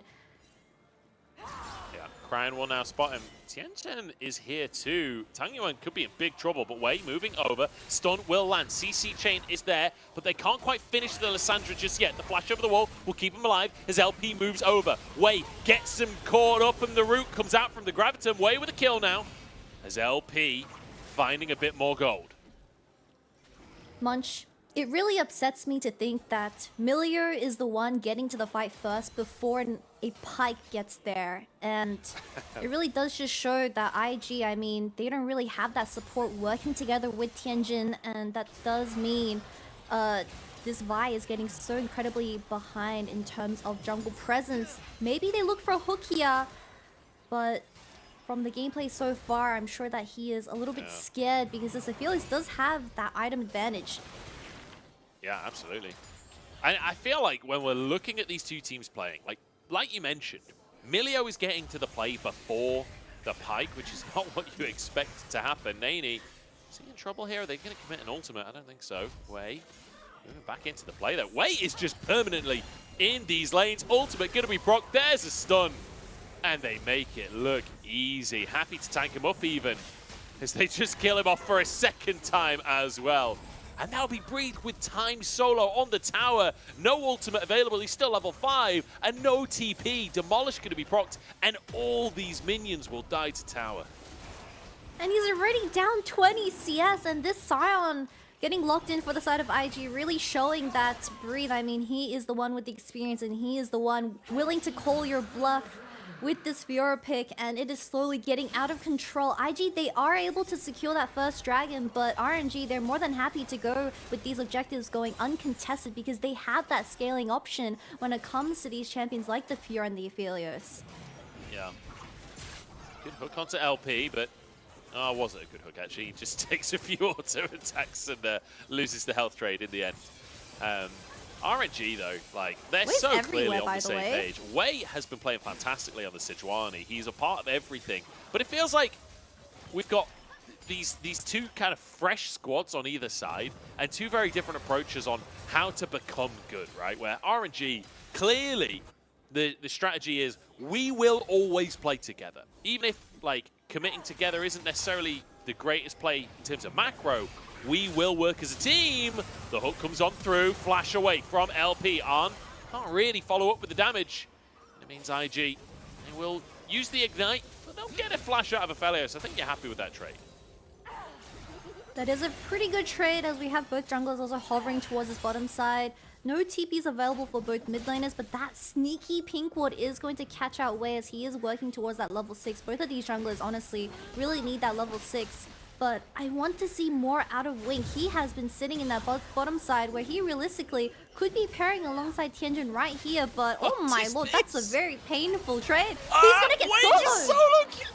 Yeah, Cryan will now spot him. Tianjin is here too. Tang Yuan could be in big trouble, but Wei moving over. Stun will land. CC chain is there, but they can't quite finish the Lissandra just yet. The flash over the wall will keep him alive as LP moves over. Wei gets him caught up and the root comes out from the Graviton. Wei with a kill now as LP finding a bit more gold. Munch, it really upsets me to think that Millia is the one getting to the fight first before a Pyke gets there. And it really does just show that IG, I mean, they don't really have that support working together with Tianjin. And that does mean this Vi is getting so incredibly behind in terms of jungle presence. Maybe they look for a hook here, but from the gameplay so far, I'm sure that he is a little bit scared because this Aphelios does have that item advantage. Yeah, absolutely. I feel like when we're looking at these two teams playing, like you mentioned, Milio is getting to the play before the Pyke, which is not what you expect to happen. Nani, is he in trouble here? Are they going to commit an ultimate? I don't think so. Wei moving back into the play there. Wei is just permanently in these lanes. Ultimate going to be proc. There's a stun. And they make it look easy. Happy to tank him up even, as they just kill him off for a second time as well. And that'll be breathed with time solo on the tower. No ultimate available, he's still level 5, and no TP. Demolish going to be procced, and all these minions will die to tower. And he's already down 20 CS, and this Sion getting locked in for the side of IG, really showing that breathe. I mean, he is the one with the experience, and he is the one willing to call your bluff with this Fiora pick, and it is slowly getting out of control. IG, they are able to secure that first dragon, but RNG, they're more than happy to go with these objectives going uncontested because they have that scaling option when it comes to these champions like the Fiora and the Aphelios. Yeah. Good hook onto LP, but was it a good hook actually? He just takes a few auto attacks and loses the health trade in the end. RNG though, they're Wei's so clearly on by the same way. page. Wei has been playing fantastically on the Sejuani. He's a part of everything. But it feels like we've got these two kind of fresh squads on either side and two very different approaches on how to become good, right? Where RNG, clearly the strategy is we will always play together. Even if committing together isn't necessarily the greatest play in terms of macro, we will work as a team. The hook comes on through, flash away from LP on. Can't really follow up with the damage. It means IG, they will use the ignite, but they'll get a flash out of Aphelios. I think you're happy with that trade. That is a pretty good trade, as we have both junglers also hovering towards this bottom side. No TPs available for both mid laners, but that sneaky pink ward is going to catch out Wei as he is working towards that level 6. Both of these junglers, honestly, really need that level 6. But I want to see more out of Wing. He has been sitting in that bottom side where he realistically could be pairing alongside Tianjin right here, but oh my lord, that's a very painful trade. He's gonna get soloed!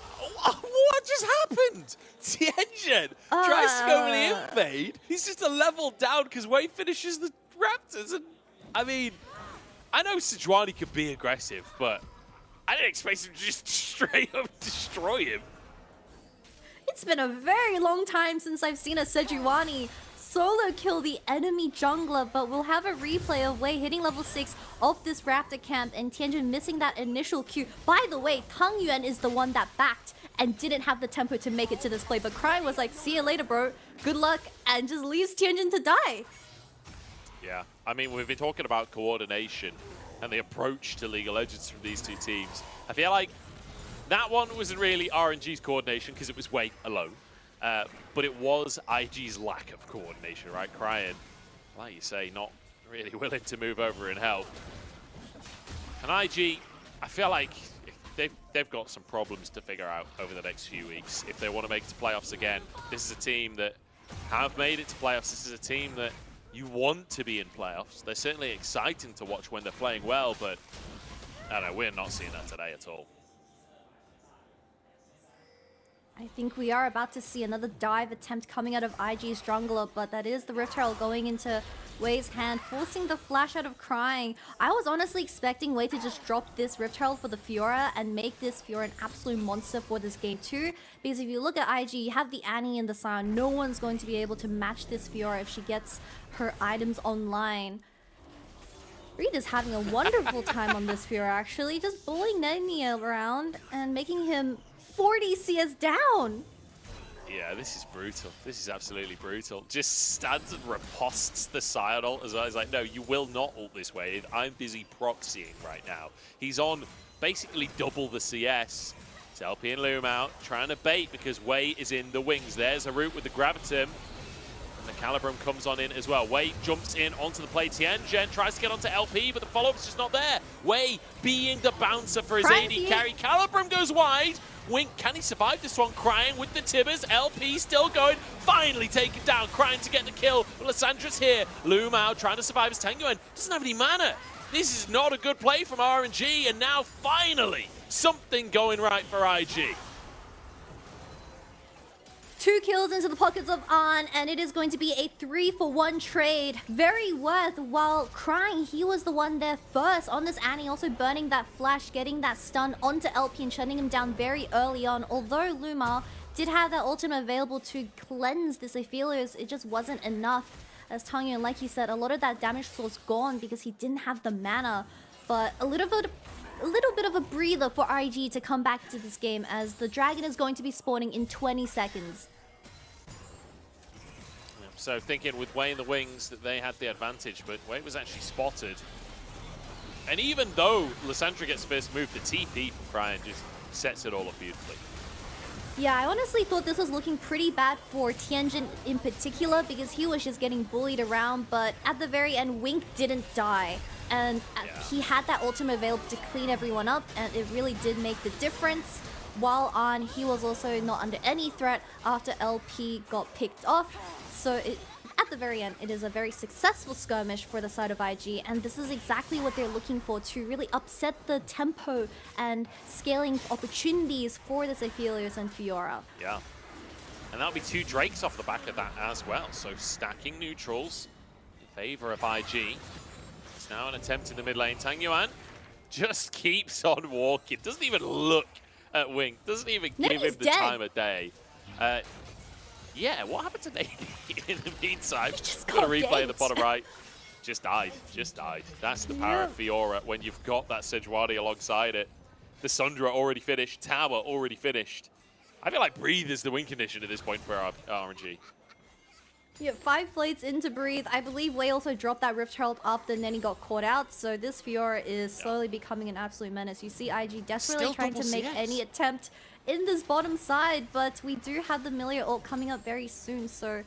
What just happened? Tianjin tries to go for the invade. He's just a level down because Wei finishes the Raptors. And I mean, I know Sejuani could be aggressive, but I didn't expect him to just straight up destroy him. It's been a very long time since I've seen a Sejuani solo kill the enemy jungler, but we'll have a replay of Wei hitting level 6 of this Raptor camp and Tianjin missing that initial Q. By the way, Tang Yuan is the one that backed and didn't have the tempo to make it to this play, but Cry was like, see you later, bro. Good luck, and just leaves Tianjin to die. Yeah, I mean, we've been talking about coordination and the approach to League of Legends from these two teams. I feel like that one wasn't really RNG's coordination because it was Wei alone. But it was IG's lack of coordination, right? Crying, like you say, not really willing to move over and help. And IG, I feel like they've got some problems to figure out over the next few weeks if they want to make it to playoffs again. This is a team that have made it to playoffs. This is a team that you want to be in playoffs. They're certainly exciting to watch when they're playing well, but I don't know, we're not seeing that today at all. I think we are about to see another dive attempt coming out of IG's jungler, but that is the Rift Herald going into Wei's hand, forcing the flash out of Crying. I was honestly expecting Wei to just drop this Rift Herald for the Fiora and make this Fiora an absolute monster for this game too, because if you look at IG, you have the Annie and the Sion. No one's going to be able to match this Fiora if she gets her items online. Reed is having a wonderful time on this Fiora actually, just bullying Nani around and making him 40 CS down. Yeah, this is brutal. This is absolutely brutal. Just stands and riposts the Sion ult as well. He's like, no, you will not ult this way. I'm busy proxying right now. He's on basically double the CS. It's LP and Loom out, trying to bait because Wei is in the wings. There's a route with the Gravitum. And the Calibrum comes on in as well. Wei jumps in onto the play. Tianjin tries to get onto LP, but the follow-up's just not there. Wei being the bouncer for his AD carry. Calibrum goes wide. Wink, can he survive this one? Crying with the Tibbers. LP still going. Finally taken down. Crying to get the kill. But Lyssandra's here. Loom out, trying to survive as Tang Yuan doesn't have any mana. This is not a good play from RNG. And now finally, something going right for IG. 2 kills into the pockets of An, and it is going to be a 3-for-1 trade. Very worth. While crying, he was the one there first on this Annie, also burning that flash, getting that stun onto LP and shutting him down very early on. Although Luma did have that ultimate available to cleanse this Aphelios, it just wasn't enough. As Tangyun, like you said, a lot of that damage source gone because he didn't have the mana. But a little bit of a breather for RNG to come back to this game, as the dragon is going to be spawning in 20 seconds. So thinking with Wei in the wings that they had the advantage, but Wei was actually spotted. And even though Lysandra gets first move, the TP from Cryan just sets it all up beautifully. Yeah, I honestly thought this was looking pretty bad for Tianjin in particular, because he was just getting bullied around, but at the very end, Wink didn't die. And he had that ultimate available to clean everyone up, and it really did make the difference. While on, he was also not under any threat after LP got picked off. So at the very end, it is a very successful skirmish for the side of IG, and this is exactly what they're looking for, to really upset the tempo and scaling opportunities for this Aphelios and Fiora. Yeah. And that'll be 2 Drakes off the back of that as well. So stacking neutrals in favor of IG. It's now an attempt in the mid lane. Tang Yuan just keeps on walking. Doesn't even look at Wink. Doesn't even give him the time of day. Yeah, what happened to Nady in the meantime? Got a replay in the bottom right. Just died. Just died. That's the power of Fiora when you've got that Sejuani alongside it. The Sundra already finished. Tower already finished. I feel like Breathe is the win condition at this point for RNG. Yeah, 5 plates into Breathe. I believe Wei also dropped that Rift Herald after Nenny got caught out, so this Fiora is slowly becoming an absolute menace. You see IG desperately trying to make any attempt in this bottom side, but we do have the Millia ult coming up very soon, so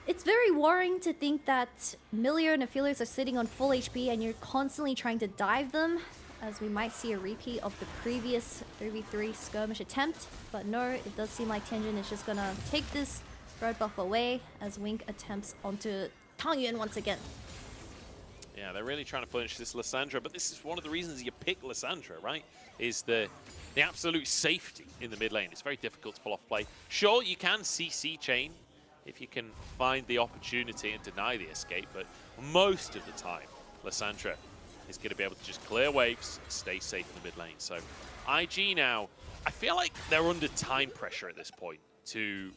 it's very worrying to think that Millia and Aphelios are sitting on full HP and you're constantly trying to dive them, as we might see a repeat of the previous 3v3 skirmish attempt. But no, it does seem like Tianjin is just gonna take this red buff away as Wink attempts onto Tangyuan once again. Yeah, they're really trying to punish this Lysandra, but this is one of the reasons you pick Lysandra, right? Is the absolute safety in the mid lane. It's very difficult to pull off play. Sure, you can CC chain if you can find the opportunity and deny the escape, but most of the time, Lysandra is going to be able to just clear waves and stay safe in the mid lane. So IG now, I feel like they're under time pressure at this point to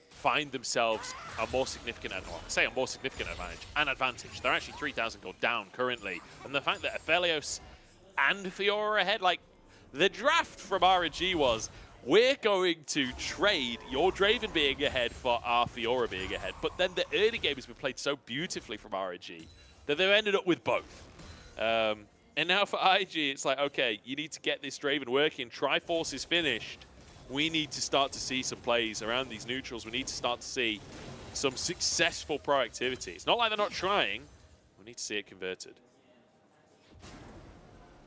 find themselves a more significant advantage. They're actually 3,000 gold down currently. And the fact that Aphelios and Fiora are ahead, like, the draft from RNG was, we're going to trade your Draven being ahead for our Fiora being ahead. But then the early game has been played so beautifully from RNG that they've ended up with both. And now for IG, it's like, okay, you need to get this Draven working. Triforce is finished. We need to start to see some plays around these neutrals. We need to start to see some successful proactivity. It's not like they're not trying. We need to see it converted.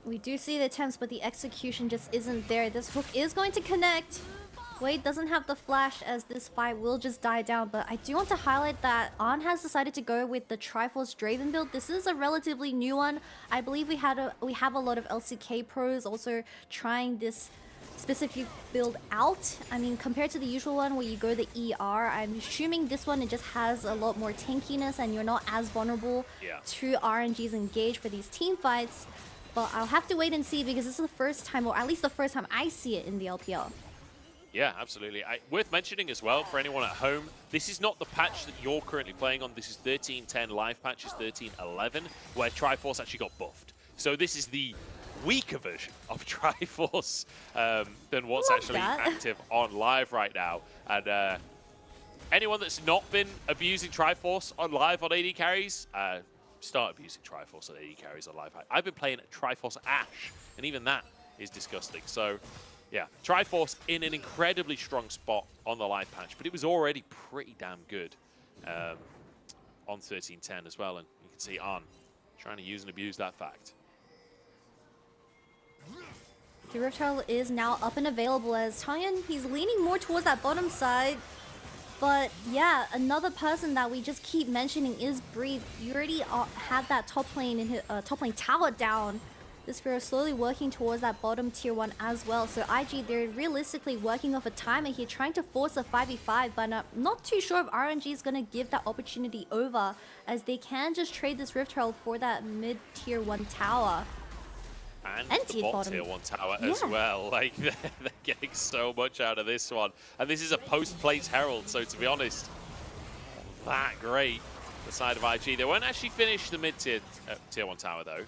We do see the attempts, but the execution just isn't there. This hook is going to connect. Wade doesn't have the flash, as this fight will just die down, but I do want to highlight that An has decided to go with the Triforce Draven build. This is a relatively new one. I believe we have a lot of LCK pros also trying this specific build out. I mean, compared to the usual one where you go the ER, I'm assuming this one, it just has a lot more tankiness and you're not as vulnerable to RNG's engage for these team fights. But I'll have to wait and see, because this is the first time, or at least the first time I see it in the LPL. Yeah, absolutely. Worth mentioning as well for anyone at home, this is not the patch that you're currently playing on. This is 13.10 live patch, is 13.11, where Triforce actually got buffed. So this is the weaker version of Triforce than what's actually active on live right now. And anyone that's not been abusing Triforce on live on AD carries, start abusing Triforce on AD carries on live. I've been playing Triforce Ashe, and even that is disgusting. So yeah, Triforce in an incredibly strong spot on the live patch, but it was already pretty damn good on 13.10 as well, and you can see An trying to use and abuse that fact. The Rift Herald is now up and available, as Tangyuan, he's leaning more towards that bottom side. But yeah, another person that we just keep mentioning is Breathe. You already had that top lane in his, top lane tower down, this Pharaoh slowly working towards that bottom tier 1 as well. So IG, they're realistically working off a timer here, trying to force a 5v5, but not too sure if RNG is going to give that opportunity over, as they can just trade this Rift Herald for that mid tier 1 tower. And the bottom tier 1 tower as well. Like, they're getting so much out of this one. And this is a post-place Herald, so to be honest, that great. The side of IG. They won't actually finish the mid-tier tier 1 tower, though.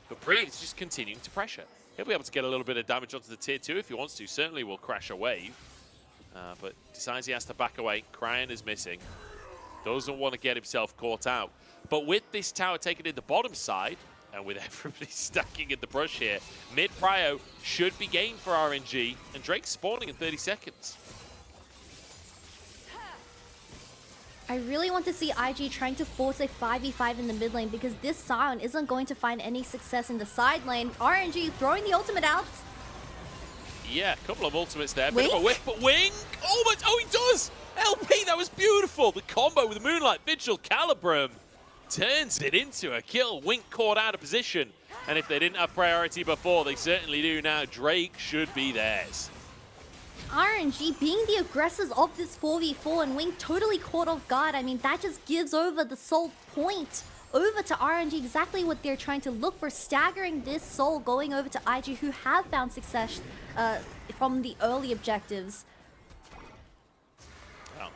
But Breed is just continuing to pressure. He'll be able to get a little bit of damage onto the tier 2 if he wants to. Certainly will crash a wave. But decides he has to back away. Cryan is missing. Doesn't want to get himself caught out. But with this tower taken in the bottom side, and with everybody stacking in the brush here, mid-prio should be gained for RNG, and Drake's spawning in 30 seconds. I really want to see IG trying to force a 5v5 in the mid lane, because this Sion isn't going to find any success in the side lane. RNG throwing the ultimate out. Yeah, a couple of ultimates there. Bit of a whiff, but Wing! Oh, he does! LP, that was beautiful! The combo with the Moonlight Vigil Calibrum turns it into a kill. Wink caught out of position. And if they didn't have priority before, they certainly do now. Drake should be theirs. RNG being the aggressors of this 4v4 and Wing totally caught off guard. I mean, that just gives over the soul point over to RNG, exactly what they're trying to look for, staggering this soul going over to IG, who have found success from the early objectives. Well,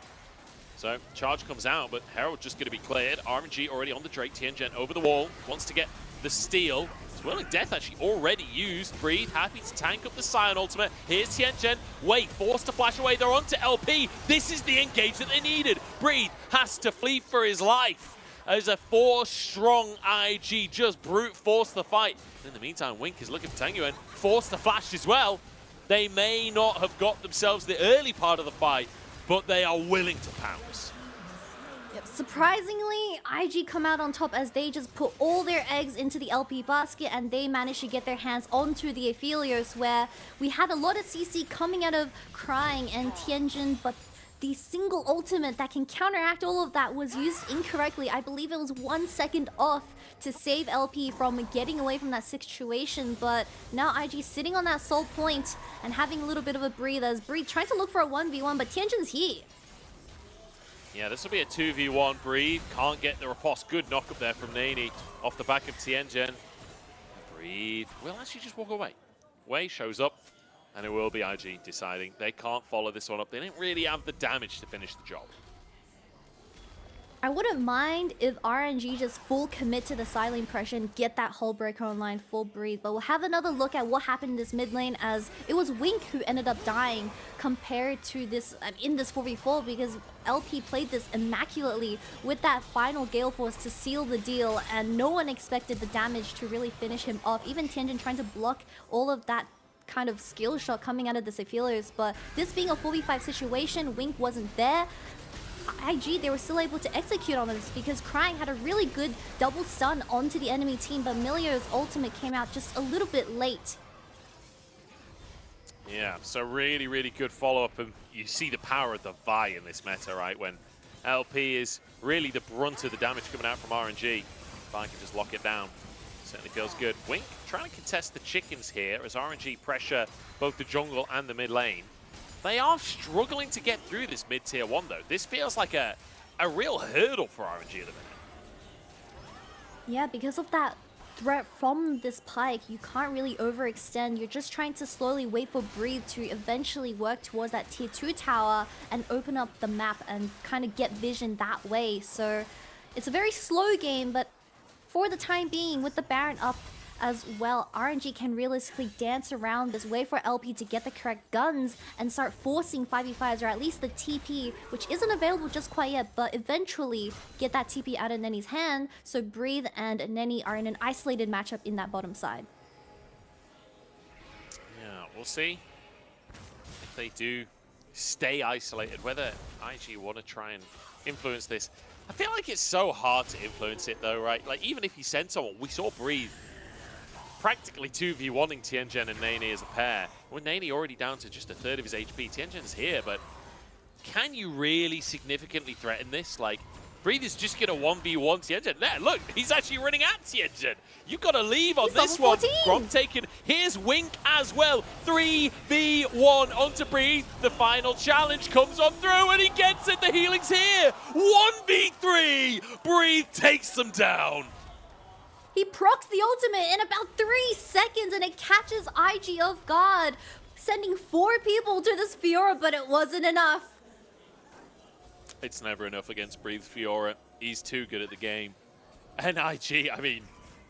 so charge comes out, but Herald just going to be cleared. RNG already on the Drake. Tianjen over the wall, wants to get the steal. Swirling Death actually already used. Breathe, happy to tank up the Sion ultimate. Here's Tianjen. Wait, forced to flash away. They're onto LP. This is the engage that they needed. Breathe has to flee for his life as a 4-strong IG just brute force the fight. In the meantime, Wink is looking for Tangyuan. Forced to flash as well. They may not have got themselves the early part of the fight, but they are willing to pounce. Yep. Surprisingly, IG come out on top as they just put all their eggs into the LP basket, and they managed to get their hands onto the Aphelios, where we had a lot of CC coming out of Crying and Tianjin, but the single ultimate that can counteract all of that was used incorrectly. I believe it was 1 second off to save LP from getting away from that situation, but now IG sitting on that soul point and having a little bit of a breathe as Breathe trying to look for a 1v1, but Tianjin's here. Yeah, this will be a 2v1. Breathe can't get the riposte. Good knock up there from Nani off the back of Tianjen. Breathe will actually just walk away. Wei shows up, and it will be IG deciding they can't follow this one up. They didn't really have the damage to finish the job. I wouldn't mind if RNG just full commit to the side lane pressure and get that hull breaker online, full breathe. But we'll have another look at what happened in this mid lane, as it was Wink who ended up dying compared to this in this 4v4, because LP played this immaculately with that final Gale Force to seal the deal, and no one expected the damage to really finish him off. Even Tianjin trying to block all of that kind of skill shot coming out of the Aphelios, but this being a 4v5 situation, Wink wasn't there. IG, they were still able to execute on this because Crying had a really good double stun onto the enemy team, but Milio's ultimate came out just a little bit late. Yeah, so really, really good follow-up, and you see the power of the Vi in this meta, right? When LP is really the brunt of the damage coming out from RNG, Vi can just lock it down. Certainly feels good. Wink trying to contest the chickens here as RNG pressure both the jungle and the mid lane. They are struggling to get through this mid-tier 1, though. This feels like a real hurdle for RNG at the minute. Yeah, because of that threat from this Pyke, you can't really overextend. You're just trying to slowly wait for Breathe to eventually work towards that tier 2 tower and open up the map and kind of get vision that way. So it's a very slow game, but for the time being, with the Baron up as well, RNG can realistically dance around this, way for LP to get the correct guns and start forcing 5v5s, or at least the TP, which isn't available just quite yet, but eventually get that TP out of Nenny's hand, so Breathe and Nenny are in an isolated matchup in that bottom side. Yeah, we'll see if they do stay isolated, whether IG want to try and influence this. I feel like it's so hard to influence it though, right? Like, even if you send someone, we saw Breathe practically 2v1ing Tianjen and Nani as a pair. With Nani already down to just a third of his HP, Tianjen's here, but can you really significantly threaten this? Like, Breathe is just going to 1v1 Tianjin. There, look, he's actually running at Tianjin. You've got to leave on this one. Grom taken. Here's Wink as well. 3v1 onto Breathe. The final challenge comes on through, and he gets it. The healing's here. 1v3. Breathe takes them down. He procs the ultimate in about 3 seconds, and it catches IG off guard, sending 4 people to this Fiora, but it wasn't enough. It's never enough against Breathe Fiora. He's too good at the game. And IG, I mean,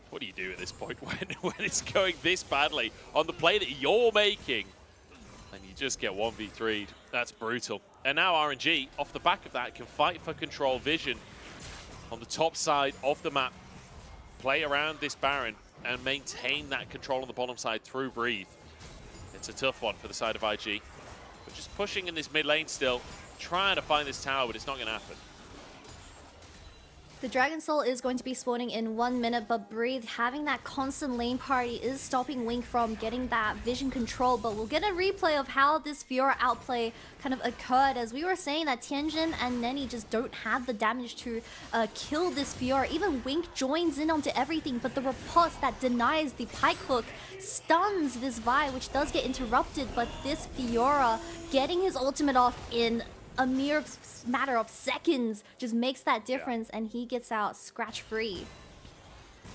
what do you do at this point when it's going this badly on the play that you're making? And you just get 1v3'd. That's brutal. And now RNG, off the back of that, can fight for control vision on the top side of the map. Play around this Baron and maintain that control on the bottom side through Breathe. It's a tough one for the side of IG. But just pushing in this mid lane still, trying to find this tower, but it's not going to happen. The Dragon Soul is going to be spawning in 1 minute, but Breathe having that constant lane party is stopping Wink from getting that vision control. But we'll get a replay of how this Fiora outplay kind of occurred, as we were saying that Tianjin and Nenny just don't have the damage to kill this Fiora. Even Wink joins in onto everything, but the riposte that denies the pike hook stuns this Vi, which does get interrupted. But this Fiora getting his ultimate off in a mere matter of seconds just makes that difference, and he gets out scratch-free.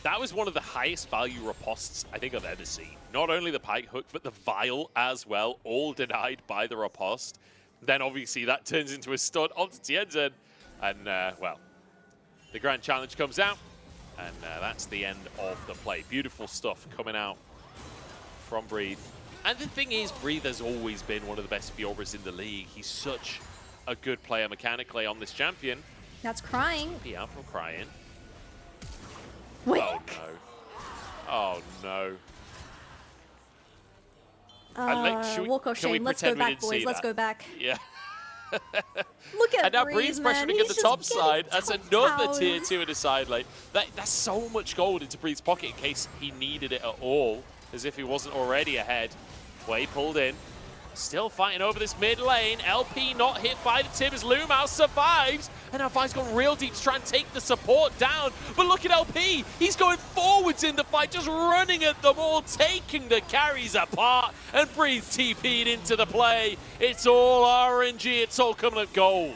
That was one of the highest value ripostes I think I've ever seen. Not only the pike hook, but the vial as well, all denied by the riposte. Then obviously that turns into a stun onto Tianjin, and well, the grand challenge comes out, and that's the end of the play. Beautiful stuff coming out from Breathe. And the thing is, Breathe has always been one of the best Fioras in the league. He's such a good player mechanically on this champion. That's Crying. Be out from Crying. Wink. Oh no. Oh no. Walk of shame. Let's go back, boys. Let's go back. Yeah. Look at and now Breathe, Breeze's man. pressuring at the top side. That's another towers. tier 2 in the side lane. That's so much gold into Breeze's pocket in case he needed it at all, as if he wasn't already ahead. Way pulled in. Still fighting over this mid lane. LP not hit by the tip as Lumao survives. And now Vi's gone real deep to try and take the support down. But look at LP. He's going forwards in the fight, just running at them all, taking the carries apart. And Breathe TP'd into the play. It's all RNG. It's all coming at gold.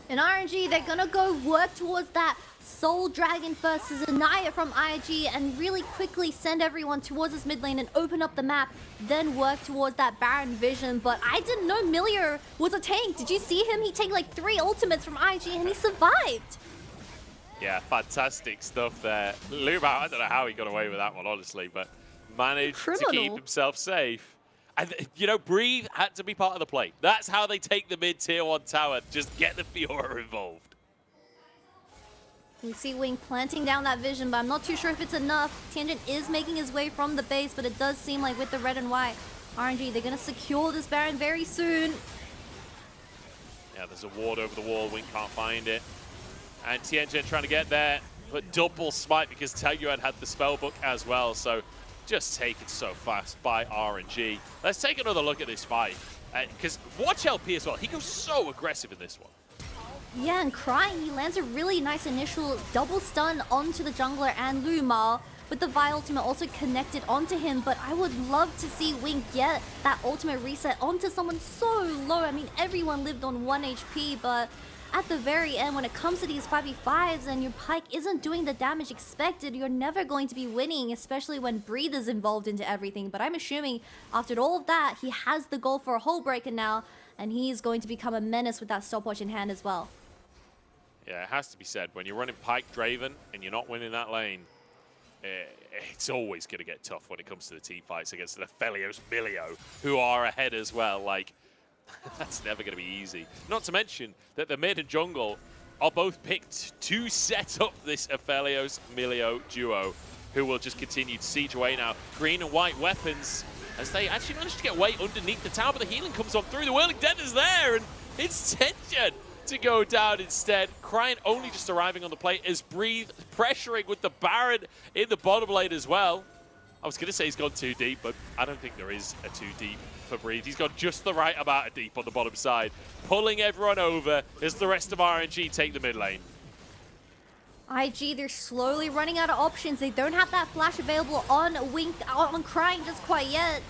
In RNG, they're going to go work towards that Soul Dragon versus Anaya from IG and really quickly send everyone towards this mid lane and open up the map, then work towards that Baron vision. But I didn't know Milieu was a tank. Did you see him? He tanked like 3 ultimates from IG and he survived. Yeah, fantastic stuff there. Lumao, I don't know how he got away with that one, honestly, but managed to keep himself safe. And, you know, Breathe had to be part of the play. That's how they take the mid-tier 1 tower. Just get the Fiora involved. We see Wing planting down that vision, but I'm not too sure if it's enough. Tianjin is making his way from the base, but it does seem like with the red and white, RNG, they're going to secure this Baron very soon. Yeah, there's a ward over the wall. Wing can't find it. And Tianjin trying to get there, but double smite because Taeyuan had the spellbook as well. So just taken so fast by RNG. Let's take another look at this fight. Because watch LP as well. He goes so aggressive in this one. Yeah, and Crying, he lands a really nice initial double stun onto the jungler and Lumao, with the Vi ultimate also connected onto him. But I would love to see Wing get that ultimate reset onto someone so low. I mean, everyone lived on 1 HP, but at the very end, when it comes to these 5v5s and your Pike isn't doing the damage expected, you're never going to be winning, especially when Breathe is involved into everything. But I'm assuming after all of that, he has the goal for a Hull Breaker now, and he's going to become a menace with that stopwatch in hand as well. Yeah, it has to be said, when you're running Pike Draven and you're not winning that lane, it's always going to get tough when it comes to the team fights against the Felios Milio, who are ahead as well. Like, that's never going to be easy. Not to mention that the mid and jungle are both picked to set up this Aphelios Milio duo, who will just continue to siege away now. Green and white weapons, as they actually managed to get away underneath the tower, but the healing comes on through. The Whirling Death is there, and it's Tianjin to go down instead. Crying only just arriving on the plate as Breathe pressuring with the Baron in the bottom lane as well. I was going to say he's gone too deep, but I don't think there is a too deep for Breathe. He's got just the right amount of deep on the bottom side, pulling everyone over as the rest of RNG take the mid lane. IG, they're slowly running out of options. They don't have that flash available on Wink, on Crying just quite yet.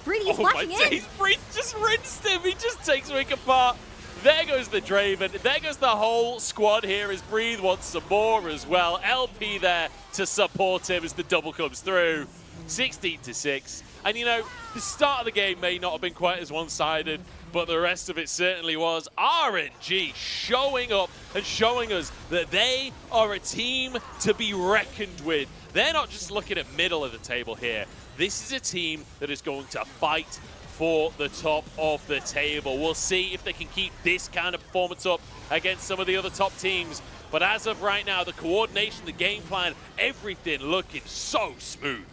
Breathe, he's flashing in. Breathe just rinsed him. He just takes Wink apart. There goes the Draven. There goes the whole squad here as Breathe wants some more as well. LP there to support him as the double comes through. 16-6. And you know, the start of the game may not have been quite as one-sided, but the rest of it certainly was. RNG showing up and showing us that they are a team to be reckoned with. They're not just looking at middle of the table here. This is a team that is going to fight for the top of the table. We'll see if they can keep this kind of performance up against some of the other top teams. But as of right now, the coordination, the game plan, everything looking so smooth.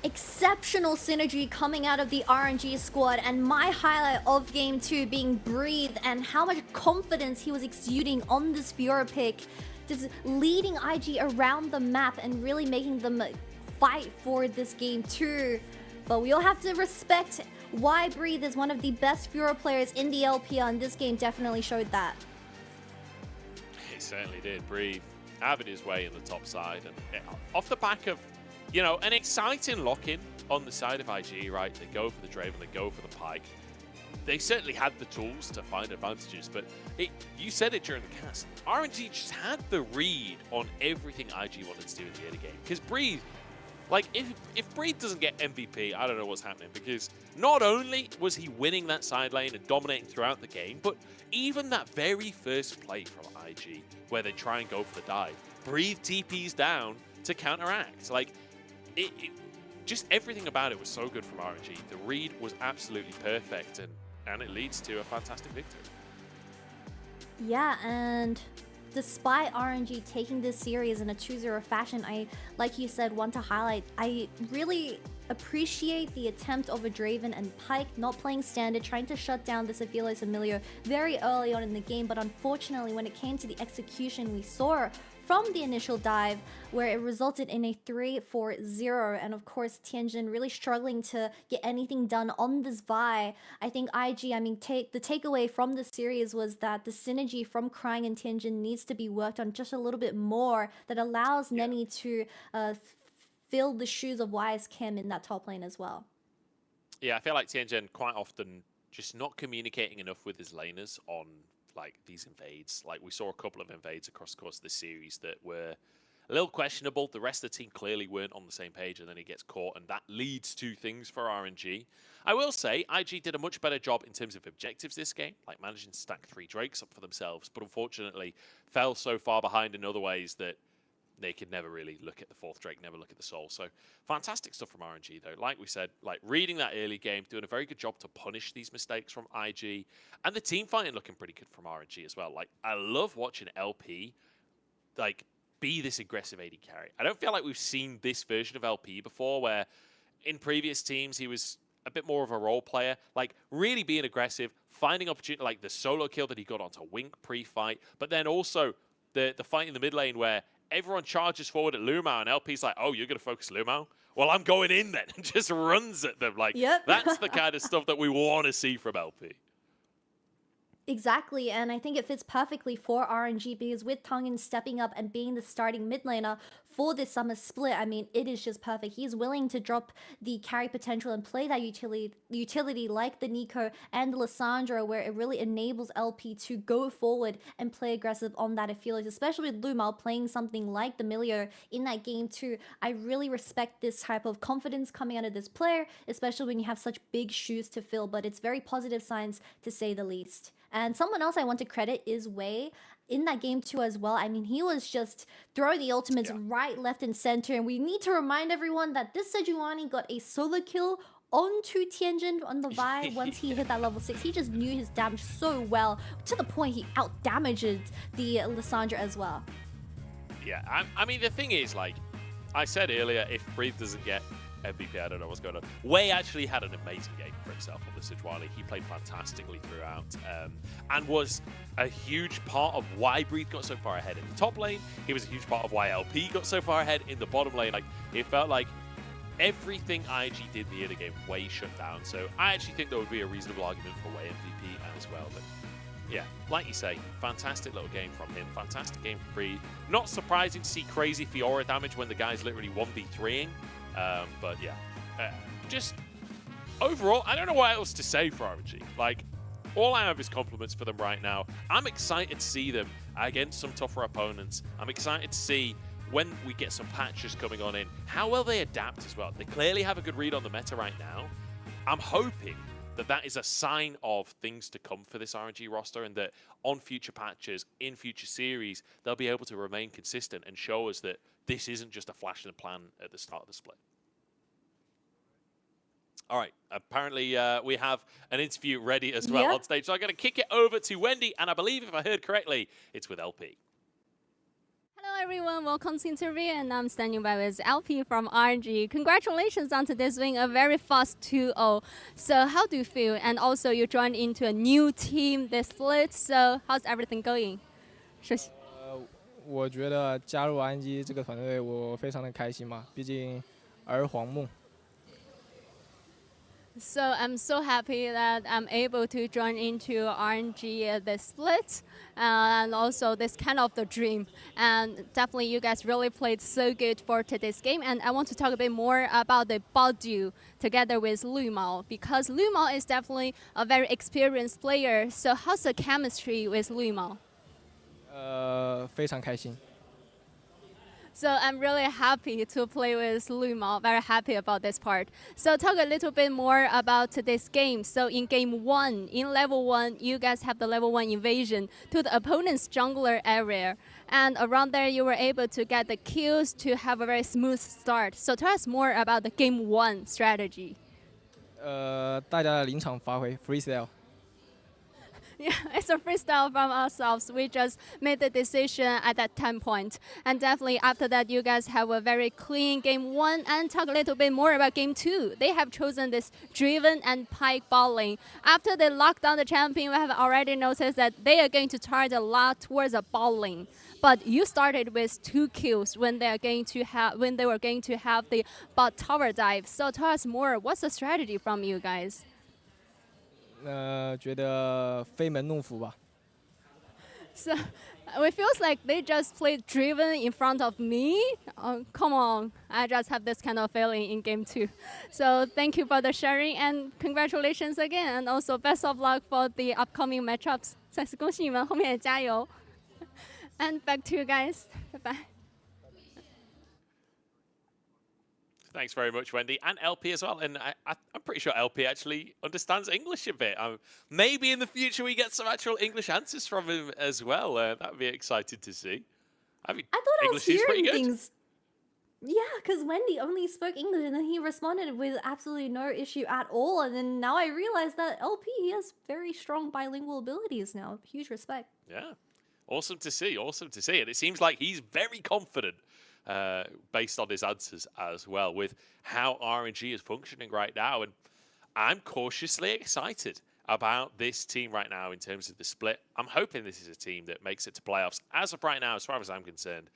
Exceptional synergy coming out of the RNG squad, and my highlight of Game 2 being Breathe and how much confidence he was exuding on this Fiora pick, just leading IG around the map and really making them fight for this Game 2. But we all have to respect why Breathe is one of the best Fiora players in the LPL, and this game definitely showed that. He certainly did. Breathe having his way in the top side, and off the back of, you know, an exciting lock-in on the side of IG, right? They go for the Draven, they go for the Pike. They certainly had the tools to find advantages, but you said it during the cast. RNG just had the read on everything IG wanted to do in the early game. Because Breathe, like, if Breathe doesn't get MVP, I don't know what's happening, because not only was he winning that side lane and dominating throughout the game, but even that very first play from IG, where they try and go for the dive, Breathe TPs down to counteract. Like, just everything about it was so good from RNG. The read was absolutely perfect, and it leads to a fantastic victory. Yeah, and despite RNG taking this series in a 2-0 fashion, I, like you said, want to highlight, I really appreciate the attempt of a Draven and Pike not playing standard, trying to shut down this Aphelios Emilio very early on in the game, but unfortunately when it came to the execution, we saw from the initial dive where it resulted in a 3-4-0, and of course Tianjin really struggling to get anything done on this Vi. I think IG, I mean, the takeaway from the series was that the synergy from Crying and Tianjin needs to be worked on just a little bit more, that allows Nenny to fill the shoes of Wise Kim in that top lane as well. Yeah, I feel like Tianjin quite often just not communicating enough with his laners on like these invades. Like, we saw a couple of invades across the course of this series that were a little questionable. The rest of the team clearly weren't on the same page, and then he gets caught, and that leads to things for RNG. I will say, IG did a much better job in terms of objectives this game, like managing to stack 3 Drakes up for themselves, but unfortunately fell so far behind in other ways that they could never really look at the 4th Drake, never look at the Soul. So fantastic stuff from RNG though. Like we said, like reading that early game, doing a very good job to punish these mistakes from IG, and the team fighting looking pretty good from RNG as well. Like, I love watching LP like be this aggressive AD carry. I don't feel like we've seen this version of LP before, where in previous teams he was a bit more of a role player, like really being aggressive, finding opportunity, like the solo kill that he got onto Wink pre-fight, but then also the fight in the mid lane where everyone charges forward at Lumao, and LP's like, oh, you're going to focus Lumao? Well, I'm going in then, and just runs at them. Like, that's the kind of stuff that we want to see from LP. Exactly, and I think it fits perfectly for RNG, because with Tongan stepping up and being the starting mid laner for this summer split, I mean, it is just perfect. He's willing to drop the carry potential and play that utility like the Nico and the Lissandra, where it really enables LP to go forward and play aggressive on that Aphelios, especially with Lumao playing something like the Milio in that game too. I really respect this type of confidence coming out of this player, especially when you have such big shoes to fill, but it's very positive signs to say the least. And someone else I want to credit is Wei in that game too as well. I mean, he was just throwing the ultimates right, left, and center. And we need to remind everyone that this Sejuani got a solo kill onto Tianjin on the Vi once he hit that level 6. He just knew his damage so well, to the point he out-damaged the Lissandra as well. Yeah, I mean, the thing is, like I said earlier, if Breathe doesn't get MVP. I don't know what's going on. Wei actually had an amazing game for himself on the Sejuani. He played fantastically throughout and was a huge part of why Breathe got so far ahead in the top lane. He was a huge part of why LP got so far ahead in the bottom lane. Like, it felt like everything IG did in the early game, Wei shut down. So I actually think there would be a reasonable argument for Wei MVP as well. But yeah, like you say, fantastic little game from him. Fantastic game for Breathe. Not surprising to see crazy Fiora damage when the guy's literally 1v3ing. But yeah, just overall, I don't know what else to say for RNG. Like, all I have is compliments for them right now. I'm excited to see them against some tougher opponents. I'm excited to see when we get some patches coming on in, how well they adapt as well. They clearly have a good read on the meta right now. I'm hoping that that is a sign of things to come for this RNG roster, and that on future patches, in future series, they'll be able to remain consistent and show us that this isn't just a flash in the plan at the start of the split. All right, apparently we have an interview ready as well on stage. So I'm going to kick it over to Wendy, and I believe, if I heard correctly, it's with LP. Hello everyone, welcome to interview, and I'm standing by with LP from RNG. Congratulations on today's win, a very fast 2-0. So how do you feel? And also you joined into a new team this split, so how's everything going? 我觉得加入 RNG 这个团队我非常的开心嘛，毕竟儿皇梦。 So I'm so happy that I'm able to join into RNG this split, and also this kind of the dream. And definitely you guys really played so good for today's game. And I want to talk a bit more about the Badu together with Lu Mao, because Lu Mao is definitely a very experienced player. So how's the chemistry with Lu Mao? 非常开心。 So I'm really happy to play with Lu Mao, very happy about this part. So talk a little bit more about today's game. So in game 1, in level 1, you guys have the level 1 invasion to the opponent's jungler area. And around there, you were able to get the kills to have a very smooth start. So tell us more about the game 1 strategy. 大家的临场发挥 freestyle。 Yeah, it's a freestyle from ourselves. We just made the decision at that time point. And definitely after that, you guys have a very clean game 1. And talk a little bit more about game 2. They have chosen this Driven and Pike bowling. After they lock down the champion, we have already noticed that they are going to target a lot towards a bowling. But you started with 2 kills when they were going to have the bot tower dive. So tell us more. What's the strategy from you guys? 觉得飞门弄斧吧。 So it feels like they just played Driven in front of me. Oh, come on, I just have this kind of feeling in game 2. So thank you for the sharing, and congratulations again, and also best of luck for the upcoming matchups. 再次恭喜你们，后面也加油。And back to you guys. Bye bye. Thanks very much, Wendy, and LP as well. And I'm pretty sure LP actually understands English a bit. Maybe in the future we get some actual English answers from him as well. That would be exciting to see. I mean, I thought English I was is pretty hearing good. things. Yeah, because Wendy only spoke English, and then he responded with absolutely no issue at all. And then now I realize that LP, he has very strong bilingual abilities now. Huge respect. Yeah, awesome to see. Awesome to see. And it seems like he's very confident. Based on his answers as well, with how RNG is functioning right now. And I'm cautiously excited about this team right now in terms of the split. I'm hoping this is a team that makes it to playoffs. As of right now, as far as I'm concerned,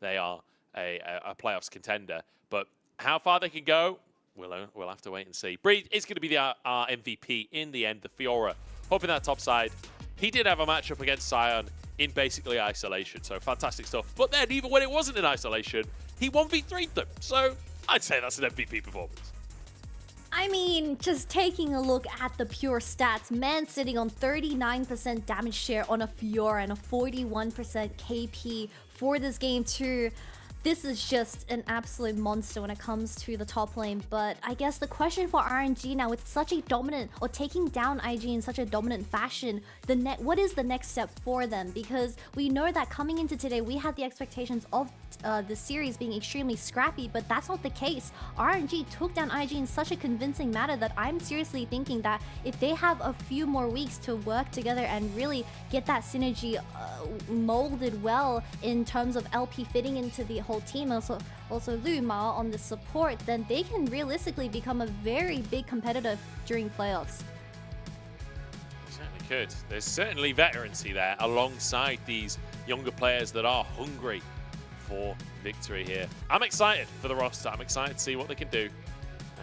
they are a playoffs contender. But how far they can go, we'll have to wait and see. Breed is going to be our MVP in the end, the Fiora. Hoping that top side. He did have a matchup against Sion in basically isolation, so fantastic stuff. But then, even when it wasn't in isolation, he 1v3'd them. So I'd say that's an MVP performance. I mean, just taking a look at the pure stats, man sitting on 39% damage share on a Fiora and a 41% KP for this game too. This is just an absolute monster when it comes to the top lane. But I guess the question for RNG now, with such a dominant, or taking down IG in such a dominant fashion, what is the next step for them? Because we know that coming into today, we had the expectations of the series being extremely scrappy, but that's not the case. RNG took down IG in such a convincing manner that I'm seriously thinking that if they have a few more weeks to work together and really get that synergy molded well in terms of LP fitting into the whole whole team, also Lu Mao on the support, then they can realistically become a very big competitor during playoffs. Certainly could. There's certainly veterancy there alongside these younger players that are hungry for victory here. I'm excited for the roster. I'm excited to see what they can do.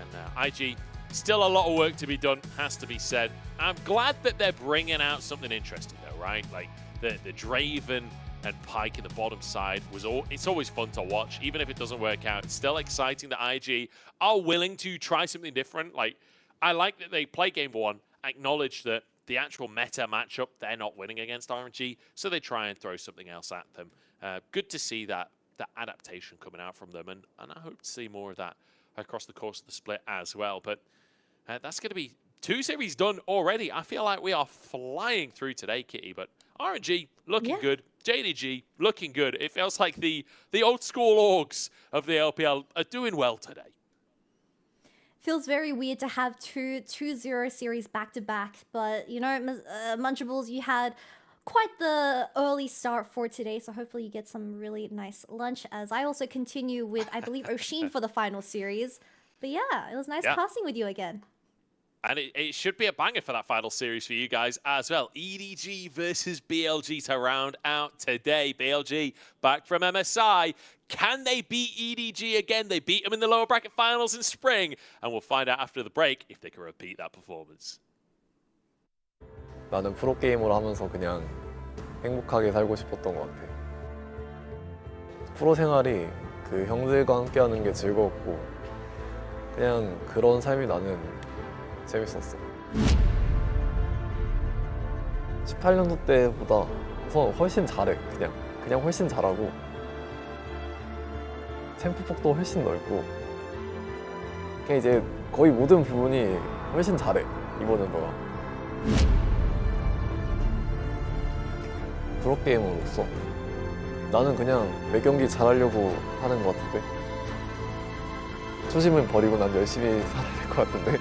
And IG, still a lot of work to be done, has to be said. I'm glad that they're bringing out something interesting though, right? Like the Draven and Pyke in the bottom side it's always fun to watch, even if it doesn't work out. It's still exciting that IG are willing to try something different. Like, I like that they play game one, acknowledge that the actual meta matchup, they're not winning against RNG, so they try and throw something else at them. Good to see that adaptation coming out from them, and I hope to see more of that across the course of the split as well. But that's going to be 2 series done already. I feel like we are flying through today, Kitty, but RNG looking good. JDG looking good. It feels like the old school orgs of the LPL are doing well today. Feels very weird to have two 2-0 series back-to-back, but you know, Munchables, you had quite the early start for today, so hopefully you get some really nice lunch as I also continue with, I believe, Oshin for the final series. But yeah, it was nice passing with you again. And it should be a banger for that final series for you guys as well. EDG versus BLG to round out today. BLG back from MSI. Can they beat EDG again? They beat them in the lower bracket finals in spring. And we'll find out after the break if they can repeat that performance. 나는 프로게이머를 하면서 그냥 행복하게 살고 싶었던 것 같아. 프로 생활이 그 형들과 함께하는 게 즐거웠고 그냥 그런 삶이 나는 재밌었어. 18년도 때보다 우선 훨씬 잘해. 그냥 훨씬 잘하고 템포폭도 훨씬 넓고 그냥 이제 거의 모든 부분이 훨씬 잘해 이번 연도가. 프로게이머로서 나는 그냥 매 경기 잘하려고 하는 것 같은데 초심을 버리고 난 열심히 살아야 될 것 같은데.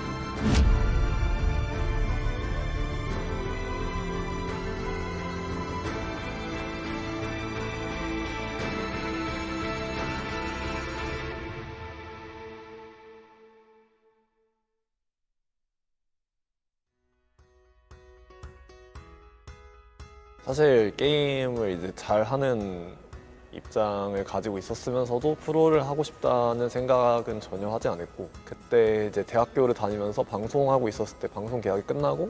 사실 게임을 이제 잘하는 입장을 가지고 있었으면서도 프로를 하고 싶다는 생각은 전혀 하지 않았고 그때 이제 대학교를 다니면서 방송하고 있었을 때 방송 계약이 끝나고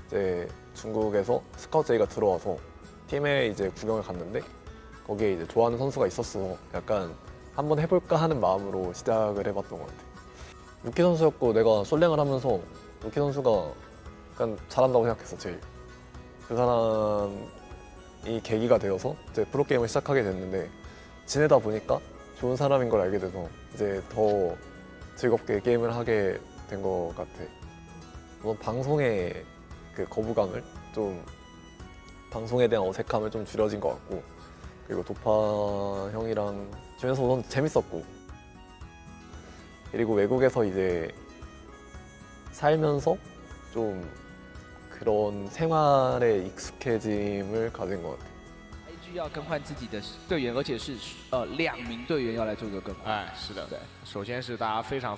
이제 중국에서 스카우트 제의가 들어와서 팀에 이제 구경을 갔는데 거기에 이제 좋아하는 선수가 있었어. 약간 한번 해볼까 하는 마음으로 시작을 해봤던 것 같아. 루키 선수였고 내가 솔랭을 하면서 루키 선수가 약간 잘한다고 생각했어 제일. 그 사람이 계기가 되어서 이제 프로게임을 시작하게 됐는데 지내다 보니까 좋은 사람인 걸 알게 돼서 이제 더 즐겁게 게임을 하게 된 것 같아. 우선 방송의 그 거부감을 좀 방송에 대한 어색함을 좀 줄여진 것 같고 그리고 도파 형이랑 주면서 우선 재밌었고 그리고 외국에서 이제 살면서 좀 그런 생활에 익숙해짐을 가진 것 같아요. IG 要更换自己的队员，而且是2名队员要来做一个更换。哎，是的，对。首先是大家非常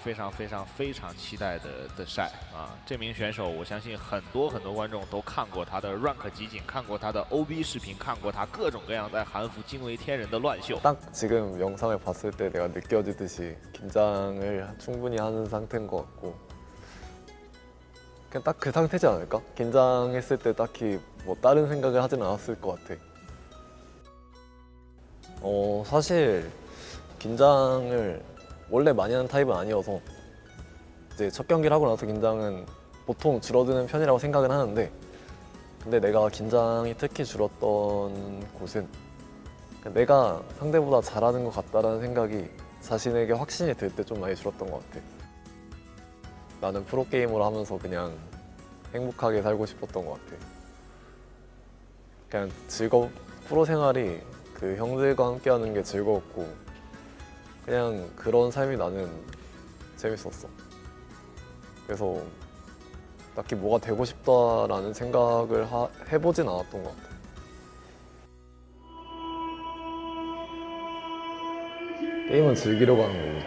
期待的晒啊，这名选手我相信很多观众都看过他的 rank 集锦，看过他的 OB 视频，看过他各种各样在韩服惊为天人的乱秀。 딱 지금 영상을 봤을 때 내가 느껴지듯이 긴장을 충분히 하는 상태인 것 같고 그냥 딱 그 상태지 않을까? 긴장했을 때 딱히 뭐 다른 생각을 하진 않았을 것 같아. 사실 긴장을 원래 많이 하는 타입은 아니어서 이제 첫 경기를 하고 나서 긴장은 보통 줄어드는 편이라고 생각은 하는데 근데 내가 긴장이 특히 줄었던 곳은 내가 상대보다 잘하는 것 같다라는 생각이 자신에게 확신이 들 때 좀 많이 줄었던 것 같아. 나는 프로게이머를 하면서 그냥 행복하게 살고 싶었던 것 같아. 그냥 프로 생활이 그 형들과 함께하는 게 즐거웠고 그냥 그런 삶이 나는 재밌었어. 그래서 딱히 뭐가 되고 싶다라는 생각을 해보진 않았던 것 같아. 게임은 즐기려고 하는 거고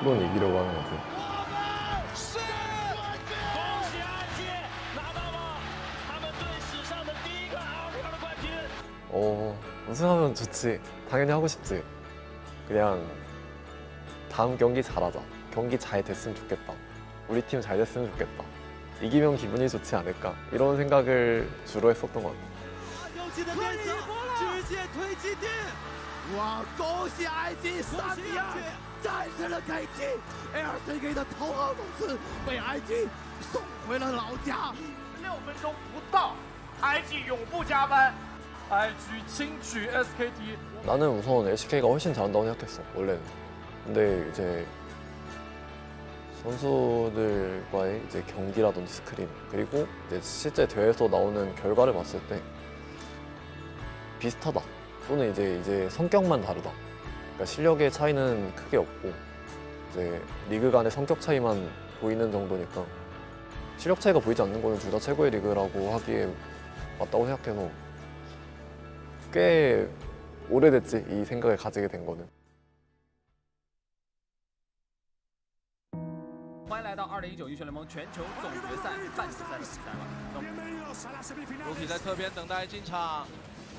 프로는 이기려고 하는 거지. 우승하면 좋지. 당연히 하고 싶지. 그냥 다음 경기 잘하자. 경기 잘 됐으면 좋겠다. 우리 팀 잘 됐으면 좋겠다. 이기면 기분이 좋지 않을까. 이런 생각을 주로 했었던 것 같아. 哇！恭喜 IG 3比2战胜了 KT，LCK 的头号种子被 IG 送回了老家。6分钟不到 ，IG 永不加班 ，IG 轻取 SKT。 나는 우선 LCK가 훨씬 잘한다고 생각했어 원래는. 근데 이제 선수들과의 이제 경기라든지 스크림 그리고 이제 실제 대회에서 나오는 결과를 봤을 때 비슷하다. 또는 이제 성격만 다르다. 그러니까 실력의 차이는 크게 없고 이제 리그 간의 성격 차이만 보이는 정도니까 실력 차이가 보이지 않는 거는 둘 다 최고의 리그라고 하기에 맞다고 생각해서 꽤 오래됐지 이 생각을 가지게 된 거는. 欢迎来到2019英雄联盟全球总决赛半决赛的比赛了。主体在侧边等待进场。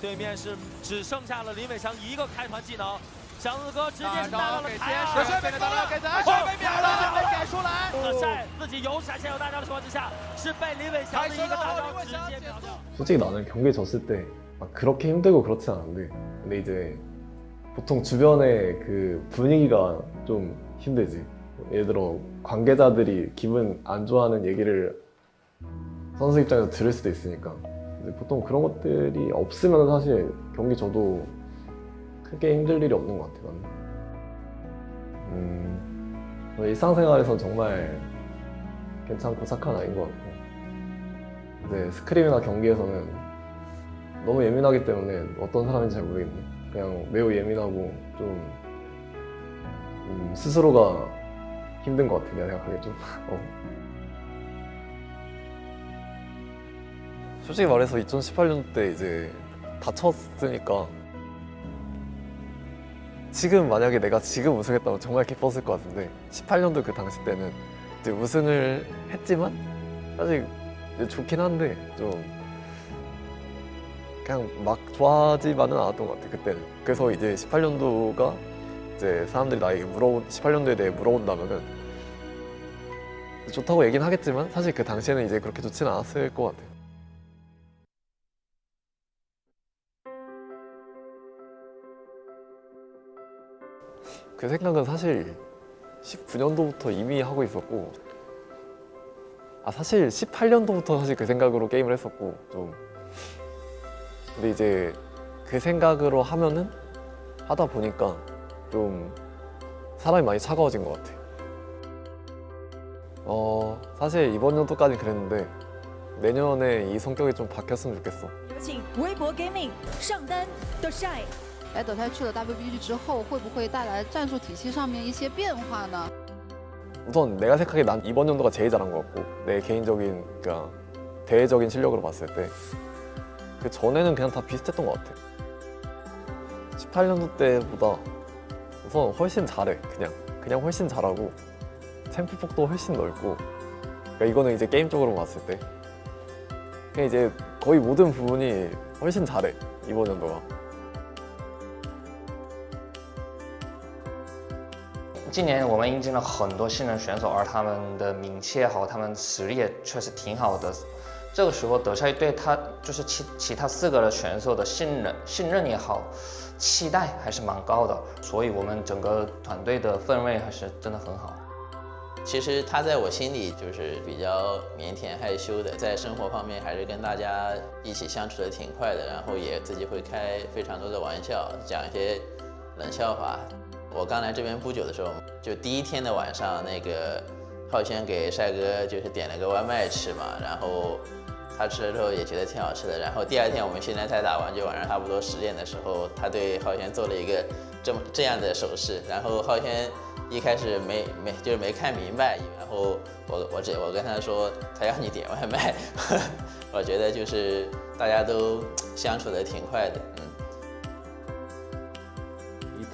对面是只剩下了林伟翔一个开团技能，祥子哥直接是带到了台二，被攻了，给2血被秒了，被改出来。在自己有闪现有大招的情况之下，是被林伟翔的一个大招直接秒掉。 솔직히 나는 경기 졌을 때 막 그렇게 힘들고 그렇진 않은데 근데 이제 보통 주변의 그 분위기가 좀 힘들지. 예를 들어 관계자들이 기분 안 좋아하는 얘기를 선수 입장에서 들을 수도 있으니까. 보통 그런 것들이 없으면 사실 경기 저도 크게 힘들 일이 없는 것 같아요. 나는. 일상생활에서 정말 괜찮고 착한 아이인 것 같고 이제 스크림이나 경기에서는 너무 예민하기 때문에 어떤 사람인지 잘 모르겠네. 그냥 매우 예민하고 좀 스스로가 힘든 것 같아. 내가 생각하기에 좀. 솔직히 말해서 2018년 때 이제 다쳤으니까 지금 만약에 내가 지금 우승했다면 정말 기뻤을 것 같은데 18년도 그 당시 때는 이제 우승을 했지만 사실 이제 좋긴 한데 좀 그냥 막 좋아하지만은 않았던 것 같아 그때는. 그래서 이제 18년도가 이제 사람들이 나에게 18년도에 대해 물어본다면은 좋다고 얘기는 하겠지만 사실 그 당시에는 이제 그렇게 좋지는 않았을 것 같아. 그 생각은 사실 19년도부터 이미 하고 있었고 사실 18년도부터 사실 그 생각으로 게임을 했었고 좀 근데 이제 그 생각으로 하다 보니까 좀 사람이 많이 차가워진 것 같아. 사실 이번 연도까지는 그랬는데 내년에 이 성격이 좀 바뀌었으면 좋겠어. 有请微博 Gaming 上单的晒。 来德泰去了 WBG 之后，会不会带来战术体系上面一些变化呢？ 우선 내가 생각해 난 이번 연도가 제일 잘한 것 같고 내 개인적인 그러니까 대외적인 실력으로 봤을 때 그 전에는 그냥 다 비슷했던 것 같아. 18년도 때보다 우선 훨씬 잘해. 그냥 훨씬 잘하고 챔프 폭도 훨씬 넓고 그러니까 이거는 이제 게임적으로 봤을 때 그냥 이제 거의 모든 부분이 훨씬 잘해 이번 연도가. 今年我们引进了很多新人选手，而他们的名气也好，他们实力也确实挺好的。这个时候德赛对他就是其他4个的选手的信任也好，期待还是蛮高的，所以我们整个团队的氛围还是真的很好。其实他在我心里就是比较腼腆害羞的，在生活方面还是跟大家一起相处的挺快的，然后也自己会开非常多的玩笑，讲一些冷笑话。 我刚来这边不久的时候，就第1天的晚上，那个浩轩给帅哥就是点了个外卖吃嘛，然后他吃了之后也觉得挺好吃的。然后第2天我们现在才打完，就晚上差不多10点的时候，他对浩轩做了一个这样的手势，然后浩轩一开始没看明白，然后我跟他说他要你点外卖，我觉得就是大家都相处的挺快的，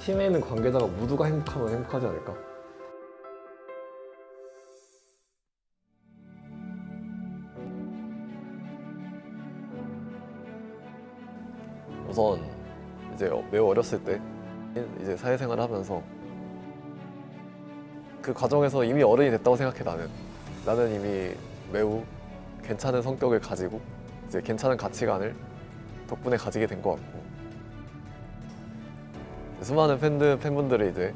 팀에 있는 관계자가 모두가 행복하면 행복하지 않을까? 우선 이제 매우 어렸을 때 이제 사회생활을 하면서 그 과정에서 이미 어른이 됐다고 생각해. 나는 이미 매우 괜찮은 성격을 가지고 이제 괜찮은 가치관을 덕분에 가지게 된 것 같고, 수많은 팬분들이 이제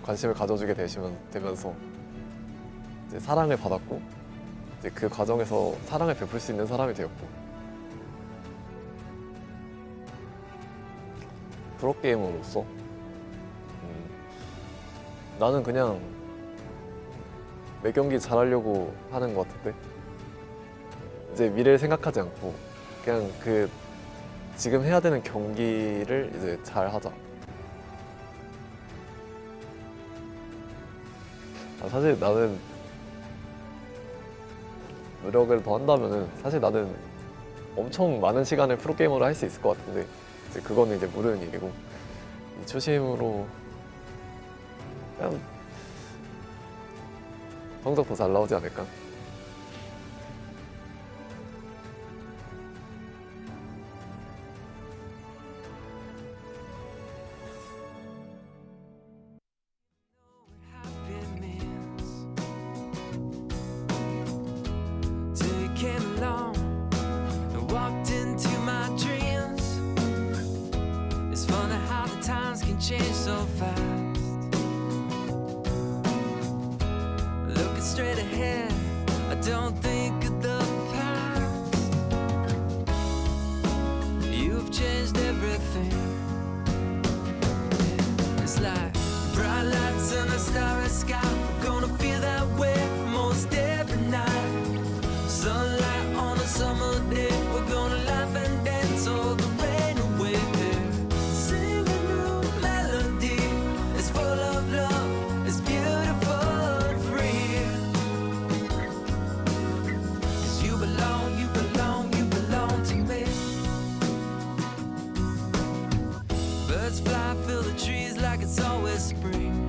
관심을 가져주게 되면서 이제 사랑을 받았고, 이제 그 과정에서 사랑을 베풀 수 있는 사람이 되었고, 프로게이머로서 나는 그냥 매 경기 잘하려고 하는 것 같은데, 이제 미래를 생각하지 않고 그냥 그 지금 해야 되는 경기를 이제 잘 하자. 사실 나는 노력을 더 한다면은 사실 나는 엄청 많은 시간을 프로게이머로 할 수 있을 것 같은데, 이제 그거는 이제 모르는 일이고, 이 초심으로 그냥 성적 더 잘 나오지 않을까? Change so fast. Looking straight ahead, I don't think of the past. You've changed everything. It's like bright lights in a starry sky. We're gonna feel that way most every night. Sunlight on a summer day. We're gonna laugh and dance all the rain away. It's always spring.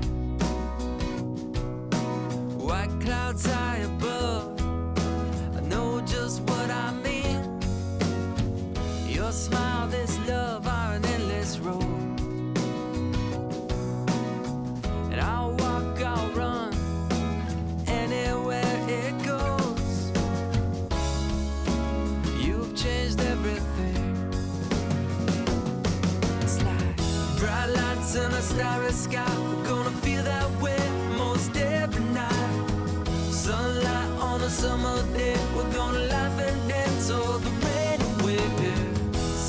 White clouds high above, I know just what I mean. Your smile, this love are an endless road. And I'll walk, I'll run, anywhere it goes. You've changed everything. It's like bright lights in a starry sky. We're gonna feel that way most every night. Sunlight on a summer day. We're gonna laugh and dance all the rain away.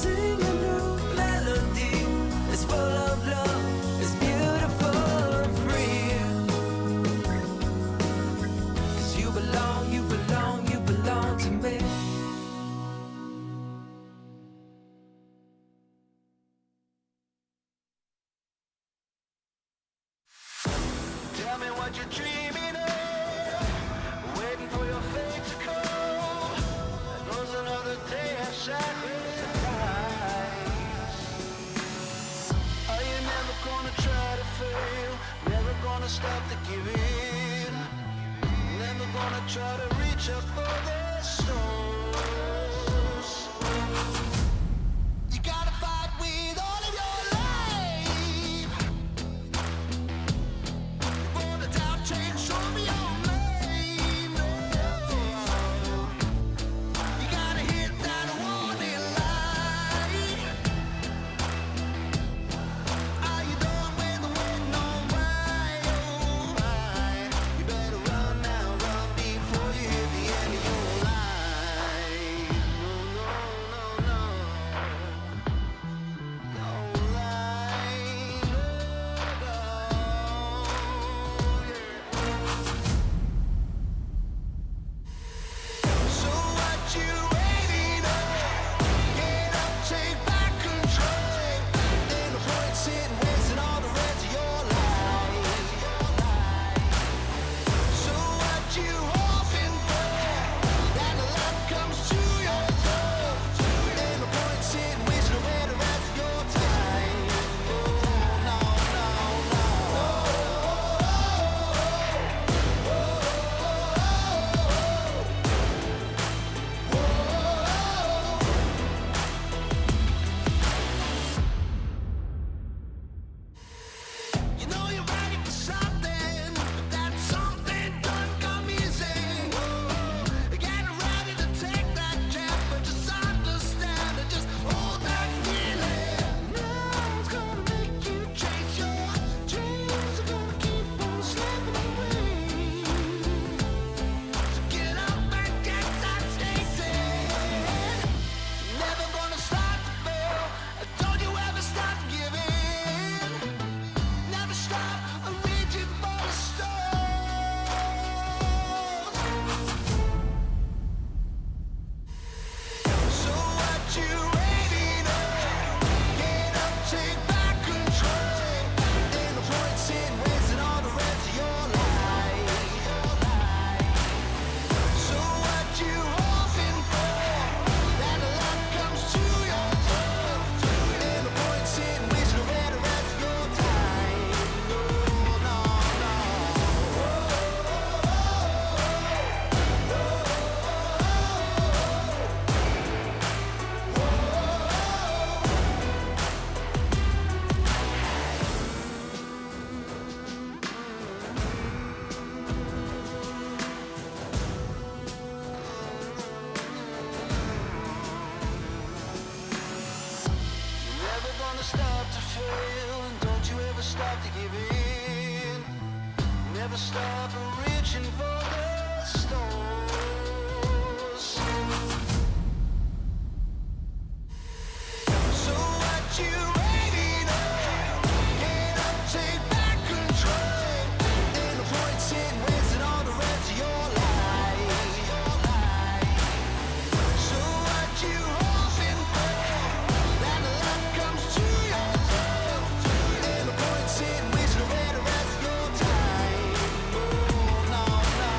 Sing a new melody. It's full of love. It's beautiful and free. 'Cause you belong, you belong, you belong to me. Tell me what you're dreaming of, waiting for your fate to come. There goes another day of sacrifice. Are you never gonna try to fail? Never gonna stop the giving? Never gonna try to reach up for the stars? You gotta fight with all of your life. For the doubt change, show me your name. You gotta hit that warning light. Are you done with the waiting on right? Oh, right. You better run now, run before you hit the end of your life. No, no, no, no. stop reaching for the stars. So what you waiting on? Get up, take back control. Ain't no point sitting wasting all the rest of your life. So what you hoping for? That the luck comes to your door. Ain't no point sitting wasting away the rest of your time. Oh, no, no.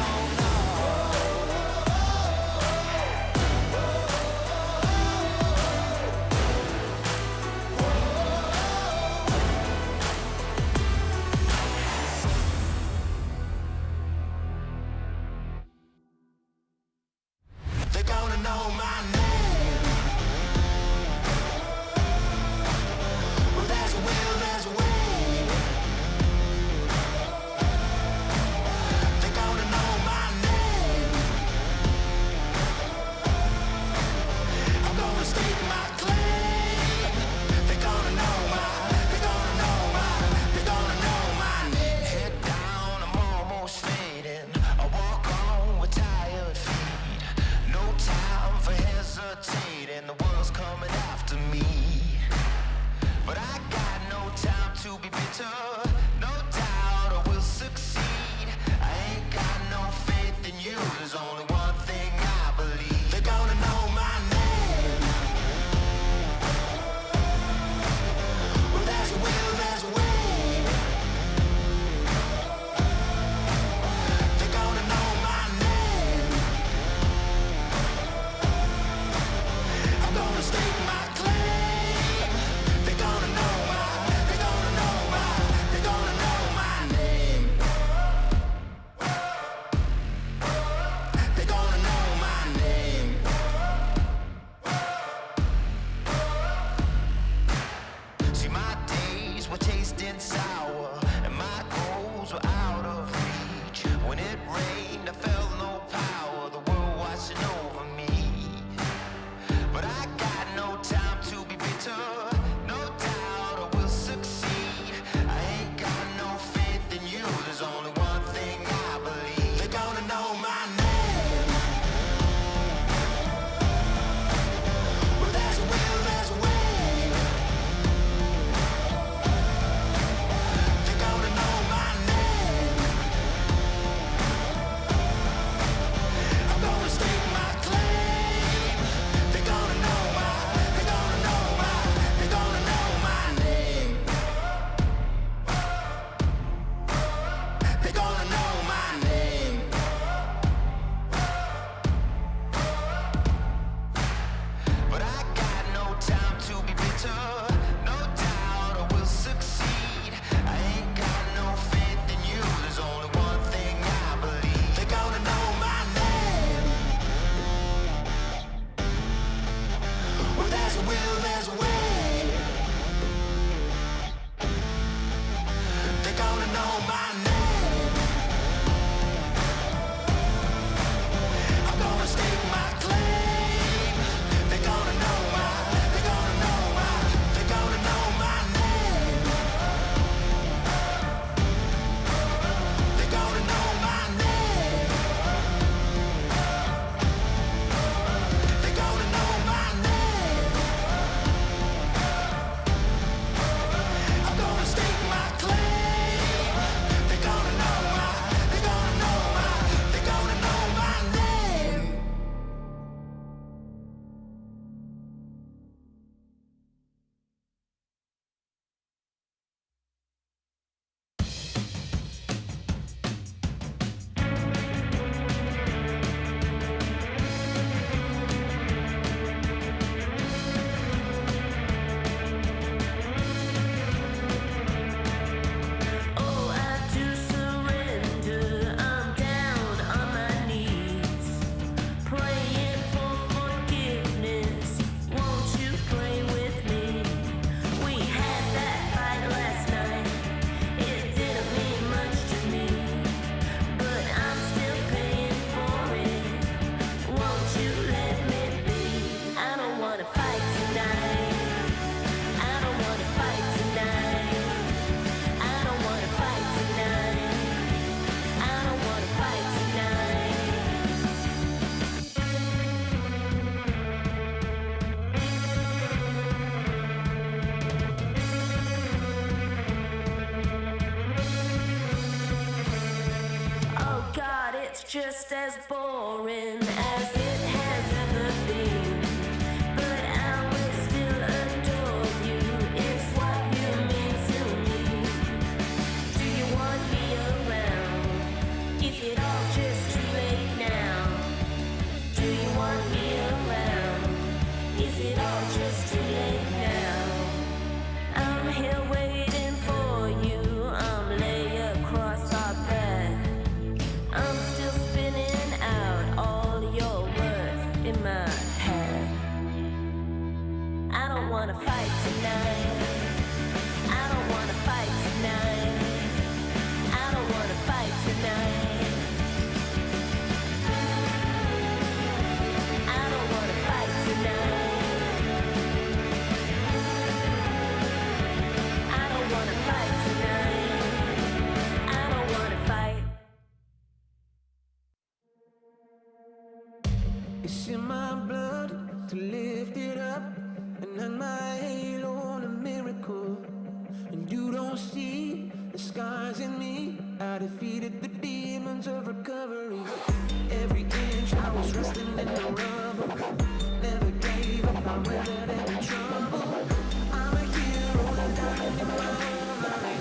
just as boring as it has ever been. But I will still adore you. It's what you mean to me. Do you want me around? Is it all just too late now? Do you want me around? Is it all just too late now? I'm here waiting for you. I'm lay across our bed. I'm still spinning out all your words in my head. I don't wanna fight tonight. I don't wanna fight tonight. I don't wanna fight tonight. I don't wanna fight tonight. I don't wanna fight tonight. I don't wanna fight. It's in my blood to lift it up and hang my halo on a miracle. And you don't see the scars in me. I defeated the demons of recovery. Every inch I was resting in the rubble. Never gave up, I weathered every trouble. I'm a hero, I'm dying in my own mind.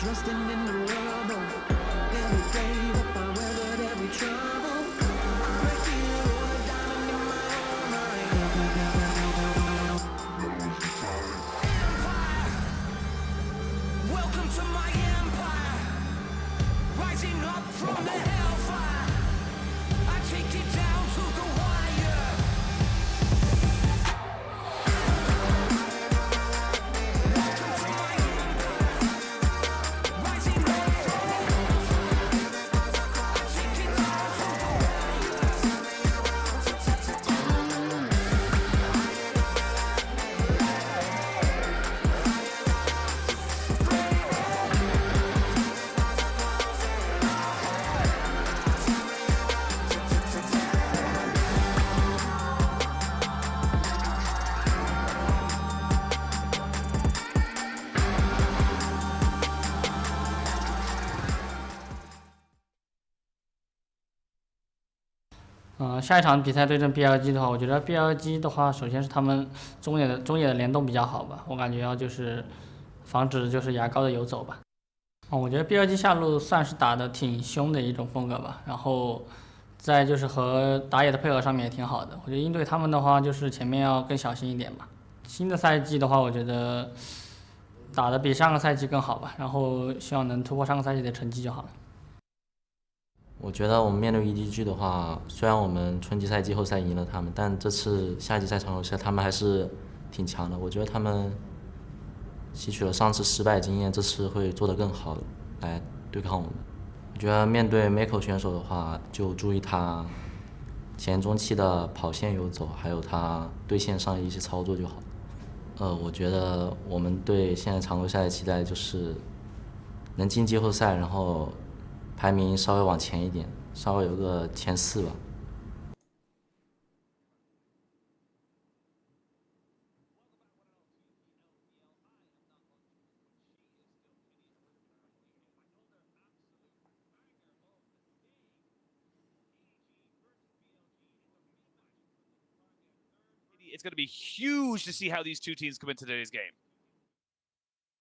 Resting in the rubble, never gave up, I weathered every trouble. I'm a hero, a diamond in my own mind. Empire, welcome to my empire. Rising up from the hellfire, I take it down to the wire. Welcome to my下一场比赛对阵 BLG 的话，我觉得 BLG 的话，首先是他们中野的联动比较好吧，我感觉要就是防止就是牙膏的游走吧。我觉得 BLG 下路算是打的挺凶的一种风格吧，然后再就是和打野的配合上面也挺好的。我觉得应对他们的话，就是前面要更小心一点吧。新的赛季的话，我觉得打得比上个赛季更好吧，然后希望能突破上个赛季的成绩就好了。我觉得我们面对 EDG 的话，虽然我们春季赛、季后赛赢了他们，但这次夏季赛、常规赛他们还是挺强的。我觉得他们吸取了上次失败经验，这次会做得更好，来对抗我们。我觉得面对 Mako 选手的话，就注意他前中期的跑线游走，还有他对线上一些操作就好。我觉得我们对现在常规赛的期待就是能进季后赛，然后排名稍微往前一点，稍微有个前4吧。It's going to be huge to see how these two teams come into today's game.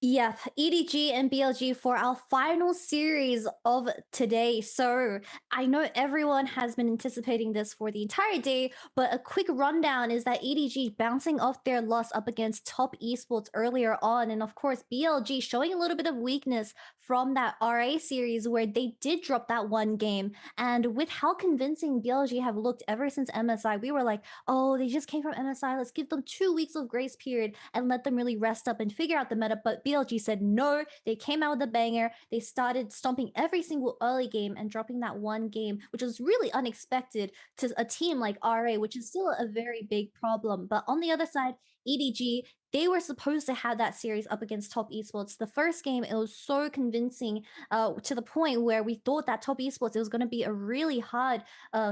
Yeah, EDG and BLG for our final series of today. So I know everyone has been anticipating this for the entire day, but a quick rundown is that EDG bouncing off their loss up against Top Esports earlier on, and of course BLG showing a little bit of weakness from that RA series where they did drop that one game. And with how convincing BLG have looked ever since MSI, we were like, oh, they just came from MSI. Let's give them 2 weeks of grace period and let them really rest up and figure out the meta. But BLG said no. They came out with a banger. They started stomping every single early game and dropping that one game, which was really unexpected to a team like RA, which is still a very big problem. But on the other side, EDG, they were supposed to have that series up against Top Esports. The first game, it was so convincing to the point where we thought that Top Esports, it was going to be a really hard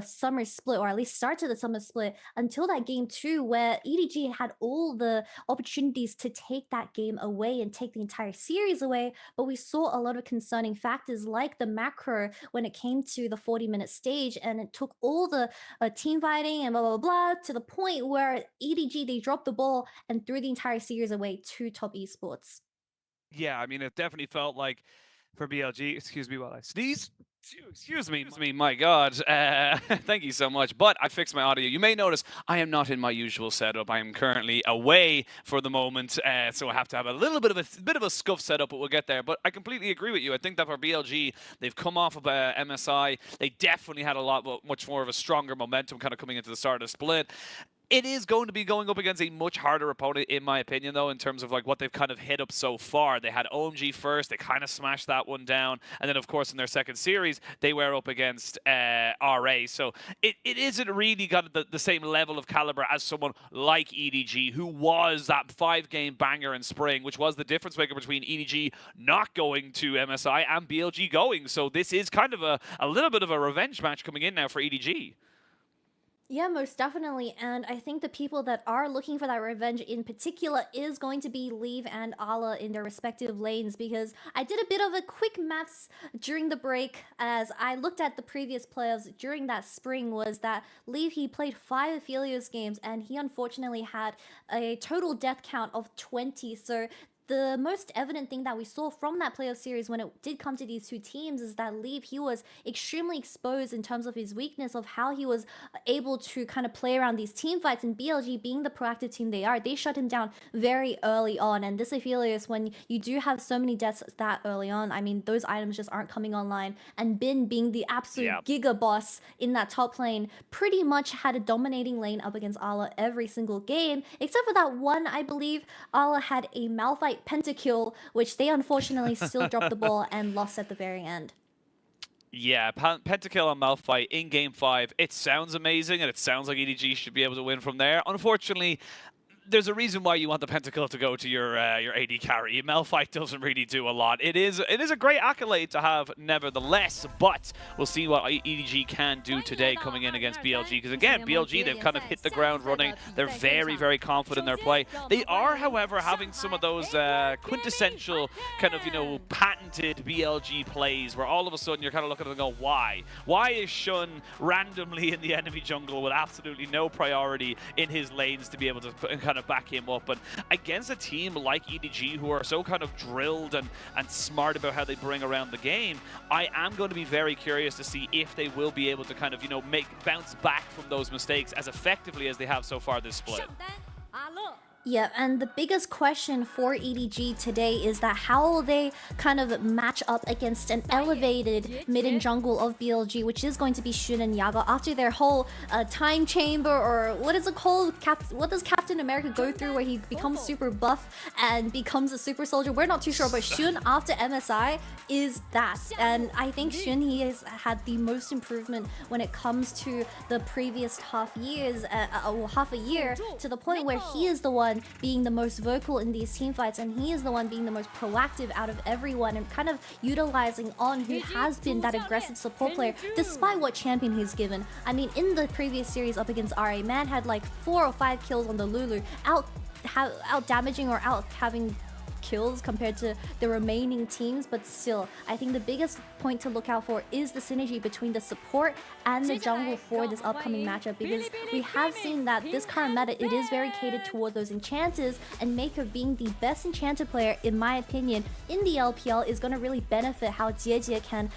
summer split, or at least start to the summer split, until that game 2, where EDG had all the opportunities to take that game away and take the entire series away. But we saw a lot of concerning factors like the macro when it came to the 40-minute stage, and it took all the team fighting and blah, blah, blah, to the point where EDG, they dropped the ball and threw the entire series away to Top Esports. Yeah, I mean, it definitely felt like for BLG, excuse me while I sneeze. Excuse me, my God. Thank you so much. But I fixed my audio. You may notice I am not in my usual setup. I am currently away for the moment, so I have to have a little bit of a scuff setup, but we'll get there. But I completely agree with you. I think that for BLG, they've come off of MSI. They definitely had much more of a stronger momentum kind of coming into the start of the split. It is going to be going up against a much harder opponent, in my opinion, though, in terms of like what they've kind of hit up so far. They had OMG first. They kind of smashed that one down. And then, of course, in their second series, they were up against RA. So it isn't really got the same level of caliber as someone like EDG, who was that 5-game banger in spring, which was the difference maker between EDG not going to MSI and BLG going. So this is kind of a little bit of a revenge match coming in now for EDG. Yeah, most definitely. And I think the people that are looking for that revenge in particular is going to be Leave and Ala in their respective lanes, because I did a bit of a quick maths during the break as I looked at the previous playoffs during that spring. Was that Leave, he played 5 Aphelios games and he unfortunately had a total death count of 20. So the most evident thing that we saw from that playoff series when it did come to these two teams is that Leave, he was extremely exposed in terms of his weakness of how he was able to kind of play around these team fights. And BLG, being the proactive team they are, they shut him down very early on. And this Aphelios, when you do have so many deaths that early on, I mean, those items just aren't coming online. And Bin, being the absolute giga boss in that top lane, pretty much had a dominating lane up against Ala every single game, except for that one, I believe. Ala had a Malphite pentakill, which they unfortunately still dropped the ball and lost at the very end. Yeah, pentakill on Malphite in Game 5. It sounds amazing, and it sounds like EDG should be able to win from there. Unfortunately, there's a reason why you want the pentakill to go to your AD carry. Malphite doesn't really do a lot. It is a great accolade to have, nevertheless, but we'll see what EDG can do today coming in against BLG, because again, BLG, they've kind of hit the ground running. They're very, very confident in their play. They are, however, having some of those quintessential kind of, patented BLG plays where all of a sudden you're kind of looking at them and go, why? Why is Shun randomly in the enemy jungle with absolutely no priority in his lanes to be able to kind of back him up? But against a team like EDG, who are so kind of drilled and smart about how they bring around the game, I am going to be very curious to see if they will be able to kind of, bounce back from those mistakes as effectively as they have so far this split. Yeah, and the biggest question for EDG today is that how will they kind of match up against an elevated mid and jungle of BLG, which is going to be Shun and Yaga, after their whole time chamber, or what is it called? What does Captain America go through where he becomes super buff and becomes a super soldier? We're not too sure, but Shun after MSI is that. And I think Shun, he has had the most improvement when it comes to the previous half a year, to the point where he is the one being the most vocal in these team fights, and he is the one being the most proactive out of everyone, and kind of utilizing On, who has been that aggressive support player despite what champion he's given. I mean, in the previous series up against RA, man had like 4 or 5 kills on the Lulu, out damaging or out having kills compared to the remaining teams, but still, I think the biggest point to look out for is the synergy between the support and the jungle for this upcoming matchup, because we have seen that this current meta, it is very catered towards those enchanters, and Mako being the best enchanter player, in my opinion, in the LPL is going to really benefit how JDG can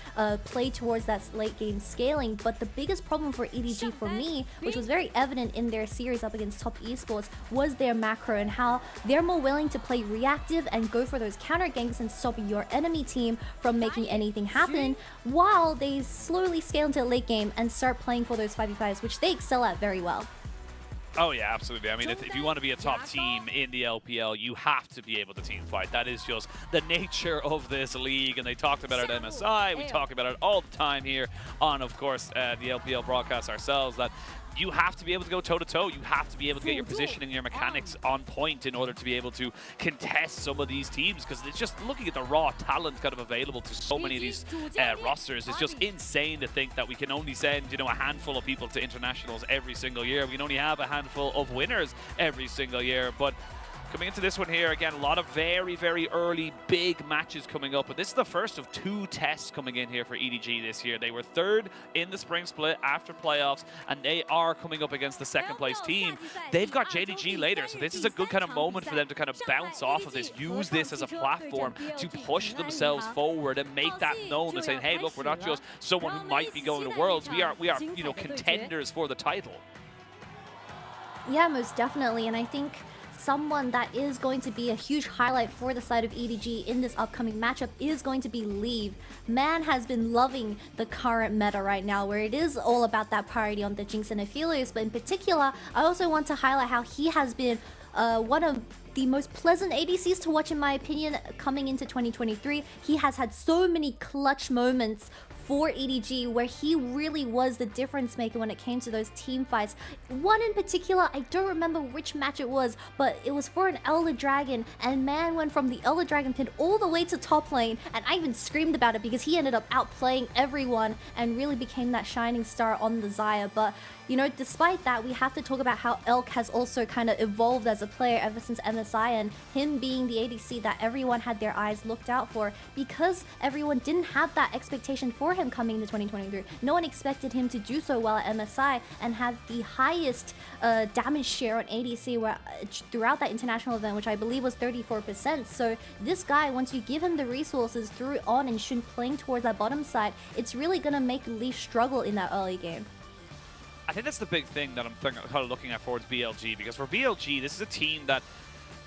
play towards that late game scaling. But the biggest problem for EDG for me, which was very evident in their series up against top esports, was their macro and how they're more willing to play reactive and go for those counter ganks and stop your enemy team from making anything happen, while they slowly scale into late game and start playing for those 5v5s, which they excel at very well. Oh yeah, absolutely. I mean, if you want to be a top team in the LPL, you have to be able to team fight. That is just the nature of this league, and they talked about it at MSI. We talk about it all the time here on, of course, the LPL broadcast ourselves, that you have to be able to go toe-to-toe. You have to be able to get your positioning and your mechanics on point in order to be able to contest some of these teams, because it's just looking at the raw talent kind of available to so many of these rosters. It's just insane to think that we can only send, you know, a handful of people to internationals every single year. We can only have a handful of winners every single year. But coming into this one here, again, a lot of very, very early big matches coming up. But this is the first of 2 tests coming in here for EDG this year. They were 3rd in the spring split after playoffs, and they are coming up against the 2nd place team. They've got JDG later, so this is a good kind of moment for them to kind of bounce off of this, use this as a platform to push themselves forward and make that known and saying, hey, look, we're not just someone who might be going to Worlds. We are, you know, contenders for the title. Yeah, most definitely, and I think someone that is going to be a huge highlight for the side of EDG in this upcoming matchup is going to be Leave. Man has been loving the current meta right now, where it is all about that priority on the Jinx and Aphelios, but in particular, I also want to highlight how he has been one of the most pleasant ADCs to watch, in my opinion, coming into 2023. He has had so many clutch moments for EDG, where he really was the difference maker when it came to those team fights. One in particular, I don't remember which match it was, but it was for an Elder Dragon, and man went from the Elder Dragon pin all the way to top lane, and I even screamed about it because he ended up outplaying everyone and really became that shining star on the Xayah. But you know, despite that, we have to talk about how Elk has also kind of evolved as a player ever since MSI, and him being the ADC that everyone had their eyes looked out for, because everyone didn't have that expectation for him coming into 2023. No one expected him to do so well at MSI and have the highest damage share on ADC throughout that international event, which I believe was 34%. So this guy, once you give him the resources through On and Shun playing towards that bottom side, it's really going to make Leaf struggle in that early game. I think that's the big thing that I'm kind of looking at towards BLG, because for BLG, this is a team that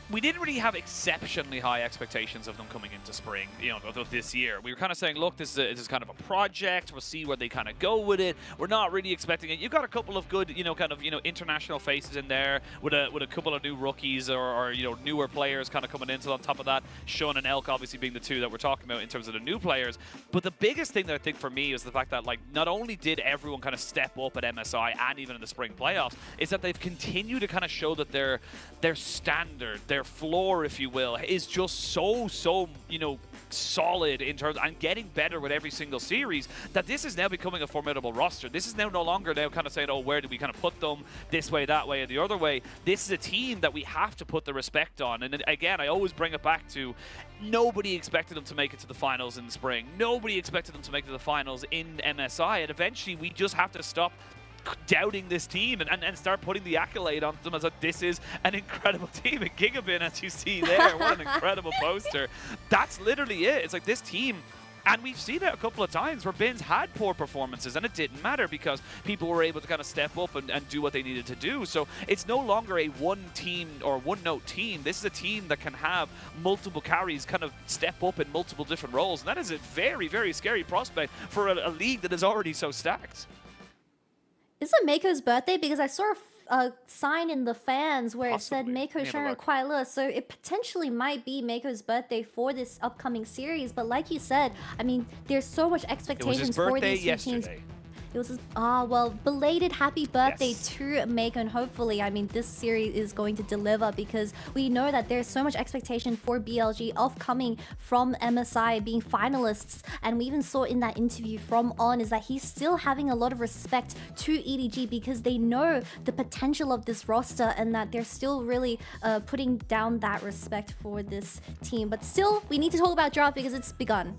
we didn't really have exceptionally high expectations of them coming into spring, you know, of this year. We were kind of saying, look, this is kind of a project. We'll see where they kind of go with it. We're not really expecting it. You've got a couple of good, you know, kind of, you know, international faces in there with a couple of new rookies or you know, newer players kind of coming in. So on top of that, Shun and Elk obviously being the 2 that we're talking about in terms of the new players. But the biggest thing that I think for me is the fact that, like, not only did everyone kind of step up at MSI and even in the spring playoffs, is that they've continued to kind of show that their standard, their floor, if you will, is just so, you know, solid in terms and getting better with every single series, that this is now becoming a formidable roster. This is now no longer kind of saying, oh, where do we kind of put them, this way, that way, or the other way. This is a team that we have to put the respect on. And again, I always bring it back to, nobody expected them to make it to the finals in the spring. Nobody expected them to make it to the finals in MSI, and eventually we just have to stop doubting this team and start putting the accolade on them as a, this is an incredible team. And Gigabin, as you see there, what an incredible poster. That's literally it. It's like this team, and we've seen it a couple of times where Bin's had poor performances and it didn't matter because people were able to kind of step up and do what they needed to do. So it's no longer a one team or one note team. This is a team that can have multiple carries kind of step up in multiple different roles. And that is a very, very scary prospect for a league that is already so stacked. Is it Mako's birthday? Because I saw a sign in the fans where Possibly. It said Mako Sharon Kwaila, so it potentially might be Mako's birthday for this upcoming series. But like you said, I mean, there's so much expectations for these two teams. It it was well, belated happy birthday to Mako, and hopefully, I mean, this series is going to deliver, because we know that there's so much expectation for BLG of coming from MSI, being finalists, and we even saw in that interview from On is that he's still having a lot of respect to EDG because they know the potential of this roster and that they're still really putting down that respect for this team. But still, we need to talk about draft because it's begun.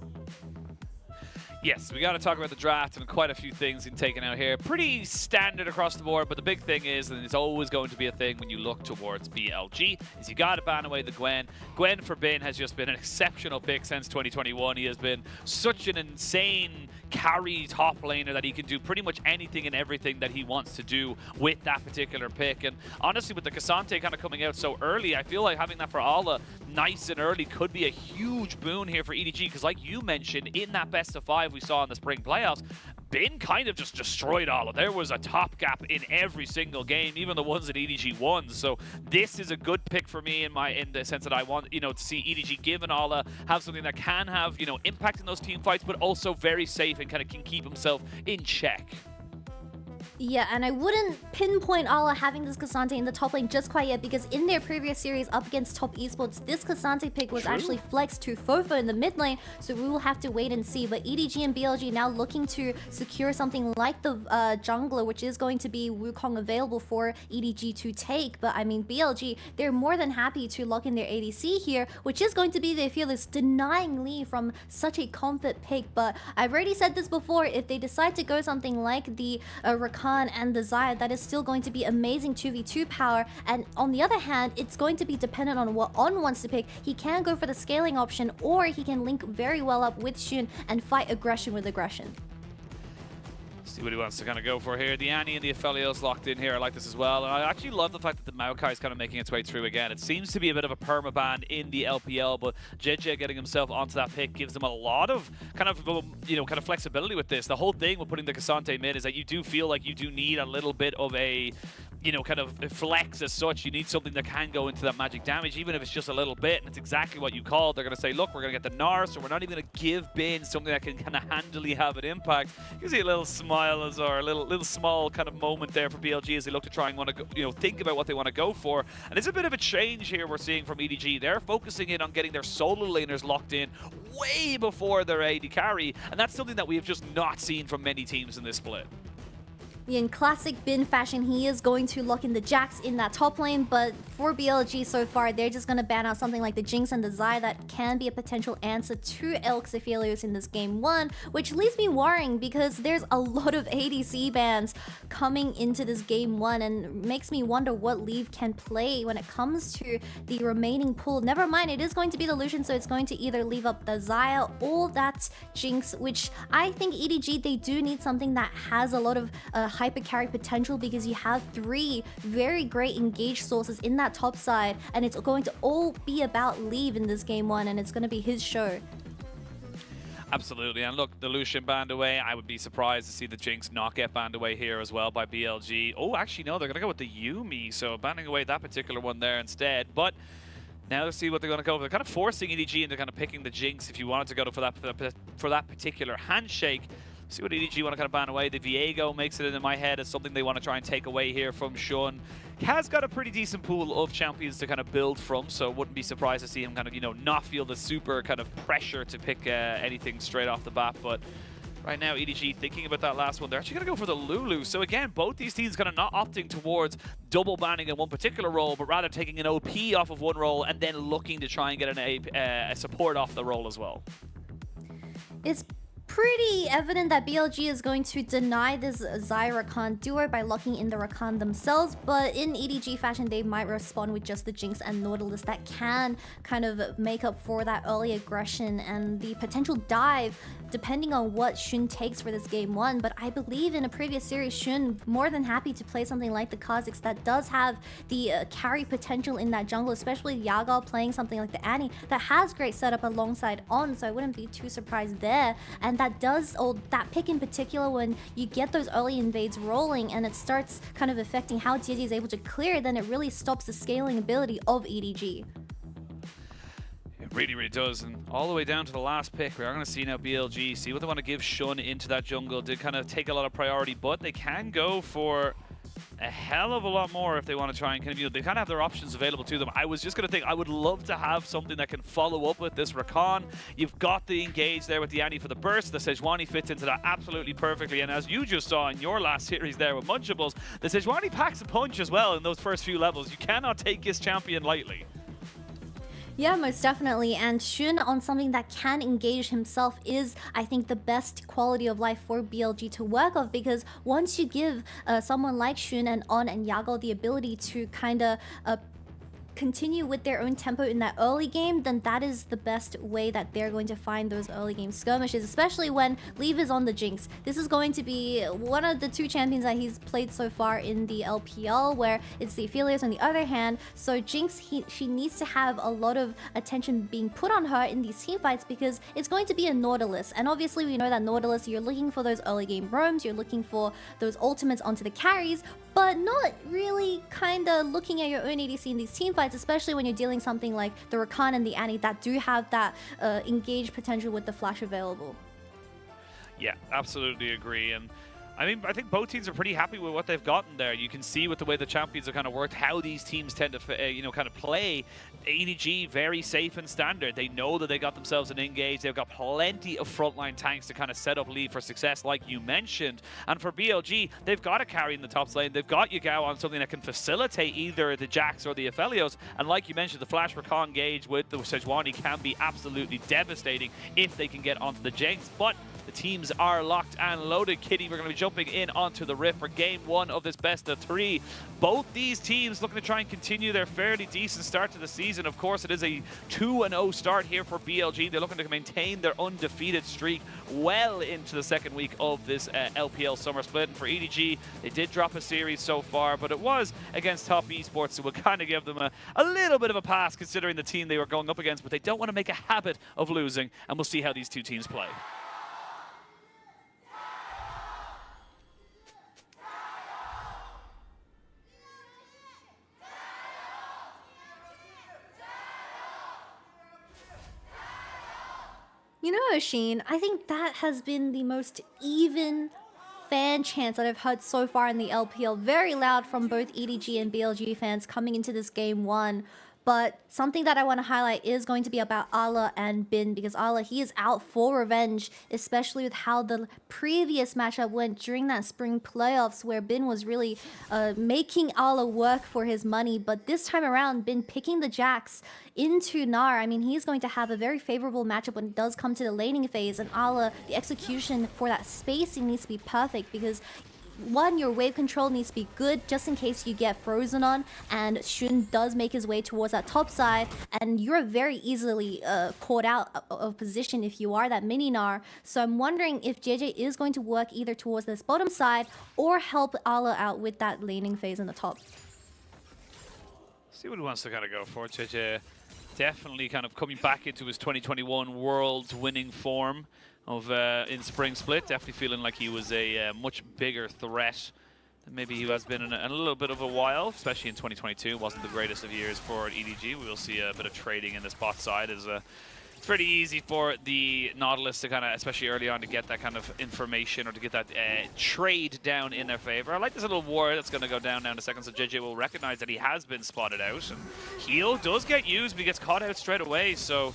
Yes, we got to talk about the draft and quite a few things in taken out here. Pretty standard across the board, but the big thing is, and it's always going to be a thing when you look towards BLG, is you got to ban away the Gwen. Gwen for Bin has just been an exceptional pick since 2021. He has been such an insane carry top laner that he can do pretty much anything and everything that he wants to do with that particular pick. And honestly, with the Cassante kind of coming out so early, I feel like having that for Ala nice and early could be a huge boon here for EDG, because like you mentioned, in that best of 5 we saw in the spring playoffs, Bin kind of just destroyed Ala. There was a top gap in every single game, even the ones that EDG won. So this is a good pick for me in the sense that I want, to see EDG give an Ala have something that can have, impact in those team fights, but also very safe and kind of can keep himself in check. Yeah, and I wouldn't pinpoint Ala having this Cassante in the top lane just quite yet, because in their previous series up against top esports, this Cassante pick was actually flexed to Fofo in the mid lane, so we will have to wait and see. But EDG and BLG now looking to secure something like the jungler, which is going to be Wukong available for EDG to take. But I mean, BLG, they're more than happy to lock in their ADC here, which is going to be, they feel, is denying Lee from such a comfort pick. But I've already said this before, if they decide to go something like the Rakan and the Xayah, that is still going to be amazing 2v2 power. And on the other hand, it's going to be dependent on what On wants to pick. He can go for the scaling option, or he can link very well up with Xun and fight aggression with aggression. See what he wants to kind of go for here. The Annie and the Aphelios locked in here. I like this as well. And I actually love the fact that the Maokai is kind of making its way through again. It seems to be a bit of a permaban in the LPL, but JJ getting himself onto that pick gives them a lot of kind of flexibility with this. The whole thing with putting the Cassante mid is that you do feel like you do need a little bit of a kind of flex as such. You need something that can go into that magic damage, even if it's just a little bit, and it's exactly what you called. They're going to say, look, we're going to get the Nars, so we're not even going to give Bin something that can kind of handily have an impact. You see a little smile or a little small kind of moment there for BLG as they look to try and want to think about what they want to go for. And it's a bit of a change here we're seeing from EDG. They're focusing in on getting their solo laners locked in way before their AD carry, and that's something that we have just not seen from many teams in this split. In classic Bin fashion, he is going to lock in the Jax in that top lane, but for BLG so far, they're just going to ban out something like the Jinx and the Xayah that can be a potential answer to Elks Aphelios in this game 1, which leaves me worrying because there's a lot of ADC bans coming into this game 1 and makes me wonder what Leave can play when it comes to the remaining pool. Never mind, it is going to be the Lucian, so it's going to either leave up the Xayah or that Jinx, which I think EDG, they do need something that has a lot of hyper carry potential, because you have 3 very great engaged sources in that top side, and it's going to all be about Leave in this game 1, and it's going to be his show. Absolutely, and look, the Lucian banned away. I would be surprised to see the Jinx not get banned away here as well by BLG. Oh, actually no, they're going to go with the Yuumi, so banning away that particular one there instead. But now let's see what they're going to go for. They're kind of forcing EDG into kind of picking the Jinx if you wanted to go for that particular handshake. See what EDG want to kind of ban away. The Viego makes it in my head as something they want to try and take away here from Xun. Has got a pretty decent pool of champions to kind of build from, so wouldn't be surprised to see him kind of, not feel the super kind of pressure to pick anything straight off the bat. But right now, EDG thinking about that last one. They're actually going to go for the Lulu. So again, both these teams kind of not opting towards double banning in one particular role, but rather taking an OP off of one role and then looking to try and get a support off the role as well. It's pretty evident that BLG is going to deny this Xayah Rakan duo by locking in the Rakan themselves, but in EDG fashion, they might respond with just the Jinx and Nautilus that can kind of make up for that early aggression and the potential dive, depending on what Xun takes for this game 1. But I believe in a previous series, Xun more than happy to play something like the Kha'Zix that does have the carry potential in that jungle, especially Yagal playing something like the Annie that has great setup alongside On, so I wouldn't be too surprised there. And that does, or that pick in particular, when you get those early invades rolling and it starts kind of affecting how JDG is able to clear, then it really stops the scaling ability of EDG. It Really, really does. And all the way down to the last pick, we are going to see now BLG, see what they want to give Shun into that jungle. Did kind of take a lot of priority, but they can go for a hell of a lot more if they want to try and kind of, you know, they kind of have their options available to them. I was just going to think, I would love to have something that can follow up with this Rakan. You've got the engage there with the Annie for the burst. The Sejuani fits into that absolutely perfectly. And as you just saw in your last series there with Munchables, the Sejuani packs a punch as well in those first few levels. You cannot take this champion lightly. Yeah, most definitely. And Shun on something that can engage himself is, I think, the best quality of life for BLG to work of, because once you give someone like Shun and On and Yago the ability to kind of continue with their own tempo in that early game, then that is the best way that they're going to find those early game skirmishes, especially when Leave is on the Jinx. This is going to be one of the two champions that he's played so far in the LPL, where it's the Aphelios on the other hand. So Jinx, she needs to have a lot of attention being put on her in these team fights, because it's going to be a Nautilus, and obviously we know that Nautilus, you're looking for those early game roams, you're looking for those ultimates onto the carries, but not really kind of looking at your own ADC in these team fights, especially when you're dealing something like the Rakan and the Annie that do have that engage potential with the flash available. Yeah, absolutely agree. And I mean, I think both teams are pretty happy with what they've gotten there. You can see with the way the champions have kind of worked, how these teams tend to, you know, kind of play. EDG, very safe and standard. They know that they got themselves an engage. They've got plenty of frontline tanks to kind of set up Leave for success, like you mentioned. And for BLG, they've got a carry in the top lane. They've got Yagao on something that can facilitate either the Jax or the Aphelios. And like you mentioned, the Flash Rakan engage with the Sejuani can be absolutely devastating if they can get onto the Jinx. But the teams are locked and loaded. Kitty, we're going to be jumping in onto the Rift for game one of this best of three. Both these teams looking to try and continue their fairly decent start to the season. Of course, it is a 2-0 start here for BLG. They're looking to maintain their undefeated streak well into the second week of this LPL summer split. And for EDG, they did drop a series so far, but it was against top esports, so we'll kind of give them a little bit of a pass considering the team they were going up against, but they don't want to make a habit of losing, and we'll see how these two teams play. You know, Sheen, I think that has been the most even fan chants that I've heard so far in the LPL. Very loud from both EDG and BLG fans coming into this game one. But something that I want to highlight is going to be about Ala and Bin, because Ala, he is out for revenge, especially with how the previous matchup went during that spring playoffs, where Bin was really making Ala work for his money. But this time around, Bin picking the Jax into Gnar. I mean, he's going to have a very favorable matchup when it does come to the laning phase, and Ala, the execution for that spacing needs to be perfect, because one, your wave control needs to be good just in case you get frozen on, and Shun does make his way towards that top side, and you're very easily caught out of position if you are that mini Gnar. So I'm wondering if JJ is going to work either towards this bottom side or help Ala out with that laning phase in the top. See what he wants to kind of go for. JJ definitely kind of coming back into his 2021 Worlds winning form of in Spring Split. Definitely feeling like he was a much bigger threat than maybe he has been in a little bit of a while, especially in 2022. Wasn't the greatest of years for EDG. We will see a bit of trading in the spot side. It's pretty easy for the Nautilus to kind of, especially early on, to get that kind of information or to get that trade down in their favor. I like this little war that's going to go down now in a second, so JJ will recognize that he has been spotted out. And heal does get used, but he gets caught out straight away. So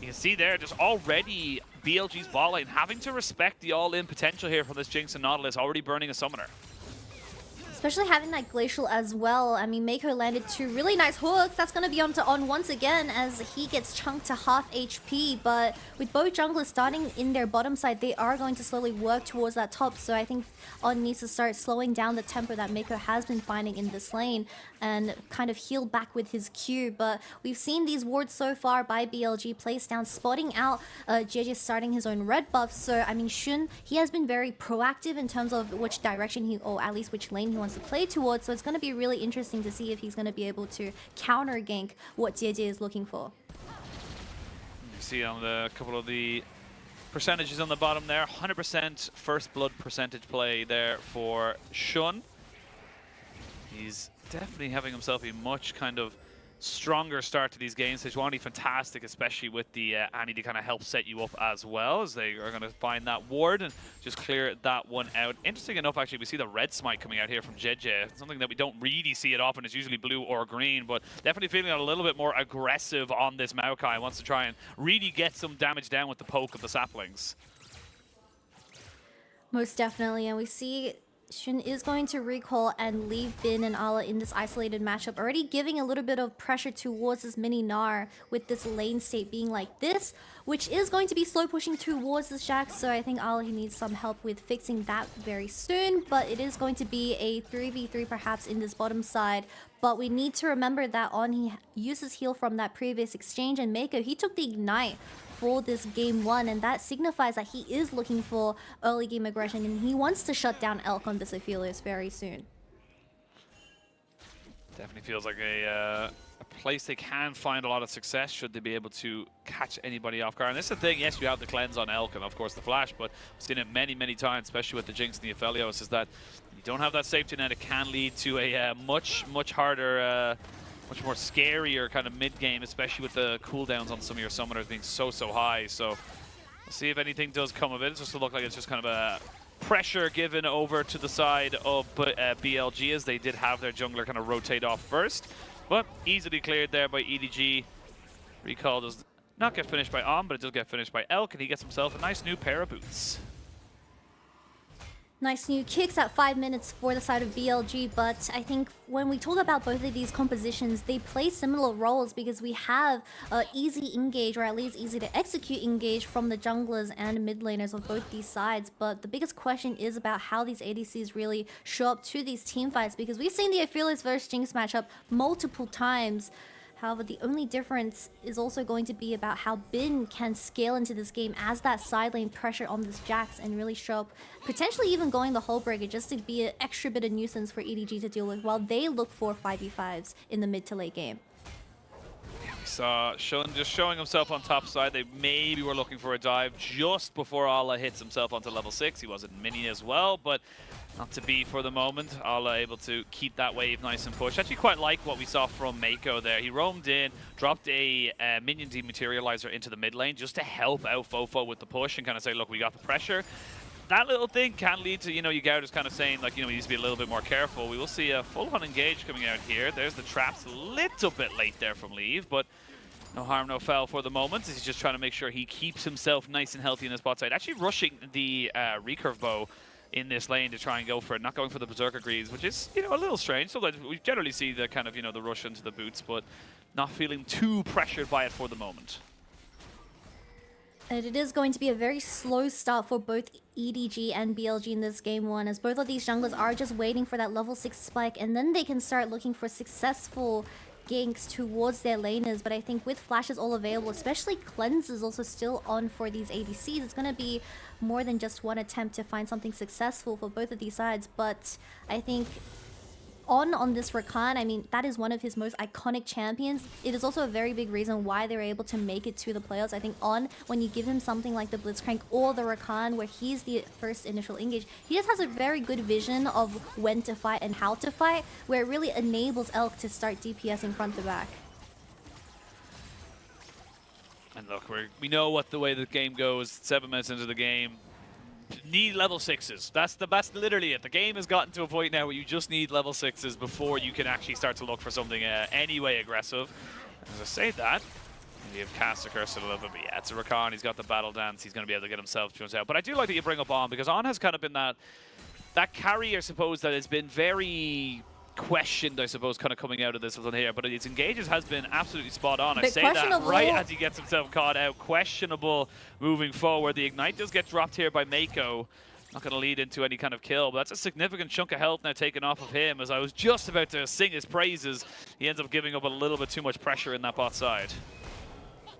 you can see there, just already BLG's bot lane having to respect the all-in potential here from this Jinx and Nautilus, already burning a summoner. Especially having that Glacial as well. I mean, Mako landed two really nice hooks. That's going to be onto On once again as he gets chunked to half HP. But with both junglers starting in their bottom side, they are going to slowly work towards that top. So I think On needs to start slowing down the tempo that Mako has been finding in this lane and kind of heal back with his Q. But we've seen these wards so far by BLG placed down, spotting out JJ starting his own red buff. So, I mean, Shun, he has been very proactive in terms of which direction or at least which lane he wants to play towards. So it's going to be really interesting to see if he's going to be able to counter gank what JJ is looking for. You see on the couple of the percentages on the bottom there, 100% first blood percentage play there for Shun. He's definitely having himself a much kind of stronger start to these games. Sejuani fantastic, especially with the Annie to kind of help set you up as well, as they are going to find that ward and just clear that one out. Interesting enough, actually, we see the red smite coming out here from JDG. Something that we don't really see it often. It's usually blue or green, but definitely feeling a little bit more aggressive on this Maokai. Wants to try and really get some damage down with the poke of the saplings. Most definitely, and we see Xun is going to recall and leave Bin and Ala in this isolated matchup, already giving a little bit of pressure towards this mini Gnar with this lane state being like this, which is going to be slow pushing towards this Jax, so I think Ala, he needs some help with fixing that very soon, but it is going to be a 3v3 perhaps in this bottom side. But we need to remember that On, he uses heal from that previous exchange, and Mako, he took the ignite for this game 1, and that signifies that he is looking for early game aggression and he wants to shut down Elk on this Aphelios very soon. Definitely feels like a place they can find a lot of success should they be able to catch anybody off guard. And this is the thing, yes, you have the cleanse on Elk and of course the flash, but I've seen it many, many times, especially with the Jinx and the Aphelios, is that you don't have that safety net. It can lead to a much harder, much more scarier kind of mid-game, especially with the cooldowns on some of your summoners being so high. So we'll see if anything does come of it. It just look like it's just kind of a pressure given over to the side of BLG, as they did have their jungler kind of rotate off first. But easily cleared there by EDG. Recall does not get finished by On, but it does get finished by Elk, and he gets himself a nice new pair of boots. Nice new kicks at 5 minutes for the side of BLG, but I think when we talk about both of these compositions, they play similar roles because we have easy engage, or at least easy to execute engage from the junglers and mid laners of both these sides. But the biggest question is about how these ADCs really show up to these team fights, because we've seen the Aphelios versus Jinx matchup multiple times. However, the only difference is also going to be about how Bin can scale into this game as that side lane pressure on this Jax and really show up, potentially even going the whole breaker just to be an extra bit of nuisance for EDG to deal with while they look for 5v5s in the mid to late game. Yeah, we saw Xun just showing himself on top side. They maybe were looking for a dive just before Ala hits himself onto level 6. He was in mini as well, but not to be for the moment. Ala able to keep that wave nice and push. Actually quite like what we saw from Mako there. He roamed in, dropped a minion dematerializer into the mid lane just to help out Fofo with the push and kind of say, look, we got the pressure. That little thing can lead to, Yagao just kind of saying, like, he needs to be a little bit more careful. We will see a full-on engage coming out here. There's the traps a little bit late there from Leave, but no harm, no foul for the moment. He's just trying to make sure he keeps himself nice and healthy in this bot side. Actually rushing the recurve bow in this lane to try and go for it, not going for the Berserker Greaves, which is, a little strange. So we generally see the kind of, the rush into the boots, but not feeling too pressured by it for the moment. And it is going to be a very slow start for both EDG and BLG in this game 1, as both of these junglers are just waiting for that level 6 spike, and then they can start looking for successful ganks towards their laners. But I think with flashes all available, especially cleanses also still on for these ADCs, it's going to be more than just one attempt to find something successful for both of these sides. But I think on this Rakan, I mean, that is one of his most iconic champions. It is also a very big reason why they're able to make it to the playoffs. I think when you give him something like the Blitzcrank or the Rakan, where he's the first initial engage, he just has a very good vision of when to fight and how to fight, where it really enables Elk to start DPSing front to back. And look, we know what the way the game goes. 7 minutes into the game, need level 6s. That's literally it. The game has gotten to a point now where you just need level 6s before you can actually start to look for something anyway aggressive. As I say that, you have cast a curse a little bit, but yeah, it's a Rakan. He's got the battle dance. He's going to be able to get himself to himself. But I do like that you bring up On, because On has kind of been that carry, I suppose, that has been very questioned, I suppose, kind of coming out of this one here, but its engages has been absolutely spot on. I say that right as he gets himself caught out. Questionable moving forward. The Ignite does get dropped here by Mako. Not going to lead into any kind of kill, but that's a significant chunk of health now taken off of him. As I was just about to sing his praises, he ends up giving up a little bit too much pressure in that bot side.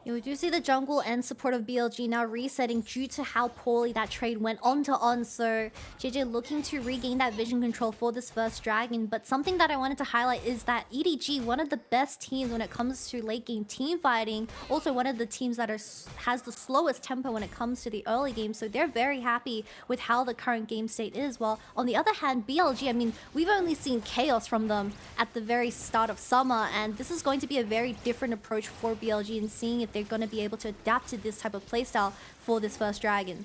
We do see the jungle and support of BLG now resetting due to how poorly that trade went on to on. So JJ looking to regain that vision control for this first dragon. But something that I wanted to highlight is that EDG, one of the best teams when it comes to late game team fighting, also one of the teams that has the slowest tempo when it comes to the early game. So they're very happy with how the current game state is. While on the other hand, BLG, I mean, we've only seen chaos from them at the very start of summer, and this is going to be a very different approach for BLG in seeing if they're going to be able to adapt to this type of playstyle for this first dragon.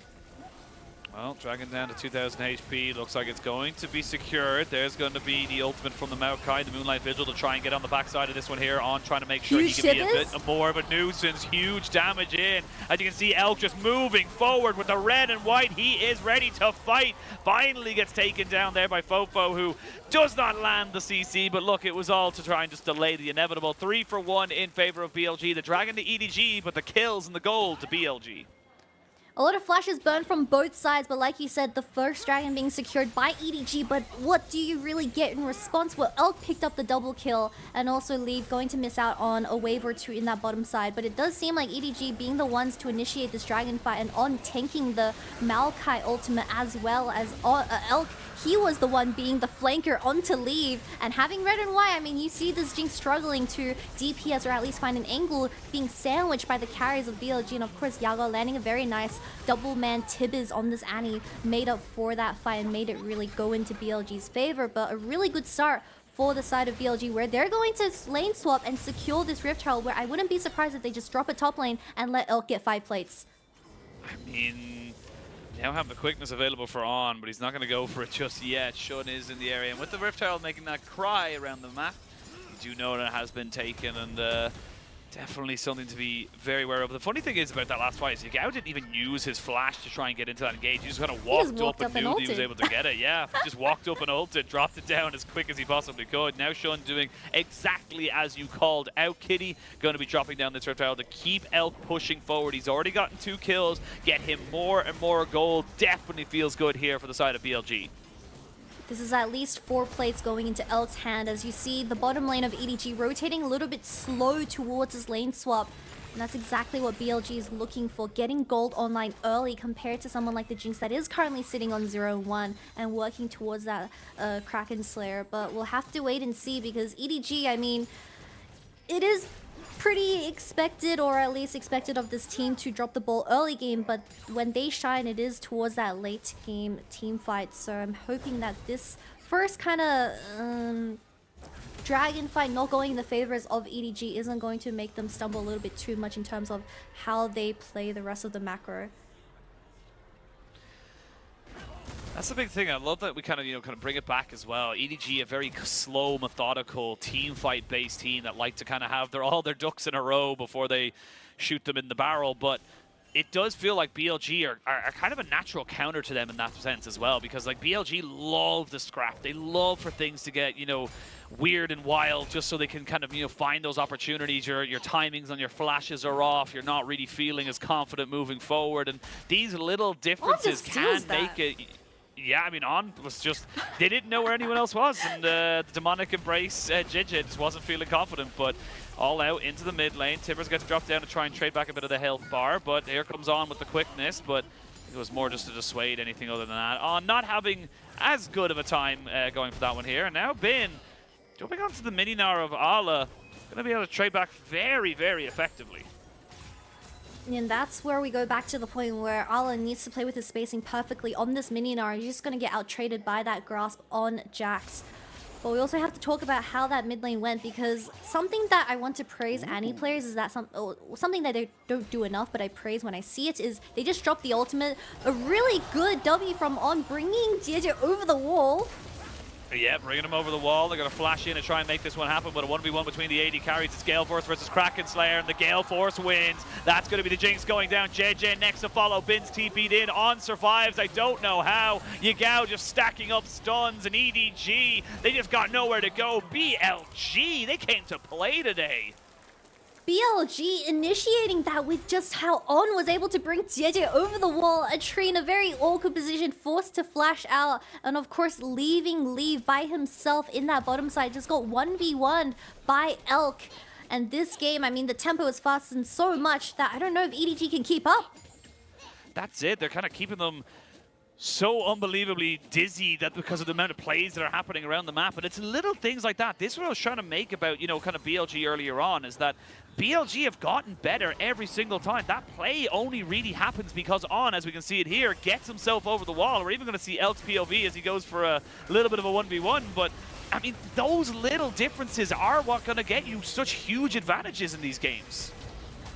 Well, dragon down to 2000 HP. Looks like it's going to be secured. There's going to be the ultimate from the Maokai, the Moonlight Vigil, to try and get on the backside of this one here on trying to make sure he can be a bit more of a nuisance. Huge damage in. As you can see, Elk just moving forward with the red and white. He is ready to fight. Finally gets taken down there by Fofo, who does not land the CC. But look, it was all to try and just delay the inevitable. 3 for 1 in favor of BLG. The dragon to EDG, but the kills and the gold to BLG. A lot of flashes burned from both sides, but like you said, the first dragon being secured by EDG, but what do you really get in response? Well, Elk picked up the double kill, and also Leave going to miss out on a wave or two in that bottom side, but it does seem like EDG being the ones to initiate this dragon fight and on tanking the Maokai ultimate as well as Elk. He was the one being the flanker onto Leave, and having red and white, I mean, you see this Jinx struggling to DPS or at least find an angle, being sandwiched by the carries of BLG, and of course Yago landing a very nice double man Tibbers on this Annie, made up for that fight and made it really go into BLG's favor. But a really good start for the side of BLG, where they're going to lane swap and secure this Rift Herald, where I wouldn't be surprised if they just drop a top lane and let Elk get 5 plates. I mean, now have the quickness available for On, but he's not going to go for it just yet. Shun is in the area, and with the Rift Herald making that cry around the map, you do know that it has been taken, and definitely something to be very aware of. The funny thing is about that last fight is Yagao didn't even use his flash to try and get into that engage. He just kind of walked up and knew he was able to get it. Yeah, just walked up and ulted, dropped it down as quick as he possibly could. Now Shun doing exactly as you called out, Kitty. Going to be dropping down this Rift Herald to keep Elk pushing forward. He's already gotten 2 kills. Get him more and more gold. Definitely feels good here for the side of BLG. This is at least 4 plates going into Elk's hand, as you see the bottom lane of EDG rotating a little bit slow towards his lane swap. And that's exactly what BLG is looking for, getting gold online early compared to someone like the Jinx that is currently sitting on 0-1 and working towards that Kraken Slayer. But we'll have to wait and see, because EDG, I mean, it is pretty expected, or at least expected of this team, to drop the ball early game, but when they shine, it is towards that late game team fight. So I'm hoping that this first kind of dragon fight not going in the favors of EDG isn't going to make them stumble a little bit too much in terms of how they play the rest of the macro. That's the big thing. I love that we kind of bring it back as well. EDG, a very slow, methodical, team fight-based team that like to kind of have all their ducks in a row before they shoot them in the barrel. But it does feel like BLG are kind of a natural counter to them in that sense as well, because like BLG love the scrap. They love for things to get, weird and wild, just so they can kind of, find those opportunities. Your timings on your flashes are off. You're not really feeling as confident moving forward. And these little differences can make it. Yeah, I mean, On was just, they didn't know where anyone else was, and the demonic embrace, JJ just wasn't feeling confident, but all out into the mid lane. Tibbers gets dropped down to try and trade back a bit of the health bar, but here comes On with the quickness, but it was more just to dissuade anything other than that. On not having as good of a time going for that one here, and now Bin jumping onto the mini-Gnar of Ala, going to be able to trade back very, very effectively. And that's where we go back to the point where Ala needs to play with his spacing perfectly on this mini-Gnar. He's just going to get out-traded by that grasp on Jax. But we also have to talk about how that mid lane went, because something that I want to praise Annie players is that something that they don't do enough, but I praise when I see it, is they just dropped the ultimate. A really good W from On, bringing JJ over the wall. Yeah, bringing him over the wall. They're going to flash in and try and make this one happen, but a 1v1 between the AD carries. It's Gale Force versus Kraken Slayer, and the Gale Force wins. That's going to be the Jinx going down. JJ next to follow. Bin's TP'd in. On survives. I don't know how. Yagao just stacking up stuns, and EDG, they just got nowhere to go. BLG, they came to play today. BLG initiating that with just how On was able to bring JJ over the wall. A tree in a very awkward position, forced to flash out, and of course leaving Leave by himself in that bottom side. Just got 1v1'd by Elk. And this game, I mean, the tempo is fastened so much that I don't know if EDG can keep up. That's it. They're kind of keeping them so unbelievably dizzy that because of the amount of plays that are happening around the map. And it's little things like that. This is what I was trying to make about, you know, kind of BLG earlier on, is that BLG have gotten better every single time. That play only really happens because On, as we can see it here, gets himself over the wall. We're even going to see Elk's POV as he goes for a little bit of a 1v1. But, I mean, those little differences are what going to get you such huge advantages in these games.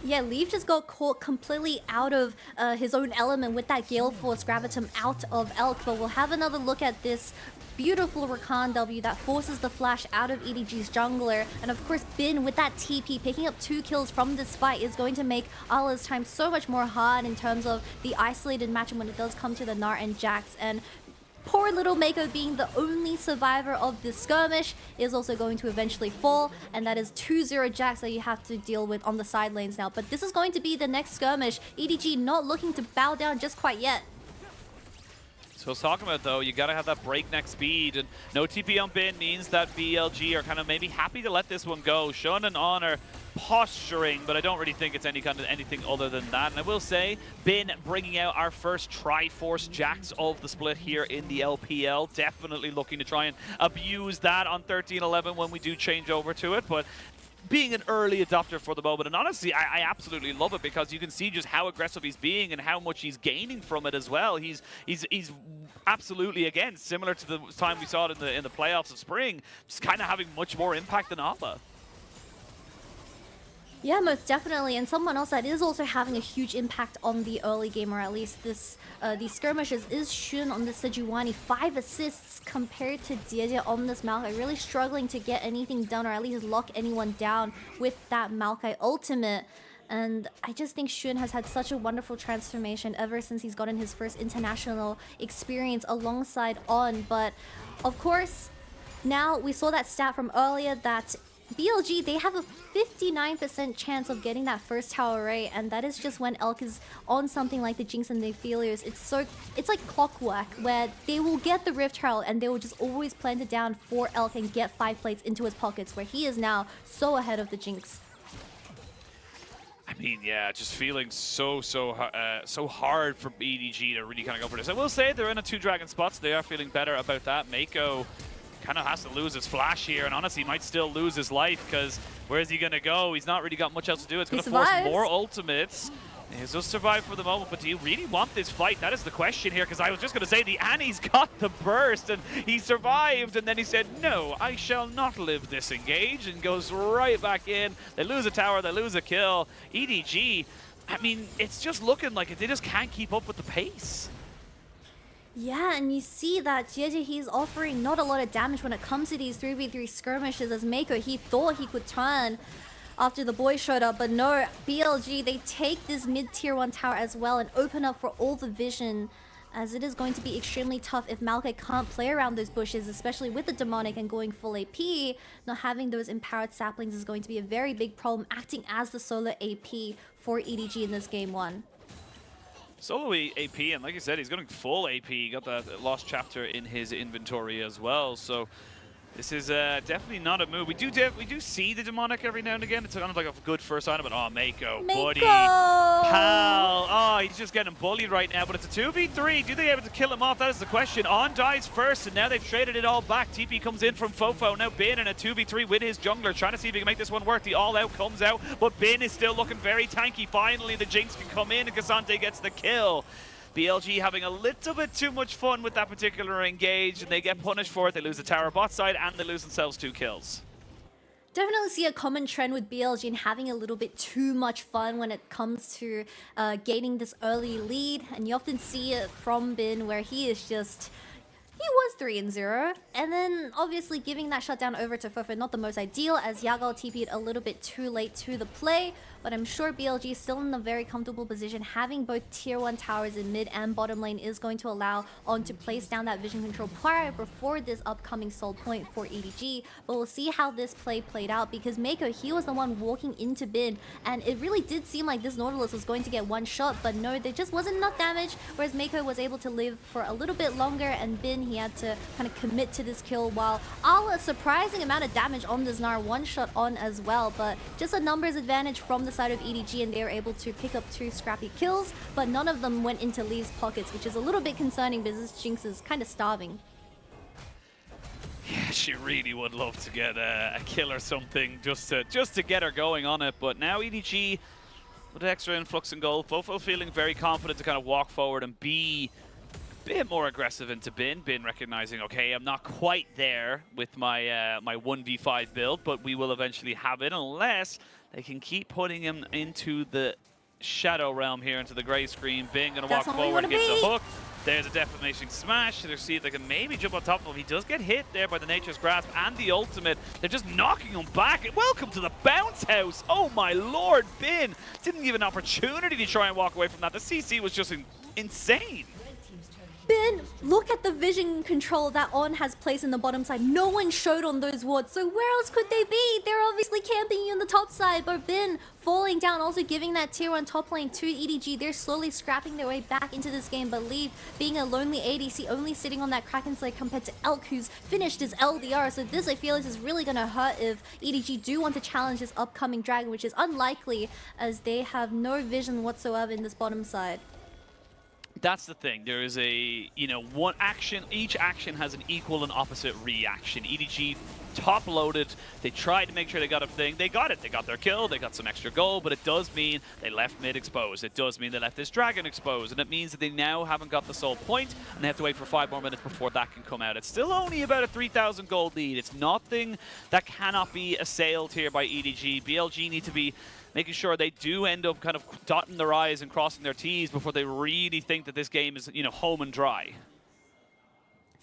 Yeah, Leaf just got caught completely out of his own element with that Gale Force Gravitum out of Elk, but we'll have another look at this beautiful Rakan W that forces the flash out of EDG's jungler. And of course, Bin with that TP, picking up 2 kills from this fight is going to make Allah's time so much more hard in terms of the isolated matchup when it does come to the Gnar and Jax. And poor little Mako, being the only survivor of this skirmish, is also going to eventually fall, and that is 2-0 Jax that you have to deal with on the side lanes now. But this is going to be the next skirmish. EDG not looking to bow down just quite yet. So I was talking about, though, you got to have that breakneck speed, and no TP on Bin means that BLG are kind of maybe happy to let this one go. Shun and On are posturing, but I don't really think it's any kind of anything other than that. And I will say, Bin bringing out our first Triforce Jax of the split here in the LPL. Definitely looking to try and abuse that on 13-11 when we do change over to it, but being an early adopter for the moment. And honestly, I absolutely love it because you can see just how aggressive he's being and how much he's gaining from it as well. He's absolutely, again, similar to the time we saw it in the playoffs of spring, just kind of having much more impact than Alpha. Yeah, most definitely. And someone else that is also having a huge impact on the early game, or at least this these skirmishes, is Shun on the Sejuani. 5 assists compared to JDG on this Maokai. Really struggling to get anything done or at least lock anyone down with that Maokai ultimate. And I just think Shun has had such a wonderful transformation ever since he's gotten his first international experience alongside On. But of course, now we saw that stat from earlier that BLG, they have a 59% chance of getting that first tower array, and that is just when Elk is on something like the Jinx and the Aphelios. It's like clockwork, where they will get the Rift Herald and they will just always plant it down for Elk and get 5 plates into his pockets, where he is now so ahead of the Jinx. I mean, yeah, just feeling so hard for EDG to really kind of go for this. I will say they're in a 2-dragon spot, so they are feeling better about that. Mako kind of has to lose his flash here, and honestly, he might still lose his life, because where is he going to go? He's not really got much else to do. It's going to force more ultimates. He's just survived for the moment, but do you really want this fight? That is the question here, because I was just going to say the Annie's got the burst, and he survived, and then he said, no, I shall not live this engage, and goes right back in. They lose a tower, they lose a kill. EDG, I mean, it's just looking like they just can't keep up with the pace. Yeah, and you see that JJ, he's offering not a lot of damage when it comes to these 3v3 skirmishes. As Mako, he thought he could turn after the boy showed up, but no, BLG, they take this mid-tier 1 tower as well and open up for all the vision, as it is going to be extremely tough if Maokai can't play around those bushes, especially with the Demonic and going full AP. Not having those empowered saplings is going to be a very big problem, acting as the solo AP for EDG in this game 1. Solo AP, and like I said, he's going full AP. He got that Lost Chapter in his inventory as well, so this is definitely not a move. We do see the Demonic every now and again. It's kind of like a good first item, but oh, Mako, buddy, pal. Oh, he's just getting bullied right now, but it's a 2v3. Do they able to kill him off? That is the question. On dies first, and now they've traded it all back. TP comes in from Fofo. Now Bin in a 2v3 with his jungler, trying to see if he can make this one work. The all-out comes out, but Bin is still looking very tanky. Finally, the Jinx can come in, and Cassante gets the kill. BLG having a little bit too much fun with that particular engage, and they get punished for it. They lose the tower bot side, and they lose themselves 2 kills. Definitely see a common trend with BLG in having a little bit too much fun when it comes to gaining this early lead, and you often see it from Bin, where he is just... He was 3-0, and then obviously giving that shutdown over to Fofo, not the most ideal, as Yagal TP'd a little bit too late to the play. but I'm sure BLG is still in a very comfortable position. Having both tier 1 towers in mid and bottom lane is going to allow On to place down that vision control prior before this upcoming soul point for EDG. But we'll see how this play played out, because Mako, he was the one walking into Bin, and it really did seem like this Nautilus was going to get one shot, but no, there just wasn't enough damage, whereas Mako was able to live for a little bit longer, and Bin, he had to kind of commit to this kill, while a surprising amount of damage on this Gnar, one shot on as well, but just a numbers advantage from the side of EDG, and they were able to pick up 2 scrappy kills, but none of them went into Lee's pockets, which is a little bit concerning because Jinx is kind of starving. Yeah, she really would love to get a kill or something just to get her going on it, but now EDG with extra influx and gold, Fofo feeling very confident to kind of walk forward and be a bit more aggressive into Bin. Bin recognizing, okay, I'm not quite there with my my 1v5 build, but we will eventually have it unless they can keep putting him into the shadow realm here, into the gray screen. Bin gonna walk forward and gets a hook. There's a defamation smash. They'll see if they can maybe jump on top of him. He does get hit there by the Nature's Grasp and the ultimate. They're just knocking him back. Welcome to the bounce house. Oh my lord, Bin didn't give an opportunity to try and walk away from that. The CC was just insane. Bin, look at the vision control that On has placed in the bottom side. No one showed on those wards, so where else could they be? They're obviously camping you on the top side, but Bin falling down, also giving that tier 1 top lane to EDG. They're slowly scrapping their way back into this game, but Lee being a lonely ADC, only sitting on that Kraken Slayer compared to Elk, who's finished his LDR, so this I feel is really gonna hurt if EDG do want to challenge this upcoming dragon, which is unlikely as they have no vision whatsoever in this bottom side. That's the thing. There is a, one action. Each action has an equal and opposite reaction. EDG top loaded. They tried to make sure they got a thing. They got it. They got their kill. They got some extra gold, but it does mean they left mid exposed. It does mean they left this dragon exposed, and it means that they now haven't got the soul point, and they have to wait for 5 more minutes before that can come out. It's still only about a 3,000 gold lead. It's nothing that cannot be assailed here by EDG. BLG need to be making sure they do end up kind of dotting their I's and crossing their T's before they really think that this game is, home and dry.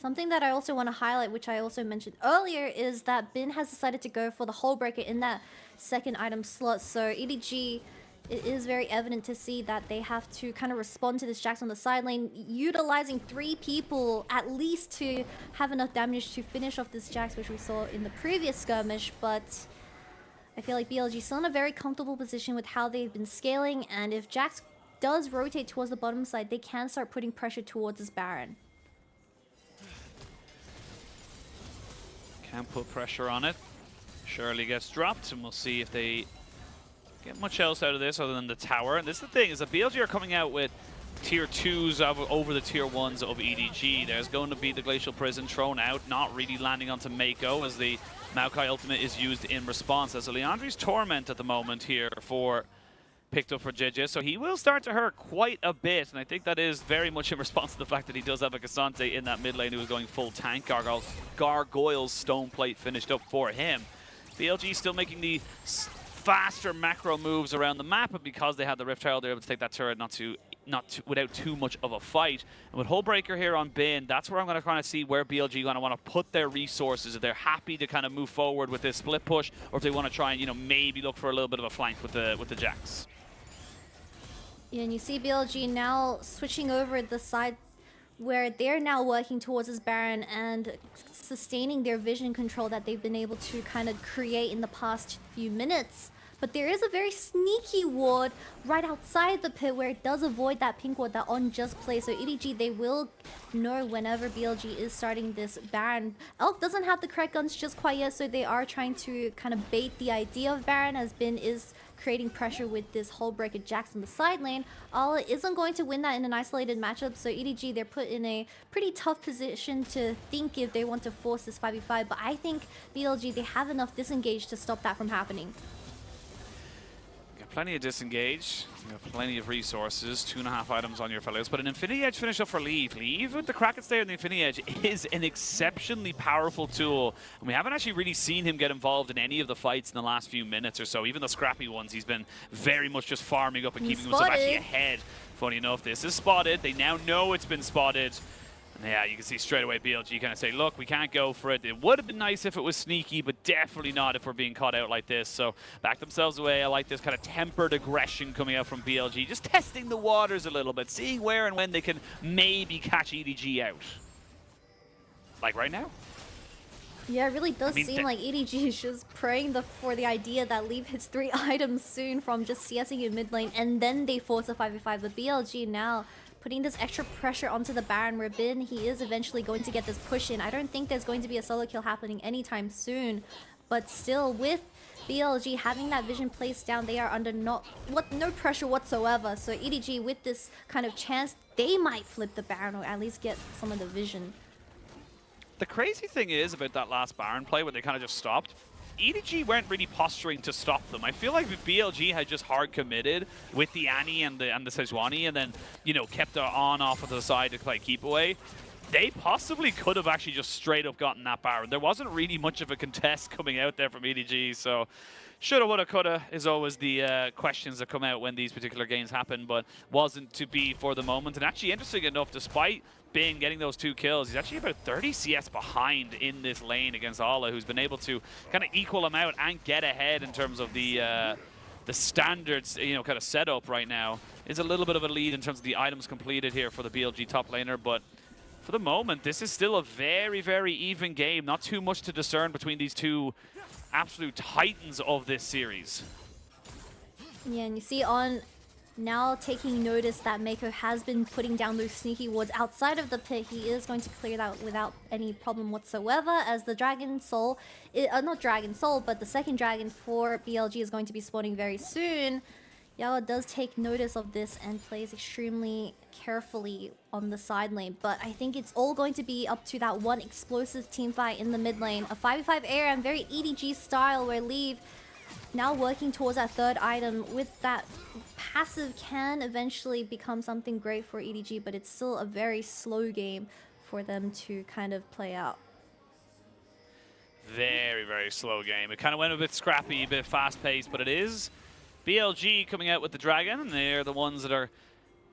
Something that I also want to highlight, which I also mentioned earlier, is that Bin has decided to go for the Hull Breaker in that second item slot. So EDG, it is very evident to see that they have to kind of respond to this Jax on the side lane, utilizing 3 people at least to have enough damage to finish off this Jax, which we saw in the previous skirmish, but I feel like BLG is still in a very comfortable position with how they've been scaling, and if Jax does rotate towards the bottom side, they can start putting pressure towards this Baron. Can put pressure on it. Shirley gets dropped, and we'll see if they get much else out of this other than the tower. And this is the thing, is that BLG are coming out with tier 2s over the tier 1s of EDG. There's going to be the Glacial Prison thrown out, not really landing onto Mako, as the Maokai ultimate is used in response. As a Leandri's Torment at the moment here picked up for JJ, so he will start to hurt quite a bit, and I think that is very much in response to the fact that he does have a Cassante in that mid lane who is going full tank. Gargoyle's Stone Plate finished up for him. BLG still making the faster macro moves around the map, but because they had the Rift Herald, they're able to take that turret without too much of a fight. And with Hullbreaker here on Bin, that's where I'm going to kind of see where BLG going to want to put their resources. If they're happy to kind of move forward with this split push, or if they want to try and maybe look for a little bit of a flank with the Jax. Yeah, and you see BLG now switching over the side where they're now working towards this Baron and sustaining their vision control that they've been able to kind of create in the past few minutes. But there is a very sneaky ward right outside the pit where it does avoid that pink ward that On just plays. So EDG, they will know whenever BLG is starting this Baron. Elk doesn't have the correct guns just quite yet, so they are trying to kind of bait the idea of Baron, as Bin is creating pressure with this Hullbreaker Jax in the side lane. Ala isn't going to win that in an isolated matchup, so EDG, they're put in a pretty tough position to think if they want to force this 5v5, but I think BLG, they have enough disengage to stop that from happening. Plenty of disengage, you have plenty of resources, 2.5 items on your fellows, but an Infinity Edge finish up for Leave. Leave with the Kraken Slayer and the Infinity Edge is an exceptionally powerful tool, and we haven't actually really seen him get involved in any of the fights in the last few minutes or so. Even the scrappy ones, he's been very much just farming up and keeping himself actually ahead. Funny enough, this is spotted. They now know it's been spotted. And yeah, you can see straight away BLG kind of say, look, we can't go for it. It would have been nice if it was sneaky, but definitely not if we're being caught out like this. So back themselves away. I like this kind of tempered aggression coming out from BLG, just testing the waters a little bit, seeing where and when they can maybe catch EDG out. Like right now. Yeah, it really does seem like EDG is just praying for the idea that Leave hits 3 items soon from just CSing in mid lane, and then they force a 5v5. But BLG now putting this extra pressure onto the Baron, where Bin, he is eventually going to get this push in. I don't think there's going to be a solo kill happening anytime soon, but still with BLG having that vision placed down, they are under no pressure whatsoever. So EDG with this kind of chance, they might flip the Baron or at least get some of the vision. The crazy thing is about that last Baron play where they kind of just stopped, EDG weren't really posturing to stop them. I feel like if BLG had just hard committed with the Annie and the Sejuani and then, you know, kept her on off to the side to play keep away, they possibly could have actually just straight up gotten that Baron. There wasn't really much of a contest coming out there from EDG, so shoulda, woulda, coulda is always the questions that come out when these particular games happen, but wasn't to be for the moment. And actually, interesting enough, despite Bin getting those 2 kills, he's actually about 30 CS behind in this lane against Ala, who's been able to kind of equal him out and get ahead in terms of the standards, you know, kind of setup right now. Is a little bit of a lead in terms of the items completed here for the BLG top laner, but for the moment, this is still a very, very even game. Not too much to discern between these two absolute titans of this series. Yeah, and you see on now taking notice that Mako has been putting down those sneaky wards outside of the pit. He is going to clear that without any problem whatsoever, as the Dragon Soul, not Dragon Soul, but the second dragon for BLG is going to be spawning very soon. Yawa does take notice of this and plays extremely carefully on the side lane, but I think it's all going to be up to that one explosive team fight in the mid lane. A 5v5 ARAM, very EDG style, where Leave now working towards that 3rd item with that passive can eventually become something great for EDG, but it's still a very slow game for them to kind of play out. Very, very slow game. It kind of went a bit scrappy, a bit fast-paced, but it is BLG coming out with the Dragon, and they're the ones that are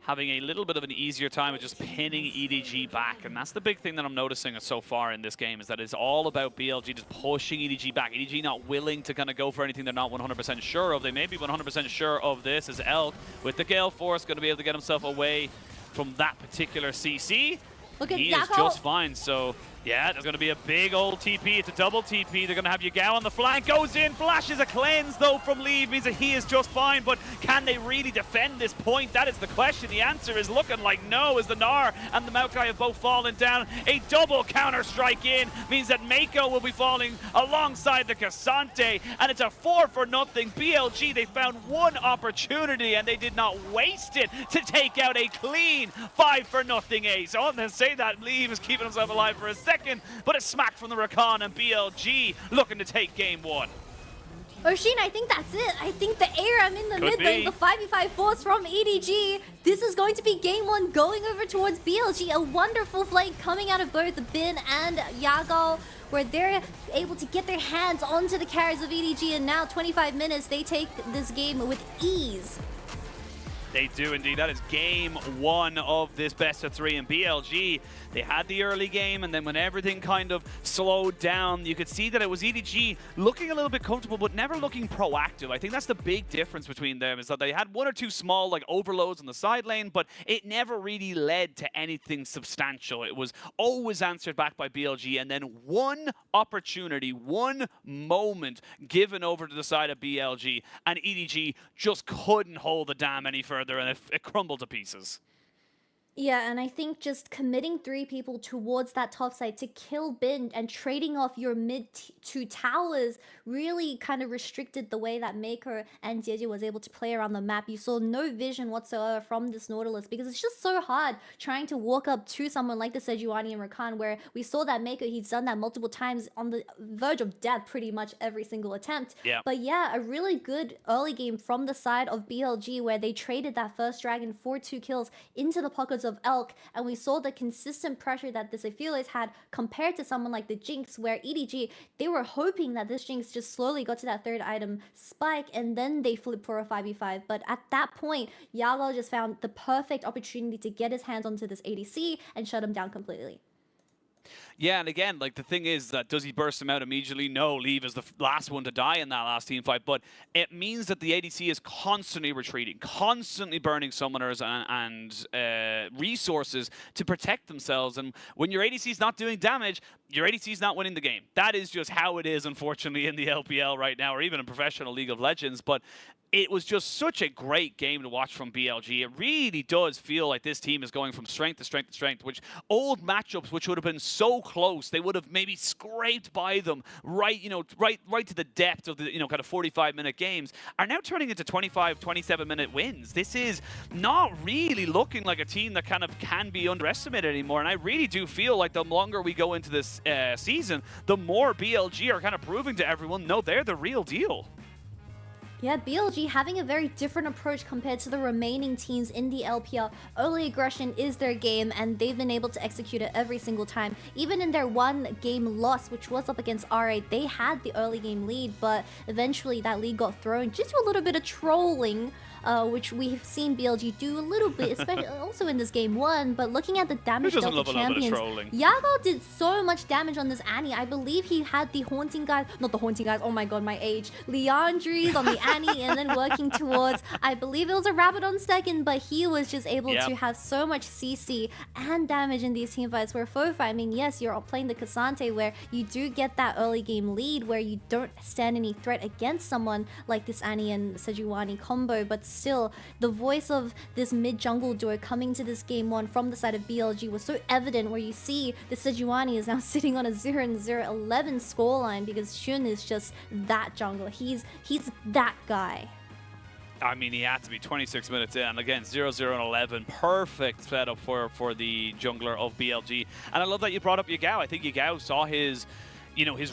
having a little bit of an easier time of just pinning EDG back. And that's the big thing that I'm noticing so far in this game, is that it's all about BLG just pushing EDG back. EDG not willing to kind of go for anything they're not 100% sure of. They may be 100% sure of this, as Elk, with the Gale Force, going to be able to get himself away from that particular CC. Look at he is just fine, so yeah, there's going to be a big old TP. It's a double TP. They're going to have Yagao on the flank. Goes in, flashes a cleanse, though, from Leave. Means that he is just fine, but can they really defend this point? That is the question. The answer is looking like no, as the Gnar and the Maokai have both fallen down. A double counter-strike in means that Mako will be falling alongside the Cassante, and it's a 4-0. BLG, they found one opportunity, and they did not waste it to take out a clean 5-0 ace. I'm going to say that Leave is keeping himself alive for a second, but a smack from the Rakan, and BLG looking to take game 1. Oshin, I think that's it. I think the ARAM in the mid lane, the 5v5 force from EDG. This is going to be game 1 going over towards BLG. A wonderful flank coming out of both Bin and Yagao, where they're able to get their hands onto the carries of EDG, and now 25 minutes, they take this game with ease. They do indeed. That is game 1 of this best of 3. And BLG, they had the early game, and then when everything kind of slowed down, you could see that it was EDG looking a little bit comfortable, but never looking proactive. I think that's the big difference between them, is that they had 1 or 2 small like overloads on the side lane, but it never really led to anything substantial. It was always answered back by BLG, and then one opportunity, one moment given over to the side of BLG, and EDG just couldn't hold the dam any further, and it crumbled to pieces. Yeah, and I think just committing 3 people towards that top side to kill Bin and trading off your mid 2 towers really kind of restricted the way that Maker and JDG was able to play around the map. You saw no vision whatsoever from this Nautilus, because it's just so hard trying to walk up to someone like the Sejuani and Rakan, where we saw that Maker, he's done that multiple times on the verge of death pretty much every single attempt. Yeah. But yeah, a really good early game from the side of BLG, where they traded that first dragon for 2 kills into the pockets because of Elk, and we saw the consistent pressure that this Aphelis had compared to someone like the Jinx, where EDG, they were hoping that this Jinx just slowly got to that third item spike and then they flip for a 5v5. But at that point, Yago just found the perfect opportunity to get his hands onto this ADC and shut him down completely. Yeah, and again, like the thing is that does he burst him out immediately? No, Leave is the last one to die in that last team fight, but it means that the ADC is constantly retreating, constantly burning summoners and resources to protect themselves. And when your ADC is not doing damage, your ADC is not winning the game. That is just how it is, unfortunately, in the LPL right now, or even in professional League of Legends. But it was just such a great game to watch from BLG. It really does feel like this team is going from strength to strength to strength, which old matchups, which would have been so close, they would have maybe scraped by them right to the depth of the, kind of 45-minute games, are now turning into 25, 27-minute wins. This is not really looking like a team that kind of can be underestimated anymore. And I really do feel like the longer we go into this season, the more BLG are kind of proving to everyone, no, they're the real deal. Yeah, BLG having a very different approach compared to the remaining teams in the LPL. Early aggression is their game, and they've been able to execute it every single time. Even in their one game loss, which was up against RA, they had the early game lead, but eventually that lead got thrown due to a little bit of trolling, which we've seen BLG do a little bit, especially also in this game 1. But looking at the damage dealt to champions, Yago did so much damage on this Annie. I believe he had the Haunting guys, not the Haunting guys, oh my god, my age, Leandries on the Annie, and then working towards, I believe it was a Rabbit on second, but he was just able to have so much CC and damage in these teamfights. Where Fofa, I mean, yes, you're playing the Cassante, where you do get that early game lead, where you don't stand any threat against someone like this Annie and Sejuani combo, but still, the voice of this mid-jungle duo coming to this game 1 from the side of BLG was so evident, where you see the Sejuani is now sitting on a 0-0-11 scoreline because Shun is just that jungler. He's that guy. I mean, he had to be 26 minutes in. And again, 0-0-11. Perfect setup for the jungler of BLG. And I love that you brought up Yagao. I think Yagao saw his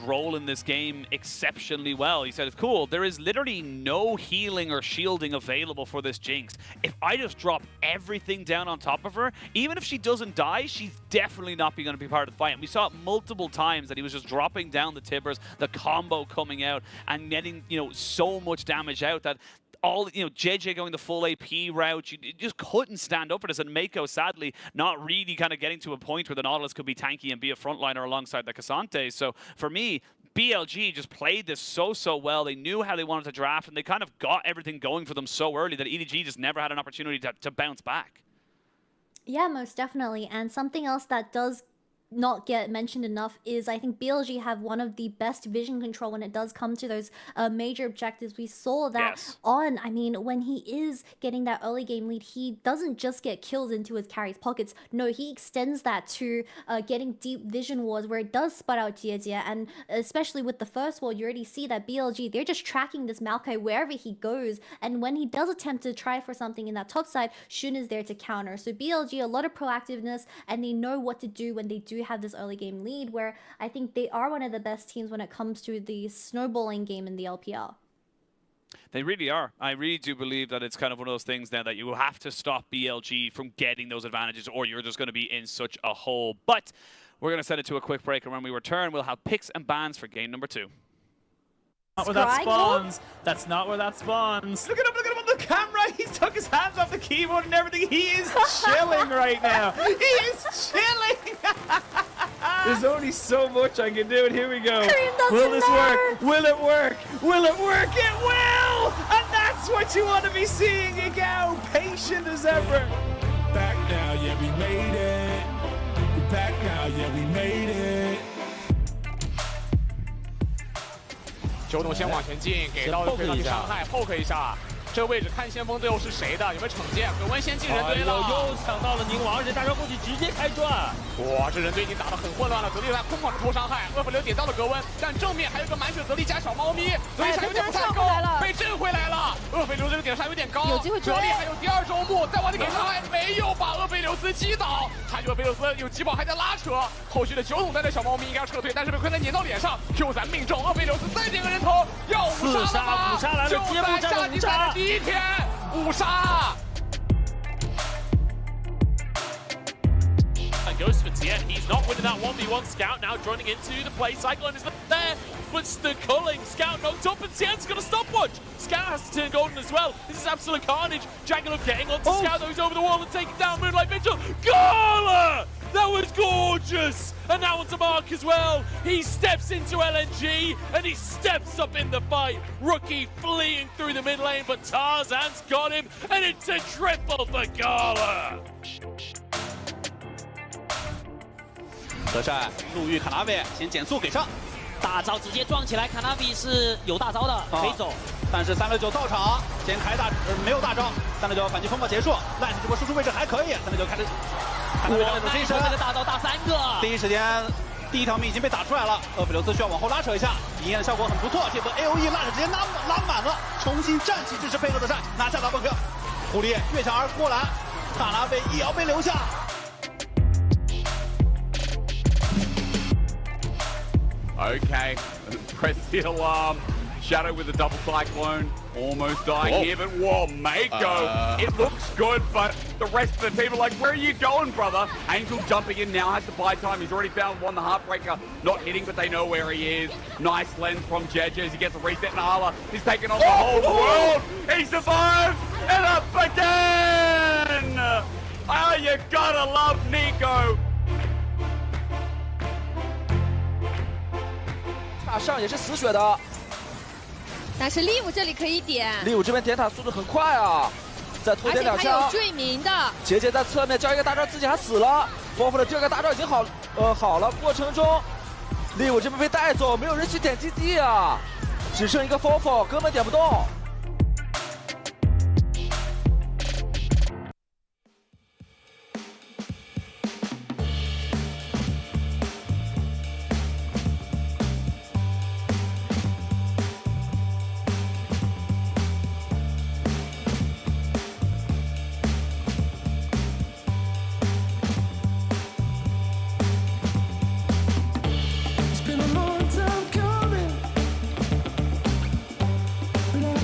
role in this game exceptionally well. He said, it's cool, there is literally no healing or shielding available for this Jinx. If I just drop everything down on top of her, even if she doesn't die, she's definitely not going to be part of the fight. And we saw it multiple times that he was just dropping down the tibbers, the combo coming out, and getting, so much damage out that all, JJ going the full AP route, you just couldn't stand up for this. And Mako, sadly, not really kind of getting to a point where the Nautilus could be tanky and be a frontliner alongside the Cassante. So for me, BLG just played this so well. They knew how they wanted to draft, and they kind of got everything going for them so early that EDG just never had an opportunity to bounce back. Yeah, most definitely. And something else that does not get mentioned enough is I think BLG have one of the best vision control when it does come to those major objectives. We saw that on, I mean, when he is getting that early game lead, he doesn't just get kills into his carry's pockets. No, he extends that to getting deep vision wards where it does spot out JDG. And especially with the first ward, you already see that BLG, they're just tracking this Maokai wherever he goes. And when he does attempt to try for something in that top side, Shun is there to counter. So BLG, a lot of proactiveness, and they know what to do when they do have this early game lead, where I think they are one of the best teams when it comes to the snowballing game in the LPL. They really are. I really do believe that it's kind of one of those things now that you will have to stop BLG from getting those advantages, or you're just going to be in such a hole. But we're going to send it to a quick break, and when we return, we'll have picks and bans for game number 2. Not where that spawns. That's not where that spawns. Look at him on the camera. He took his hands off the keyboard and everything. He is chilling right now. He is chilling. There's only so much I can do, and here we go. Will this work? Will it work? Will it work? It will! And that's what you want to be seeing, Yagao. Patient as ever. Back now, yeah, we made it. We're back now, yeah, we made it. 九董先往前进，给到非常的伤害 ，poke 一下。这个位置看先锋队友是谁的，有没有惩戒？葛温先进人堆了，又抢到了宁王，而且大招过去直接开转。哇，这人堆已经打得很混乱了，泽利在疯狂的投伤害，恶粉流点到了格温，但正面还有一个满血泽利加小猫咪，泽利上有点不太够，被震回来了。恶粉流这个点上有点高，泽利还有第二周目，再往里给伤害，没有把厄斐琉斯击倒。看这厄斐琉斯有击宝还在拉扯，后续的九董带着小猫咪应该要撤退，但是被昆仑粘到脸上 ，Q3命中，厄斐琉斯再点个人头，要五杀了吗？就在夏季赛的第一天。 五杀！ yet. He's not winning that 1v1. Scout now joining into the play cycle and is there. But the culling, Scout knocked up and Tien's got a stopwatch. Scout has to turn golden as well. This is absolute carnage. Jagalov getting onto Scout, though he's over the wall and taking down Moonlight Vigil. Gala! That was gorgeous! And now onto Mark as well. He steps into LNG and he steps up in the fight. Rookie fleeing through the mid lane, but Tarzan's got him and it's a triple for Gala. 德善路遇卡纳维，先减速给上，大招直接撞起来，卡纳维是有大招的，可以走。但是369到场，先开没有大招，369反击风暴结束，烂这波输出位置还可以，369开始，看到这个这个大招大3个，第一时间第一条命已经被打出来了，厄斐琉斯需要往后拉扯一下，营业的效果很不错，这波 AOE 拉扯直接拉满了，重新站起支持配合德善，拿下大半颗，狐狸越墙而过来，卡纳维也要被留下。 Okay, press the alarm. Shadow with a double cyclone, almost dying here, but whoa, Mako, it looks good, but the rest of the team are like, where are you going, brother? Angel jumping in now, has the buy time, he's already found one, the Heartbreaker, not hitting, but they know where he is. Nice lens from JDG as he gets a reset, and Ala is taking on the whole world. He survives, and up again! Oh, you gotta love Nico. 大上也是死血的，但是利物这里可以点，利物这边点塔速度很快啊，再拖点2枪，有坠鸣的，杰杰在侧面交一个大招，自己还死了，波夫的第2个大招已经好了，过程中利物这边被带走，没有人去点基地啊，只剩一个 Fofo， 根本点不动。 It's been a long time coming, but I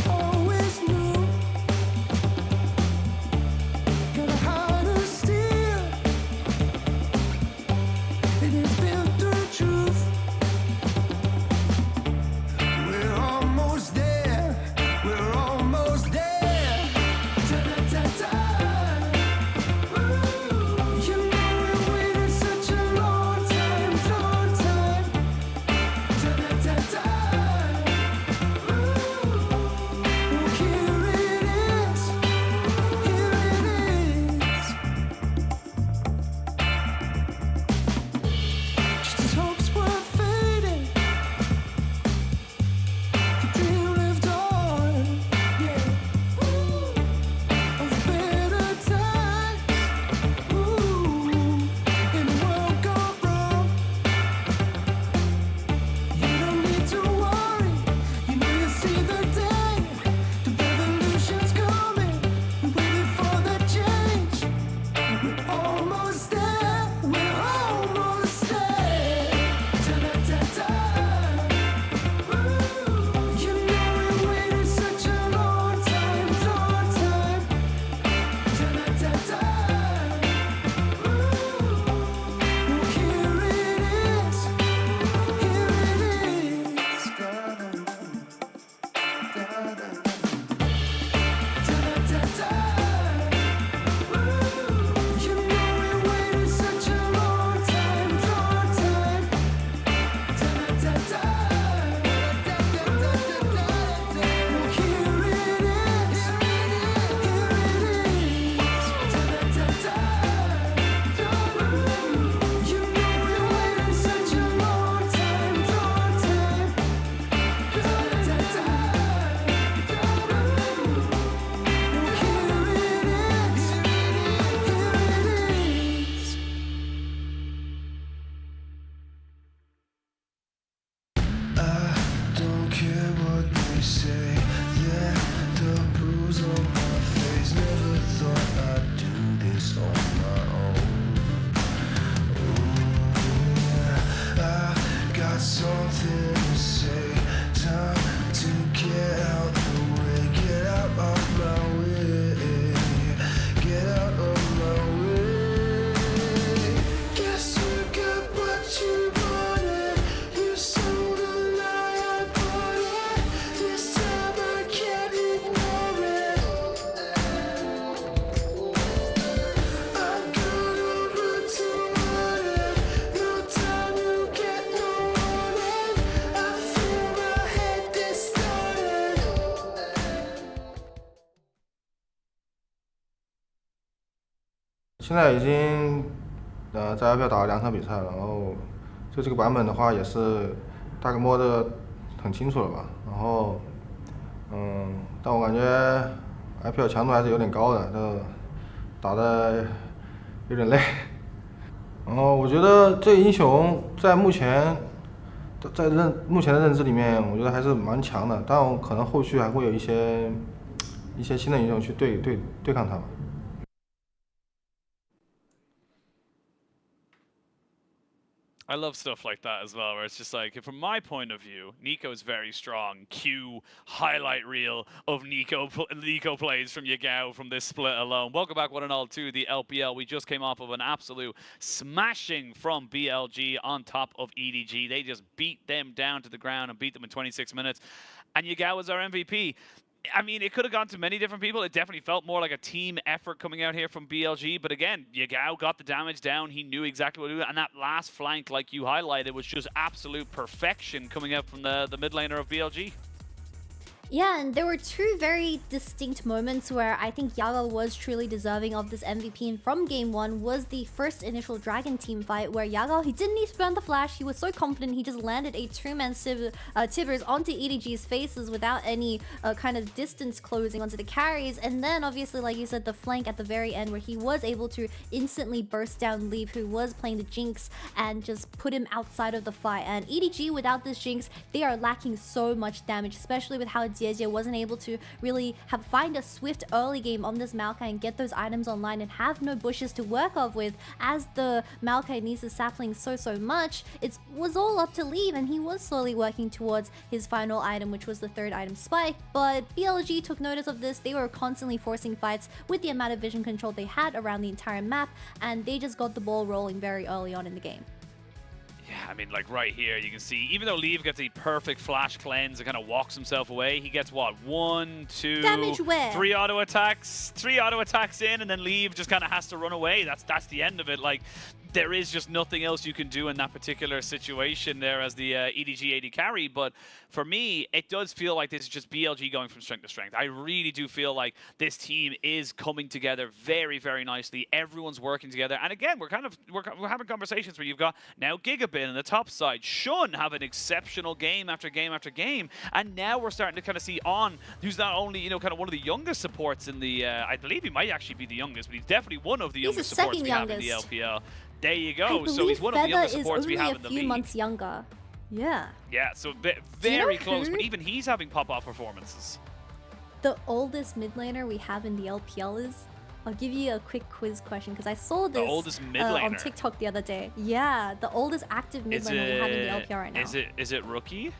现在已经在 LPL 打了2场比赛，然后就这个版本的话也是大概摸得很清楚了吧。然后但我感觉 LPL 强度还是有点高的，这打得有点累。然后我觉得这个英雄在目前的认知里面，我觉得还是蛮强的，但我可能后续还会有一些新的英雄去对抗他吧。I love stuff like that as well, where it's just like, from my point of view, Nico is very strong. Cue highlight reel of Nico plays from Yagao from this split alone. Welcome back, one and all, to the LPL. We just came off of an absolute smashing from BLG on top of EDG. They just beat them down to the ground and beat them in 26 minutes. And Yagao was our MVP. I mean, it could have gone to many different people. It definitely felt more like a team effort coming out here from BLG. But again, Yagao got the damage down. He knew exactly what to do. And that last flank, like you highlighted, was just absolute perfection coming out from the mid laner of BLG. Yeah, and there were two very distinct moments where I think Yagao was truly deserving of this MVP. And from game 1 was the first initial Dragon team fight where Yagao, he didn't need to burn the flash. He was so confident, he just landed a two-man Tibbers onto EDG's faces without any kind of distance closing onto the carries. And then obviously, like you said, the flank at the very end where he was able to instantly burst down Leaf, who was playing the Jinx, and just put him outside of the fight. And EDG, without this Jinx, they are lacking so much damage, especially with how JDG wasn't able to really find a swift early game on this Maokai and get those items online and have no bushes to work off with. As the Maokai needs the sapling so much, it was all up to Leave, and he was slowly working towards his final item, which was the third item, Spike. But BLG took notice of this. They were constantly forcing fights with the amount of vision control they had around the entire map, and they just got the ball rolling very early on in the game. Yeah, I mean, like right here, you can see, even though Leave gets a perfect flash cleanse and kind of walks himself away, he gets what, 1, 2, damage where? 3 auto attacks in, and then Leave just kind of has to run away. That's the end of it. Like, there is just nothing else you can do in that particular situation there as the EDG AD carry. But for me, it does feel like this is just BLG going from strength to strength. I really do feel like this team is coming together very nicely. Everyone's working together. And again, we're having conversations where you've got now Gigabit on the top side. Shun have an exceptional game after game after game. And now we're starting to kind of see On, who's not only, you know, kind of one of the youngest supports in the, I believe he might actually be the youngest, but he's definitely one of the youngest supports we have in the LPL. There you go. So he's one of the youngest supports we have in the league. a few months younger. Yeah. Yeah, so very close, but even he's having pop-off performances. The oldest mid laner we have in the LPL is? I'll give you a quick quiz question because I saw this on TikTok the other day. Yeah, the oldest active mid laner we have in the LPL right now. Is it Rookie?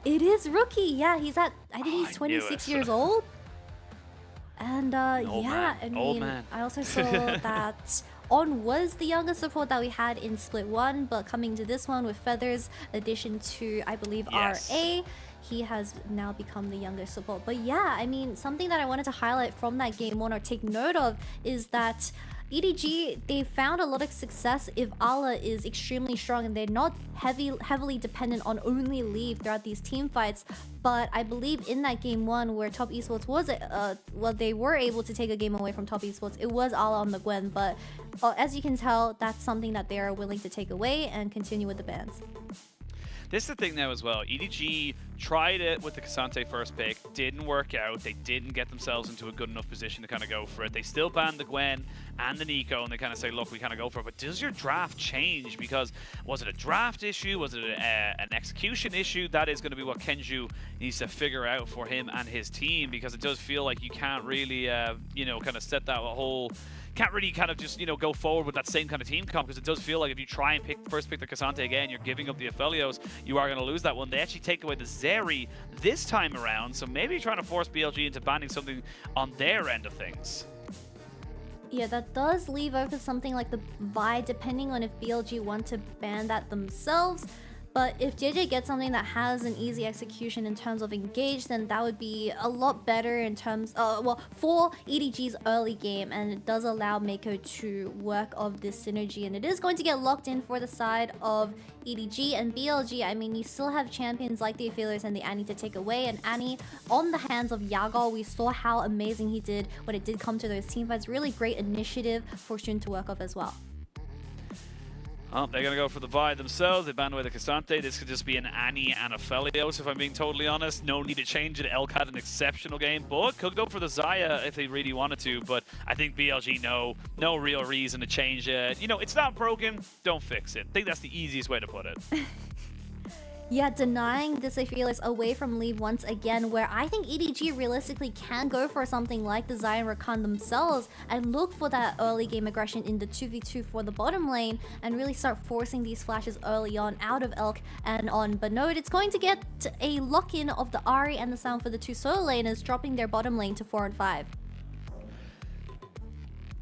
It is Rookie. Yeah, he's I think he's 26 years old. And yeah, I mean, I also saw that On was the youngest support that we had in Split 1, but coming to this one with Feather's addition to, I believe, RA, he has now become the youngest support. But yeah, I mean, something that I wanted to highlight from that game 1 or take note of is that EDG, they found a lot of success if Ala is extremely strong and they're not heavily dependent on only Leave throughout these team fights. But I believe in that game 1 where Top Esports was, well, they were able to take a game away from Top Esports, it was Ala on the Gwen. But as you can tell, that's something that they are willing to take away and continue with the bans. This is the thing now as well. EDG tried it with the Cassante first pick, didn't work out. They didn't get themselves into a good enough position to kind of go for it. They still banned the Gwen and the Nico, and they kind of say, look, we kind of go for it. But does your draft change? Because was it a draft issue? Was it an execution issue? That is going to be what Kenju needs to figure out for him and his team, because it does feel like you can't really, you know, kind of set that whole... Can't really kind of just, you know, go forward with that same kind of team comp, because it does feel like if you try and first pick the Cassante again, you're giving up the Aphelios, you are going to lose that one. They actually take away the Zeri this time around, so maybe trying to force BLG into banning something on their end of things. Yeah, that does leave open something like the Vi, depending on if BLG want to ban that themselves. But if JJ gets something that has an easy execution in terms of engage, then that would be a lot better in terms well, for EDG's early game, and it does allow Mako to work off this synergy, and it is going to get locked in for the side of EDG and BLG. I mean, you still have champions like the Aphelios and the Annie to take away, and Annie on the hands of Yagal, we saw how amazing he did when it did come to those teamfights. Really great initiative for Shun to work off as well. Oh, they're going to go for the Vi themselves. They banned away the Cassante. This could just be an Annie and a Felios, if I'm being totally honest. No need to change it. Elk had an exceptional game, but could go for the Xayah if they really wanted to. But I think BLG, no real reason to change it. You know, it's not broken. Don't fix it. I think that's the easiest way to put it. Yeah, denying this Aphelios away from leave once again, where I think EDG realistically can go for something like the Xayah and Rakan themselves and look for that early game aggression in the 2v2 for the bottom lane and really start forcing these flashes early on out of Elk and on Bernode. It's going to get a lock-in of the Ahri and the Sound for the two solo laners, dropping their bottom lane to 4 and 5.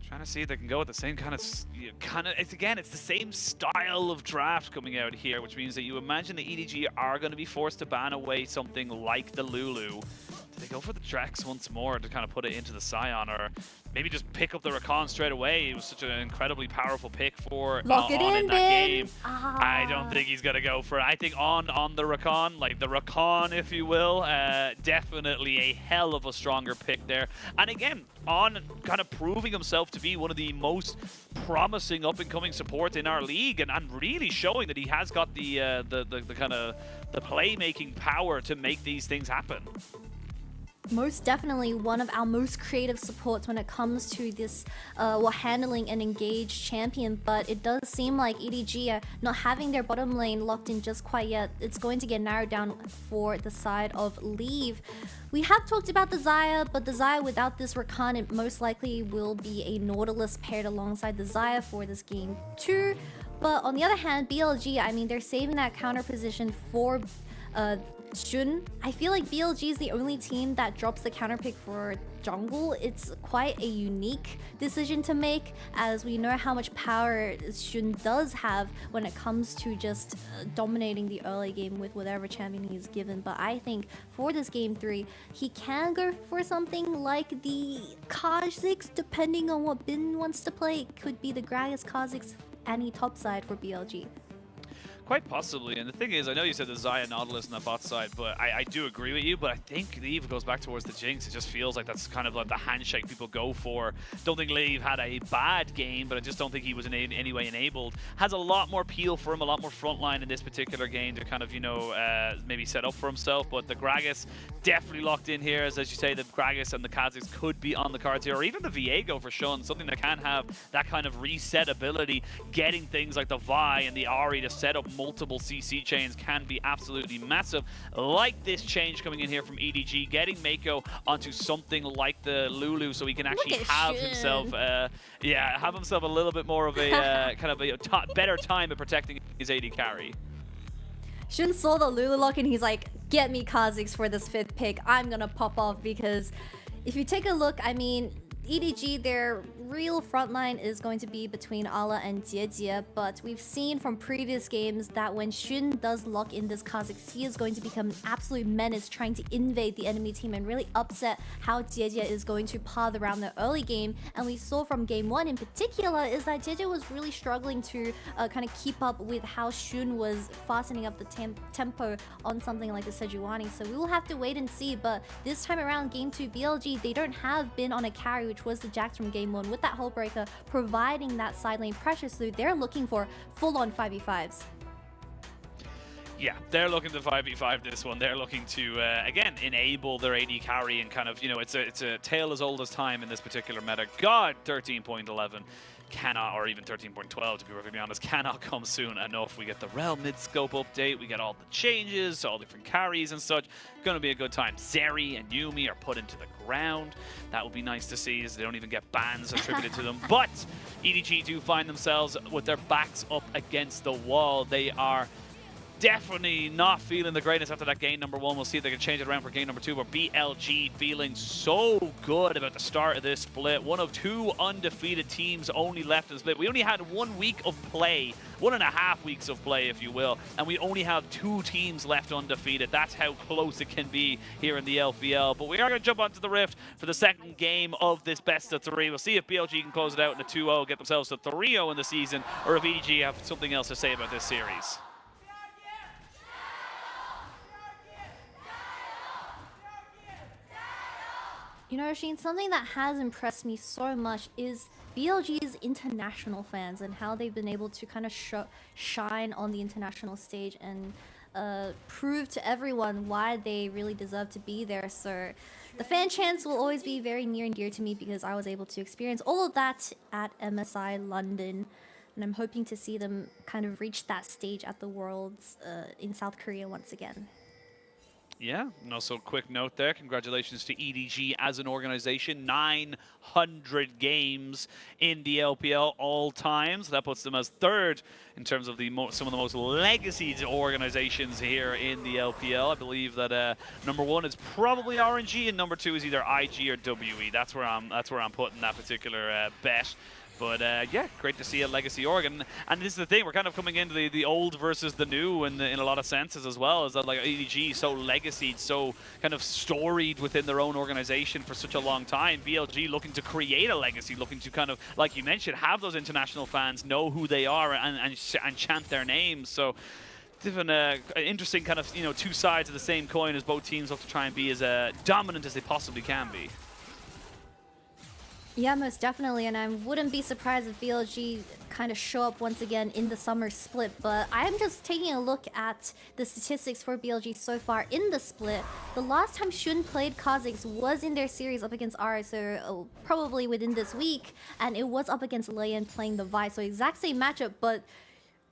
Trying to see if they can go with the same it's the same style of draft coming out here, which means that you imagine the EDG are going to be forced to ban away something like the Lulu. Do they go for the Drex once more to kind of put it into the Scion, or maybe just pick up the Rakan straight away? It was such an incredibly powerful pick for in that game. I don't think he's going to go for it. I think on the Rakan, like the Rakan, if you will, definitely a hell of a stronger pick there. And again, on kind of proving himself to be one of the most promising up-and-coming supports in our league, and really showing that he has got the kind of the playmaking power to make these things happen. Most definitely one of our most creative supports when it comes to this handling an engaged champion, but it does seem like EDG are not having their bottom lane locked in just quite yet. It's going to get narrowed down for the side of Leave. We have talked about the Xayah, but the Xayah without this Rakan, it most likely will be a Nautilus paired alongside the Xayah for this game too. But on the other hand, BLG, I mean, they're saving that counter position for Shun. I feel like BLG is the only team that drops the counter pick for jungle. It's quite a unique decision to make, as we know how much power Shun does have when it comes to just dominating the early game with whatever champion he's given. But I think for this game 3, he can go for something like the Kha'Zix, depending on what Bin wants to play. It could be the Gragas, Kha'Zix, any topside for BLG. Quite possibly, and the thing is, I know you said the Xayah Nautilus on the bot side, but I do agree with you, but I think Leave goes back towards the Jinx. It just feels like that's kind of like the handshake people go for. Don't think Leave had a bad game, but I just don't think he was in any way enabled. Has a lot more peel for him, a lot more frontline in this particular game to kind of, you know, maybe set up for himself, but the Gragas definitely locked in here, as you say, the Gragas and the Kha'Zix could be on the cards here, or even the Viego for Shun, something that can have that kind of reset ability. Getting things like the Vi and the Ahri to set up multiple CC chains can be absolutely massive. Like this change coming in here from EDG, getting Mako onto something like the Lulu, so he can actually have himself, have himself a little bit more of a kind of a better time at protecting his AD carry. Shun saw the Lulu lock and he's like, get me Kha'Zix for this 5th pick. I'm gonna pop off, because if you take a look, I mean, EDG, their real frontline is going to be between Ala and JDG, but we've seen from previous games that when Shun does lock in this Kha'Zix, he is going to become an absolute menace, trying to invade the enemy team and really upset how JDG is going to path around the early game. And we saw from game 1 in particular is that JDG was really struggling to kind of keep up with how Shun was fastening up the tempo on something like the Sejuani. So we will have to wait and see, but this time around, game 2 BLG, they don't have Bin on a carry, which was the Jax from game 1, with that Hull Breaker providing that side lane pressure, so they're looking for full-on 5v5s. Yeah, they're looking to 5v5 this one. They're looking to, again, enable their AD carry, and kind of, you know, it's a tale as old as time in this particular meta. God, 13.11 cannot, or even 13.12 to be perfectly honest, cannot come soon enough. We get the Realm mid-scope update, we get all the changes, all different carries and such. Gonna be a good time. Zeri and Yuumi are put into the ground. That would be nice to see, as they don't even get bans attributed to them. But EDG do find themselves with their backs up against the wall. They are definitely not feeling the greatness after that game number 1. We'll see if they can change it around for game number 2. But BLG feeling so good about the start of this split. One of 2 undefeated teams only left in the split. We only had 1 week of play, 1.5 weeks of play, if you will, and we only have 2 teams left undefeated. That's how close it can be here in the LPL. But we are going to jump onto the Rift for the second game of this best of 3. We'll see if BLG can close it out in a 2-0, get themselves to 3-0 in the season, or if EDG have something else to say about this series. You know, Sheen, something that has impressed me so much is BLG's international fans and how they've been able to kind of shine on the international stage and prove to everyone why they really deserve to be there. So the fan chants will always be very near and dear to me because I was able to experience all of that at MSI London. And I'm hoping to see them kind of reach that stage at the Worlds in South Korea once again. Yeah, and also a quick note there. Congratulations to EDG as an organization. 900 games in the LPL all time. So that puts them as 3rd in terms of some of the most legacy organizations here in the LPL. I believe that number 1 is probably RNG and number 2 is either IG or WE. That's where I'm putting that particular bet. But yeah, great to see a legacy org. And this is the thing, we're kind of coming into the old versus the new in a lot of senses as well. Is that like EDG so legacied, so kind of storied within their own organization for such a long time. BLG looking to create a legacy, looking to kind of, like you mentioned, have those international fans know who they are and chant their names. So different, interesting kind of, 2 sides of the same coin as both teams look to try and be as dominant as they possibly can be. Yeah, most definitely, and I wouldn't be surprised if BLG kind of show up once again in the summer split, but I'm just taking a look at the statistics for BLG so far in the split. The last time Shun played Kha'Zix was in their series up against R, so probably within this week, and it was up against Leyen playing the Vi, so exact same matchup, but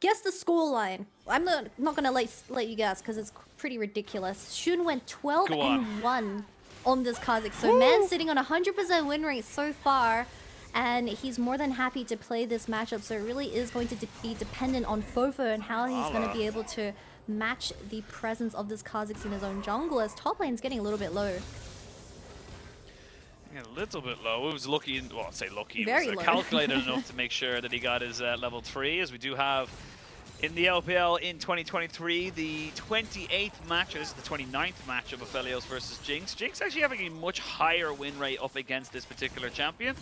guess the scoreline. I'm not gonna let you guess, because it's pretty ridiculous. Shun went 12-1. On this Kha'Zix. So man sitting on 100% win rate so far, and he's more than happy to play this matchup. So it really is going to be dependent on Fofo and how he's going to be able to match the presence of this Kha'Zix in his own jungle, as top lane's getting a little bit low. Yeah, a little bit low. It was lucky, well, I'd say lucky. Very it was low. Calculated enough to make sure that he got his level 3, as we do have in the LPL in 2023, the 28th match, this is the 29th match of Aphelios versus Jinx. Jinx actually having a much higher win rate up against this particular champion.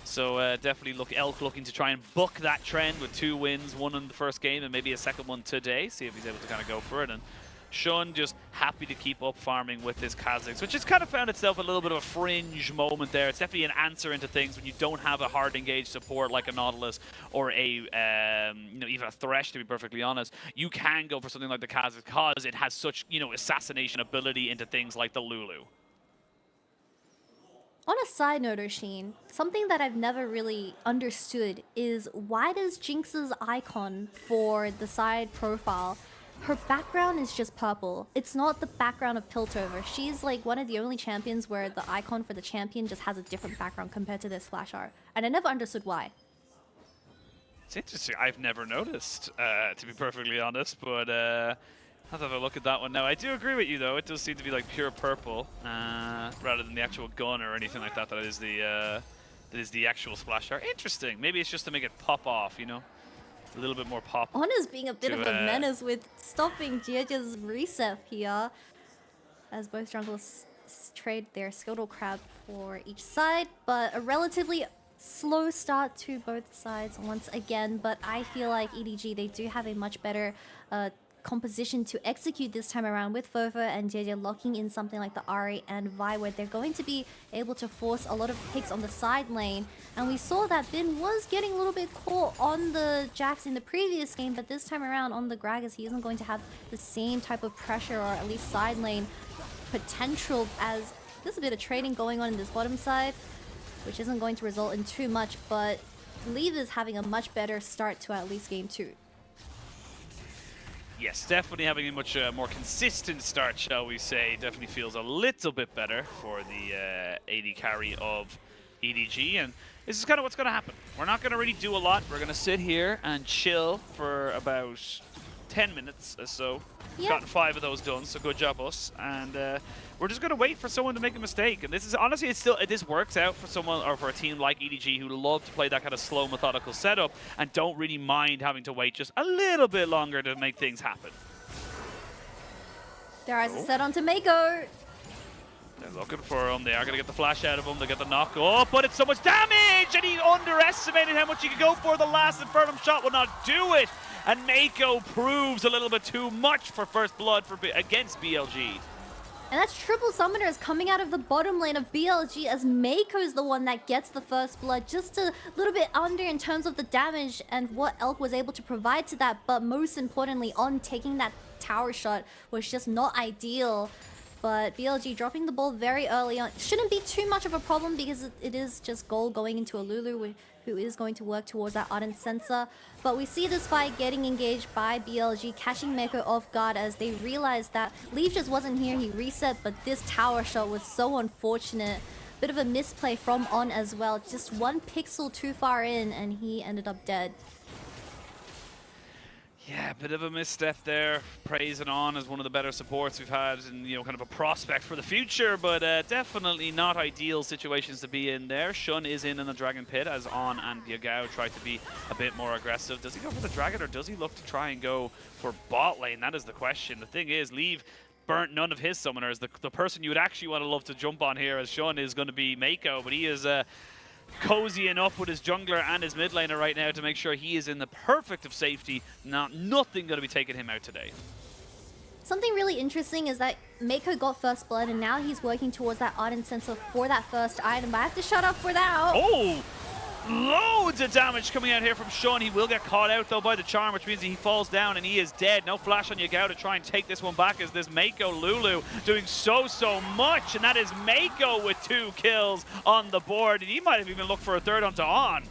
So definitely Elk looking to try and buck that trend with 2 wins, 1 in the first game and maybe a second one today. See if he's able to kind of go for it. And Shun just happy to keep up farming with this Kha'Zix, which has kind of found itself a little bit of a fringe moment there. It's definitely an answer into things when you don't have a hard engaged support like a Nautilus or a even a Thresh, to be perfectly honest. You can go for something like the Kha'Zix because it has such assassination ability into things like the Lulu. On a side note, Oshin, something that I've never really understood is why does Jinx's icon for the side profile, her background is just purple. It's not the background of Piltover. She's like one of the only champions where the icon for the champion just has a different background compared to their splash art. And I never understood why. It's interesting. I've never noticed, to be perfectly honest, but I'll have a look at that one now. I do agree with you, though. It does seem to be like pure purple, rather than the actual gun or anything like that. That is the actual splash art. Interesting. Maybe it's just to make it pop off, A little bit more pop. Honor's being a bit of a menace with stopping JDG's reset here, as both junglers trade their Skittle Crab for each side, but a relatively slow start to both sides once again. But I feel like EDG, they do have a much better composition to execute this time around, with Fofo and JJ locking in something like the Ari and Vi, where they're going to be able to force a lot of picks on the side lane. And we saw that Bin was getting a little bit caught on the Jax in the previous game, but this time around on the Gragas, he isn't going to have the same type of pressure, or at least side lane potential, as there's a bit of trading going on in this bottom side, which isn't going to result in too much, but Leave is having a much better start to at least game 2. Yes, definitely having a much more consistent start, shall we say. Definitely feels a little bit better for the AD carry of EDG, and this is kind of what's going to happen. We're not going to really do a lot. We're going to sit here and chill for about 10 minutes or so. Yeah. Gotten 5 of those done, so good job us. And we're just going to wait for someone to make a mistake. And this is honestly, this works out for someone or for a team like EDG who love to play that kind of slow, methodical setup and don't really mind having to wait just a little bit longer to make things happen. Their eyes are set onto Mako. They're looking for him. They are going to get the flash out of him. They get the knock. Oh, but it's so much damage! And he underestimated how much he could go for. The last Infernum shot will not do it. And Mako proves a little bit too much for first blood against BLG. And that's triple summoners coming out of the bottom lane of BLG as Mako's the one that gets the first blood. Just a little bit under in terms of the damage and what Elk was able to provide to that. But most importantly, on taking that tower shot was just not ideal. But BLG dropping the ball very early on shouldn't be too much of a problem because it is just gold going into a Lulu who is going to work towards that Ardent Sensor. But we see this fight getting engaged by BLG, catching Mako off guard as they realize that Leaf just wasn't here, he reset, but this tower shot was so unfortunate. Bit of a misplay from On as well, just 1 pixel too far in and he ended up dead. Yeah, a bit of a misstep there. Praising On as one of the better supports we've had and, you know, kind of a prospect for the future, but definitely not ideal situations to be in there. Shun is in the Dragon Pit as On and Yagao try to be a bit more aggressive. Does he go for the Dragon or does he look to try and go for bot lane? That is the question. The thing is, Leave burnt none of his summoners. The person you would actually want to love to jump on here as Shun is going to be Mako, but he is cozying up with his jungler and his mid laner right now to make sure he is in the perfect of safety. Nothing going to be taking him out today. Something really interesting is that Mako got first blood and now he's working towards that Ardent Sensor for that first item. But I have to shut up for that. Oh! Loads of damage coming out here from Shun. He will get caught out though by the charm, which means he falls down and he is dead. No flash on Yagao to try and take this one back as this Mako Lulu doing so much. And that is Mako with 2 kills on the board. And he might have even looked for a third onto On.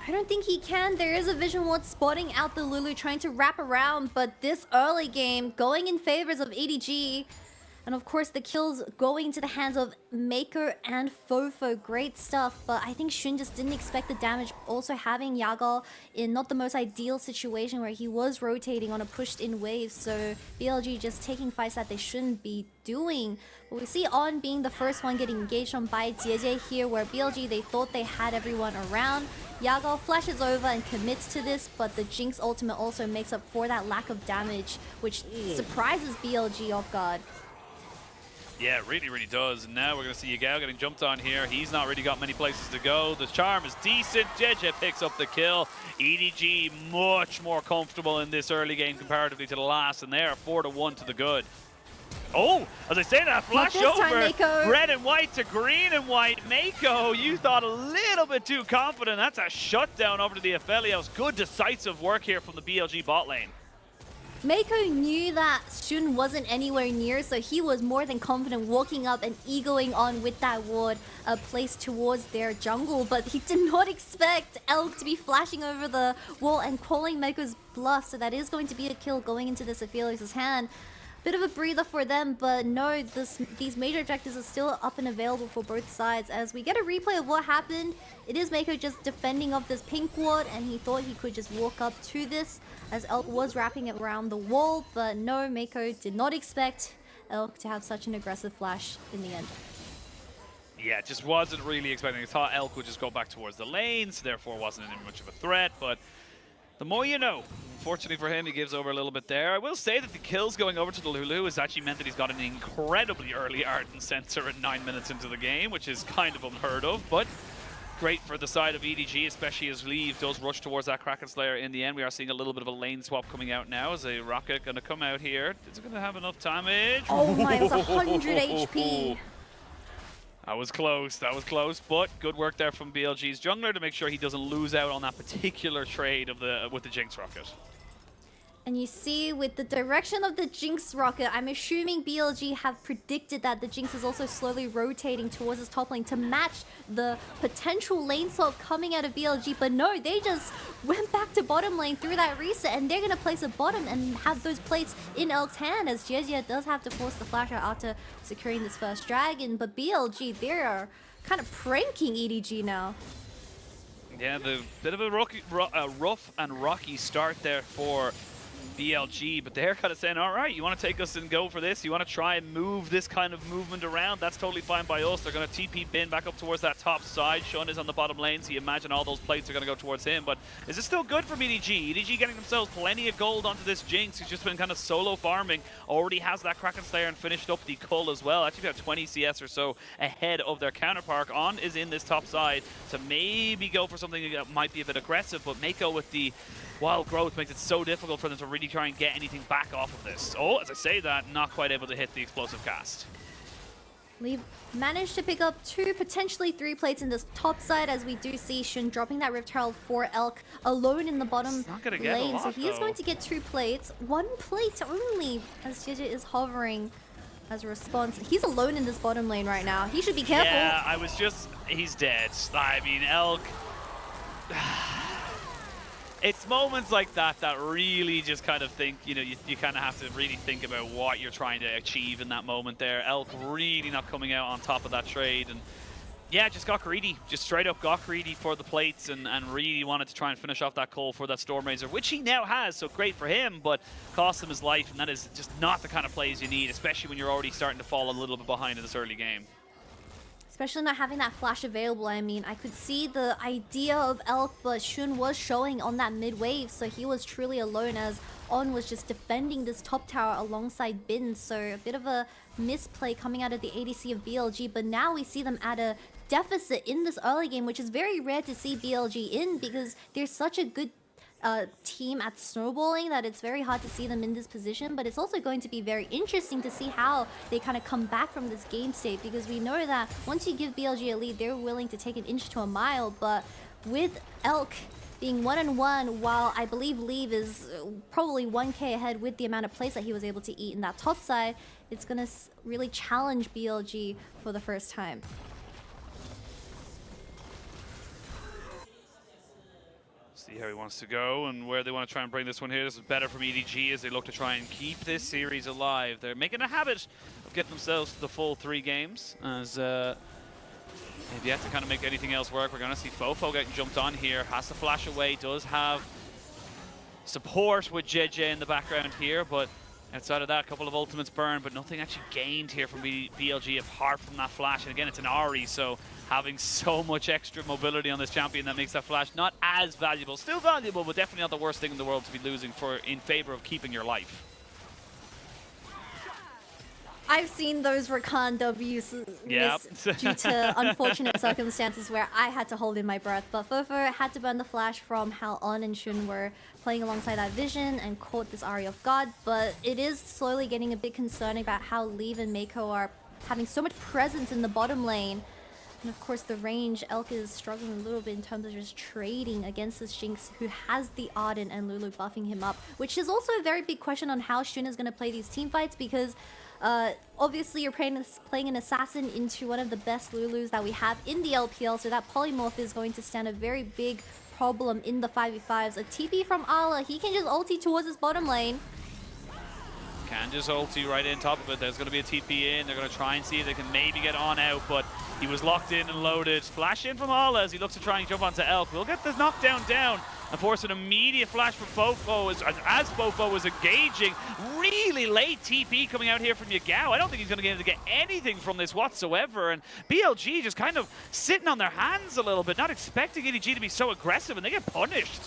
I don't think he can. There is a Vision Ward spotting out the Lulu trying to wrap around, but this early game going in favors of EDG. And of course the kills going into the hands of Mako and Fofo. Great stuff, but I think Shun just didn't expect the damage. Also having Yagal in not the most ideal situation where he was rotating on a pushed in wave. So BLG just taking fights that they shouldn't be doing. But we see On being the first one getting engaged on by JDG here, where BLG, they thought they had everyone around. Yagal flashes over and commits to this, but the Jinx ultimate also makes up for that lack of damage, which surprises BLG off guard. Yeah, it really does. And now we're going to see Yagao getting jumped on here. He's not really got many places to go. The charm is decent. JJ picks up the kill. EDG much more comfortable in this early game comparatively to the last, and they are 4-1 to the good. Oh, as I say that, flash over red and white to green and white. Mako, you thought a little bit too confident. That's a shutdown over to the Aphelios. Good decisive work here from the BLG bot lane. Mako knew that Shun wasn't anywhere near, so he was more than confident walking up and egoing On with that ward placed towards their jungle, but he did not expect Elk to be flashing over the wall and calling Mako's bluff, so that is going to be a kill going into this Aphelios' hand. Bit of a breather for them, but no, these major objectives are still up and available for both sides. As we get a replay of what happened, it is Mako just defending off this pink ward, and he thought he could just walk up to this as Elk was wrapping it around the wall, but no, Mako did not expect Elk to have such an aggressive flash in the end. Yeah, just wasn't really expecting. I thought Elk would just go back towards the lanes, therefore wasn't any much of a threat, but the more you know. Unfortunately for him, he gives over a little bit there. I will say that the kills going over to the Lulu has actually meant that he's got an incredibly early Ardent Sensor at 9 minutes into the game, which is kind of unheard of, but great for the side of EDG, especially as Leave does rush towards that Kraken Slayer in the end. We are seeing a little bit of a lane swap coming out now. Is a Rocket going to come out here? Is it going to have enough damage? Oh my, it was 100 HP. That was close, but good work there from BLG's jungler to make sure he doesn't lose out on that particular trade of with the Jinx Rocket. And you see, with the direction of the Jinx Rocket, I'm assuming BLG have predicted that the Jinx is also slowly rotating towards his top lane to match the potential lane swap coming out of BLG. But no, they just went back to bottom lane through that reset, and they're going to place a bottom and have those plates in Elk's hand, as JJ does have to force the flash out after securing this first dragon. But BLG, they are kind of pranking EDG now. Yeah, the bit of a rough and rocky start there for BLG, but they're kind of saying, all right, you want to take us and go for this? You want to try and move this kind of movement around? That's totally fine by us. They're going to TP Bin back up towards that top side. Sean is on the bottom lane, so you imagine all those plates are going to go towards him, but is it still good from EDG? EDG getting themselves plenty of gold onto this Jinx, who's just been kind of solo farming, already has that Kraken Slayer and finished up the Cull as well. Actually, about 20 CS or so ahead of their counterpart. On is in this top side to maybe go for something that might be a bit aggressive, but Mako with the wild growth makes it so difficult for them to really try and get anything back off of this. Oh, as I say that, not quite able to hit the explosive cast. We've managed to pick up 2, potentially 3 plates in this top side, as we do see Shun dropping that Rift Herald for Elk alone in the bottom lane. So he is going to get 2 plates, 1 plate only, as JJ is hovering as a response. He's alone in this bottom lane right now. He should be careful. Yeah, he's dead. I mean, Elk... It's moments like that that really just kind of think, you know, you kind of have to really think about what you're trying to achieve in that moment there. Elk really not coming out on top of that trade, and yeah, just got greedy. Just straight up got greedy for the plates and really wanted to try and finish off that Cull for that Stormraiser, which he now has, so great for him, but cost him his life, and that is just not the kind of plays you need, especially when you're already starting to fall a little bit behind in this early game. Especially not having that flash available. I mean, I could see the idea of Elk, but Shun was showing on that mid wave, so he was truly alone as On was just defending this top tower alongside Bin. So a bit of a misplay coming out of the ADC of BLG, but now we see them at a deficit in this early game, which is very rare to see BLG in, because they're such a good team at snowballing that it's very hard to see them in this position. But it's also going to be very interesting to see how they kind of come back from this game state, because we know that once you give BLG a lead, they're willing to take an inch to a mile. But with Elk being 1-1, while I believe Leave is probably 1k ahead with the amount of plays that he was able to eat in that top side, it's gonna really challenge BLG for the first time. See how he wants to go and where they want to try and bring this one here. This is better from EDG as they look to try and keep this series alive. They're making a habit of getting themselves to the full 3 games, as they've yet to kind of make anything else work. We're going to see Fofo getting jumped on here. Has to flash away. Does have support with JJ in the background here, but outside of that, a couple of ultimates burned, but nothing actually gained here from BLG apart from that flash. And again, it's an Ahri, so having so much extra mobility on this champion that makes that flash not as valuable. Still valuable, but definitely not the worst thing in the world to be losing for in favor of keeping your life. I've seen those Rakan W's due to unfortunate circumstances where I had to hold in my breath. But Fofo had to burn the flash from how On and Shun were playing alongside that vision and caught this Ahri off guard. But it is slowly getting a bit concerning about how Leave and Mako are having so much presence in the bottom lane. And of course the range, Elk is struggling a little bit in terms of just trading against this Jinx who has the Ardent and Lulu buffing him up. Which is also a very big question on how Shun is going to play these team fights, because obviously you're playing an assassin into one of the best Lulus that we have in the LPL, so that polymorph is going to stand a very big problem in the 5v5s. A TP from Ala, he can just ulti towards his bottom lane. Can just ulti right in top of it. There's going to be a TP in. They're going to try and see if they can maybe get On out, but he was locked in and loaded. Flash in from Ala as he looks to try and jump onto Elk. We'll get this knockdown down and force an immediate flash from Fofo as Fofo was engaging. Really late TP coming out here from Yagao. I don't think he's going to be able to get anything from this whatsoever. And BLG just kind of sitting on their hands a little bit, not expecting EDG to be so aggressive, and they get punished.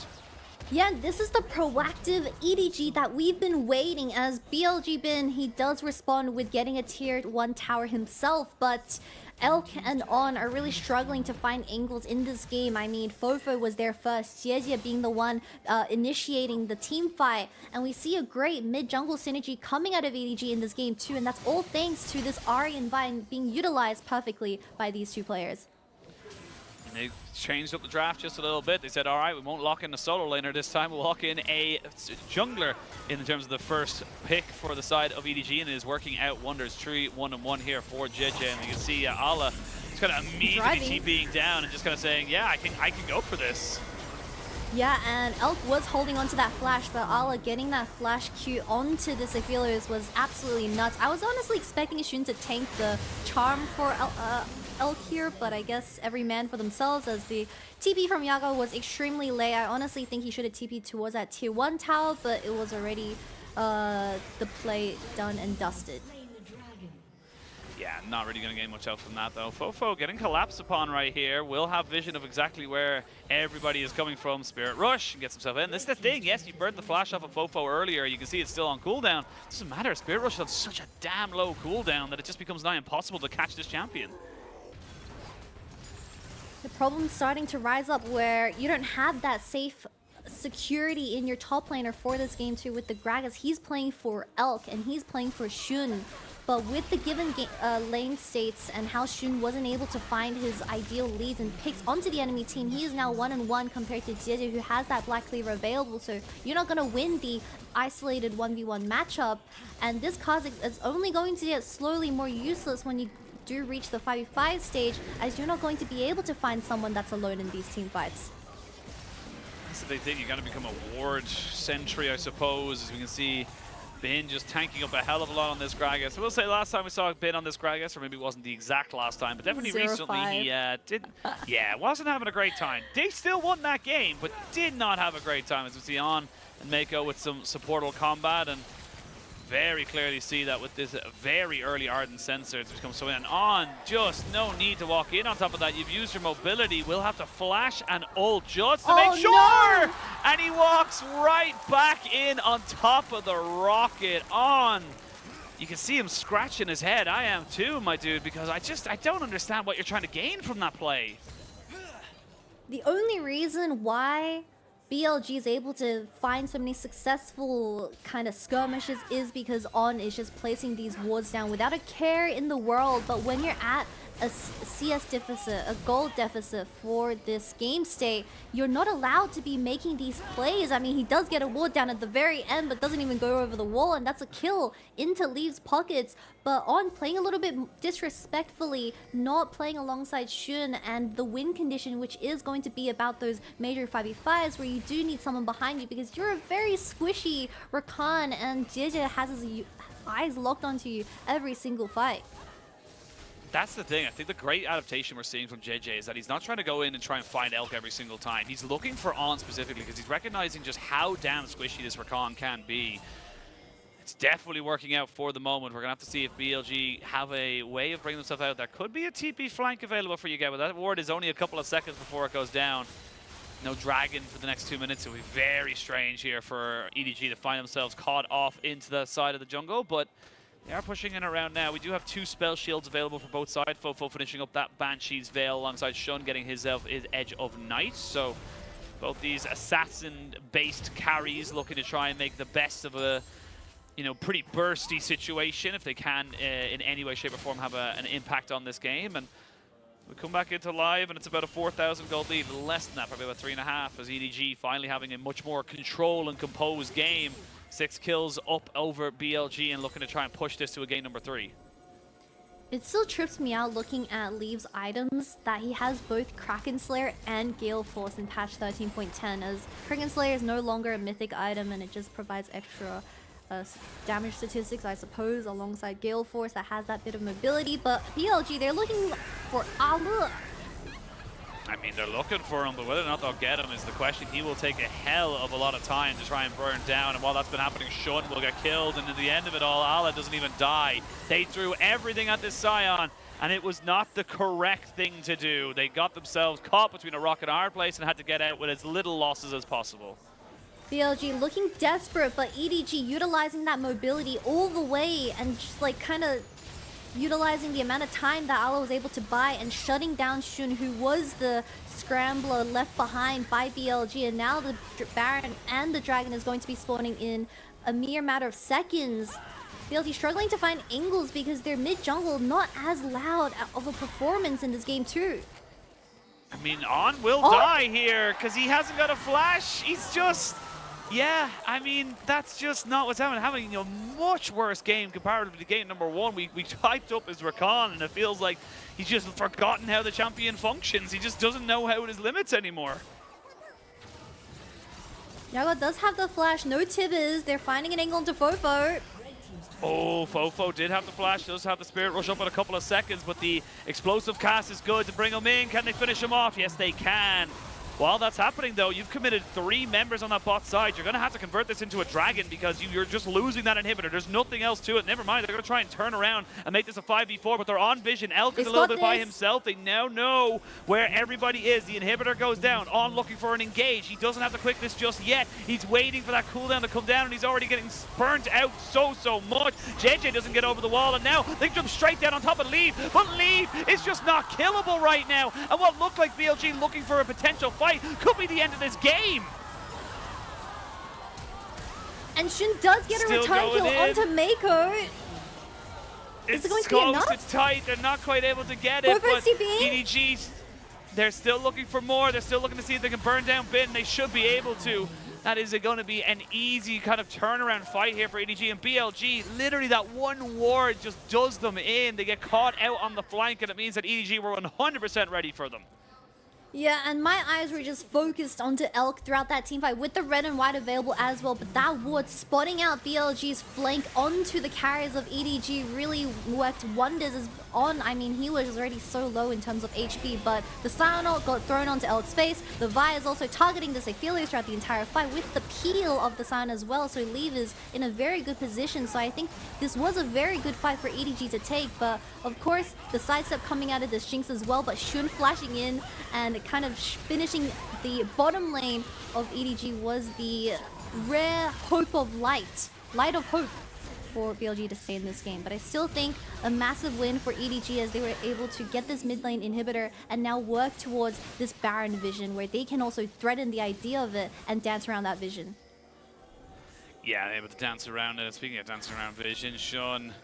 Yeah, this is the proactive EDG that we've been waiting, as BLG Bin, he does respond with getting a tier 1 tower himself, but Elk and On are really struggling to find angles in this game. I mean, Fofo was there first, JDG being the one initiating the team fight, and we see a great mid-jungle synergy coming out of EDG in this game too, and that's all thanks to this Ahri and Vine being utilized perfectly by these 2 players. They changed up the draft just a little bit. They said, all right, we won't lock in a solo laner this time. We'll lock in a jungler in terms of the first pick for the side of EDG, and it is working out wonders. 3-1-1 here for JJ, and you can see Ala just kind of immediately TPing down and just kind of saying, yeah, I can go for this. Yeah, and Elk was holding onto that flash, but Ala getting that flash Q onto the Aphelios was absolutely nuts. I was honestly expecting Shun to tank the charm for Elk here, but I guess every man for themselves, as the TP from Yago was extremely late. I honestly think he should have TP'd towards that tier 1 tower, but it was already the play done and dusted. Yeah, not really going to gain much out from that, though. Fofo getting collapsed upon right here. Will have vision of exactly where everybody is coming from. Spirit Rush and gets himself in. This is the thing. Yes, you burned the flash off of Fofo earlier. You can see it's still on cooldown. Doesn't matter. Spirit Rush is on such a damn low cooldown that it just becomes nigh impossible to catch this champion. The problem's starting to rise up where you don't have that safe security in your top laner for this game too with the Gragas. He's playing for Elk and he's playing for Shun. But with the given lane states and how Shun wasn't able to find his ideal leads and picks onto the enemy team, he is now 1-1 compared to JDG, who has that Black Cleaver available. So you're not going to win the isolated 1v1 matchup. And this Kha'Zix is only going to get slowly more useless when you do reach the 5v5 stage, as you're not going to be able to find someone that's alone in these team fights. That's the big thing. You got to become a ward sentry, I suppose, as we can see. Bin just tanking up a hell of a lot on this Gragas. I will say last time we saw Bin on this Gragas, or maybe it wasn't the exact last time, but definitely recently he didn't. Yeah, wasn't having a great time. They still won that game, but did not have a great time, as we see On and Mako with some supportal combat, and very clearly see that with this very early Ardent sensor to become so in. And On, just no need to walk in. On top of that, you've used your mobility. We'll have to flash and ult just to make sure! No! And he walks right back in on top of the rocket. On. You can see him scratching his head. I am too, my dude, because I don't understand what you're trying to gain from that play. The only reason why BLG is able to find so many successful kind of skirmishes is because On is just placing these wards down without a care in the world. But when you're at a CS deficit, a gold deficit for this game state, you're not allowed to be making these plays. I mean, he does get a ward down at the very end, but doesn't even go over the wall, and that's a kill into Leaves' pockets. But On playing a little bit disrespectfully, not playing alongside Shun, and the win condition, which is going to be about those major 5v5s where you do need someone behind you because you're a very squishy Rakan, and JJ has his eyes locked onto you every single fight. That's the thing. I think the great adaptation we're seeing from JJ is that he's not trying to go in and try and find Elk every single time. He's looking for On specifically because he's recognizing just how damn squishy this Rakan can be. It's definitely working out for the moment. We're going to have to see if BLG have a way of bringing themselves out. There could be a TP flank available for you guys, but that ward is only a couple of seconds before it goes down. No dragon for the next 2 minutes. It will be very strange here for EDG to find themselves caught off into the side of the jungle, but they are pushing in around now. We do have 2 spell shields available for both sides. Fofo finishing up that Banshee's Veil alongside Shun getting his Edge of Night. So both these assassin-based carries looking to try and make the best of a pretty bursty situation if they can in any way, shape or form have an impact on this game. And we come back into live and it's about a 4,000 gold lead, less than that, probably about 3.5, as EDG finally having a much more control and composed game. 6 kills up over BLG and looking to try and push this to a game number 3. It still trips me out looking at Leaves' items that he has both Kraken Slayer and Gale Force in patch 13.10, as Kraken Slayer is no longer a mythic item and it just provides extra damage statistics, I suppose, alongside Gale Force that has that bit of mobility. But BLG, they're looking for Ala. I mean, they're looking for him, but whether or not they'll get him is the question. He will take a hell of a lot of time to try and burn down, and while that's been happening, Shun will get killed, and at the end of it all, Ala doesn't even die. They threw everything at this Scion, and it was not the correct thing to do. They got themselves caught between a rock and a hard place and had to get out with as little losses as possible. BLG looking desperate, but EDG utilizing that mobility all the way and just like kind of utilizing the amount of time that Ala was able to buy and shutting down Shun, who was the scrambler left behind by BLG. And now the Baron and the Dragon is going to be spawning in a mere matter of seconds. BLG struggling to find angles because their mid-jungle not as loud of a performance in this game too. I mean, On will die here because he hasn't got a flash. He's just... Yeah, I mean, that's just not what's happening. Having a much worse game comparatively to game number 1. We typed up his Rakan, and it feels like he's just forgotten how the champion functions. He just doesn't know how his limits anymore. Jaguar does have the flash, no Tibbers. They're finding an angle into Fofo. Oh, Fofo did have the flash, does have the Spirit Rush up in a couple of seconds, but the explosive cast is good to bring him in. Can they finish him off? Yes, they can. While that's happening, though, you've committed 3 members on that bot side. You're going to have to convert this into a dragon because you're just losing that inhibitor. There's nothing else to it. Never mind, they're going to try and turn around and make this a 5v4, but they're on vision. Elk is a little bit by himself. They now know where everybody is. The inhibitor goes down. On looking for an engage. He doesn't have the quickness just yet. He's waiting for that cooldown to come down, and he's already getting burnt out so much. JJ doesn't get over the wall, and now they jump straight down on top of Leave, but Leave is just not killable right now. And what looked like BLG looking for a potential fight could be the end of this game. And Shun does get a return kill onto Mako. Is it going to be enough? It's tight. They're not quite able to get it. But EDG, they're still looking for more. They're still looking to see if they can burn down Bin. They should be able to. That is going to be an easy kind of turnaround fight here for EDG and BLG. Literally, that one ward just does them in. They get caught out on the flank, and it means that EDG were 100% ready for them. Yeah, and my eyes were just focused onto Elk throughout that teamfight with the red and white available as well, but that ward spotting out BLG's flank onto the carriers of EDG really worked wonders. As I mean, he was already so low in terms of HP, but the Cyanolt got thrown onto Elk's face. The Vi is also targeting the Aphelios throughout the entire fight with the peel of the Cyan as well, so Leave is in a very good position. So I think this was a very good fight for EDG to take, but of course, the sidestep coming out of this Jinx as well, but Shun flashing in and kind of finishing the bottom lane of EDG was the rare hope of light of hope for BLG to stay in this game. But I still think a massive win for EDG as they were able to get this mid lane inhibitor and now work towards this Baron vision where they can also threaten the idea of it and dance around that vision. Yeah, able to dance around it. Speaking of dancing around vision, Shun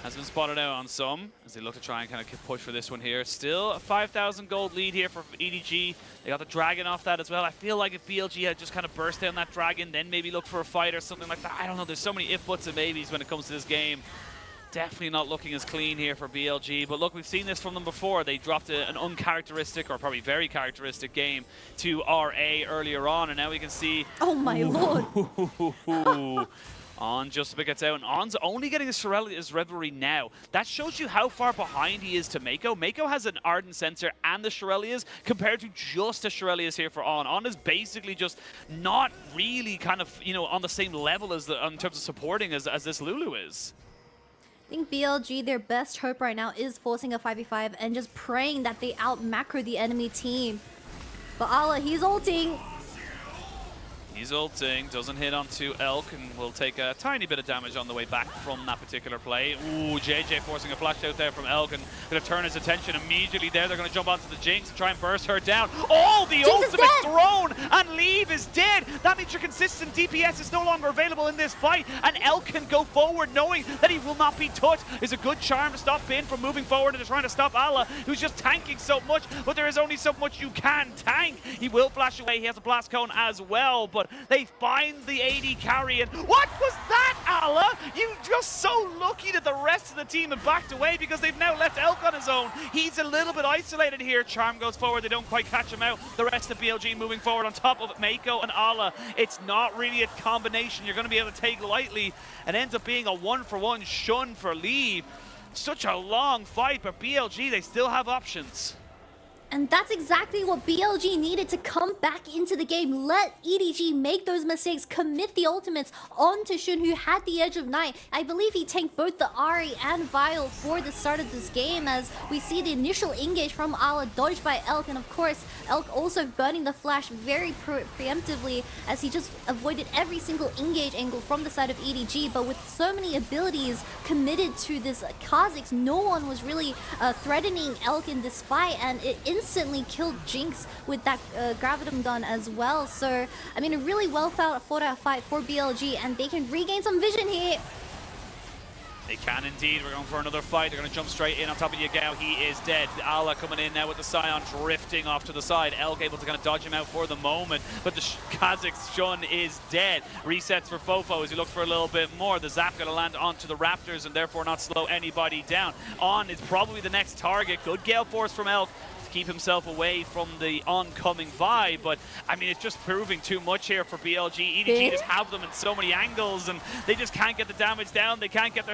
has been spotted out on some as they look to try and kind of push for this one here. Still a 5,000 gold lead here for EDG. They got the dragon off that as well. I feel like if BLG had just kind of burst down that dragon, then maybe look for a fight or something like that. I don't know. There's so many if, buts, and maybes when it comes to this game. Definitely not looking as clean here for BLG. But look, we've seen this from them before. They dropped an uncharacteristic, or probably very characteristic game to RA earlier on, and now we can see... Oh my lord! On just about gets out, and On's only getting his Revelry now. That shows you how far behind he is to Mako. Mako has an Ardent Sensor and the Shurelya's compared to just a Shurelya's here for On. On is basically just not really kind of, you know, on the same level as in terms of supporting as this Lulu is. I think BLG, their best hope right now is forcing a 5v5 and just praying that they out-macro the enemy team. But Ala, he's ulting. He's ulting, doesn't hit onto Elk, and will take a tiny bit of damage on the way back from that particular play. Ooh, JJ forcing a flash out there from Elk, and going to turn his attention immediately there. They're going to jump onto the Jinx and try and burst her down. Oh, the ultimate thrown, and Leave is dead. That means your consistent DPS is no longer available in this fight, and Elk can go forward knowing that he will not be touched. Is a good charm to stop Bin from moving forward and trying to stop Ala, who's just tanking so much, but there is only so much you can tank. He will flash away. He has a blast cone as well, but they find the AD carry, and what was that, Ala? You just so lucky that the rest of the team have backed away because they've now left Elk on his own. He's a little bit isolated here. Charm goes forward. They don't quite catch him out. The rest of BLG moving forward on top of Mako and Ala. It's not really a combination you're going to be able to take lightly, and ends up being a 1-for-1 Shun for Leave. Such a long fight, but BLG, they still have options. And that's exactly what BLG needed to come back into the game. Let EDG make those mistakes, commit the ultimates onto Shun, who had the Edge of Night. I believe he tanked both the Ahri and Vial for the start of this game, as we see the initial engage from Ala dodged by Elk, and of course, Elk also burning the flash very preemptively as he just avoided every single engage angle from the side of EDG. But with so many abilities committed to this Kha'Zix, no one was really threatening Elk in this fight, and it instantly killed Jinx with that Gravitum gun as well. So, I mean, a really well fought out fight for BLG, and they can regain some vision here. They can indeed. We're going for another fight. They're going to jump straight in on top of Yagao. He is dead. Ala coming in now with the Scion drifting off to the side. Elk able to kind of dodge him out for the moment, but the Kha'Zix Shun is dead. Resets for Fofo as he looks for a little bit more. The Zap going to land onto the Raptors and therefore not slow anybody down. On is probably the next target. Good Gale Force from Elk. keep himself away from the oncoming Vi, but I mean, it's just proving too much here for BLG. EDG just have them in so many angles, and they just can't get the damage down. They can't get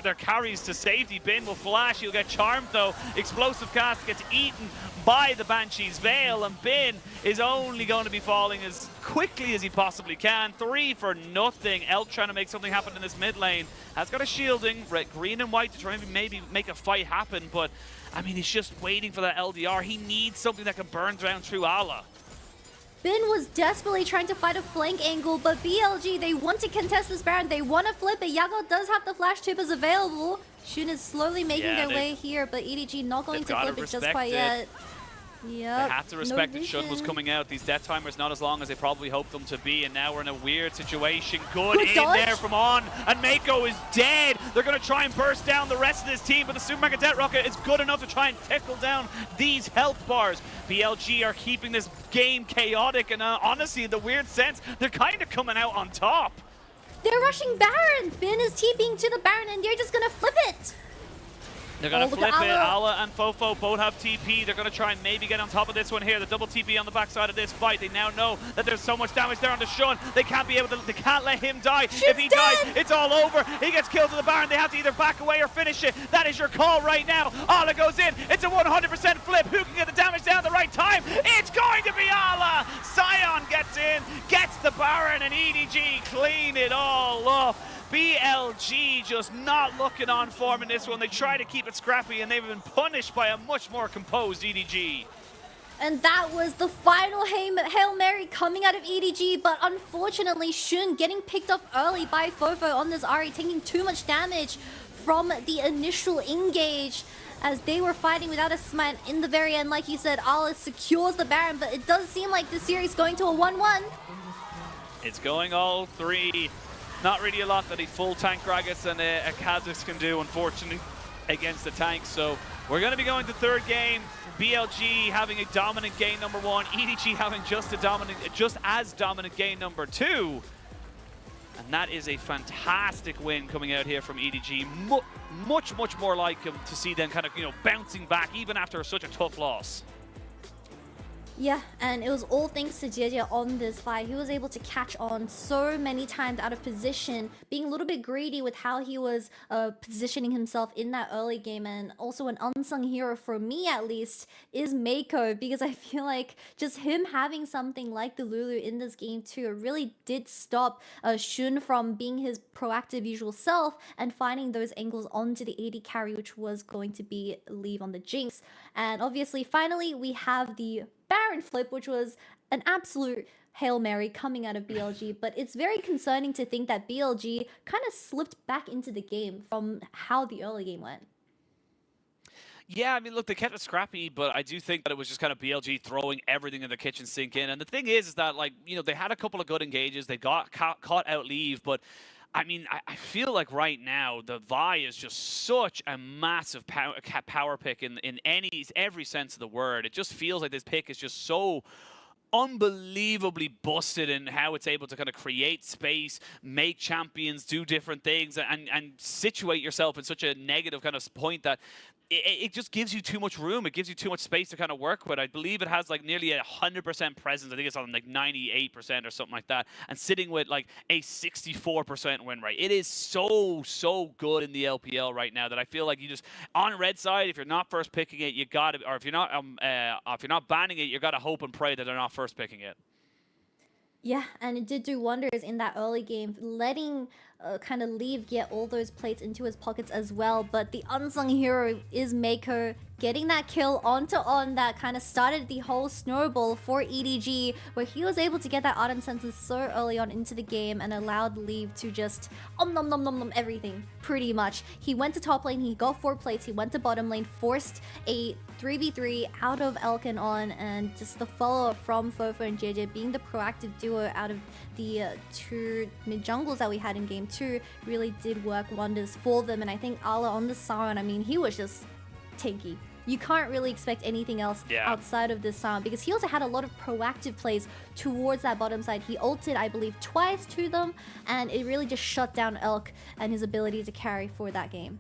their carries to safety. Bin will flash, he'll get charmed though. Explosive Cast gets eaten by the Banshee's Veil, and Bin is only going to be falling as quickly as he possibly can. 3 for nothing. Elk trying to make something happen in this mid lane. Has got a shielding, green and white to try and maybe make a fight happen, but I mean, he's just waiting for that LDR. He needs something that can burn down through Allah. Bin was desperately trying to fight a flank angle, but BLG, they want to contest this Baron. They want to flip it. Yago does have the flash tippers available. Shun is slowly making their way here, but EDG not going to flip it just quite yet. Yeah. They have to respect that Shun was coming out. These death timers not as long as they probably hoped them to be, and now we're in a weird situation. Good in dodge there from On, and Mako is dead. They're going to try and burst down the rest of this team, but the Super Mega Death Rocket is good enough to try and tickle down these health bars. BLG are keeping this game chaotic, and honestly, in the weird sense, they're kind of coming out on top. They're rushing Baron. Bin is TPing to the Baron, and they're just going to flip it. They're going to flip it. Ala and Fofo both have TP. They're going to try and maybe get on top of this one here. The double TP on the backside of this fight. They now know that there's so much damage there on the Shun. They can't be able to. They can't let him die. If he dies, it's all over. He gets killed to the Baron. They have to either back away or finish it. That is your call right now. Ala goes in. It's a 100% flip. Who can get the damage down at the right time? It's going to be Ala. Sion gets in, gets the Baron, and EDG clean it all up. BLG just not looking on form in this one. They try to keep it scrappy, and they've been punished by a much more composed EDG. And that was the final Hail Mary coming out of EDG, but unfortunately Shun getting picked off early by Fofo on this Ahri, taking too much damage from the initial engage as they were fighting without a smite. In the very end, like you said, Ala secures the Baron, but it does seem like the series going to a 1-1. It's going all three. Not really a lot that a full tank Gragas and a Kha'Zix can do, unfortunately, against the tanks. So we're going to be going to third game. BLG having a dominant game number 1. EDG having just as dominant game number 2. And that is a fantastic win coming out here from EDG. Much more like him to see them kind of, bouncing back even after such a tough loss. Yeah, and it was all thanks to JJ on this fight. He was able to catch on so many times out of position, being a little bit greedy with how he was positioning himself in that early game. And also an unsung hero for me, at least, is Mako, because I feel like just him having something like the Lulu in this game too really did stop Shun from being his proactive usual self and finding those angles onto the AD carry, which was going to be leave on the Jinx. And obviously, finally, we have the Baron flip, which was an absolute Hail Mary coming out of BLG, but it's very concerning to think that BLG kind of slipped back into the game from how the early game went. Yeah, I mean, look, they kept it scrappy, but I do think that it was just kind of BLG throwing everything in the kitchen sink in. And the thing is that, like, they had a couple of good engages. They got caught out leave, but I mean, I feel like right now the Vi is just such a massive power pick in every sense of the word. It just feels like this pick is just so unbelievably busted in how it's able to kind of create space, make champions do different things, and situate yourself in such a negative kind of point that it just gives you too much room. It gives you too much space to kind of work with. I believe it has like nearly 100% presence. I think it's on like 98% or something like that. And sitting with like a 64% win rate. It is so good in the LPL right now that I feel like you just, on red side, if you're not first picking it, you got to, or if you're not banning it, you got to hope and pray that they're not first picking it. Yeah, and it did do wonders in that early game, letting kind of Leave get all those plates into his pockets as well. But the unsung hero is Mako, getting that kill onto On that kind of started the whole snowball for EDG, where he was able to get that Ardent Senses so early on into the game and allowed Leave to just nom everything, pretty much. He went to top lane, he got 4 plates, he went to bottom lane, forced a 3v3 out of Elk and On, and just the follow-up from Fofo and JJ being the proactive duo out of the 2 mid-jungles that we had in game 2 really did work wonders for them. And I think Ala on the Siren, I mean, he was just tanky. You can't really expect anything else outside of this Siren, because he also had a lot of proactive plays towards that bottom side. He ulted, I believe, twice to them, and it really just shut down Elk and his ability to carry for that game.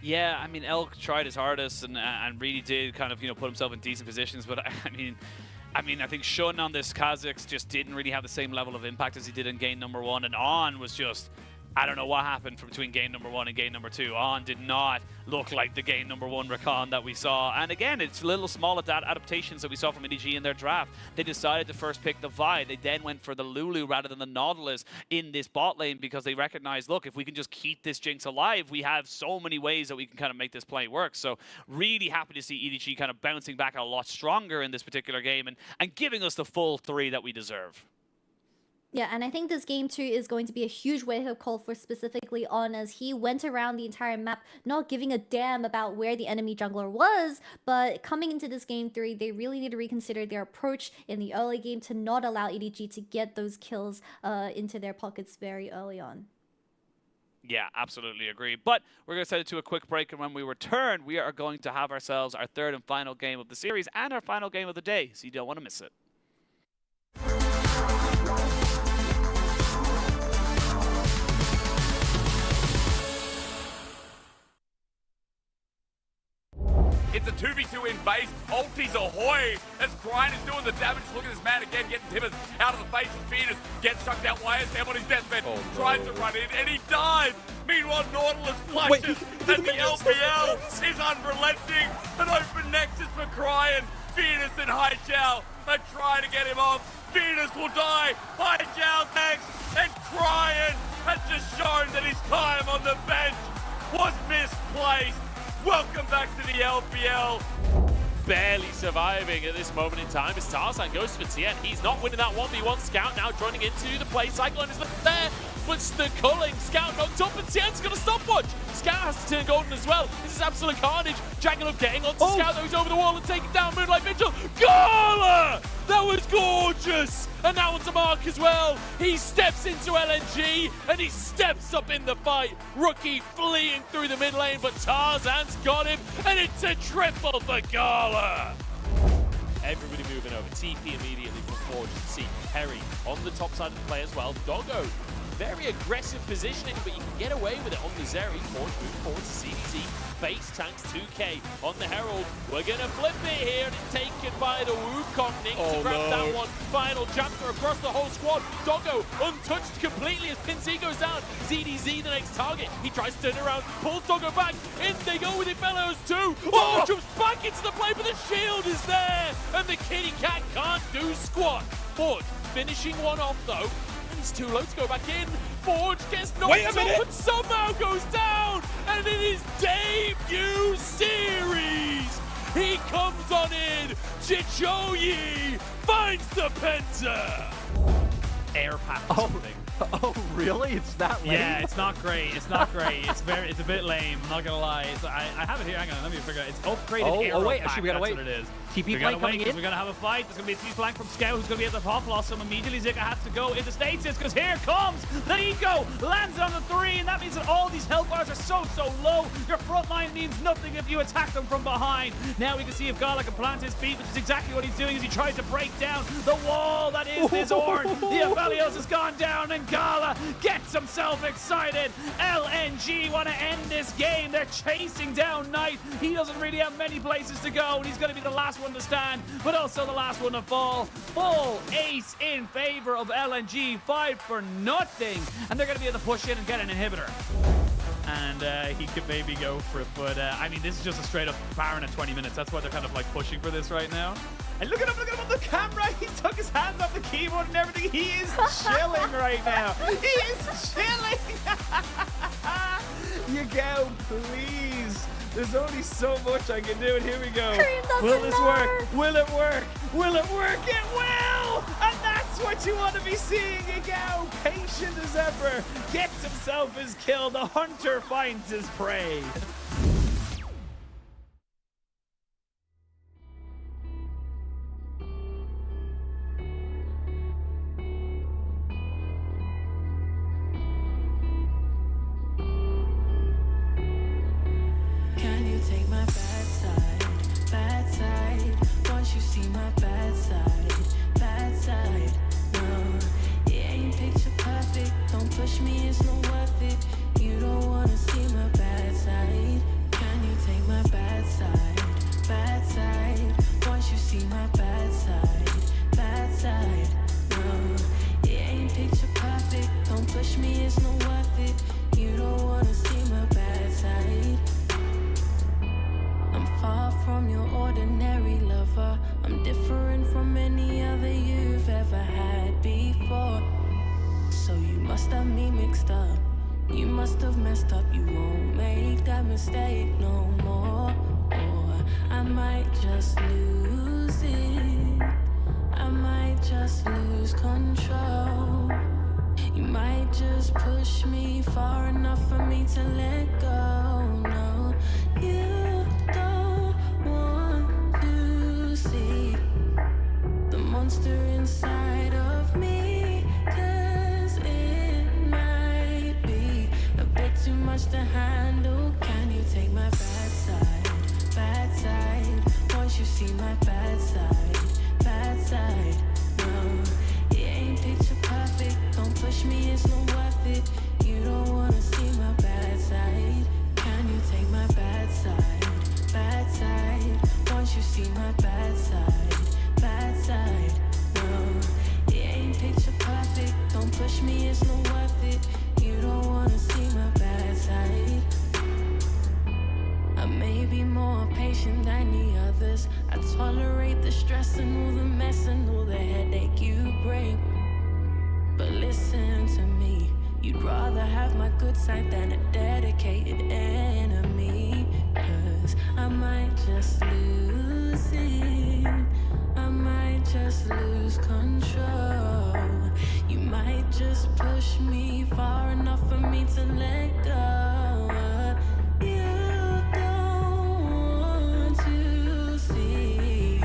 Yeah, I mean, Elk tried his hardest and really did kind of, put himself in decent positions. But I think Shun on this Kazakhs just didn't really have the same level of impact as he did in game number 1. And On was just, I don't know what happened between game number 1 and game number 2. On did not look like the game number 1 Rakan that we saw. And again, it's little small adaptations that we saw from EDG in their draft. They decided to first pick the Vi. They then went for the Lulu rather than the Nautilus in this bot lane because they recognized, look, if we can just keep this Jinx alive, we have so many ways that we can kind of make this play work. So really happy to see EDG kind of bouncing back a lot stronger in this particular game and giving us the full 3 that we deserve. Yeah, and I think this game 2 is going to be a huge wake-up call for specifically On, as he went around the entire map not giving a damn about where the enemy jungler was, but coming into this game 3, they really need to reconsider their approach in the early game to not allow EDG to get those kills into their pockets very early on. Yeah, absolutely agree. But we're going to send it to a quick break, and when we return, we are going to have ourselves our 3rd and final game of the series and our final game of the day, so you don't want to miss it. It's a 2v2 in base. Ultis ahoy! As Cryan is doing the damage. Look at this man again, getting Tibbers out of the face of Phoenix. Gets chucked out YSM on his deathbed. Oh, no. Tries to run in, and he dies! Meanwhile, Nautilus flushes, and the LPL is unrelenting. An open nexus for Cryan. Phoenix and Haijiao are trying to get him off. Phoenix will die. Haijiao's next, and Cryan has just shown that his time on the bench was misplaced. Welcome back to the LPL. Barely surviving at this moment in time as Tarzan goes for Tien. He's not winning that 1v1. Scout now joining into the play. Cyclone is there, but the culling. Scout knocked up, and Tien's got a stopwatch. Scout has to turn golden as well. This is absolute carnage. Jackalope getting onto Scout, though he's over the wall and taking down Moonlight Mitchell. Gala! That was gorgeous! And now onto Mark as well. He steps into LNG and he steps up in the fight. Rookie fleeing through the mid lane, but Tarzan's got him, and it's a triple for Gala. Everybody moving over. TP immediately from Forge to see Perry on the top side of the play as well. Doggo, very aggressive positioning, but you can get away with it on the Zeri. Forge moving forward to CDZ. Face tanks 2K on the Herald. We're going to flip it here, and it's taken by the Wukong. Ning to grab that one. Final chapter across the whole squad. Doggo untouched completely as Pinsy goes down. ZDZ the next target. He tries to turn around, pulls Doggo back. In they go with it, fellows too. Oh, jumps back into the play, but the shield is there. And the kitty cat can't do squat. Forge finishing one off though. He's too low to go back in. Forge gets knocked up and somehow goes down. And in his debut series, he comes on in. Chichoyi finds the Penta. Air pack or something. Oh, really? It's that lame? Yeah, it's not great. It's not great. It's a bit lame. I'm not gonna lie. I have it here. Hang on, let me figure it out. It's upgraded air wait, pack. actually, we gotta wait. That's what it is. TP flank coming in. We're gonna have a fight. There's gonna be a TP flank from Scout, who's gonna be at the top. Lost him immediately. Zika has to go into stasis because here comes the eco. Lands on the 3, and that means that all these health bars are so low. Your front line means nothing if you attack them from behind. Now we can see if Gala can plant his feet, which is exactly what he's doing as he tries to break down the wall that is his Ornn. The Aphelios has gone down, and Gala gets himself excited. LNG want to end this game. They're chasing down Knight. He doesn't really have many places to go, and he's going to be the last one to stand, but also the last one to fall. Full ace in favor of LNG, 5-0, and they're going to be able to push in and get an inhibitor. And he could maybe go for it, but I mean, this is just a straight up Baron at 20 minutes. That's why they're kind of like pushing for this right now. And look at him on the camera. He took his hands off the keyboard and everything. He is chilling right now. He is chilling. You go, please. There's only so much I can do, and here we go. Will this work? Will it work? Will it work? It will! And that's what you want to be seeing. You go, patient as ever. Gets himself his kill. The hunter finds his prey. Can you take my bad side? Bad side. Once you see my bad side, bad side. No, it ain't picture perfect. Don't push me, it's not worth it. You don't wanna see my bad side. from your ordinary lover. I'm different from any other you've ever had before. So you must have me mixed up. You must have messed up. You won't make that mistake no more. Or I might just lose it. I might just lose control. You might just push me far enough for me to let go. No, you don't want to see the monster inside of me, 'cause it might be a bit too much to handle. Can you take my bad side? Bad side. Once you see my bad side, bad side. No, it ain't picture perfect. Don't push me, it's not worth it. You don't wanna see my bad side. Can you take my bad side? Bad side. Once you see my bad side, bad side. No, it ain't picture perfect. Don't push me, it's not worth it. You don't wanna see my bad side. I may be more patient than the others. I tolerate the stress and all the mess and all the headache you bring. But listen to me, you'd rather have my good side than a dedicated enemy. 'Cause I might just lose it. I might just lose control. You might just push me far enough for me to let go. You don't want to see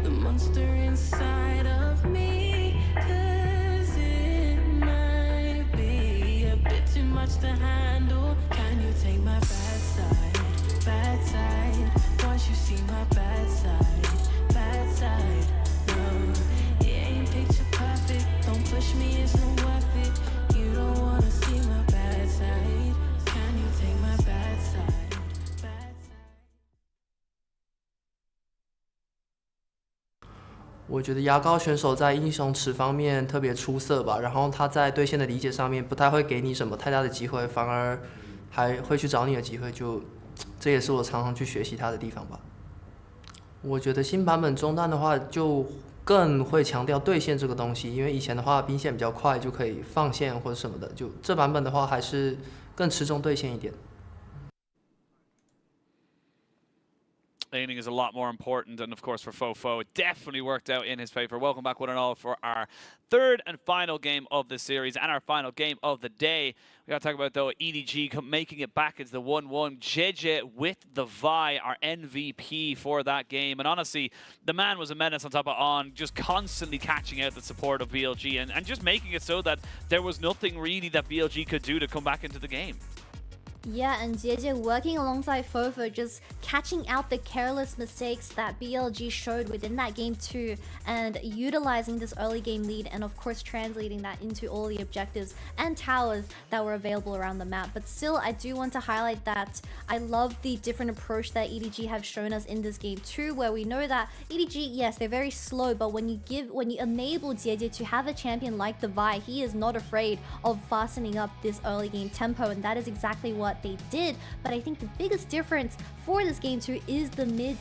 the monster inside of me, 'cause it might be a bit too much to handle. Can you take my bad side? Bad side. Once you see my bad side, bad side. No, it ain't picture perfect. Don't push me, it's not worth it. You don't wanna see my bad side. Can you take my bad side? Bad side. 我觉得牙膏选手在英雄池方面特别出色吧，然后他在对线的理解上面不太会给你什么太大的机会，反而还会去找你的机会，这也是我常常去学习他的地方吧。我觉得新版本中弹的话就更会强调对线这个东西，因为以前的话兵线比较快就可以放线或者什么的，就这版本的话还是更吃重对线一点。Laning is a lot more important, and of course for Fofo, it definitely worked out in his favor. Welcome back, one and all, for our third and final game of the series and our final game of the day. We got to talk about, though, EDG making it back as the 1-1. JJ with the Vi, our MVP for that game. And honestly, the man was a menace on top of On, just constantly catching out the support of BLG and just making it so that there was nothing really that BLG could do to come back into the game. Yeah, and JJ working alongside Fofo, just catching out the careless mistakes that BLG showed within that game too, and utilizing this early game lead, and of course translating that into all the objectives and towers that were available around the map. But still, I do want to highlight that I love the different approach that EDG have shown us in this game too, where we know that EDG, yes, they're very slow, but when you enable JJ to have a champion like the Vi, he is not afraid of fastening up this early game tempo, and that is exactly what they did. But I think the biggest difference for this game too is the mid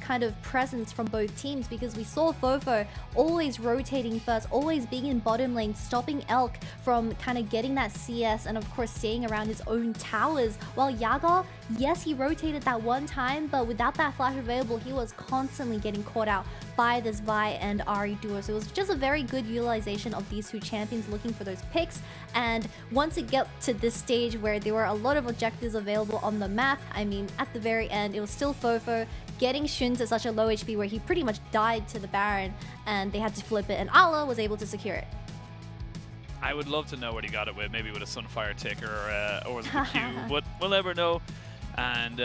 kind of presence from both teams, because we saw Fofo always rotating first, always being in bottom lane, stopping Elk from kind of getting that CS and of course staying around his own towers, while Yaga, yes, he rotated that one time, but without that flash available, he was constantly getting caught out by this Vi and Ahri duo. So it was just a very good utilization of these two champions looking for those picks. And once it got to this stage where there were a lot of objectives available on the map, I mean, at the very end, it was still Fofo getting Xun to such a low HP where he pretty much died to the Baron, and they had to flip it, and Allah was able to secure it. I would love to know what he got it with, maybe with a Sunfire ticker or was it the Q, but we'll never know. And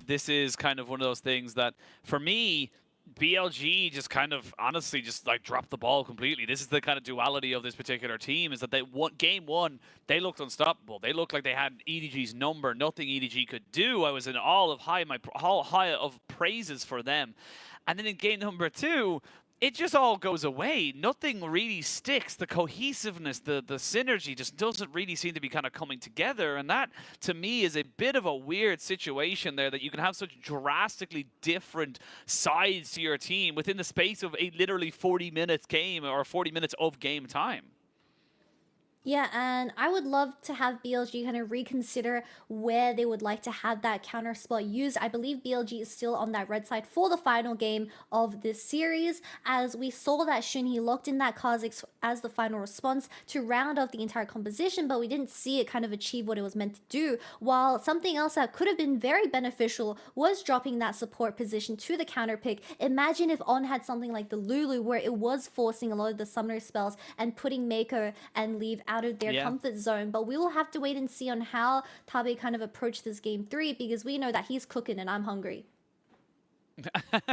this is kind of one of those things that, for me, BLG just kind of honestly just like dropped the ball completely. This is the kind of duality of this particular team, is that they won game one, they looked unstoppable. They looked like they had EDG's number, nothing EDG could do. I was in all high of praises for them. And then in game number two, it just all goes away. Nothing really sticks. The cohesiveness, the synergy just doesn't really seem to be kind of coming together. And that, to me, is a bit of a weird situation there, that you can have such drastically different sides to your team within the space of a literally 40 minutes game or 40 minutes of game time. Yeah, and I would love to have BLG kind of reconsider where they would like to have that counter spot used. I believe BLG is still on that red side for the final game of this series, as we saw that Shunhee locked in that Kha'Zix as the final response to round off the entire composition, but we didn't see it kind of achieve what it was meant to do. While something else that could have been very beneficial was dropping that support position to the counter pick. Imagine if On had something like the Lulu, where it was forcing a lot of the summoner spells and putting Mako and Leave out of their comfort zone. But we will have to wait and see on how Tabe kind of approached this game 3, because we know that he's cooking and I'm hungry.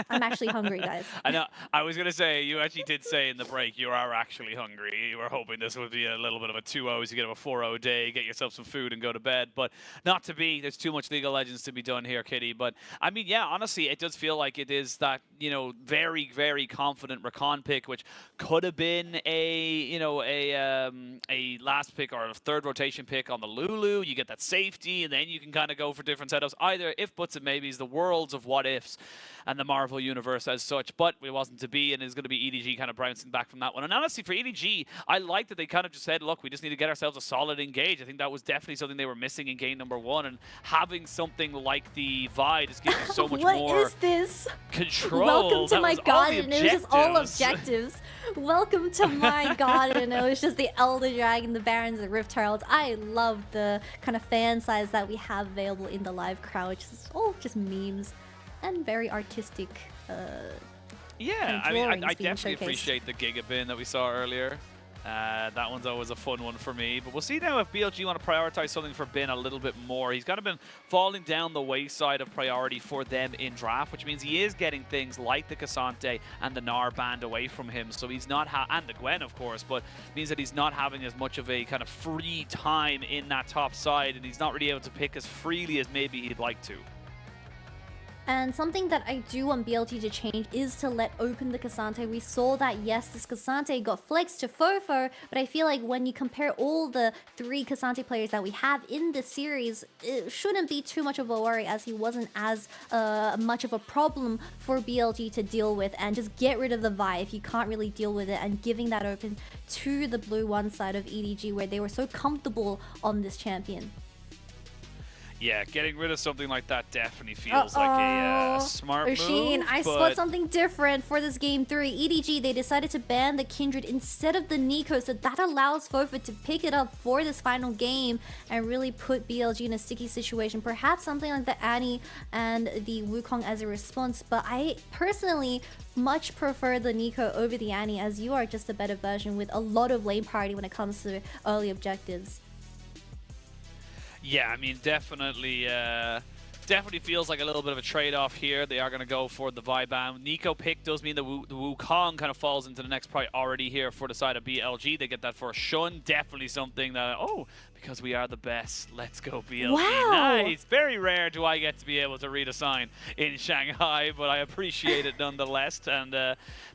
I'm actually hungry, guys. I know. I was going to say, you actually did say in the break you are actually hungry. You were hoping this would be a little bit of a 2-0, so you get a 4-0 day, get yourself some food and go to bed. But not to be. There's too much League of Legends to be done here, Kitty. But, I mean, yeah, honestly, it does feel like it is that, you know, very, very confident Rakan pick, which could have been a, you know, a last pick or a third rotation pick on the Lulu. You get that safety, and then you can kind of go for different setups. Either if, buts, and maybes, the worlds of what ifs and the Marvel universe as such, but it wasn't to be, and it's going to be EDG kind of bouncing back from that one. And honestly, for EDG, I like that they kind of just said, look, we just need to get ourselves a solid engage. I think that was definitely something they were missing in game number 1, and having something like the Vi just gives you so much more What is this? Control. Welcome to my garden. It was just all objectives. objectives. Welcome to my garden. It was just the Elder Dragon, the Barons, the Rift Heralds. I love the kind of fan size that we have available in the live crowd, which is all just memes and very artistic. Yeah, I mean, I definitely appreciate the Gigabin that we saw earlier. That one's always a fun one for me. But we'll see now if BLG want to prioritize something for Bin a little bit more. He's kind of been falling down the wayside of priority for them in draft, which means he is getting things like the Cassante and the Gnar banned away from him. So he's not, and the Gwen, of course, but means that he's not having as much of a kind of free time in that top side, and he's not really able to pick as freely as maybe he'd like to. And something that I do want BLT to change is to let open the Cassante. We saw that, yes, this Cassante got flexed to Fofo, but I feel like when you compare all the 3 Cassante players that we have in this series, it shouldn't be too much of a worry, as he wasn't as much of a problem for BLG to deal with. And just get rid of the Vi if you can't really deal with it, and giving that open to the blue one side of EDG, where they were so comfortable on this champion. Yeah, getting rid of something like that definitely feels like a smart Rasheen, move. I spot something different for this game 3. EDG, they decided to ban the Kindred instead of the Nico, so that allows Fofa to pick it up for this final game and really put BLG in a sticky situation. Perhaps something like the Annie and the Wukong as a response, but I personally much prefer the Nico over the Annie, as you are just a better version with a lot of lane priority when it comes to early objectives. Yeah, I mean, definitely feels like a little bit of a trade-off here. They are going to go for the Vi ban. Nico pick does mean the Wukong kind of falls into the next priority here for the side of BLG. They get that for Shun. Definitely something that, because we are the best. Let's go, BLG. Wow. Nice. Very rare do I get to be able to read a sign in Shanghai, but I appreciate it nonetheless. And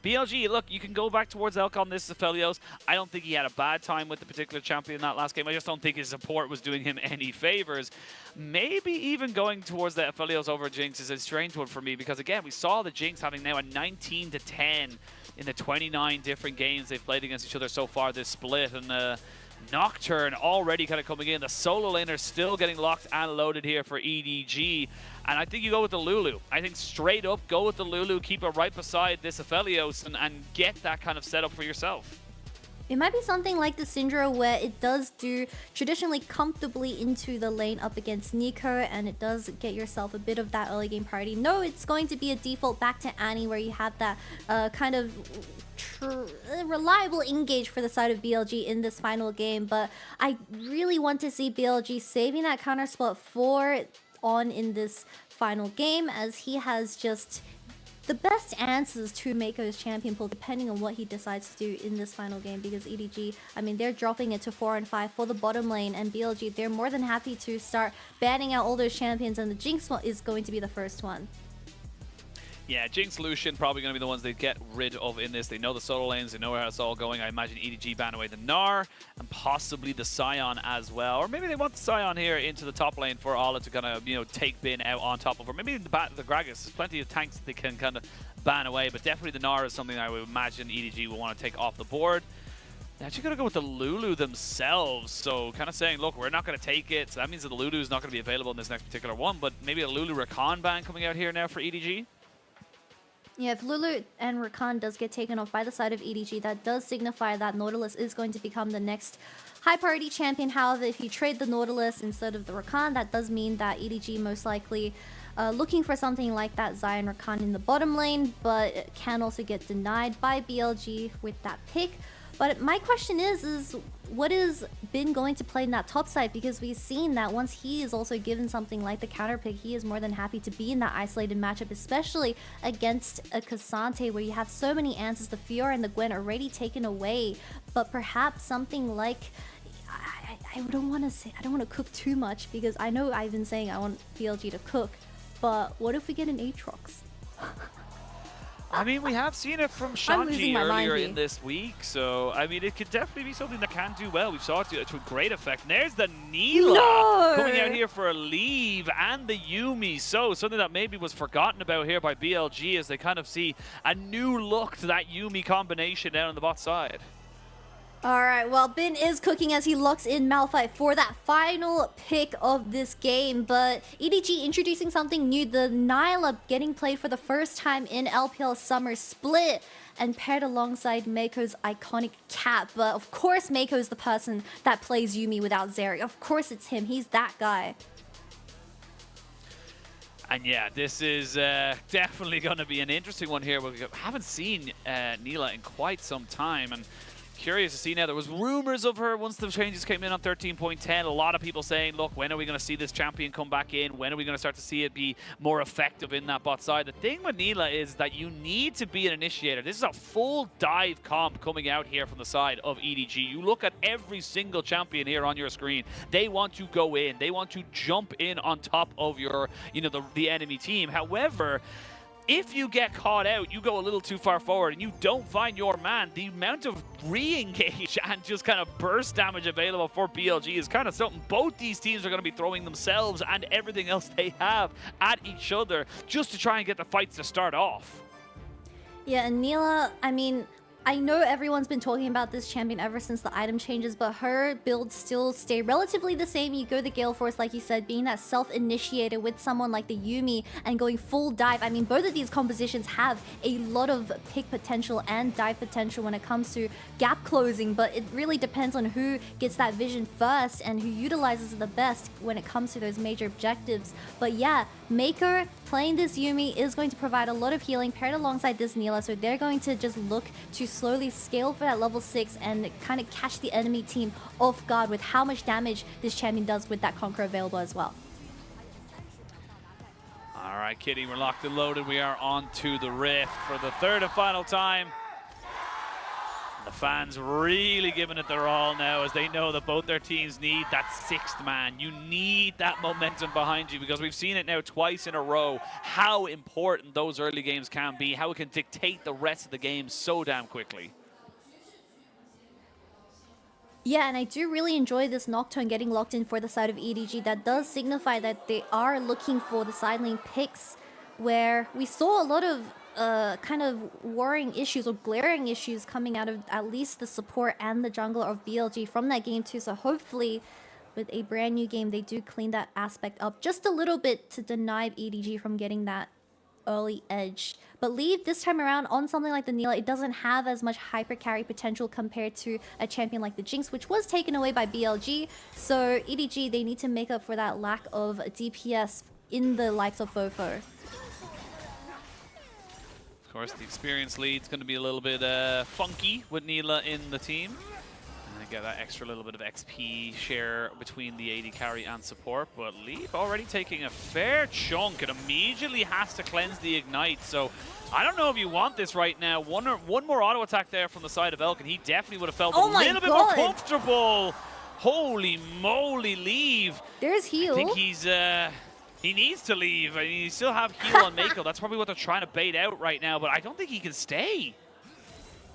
BLG, look, you can go back towards Elk on this Aphelios. I don't think he had a bad time with the particular champion in that last game. I just don't think his support was doing him any favors. Maybe even going towards the Aphelios over Jinx is a strange one for me, because again, we saw the Jinx having now a 19-10 in the 29 different games they've played against each other so far this split. And Nocturne already kind of coming in. The solo laner still getting locked and loaded here for EDG. And I think you go with the Lulu. I think straight up, go with the Lulu, keep it right beside this Aphelios, and get that kind of setup for yourself. It might be something like the Syndra, where it does do traditionally comfortably into the lane up against Nico, and it does get yourself a bit of that early game priority. No, it's going to be a default back to Annie, where you have that kind of reliable engage for the side of BLG in this final game. But I really want to see BLG saving that counter spot for On in this final game, as he has just the best answers to Mako's champion pool, depending on what he decides to do in this final game. Because EDG, I mean, they're dropping it to 4 and 5 for the bottom lane, and BLG, they're more than happy to start banning out all those champions, and the Jinx is going to be the first one. Yeah, Jinx, Lucian probably going to be the ones they get rid of in this. They know the solo lanes, they know where it's all going. I imagine EDG ban away the Gnar and possibly the Sion as well. Or maybe they want the Sion here into the top lane for Ala to kind of, you know, take Bin out on top of her. Maybe the Gragas. There's plenty of tanks that they can kind of ban away, but definitely the Gnar is something I would imagine EDG will want to take off the board. They're actually going to go with the Lulu themselves, so kind of saying, look, we're not going to take it. So that means that the Lulu is not going to be available in this next particular one, but maybe a Lulu Rakan ban coming out here now for EDG. Yeah, if Lulu and Rakan does get taken off by the side of EDG, that does signify that Nautilus is going to become the next high priority champion. However, if you trade the Nautilus instead of the Rakan, that does mean that EDG most likely looking for something like that Zion Rakan in the bottom lane, but it can also get denied by BLG with that pick. But my question is what is Bin going to play in that top side? Because we've seen that once he is also given something like the counter pick, he is more than happy to be in that isolated matchup, especially against a Cassante where you have so many answers, the Fiora and the Gwen already taken away. But perhaps something like, I don't want to cook too much because I know I've been saying I want BLG to cook, but what if we get an Aatrox? I mean, we have seen it from Shanji earlier in this week, so I mean, it could definitely be something that can do well. We saw it to great effect. And there's the Nilah coming out here for a leave, and the Yuumi. So something that maybe was forgotten about here by BLG as they kind of see a new look to that Yuumi combination down on the bot side. Alright, well, Bin is cooking as he locks in Malphite for that final pick of this game, but EDG introducing something new, the Nilah getting played for the first time in LPL Summer Split and paired alongside Meiko's iconic cap. But of course Meiko's the person that plays Yuumi without Zeri. Of course it's him, he's that guy. And yeah, this is definitely going to be an interesting one here. We haven't seen Nilah in quite some time, and curious to see now. There was rumors of her once the changes came in on 13.10. A lot of people saying, look, when are we going to see this champion come back in? When are we going to start to see it be more effective in that bot side? The thing with Nilah is that you need to be an initiator. This is a full dive comp coming out here from the side of EDG. You look at every single champion here on your screen. They want to go in. They want to jump in on top of your, you know, the enemy team. However, if you get caught out, you go a little too far forward and you don't find your man, the amount of re-engage and just kind of burst damage available for BLG is kind of something both these teams are going to be throwing themselves and everything else they have at each other just to try and get the fights to start off. Yeah, and Nilah, I mean, I know everyone's been talking about this champion ever since the item changes, but her builds still stay relatively the same. You go the Gale Force, like you said, being that self-initiator with someone like the Yuumi and going full dive. I mean, both of these compositions have a lot of pick potential and dive potential when it comes to gap closing, but it really depends on who gets that vision first and who utilizes it the best when it comes to those major objectives. But yeah, Meiko playing this Yuumi is going to provide a lot of healing paired alongside this Nilah, so they're going to just look to slowly scale for that level 6 and kind of catch the enemy team off guard with how much damage this champion does with that Conqueror available as well. All right, Kitty, we're locked and loaded. We are on to the Rift for the third and final time. The fans really giving it their all now as they know that both their teams need that 6th man. You need that momentum behind you because we've seen it now twice in a row, how important those early games can be, how it can dictate the rest of the game so damn quickly. Yeah, and I do really enjoy this Nocturne getting locked in for the side of EDG. That does signify that they are looking for the side lane picks where we saw a lot of kind of worrying issues or glaring issues coming out of at least the support and the jungler of BLG from that game too. So hopefully with a brand new game, they do clean that aspect up just a little bit to deny EDG from getting that early edge. But Leave this time around on something like the Nilah, it doesn't have as much hyper carry potential compared to a champion like the Jinx, which was taken away by BLG. So EDG, they need to make up for that lack of DPS in the likes of Fofo. Of course, the experience lead's going to be a little bit funky with Nilah in the team. And get that extra little bit of XP share between the AD carry and support. But Leaf already taking a fair chunk and immediately has to cleanse the Ignite. So I don't know if you want this right now. One more auto attack there from the side of Elk, and he definitely would have felt a little bit more comfortable. Holy moly, Leave. There's heal. I think he's He needs to leave. I mean, you still have heal on Mako. That's probably what they're trying to bait out right now, but I don't think he can stay.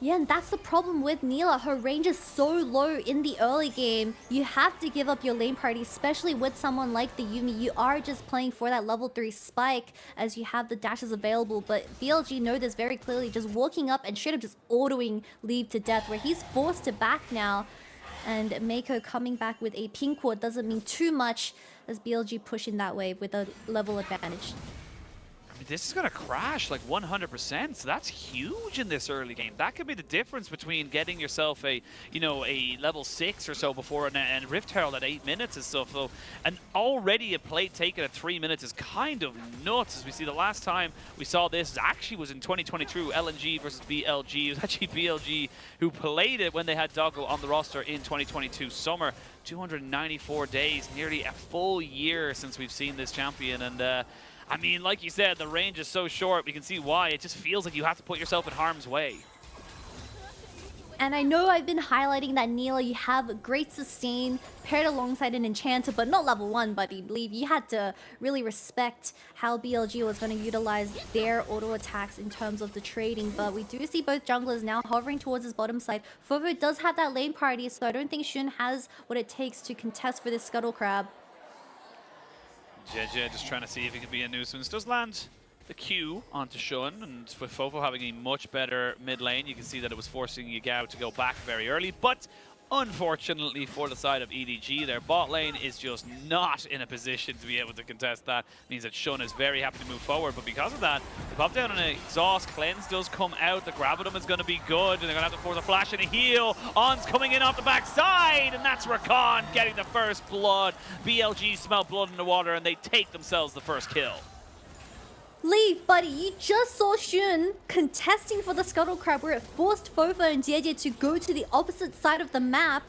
Yeah, and that's the problem with Neela. Her range is so low in the early game. You have to give up your lane party, especially with someone like the Yuumi. You are just playing for that level 3 spike as you have the dashes available. But BLG know this very clearly, just walking up and straight up just autoing Leave to death, where he's forced to back now. And Mako coming back with a pink ward doesn't mean too much as BLG pushing that wave with a level advantage. I mean, this is going to crash like 100%, so that's huge in this early game. That could be the difference between getting yourself a, you know, a level 6 or so before and Rift Herald at 8 minutes and stuff. So, and already a plate taken at 3 minutes is kind of nuts. As we see, the last time we saw this actually was in 2022, LNG versus BLG. It was actually BLG who played it when they had Doggo on the roster in 2022 summer. 294 days, nearly a full year since we've seen this champion, and I mean, like you said, the range is so short, we can see why. It just feels like you have to put yourself in harm's way. And I know I've been highlighting that Neela, you have great sustain paired alongside an enchanter, but not level 1, but I believe you had to really respect how BLG was going to utilize their auto attacks in terms of the trading. But we do see both junglers now hovering towards his bottom side. Fovo does have that lane party, so I don't think Shun has what it takes to contest for this Scuttle Crab. JJ just trying to see if he can be a nuisance. Does land the Q onto Shun, and with Fovo having a much better mid lane, you can see that it was forcing Yagao to go back very early. But unfortunately for the side of EDG, their bot lane is just not in a position to be able to contest that. Means that Shun is very happy to move forward, but because of that, the pop down on an exhaust cleanse does come out. The Gravitum is going to be good, and they're going to have to force a flash and a heal. On's coming in off the backside, and that's Rakan getting the first blood. BLG smell blood in the water, and they take themselves the first kill. Leave, buddy, you just saw Shun contesting for the Scuttle Crab where it forced Fovo and JJ to go to the opposite side of the map,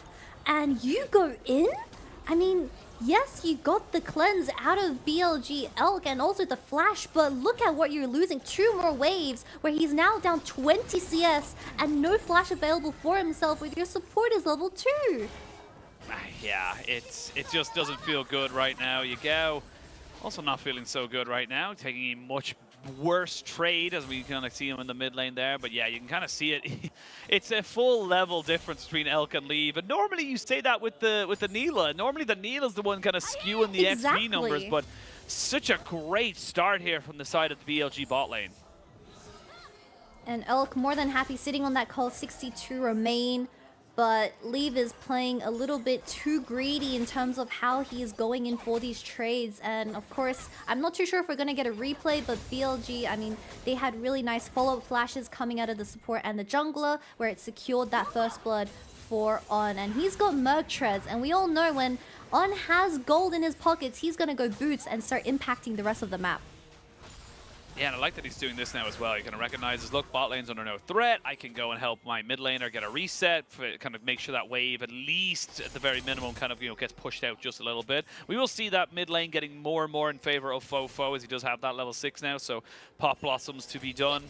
and you go in? I mean, yes, you got the cleanse out of BLG Elk and also the flash, but look at what you're losing. 2 more waves where he's now down 20 CS and no flash available for himself with your support is level 2. Yeah, it just doesn't feel good right now. Yagao also not feeling so good right now, taking a much worse trade as we kind of see him in the mid lane there. But yeah, you can kind of see it. It's a full level difference between Elk and Leave. And normally you say that with the Neela. Normally the Neela's the one kind of skewing the XP numbers, but such a great start here from the side of the BLG bot lane. And Elk more than happy sitting on that call 62 remain. But Leave is playing a little bit too greedy in terms of how he is going in for these trades. And of course, I'm not too sure if we're going to get a replay, but BLG, I mean, they had really nice follow-up flashes coming out of the support and the jungler, where it secured that first blood for On. And he's got Merc Treads, and we all know when On has gold in his pockets, he's going to go boots and start impacting the rest of the map. Yeah, and I like that he's doing this now as well. He kind of recognizes, look, bot lane's under no threat. I can go and help my mid laner get a reset, kind of make sure that wave, at least at the very minimum, kind of, you know, gets pushed out just a little bit. We will see that mid lane getting more and more in favor of Fofo, as he does have that level 6 now, so Pop Blossoms to be done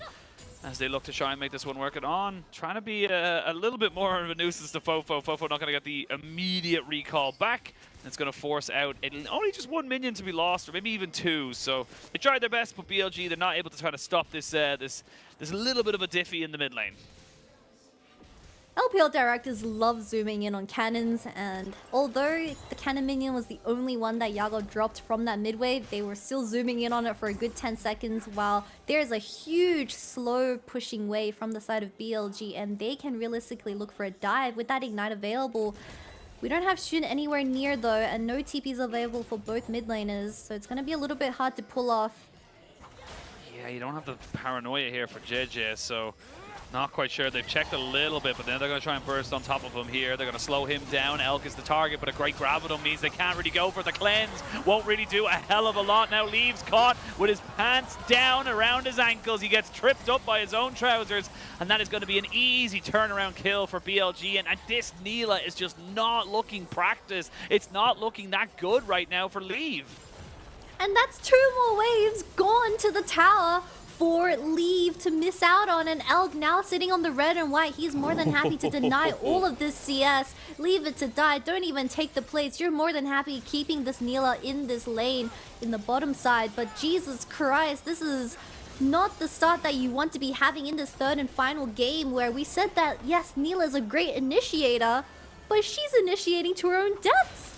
as they look to try and make this one work. And On, trying to be a little bit more of a nuisance to Fofo. Fofo not going to get the immediate recall back. It's going to force out only just 1 minion to be lost, or maybe even 2. So they tried their best, but BLG, they're not able to try to stop this this little bit of a diffy in the mid lane. LPL directors love zooming in on cannons, and although the cannon minion was the only one that Yago dropped from that mid wave, they were still zooming in on it for a good 10 seconds, while there's a huge slow pushing wave from the side of BLG, and they can realistically look for a dive with that ignite available. We don't have Shun anywhere near though, and no TPs available for both mid laners, so it's going to be a little bit hard to pull off. Yeah, you don't have the paranoia here for JJ, so not quite sure. They've checked a little bit, but then they're going to try and burst on top of him here. They're going to slow him down. Elk is the target, but a great Gravitum means they can't really go for the cleanse. Won't really do a hell of a lot. Now Leaves caught with his pants down around his ankles. He gets tripped up by his own trousers, and that is going to be an easy turnaround kill for BLG. And this Neela is just not looking practiced. It's not looking that good right now for Leave. And that's 2 more waves gone to the tower for Leave leave to miss out on. And Elk now sitting on the red and white. He's more than happy to deny all of this CS. Leave it to die. Don't even take the plates. You're more than happy keeping this Nila in this lane in the bottom side. But Jesus Christ, this is not the start that you want to be having in this third and final game, where we said that, yes, Nila is a great initiator, but she's initiating to her own deaths.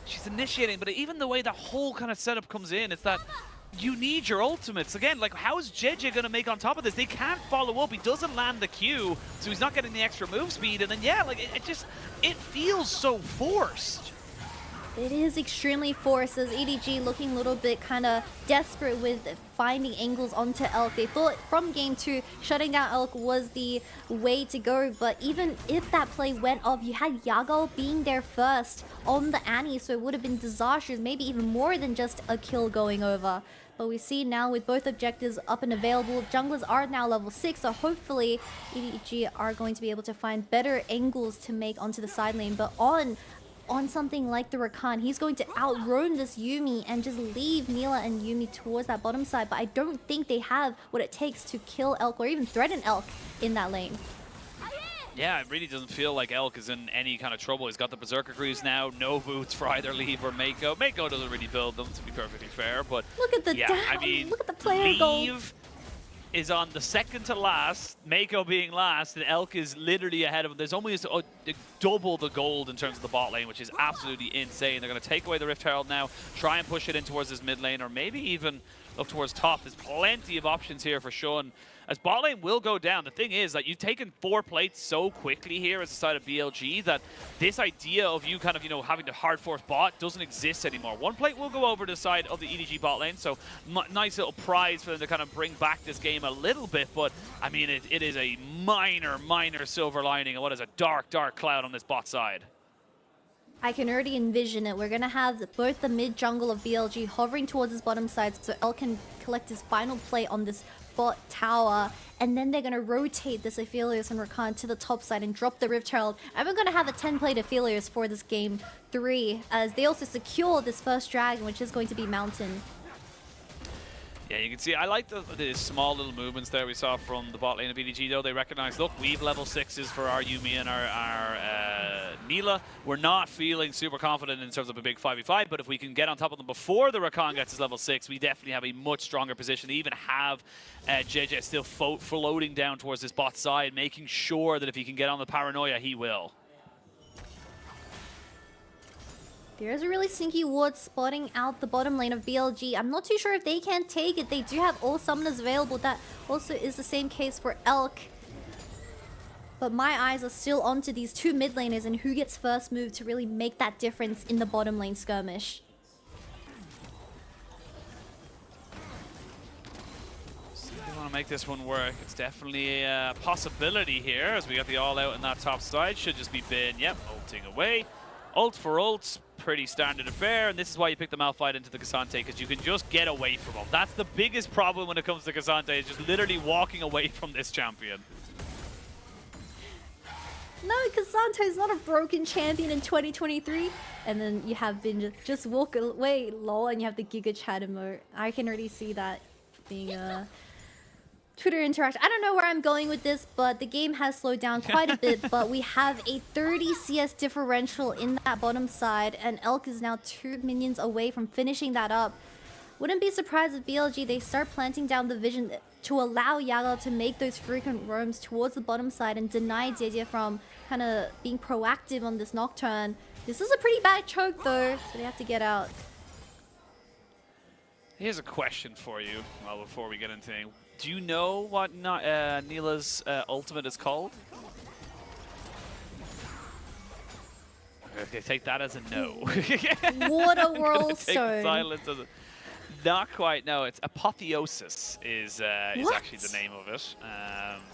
She's initiating, but even the way the whole kind of setup comes in, it's that you need your ultimates. Again, like, how is JJ going to make on top of this? They can't follow up. He doesn't land the Q, so he's not getting the extra move speed. And then, yeah, like, it feels so forced. It is extremely forced, as EDG looking a little bit kind of desperate with finding angles onto Elk. They thought from game 2, shutting down Elk was the way to go, but even if that play went off, you had Yago being there first on the Annie, so it would have been disastrous, maybe even more than just a kill going over. But we see now with both objectives up and available, junglers are now level 6, so hopefully EDG are going to be able to find better angles to make onto the side lane. But on something like the Rakan, he's going to outroam this Yuumi and just leave Nila and Yuumi towards that bottom side. But I don't think they have what it takes to kill Elk or even threaten Elk in that lane. Yeah, it really doesn't feel like Elk is in any kind of trouble. He's got the Berserker Greaves now, no boots for either Leave or Mako. Mako doesn't really build them, to be perfectly fair, but look at the I mean, look at the player goal. Leave is on the second to last, Mako being last, and Elk is literally ahead of him. There's almost double the gold in terms of the bot lane, which is absolutely insane. They're going to take away the Rift Herald now, try and push it in towards this mid lane, or maybe even up towards top. There's plenty of options here for Sean, as bot lane will go down. The thing is that you've taken 4 plates so quickly here as the side of BLG that this idea of you kind of, having to hard force bot doesn't exist anymore. 1 plate will go over to the side of the EDG bot lane, so nice little prize for them to kind of bring back this game a little bit, but I mean, it is a minor silver lining, and what is a dark cloud on this bot side. I can already envision it. We're going to have both the mid jungle of BLG hovering towards his bottom side so Elk can collect his final play on this bot tower, and then they're going to rotate this Aphelios and Rakan to the top side and drop the Rift Herald. And we're going to have a 10-plate Aphelios for this game 3, as they also secure this first dragon, which is going to be Mountain. Yeah, you can see, I like the small little movements there we saw from the bot lane of EDG, though. They recognize, look, we've level 6s for our Yuumi and our Nila. We're not feeling super confident in terms of a big 5v5, but if we can get on top of them before the Rakan gets his level 6, we definitely have a much stronger position. They even have JJ still floating down towards this bot side, making sure that if he can get on the paranoia, he will. There's a really sneaky ward spotting out the bottom lane of BLG. I'm not too sure if they can take it. They do have all summoners available. That also is the same case for Elk. But my eyes are still onto these 2 mid laners and who gets first move to really make that difference in the bottom lane skirmish. So they want to make this one work. It's definitely a possibility here, as we got the all out in that top side. Should just be Bin, yep, ulting away. Ult for ult, pretty standard affair, and this is why you pick the Malphite into the K'Sante, because you can just get away from him. That's the biggest problem when it comes to K'Sante, is just literally walking away from this champion. No, K'Sante is not a broken champion in 2023. And then you have Bin just walk away, lol, and you have the Giga Chat emote. I can already see that being a Twitter interaction. I don't know where I'm going with this, but the game has slowed down quite a bit. But we have a 30 CS differential in that bottom side, and Elk is now 2 minions away from finishing that up. Wouldn't be surprised if BLG, they start planting down the vision to allow Yaga to make those frequent roams towards the bottom side and deny JJ from kind of being proactive on this Nocturne. This is a pretty bad choke though, so they have to get out. Here's a question for you, well, before we get into anything. Do you know what Nila's ultimate is called? Okay, take that as a no. Water Whirlstone. Silence as a... Not quite, no. It's Apotheosis is actually the name of it.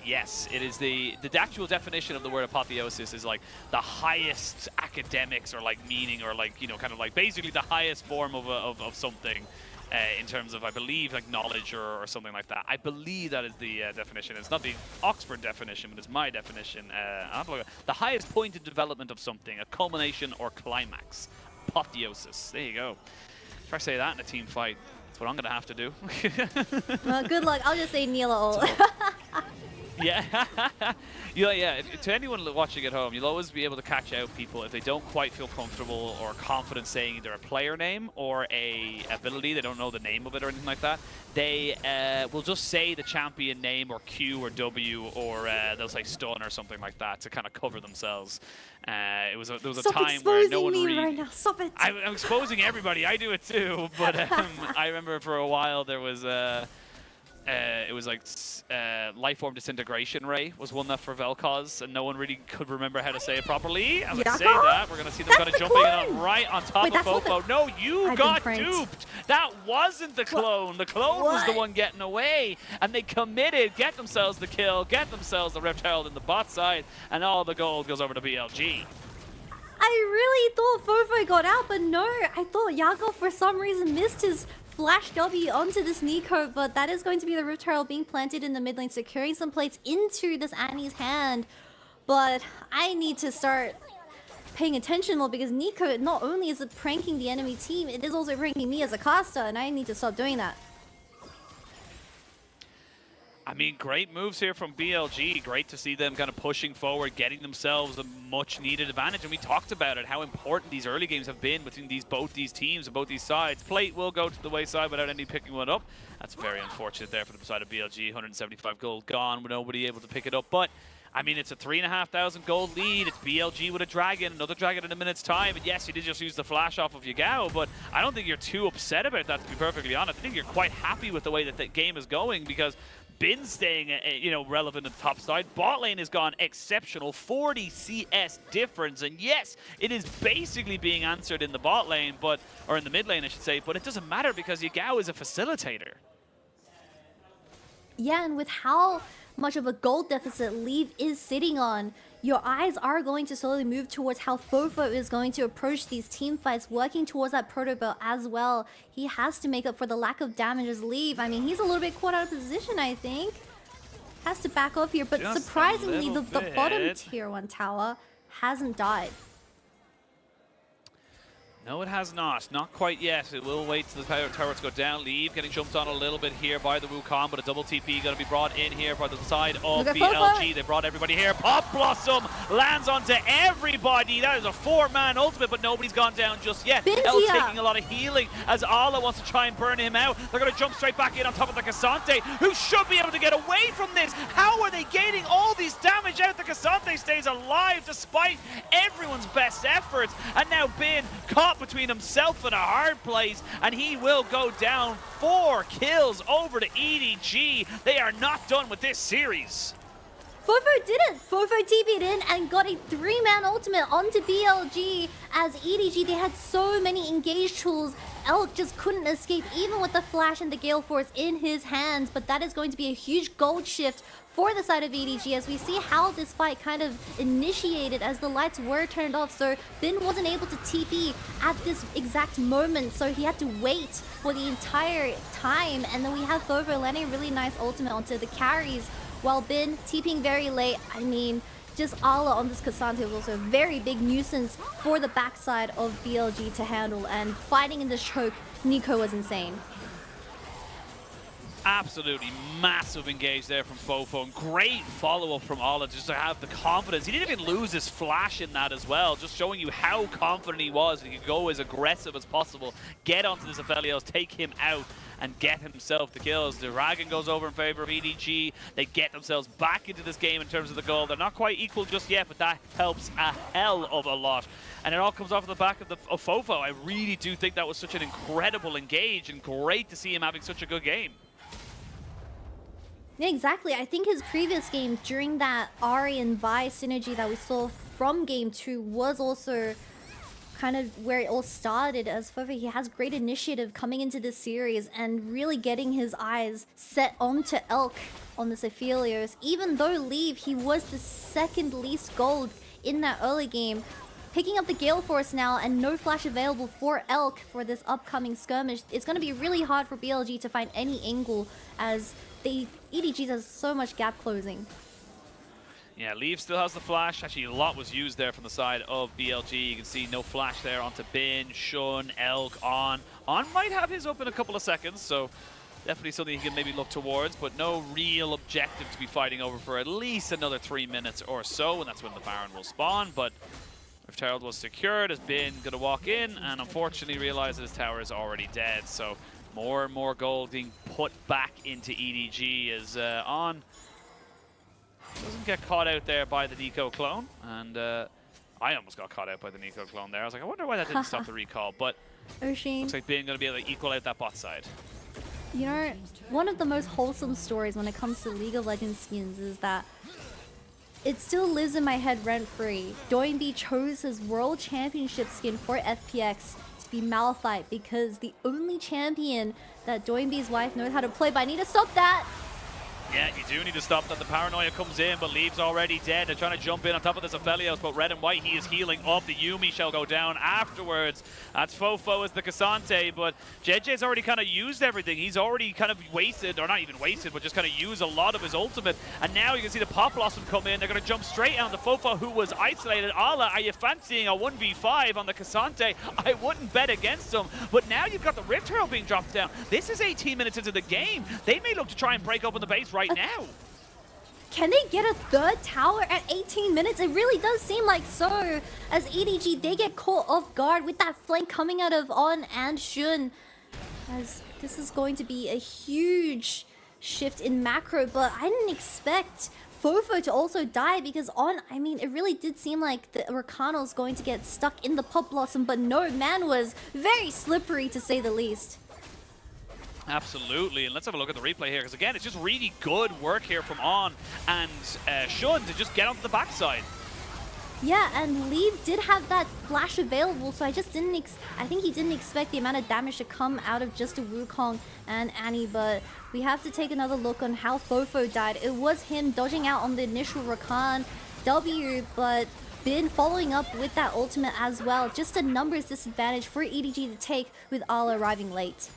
Yes, it is the actual definition of the word apotheosis is like the highest academics or like meaning or like, kind of like basically the highest form of something. In terms of, I believe, like knowledge or something like that. I believe that is the definition. It's not the Oxford definition, but it's my definition. The highest point in development of something, a culmination or climax. Apotheosis. There you go. Try to say that in a team fight. what I'm gonna have to do. Well, good luck. I'll just say Neela ult. Yeah. Yeah. To anyone watching at home, you'll always be able to catch out people if they don't quite feel comfortable or confident saying either a player name or a ability. They don't know the name of it or anything like that. They will just say the champion name or Q or W, or they'll say stun or something like that to kind of cover themselves. There was a time where no one really. Right now. Stop it. I'm exposing everybody. I do it too. But I remember for a while there was it was like Lifeform Disintegration Ray was one that for Vel'Koz, and no one really could remember how to say it properly. As I say that, we're going to see them kind of jumping in right on top of Fofo. No, you got duped. That wasn't the clone. The clone was the one getting away, and they committed, get themselves the kill, get themselves the Rift Herald in the bot side, and all the gold goes over to BLG. I really thought Fofo got out, but no. I thought Yago for some reason missed his Flash W onto this Nico, but that is going to be the Rift Herald being planted in the mid lane, securing some plates into this Annie's hand. But I need to start paying attention more, because Nico, not only is it pranking the enemy team, it is also pranking me as a caster, and I need to stop doing that. I mean, great moves here from BLG. Great to see them kind of pushing forward, getting themselves a much-needed advantage. And we talked about it, how important these early games have been between both these teams and both these sides. Plate will go to the wayside without any picking one up. That's very unfortunate there for the side of BLG. 175 gold gone with nobody able to pick it up. But, I mean, it's a 3,500 gold lead. It's BLG with a dragon, another dragon in a minute's time. And yes, he did just use the flash off of Yagao, but I don't think you're too upset about that, to be perfectly honest. I think you're quite happy with the way that the game is going, because been staying, relevant at the top side. Bot lane has gone exceptional, 40 CS difference, and yes, it is basically being answered in the bot lane, or in the mid lane, I should say, but it doesn't matter because Yagao is a facilitator. Yeah, and with how much of a gold deficit Leave is sitting on, your eyes are going to slowly move towards how Fofo is going to approach these team fights, working towards that proto belt as well. He has to make up for the lack of damage as Leave. I mean, he's a little bit caught out of position, I think. Has to back off here, but just surprisingly, the bottom tier 1 tower hasn't died. No, it has not. Not quite yet. It will wait till the tower to go down. Leave getting jumped on a little bit here by the Wukong, but a double TP going to be brought in here by the side of BLG. They brought everybody here. Pop Blossom lands onto everybody. That is a 4-man ultimate, but nobody's gone down just yet. El's taking a lot of healing as Ala wants to try and burn him out. They're going to jump straight back in on top of the Cassante, who should be able to get away from this. How are they gaining all these damage out? The Cassante stays alive despite everyone's best efforts. And now Bin caught between himself and a hard place, and he will go down. 4 kills over to EDG. They are not done with this series. Fofo did it! Fofo TP'd in and got a 3-man ultimate onto BLG. As EDG, they had so many engaged tools. Elk just couldn't escape, even with the flash and the Gale Force in his hands. But that is going to be a huge gold shift for the side of EDG, as we see how this fight kind of initiated as the lights were turned off. So Bin wasn't able to TP at this exact moment, so he had to wait for the entire time. And then we have Fofo landing a really nice ultimate onto the carries, while Bin TPing very late. I mean, just Ala on this Cassante was also a very big nuisance for the backside of BLG to handle, and fighting in this choke, Nico was insane. Absolutely massive engage there from Fofo, and great follow-up from Ala just to have the confidence. He didn't even lose his flash in that as well, just showing you how confident he was. He could go as aggressive as possible, get onto this Aphelios, take him out, and get himself the kills. The Dragon goes over in favor of EDG. They get themselves back into this game in terms of the goal. They're not quite equal just yet, but that helps a hell of a lot. And it all comes off the back of Fofo. I really do think that was such an incredible engage, and great to see him having such a good game. Yeah, exactly. I think his previous game, during that Ahri and Vi synergy that we saw from Game 2, was also kind of where it all started. As Fofo, he has great initiative coming into this series and really getting his eyes set onto Elk on this Aphelios. Even though Leave, he was the second least gold in that early game. Picking up the Gale Force now and no flash available for Elk for this upcoming skirmish. It's going to be really hard for BLG to find any angle, as EDG has so much gap closing. Yeah, Leave still has the flash. Actually, a lot was used there from the side of BLG. You can see no flash there onto Bin, Shun, Elk, On. On might have his up in a couple of seconds, so definitely something he can maybe look towards, but no real objective to be fighting over for at least another 3 minutes or so, and that's when the Baron will spawn. But if Herald was secured, has been going to walk in, and unfortunately realizes his tower is already dead. So more and more gold being put back into EDG as On doesn't get caught out there by the Nico clone, and I almost got caught out by the Nico clone there. I was like, I wonder why that didn't stop the recall, but Oshin, looks like Bin going to be able to equal out that bot side. you know, one of the most wholesome stories when it comes to League of Legends skins is that it still lives in my head rent-free. Doinby chose his World Championship skin for FPX to be Malphite because the only champion that Doinby's wife knows how to play, but I need to stop that! Yeah, you do need to stop that. The paranoia comes in, but Leave's already dead. They're trying to jump in on top of this Aphelios, but red and white, he is healing up. The Yuumi shall go down afterwards. That's Fofo as the Cassante, but JJ's already kind of used everything. He's already kind of wasted, or not even wasted, but just kind of used a lot of his ultimate. And now you can see the Pop Blossom come in. They're going to jump straight on the Fofo, who was isolated. Ala, are you fancying a 1v5 on the Cassante? I wouldn't bet against him, but now you've got the Rift Herald being dropped down. This is 18 minutes into the game. They may look to try and break open the base right now. Can they get a third tower at 18 minutes? It really does seem like so. As EDG, they get caught off guard with that flank coming out of On and Shun. As this is going to be a huge shift in macro, but I didn't expect Fofo to also die because On, I mean, it really did seem like the Rakano was going to get stuck in the Pop Blossom, but no, man was very slippery to say the least. Absolutely, and let's have a look at the replay here, because again, it's just really good work here from On and Shun to just get onto the backside. Yeah, and Leave did have that flash available, so I just didn't I think he didn't expect the amount of damage to come out of just a Wukong and Annie, but we have to take another look on how Fofo died. It was him dodging out on the initial Rakan W, but Bin following up with that ultimate as well. Just a numbers disadvantage for EDG to take with Ala arriving late.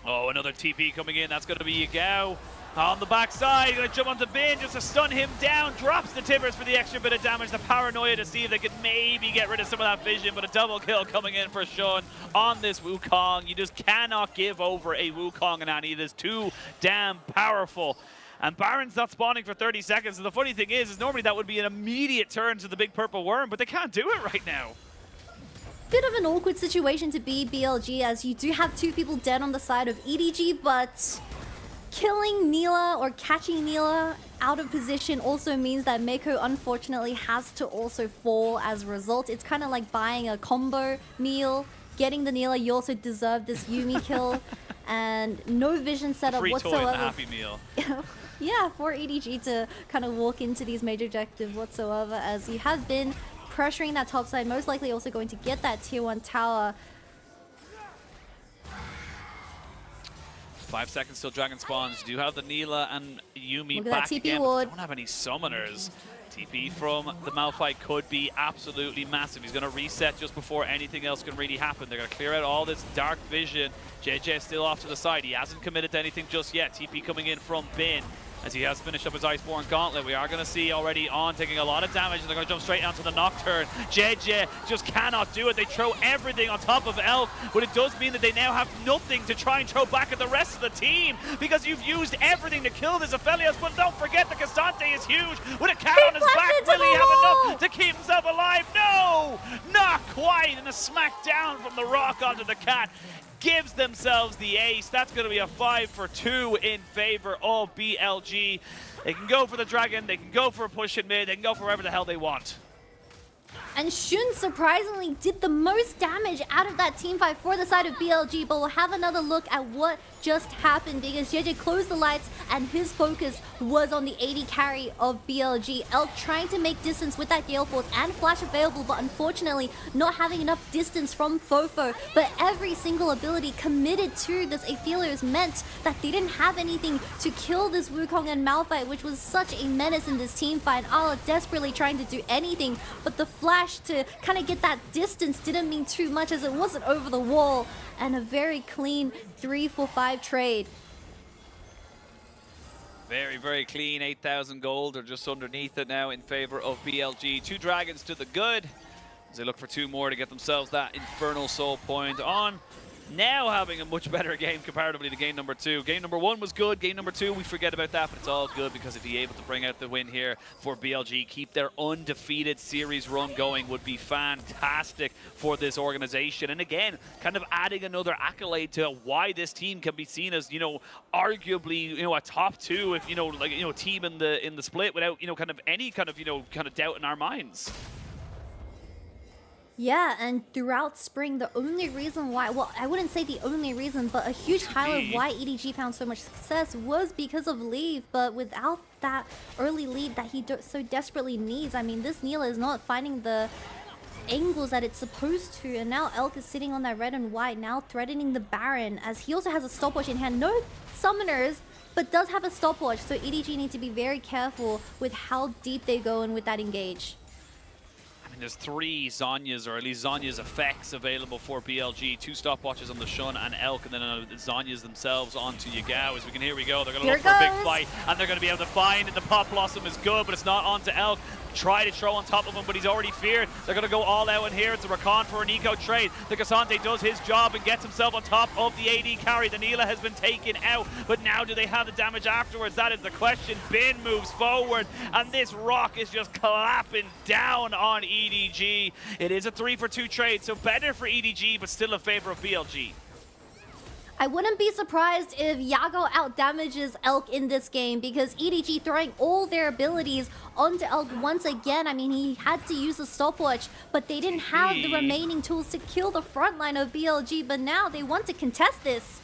Oh, another TP coming in. That's going to be Yagao on the backside. Going to jump onto Bin just to stun him down. Drops the Timbers for the extra bit of damage. The paranoia to see if they could maybe get rid of some of that vision. But a double kill coming in for Shun on this Wukong. You just cannot give over a Wukong and Annie. It is too damn powerful. And Baron's not spawning for 30 seconds. And the funny thing is normally that would be an immediate turn to the big purple worm. But they can't do it right now. Bit of an awkward situation to be BLG, as you do have two people dead on the side of EDG, but killing Neela or catching Neela out of position also means that Mako unfortunately has to also fall as a result. It's kind of like buying a combo meal. Getting the Neela, you also deserve this Yuumi kill, and no vision setup whatsoever. Free toy and Happy Meal. Yeah, for EDG to kind of walk into these major objectives whatsoever, as you have been pressuring that top side, most likely also going to get that tier 1 tower. 5 seconds till Dragon spawns. You do have the Neela and Yuumi Look at back that TP again. ward. Don't have any summoners. TP from the Malphite could be absolutely massive. He's going to reset just before anything else can really happen. They're going to clear out all this dark vision. JJ is still off to the side. He hasn't committed to anything just yet. TP coming in from Bin, as he has finished up his Iceborne Gauntlet. We are going to see already On taking a lot of damage, and they're going to jump straight onto the Nocturne. JJ just cannot do it. They throw everything on top of Elk, but it does mean that they now have nothing to try and throw back at the rest of the team, because you've used everything to kill this Aphelios. But don't forget, the Cassante is huge. With a cat on his back, will he have enough to keep himself alive? No! Not quite! And a smack down from the rock onto the cat gives themselves the ace. That's going to be a 5 for 2 in favor of BLG. They can go for the Dragon, they can go for a push in mid, they can go for wherever the hell they want. And Shun surprisingly did the most damage out of that team fight for the side of BLG, but we'll have another look at what just happened, because JJ closed the lights and his focus was on the AD carry of BLG. Elk trying to make distance with that Gale Force and flash available, but unfortunately not having enough distance from Fofo. But every single ability committed to this Aphelios meant that they didn't have anything to kill this Wukong and Malphite, which was such a menace in this team fight. Ala desperately trying to do anything, but the flash to kind of get that distance didn't mean too much, as it wasn't over the wall. And a very clean 3 for 5 trade. Very, very clean. 8,000 gold or just underneath it now in favor of BLG. 2 dragons to the good as they look for 2 more to get themselves that Infernal Soul point on. Now having a much better game comparatively to game number 2. Game number 1 was good. Game number 2, we forget about that, but it's all good because if you're able to bring out the win here for BLG, keep their undefeated series run going would be fantastic for this organization. And again, kind of adding another accolade to why this team can be seen as, you know, arguably, you know, a top 2, if, you know, like, you know, team in the split without, you know, kind of any kind of, you know, kind of doubt in our minds. Yeah, and throughout spring, the only reason why, well, I wouldn't say the only reason, but a huge highlight of why EDG found so much success was because of Leave, but without that early lead that he so desperately needs, I mean, this Neela is not finding the angles that it's supposed to, and now Elk is sitting on that red and white, now threatening the Baron, as he also has a stopwatch in hand. No summoners, but does have a stopwatch, so EDG need to be very careful with how deep they go in with that engage. There's 3 Zhonya's, or at least Zhonya's effects available for BLG. 2 stopwatches on the Shun and Elk, and then Zhonya's themselves onto Yagao. As we can, here we go. They're going to look for a big fight, and they're going to be able to find it. The Pop Blossom is good, but it's not onto Elk. Try to throw on top of him, but he's already feared. They're going to go all out in here. It's a Rakan for an eco trade. The Cassante does his job and gets himself on top of the AD carry. The Neela has been taken out, but now do they have the damage afterwards? That is the question. Bin moves forward, and this rock is just clapping down on EDG. It is a 3-for-2 trade, so better for EDG, but still in favor of BLG. I wouldn't be surprised if Yago outdamages Elk in this game, because EDG throwing all their abilities onto Elk once again. I mean, he had to use a stopwatch, but they didn't have the remaining tools to kill the front line of BLG, but now they want to contest this.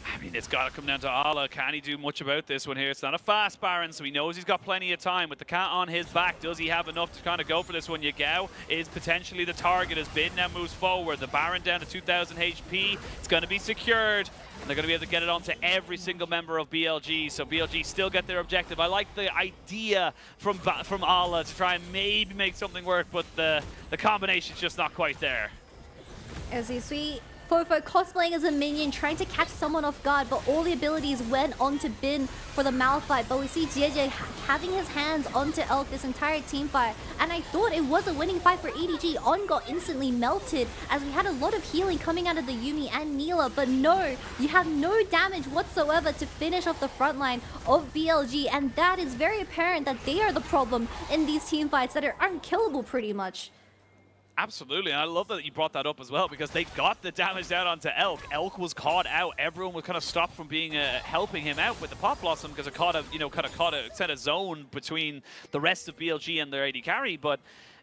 I mean, it's got to come down to Allah. Can he do much about this one here? It's not a fast Baron, so he knows he's got plenty of time. With the cat on his back, does he have enough to kind of go for this one? Yagao is potentially the target as Bin now moves forward. The Baron down to 2,000 HP. It's going to be secured, and they're going to be able to get it onto every single member of BLG. So BLG still get their objective. I like the idea from Allah to try and maybe make something work, but the combination's just not quite there. As you see, Fofo cosplaying as a minion, trying to catch someone off guard, but all the abilities went onto Bin for the Malphite. But we see JJ having his hands onto Elk this entire team fight, and I thought it was a winning fight for EDG. On got instantly melted as we had a lot of healing coming out of the Yuumi and Neela, but no, you have no damage whatsoever to finish off the front line of BLG, and that is very apparent that they are the problem in these team fights that are unkillable pretty much. Absolutely, and I love that you brought that up as well, because they got the damage down onto Elk. Elk was caught out. Everyone was kind of stopped from being helping him out with the Pop Blossom, because it caught set a zone between the rest of BLG and their AD carry, but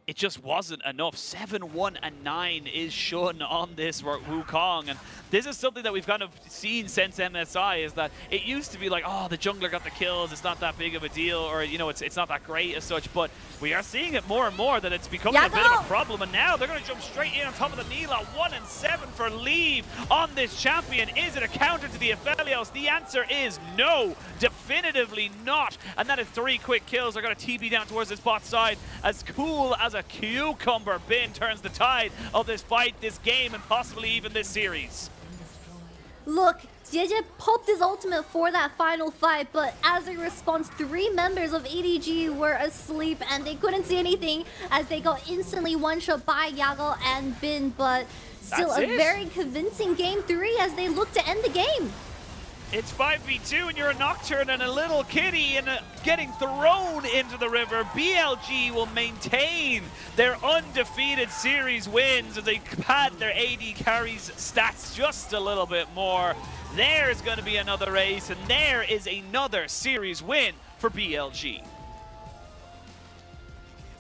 it just wasn't enough. 7-1 and 9 is Shun on this Wukong, and this is something that we've kind of seen since MSI, is that it used to be like, oh, the jungler got the kills, it's not that big of a deal, or, you know, it's not that great as such, but we are seeing it more and more that it's becoming a bit of a problem, and now they're going to jump straight in on top of the Neela. 1-7 for Leave on this champion. Is it a counter to the Aphelios? The answer is no, definitively not, and that is 3 quick kills. They're going to TP down towards this bot side. As cool as a cucumber, Bin turns the tide of this fight, this game, and possibly even this series. Look, JJ popped his ultimate for that final fight, but as a response, 3 members of EDG were asleep and they couldn't see anything as they got instantly one-shot by Yago and Bin, but still a very convincing game 3 as they look to end the game. It's 5v2 and you're a Nocturne and a little kitty and getting thrown into the river. BLG will maintain their undefeated series wins as they pad their AD carries stats just a little bit more. There's going to be another ace, and there is another series win for BLG.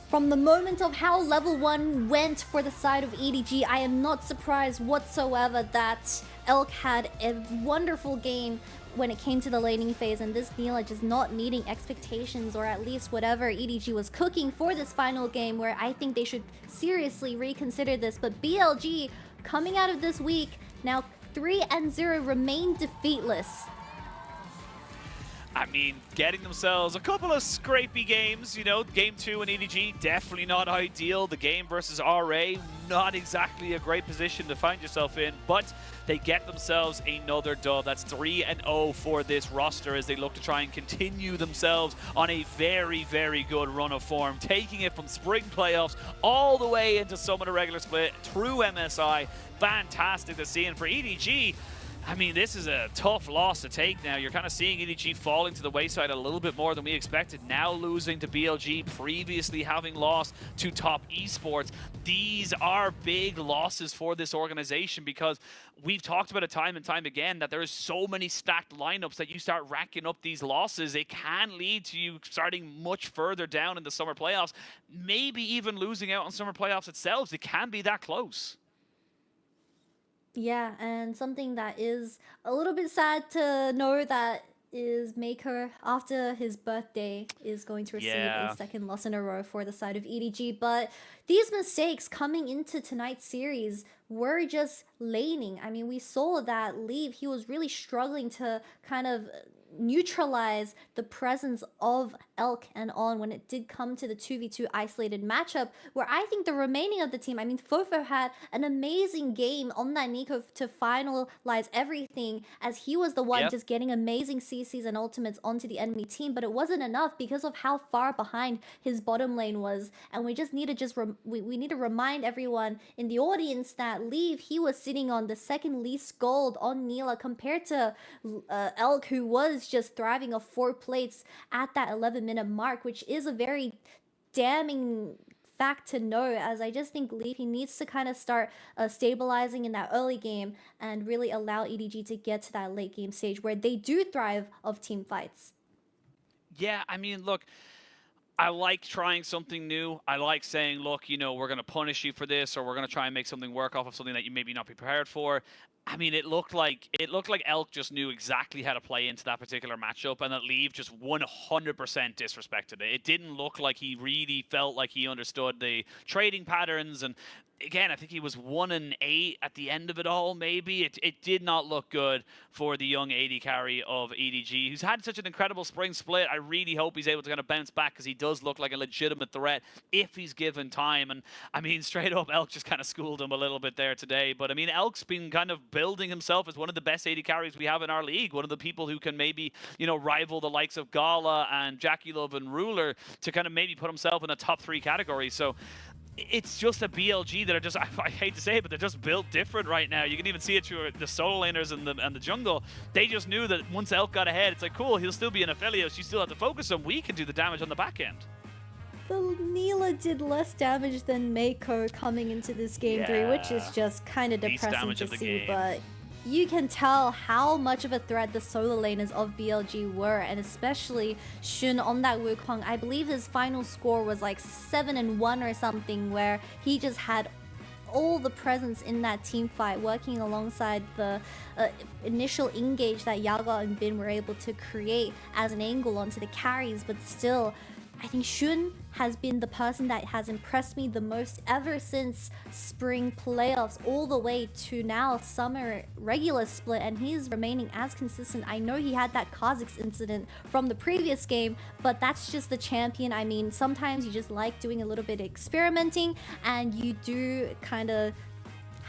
From the moment of how level 1 went for the side of EDG, I am not surprised whatsoever that Elk had a wonderful game when it came to the laning phase, and this Neela just not meeting expectations, or at least whatever EDG was cooking for this final game, where I think they should seriously reconsider this. But BLG, coming out of this week, now 3-0, remain defeatless. I mean, getting themselves a couple of scrapey games, you know, game 2 in EDG, definitely not ideal. The game versus RA, not exactly a great position to find yourself in, but they get themselves another dub. That's 3-0 for this roster as they look to try and continue themselves on a very, very good run of form, taking it from spring playoffs all the way into summer regular split, true MSI. Fantastic to see. And for EDG, I mean, this is a tough loss to take now. You're kind of seeing EDG falling to the wayside a little bit more than we expected. Now losing to BLG, previously having lost to Top Esports. These are big losses for this organization because we've talked about it time and time again that there is so many stacked lineups that you start racking up these losses. It can lead to you starting much further down in the summer playoffs, maybe even losing out on summer playoffs itself. It can be that close. Yeah, and something that is a little bit sad to know that is Maker, after his birthday, is going to receive a second loss in a row for the side of EDG. But these mistakes coming into tonight's series were just laning. I mean, we saw that Leave, he was really struggling to kind of neutralize the presence of Elk and On when it did come to the 2v2 isolated matchup, where I think the remaining of the team, I mean, Fofo had an amazing game on that Nico to finalize everything, as he was the one just getting amazing CCs and ultimates onto the enemy team, but it wasn't enough because of how far behind his bottom lane was. And we just need to we need to remind everyone in the audience that Leave, he was sitting on the second least gold on Nila compared to Elk, who was just thriving off 4 plates at that 11-minute mark, which is a very damning fact to know, as I just think Leaf, he needs to kind of start stabilizing in that early game and really allow EDG to get to that late game stage where they do thrive of team fights. Yeah, I mean, look, I like trying something new. I like saying, look, you know, we're going to punish you for this, or we're going to try and make something work off of something that you maybe not be prepared for. I mean, it looked like Elk just knew exactly how to play into that particular matchup, and that Leave just 100% disrespected it. It didn't look like he really felt like he understood the trading patterns, and again, I think he was 1-8 at the end of it all, maybe. It did not look good for the young AD carry of EDG, who's had such an incredible spring split. I really hope he's able to kind of bounce back, because he does look like a legitimate threat if he's given time. And I mean, straight up, Elk just kind of schooled him a little bit there today. But I mean, Elk's been kind of building himself as one of the best AD carries we have in our league, one of the people who can maybe, you know, rival the likes of Gala and Jackie Love and Ruler to kind of maybe put himself in a top 3 category. So it's just a BLG that are just, I hate to say it, but they're just built different right now. You can even see it through the solo laners and the jungle. They just knew that once Elk got ahead, it's like, cool, he'll still be an Aphelios. You still have to focus on. We can do the damage on the back end. The Nila did less damage than Mako coming into this game 3, which is just kind of depressing to see. But you can tell how much of a threat the solo laners of BLG were, and especially Shun on that Wukong. I believe his final score was like 7-1 or something, where he just had all the presence in that team fight, working alongside the initial engage that Yaga and Bin were able to create as an angle onto the carries. But still, I think Shun has been the person that has impressed me the most ever since spring playoffs all the way to now summer regular split, and he's remaining as consistent. I know he had that Kha'Zix incident from the previous game, but that's just the champion. I mean, sometimes you just like doing a little bit of experimenting, and you do kind of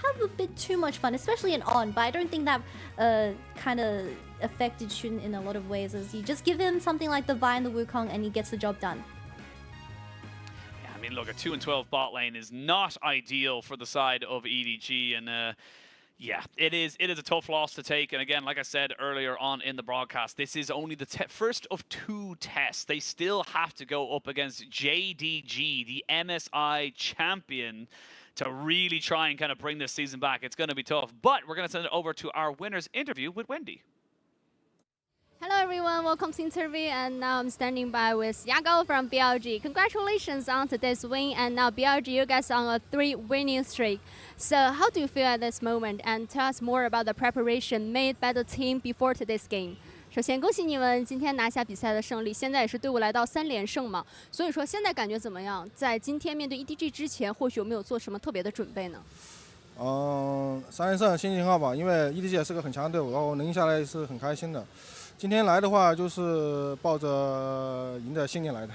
have a bit too much fun, especially in On, but I don't think that kind of affected Shun in a lot of ways, as you just give him something like the Vine, the Wukong, and he gets the job done. Yeah, I mean, look, a 2-12 bot lane is not ideal for the side of EDG, and yeah, it is a tough loss to take. And again, like I said earlier on in the broadcast, this is only the first of 2 tests. They still have to go up against JDG, the MSI champion, to really try and kind of bring this season back. It's going to be tough, but we're going to send it over to our winner's interview with Wendy. Hello everyone, welcome to interview, and now I'm standing by with Yago from BLG. Congratulations on today's win, and now BLG, you guys are on a 3-winning streak. So how do you feel at this moment, and tell us more about the preparation made by the team before today's game? 首先恭喜你们今天拿下比赛的胜利，现在也是队伍来到3连胜嘛，所以说现在感觉怎么样？在今天面对 EDG 之前，或许有没有做什么特别的准备呢3连胜心情好吧，因为 EDG 也是个很强的队伍，然后能赢下来是很开心的。今天来的话就是抱着赢的信念来的。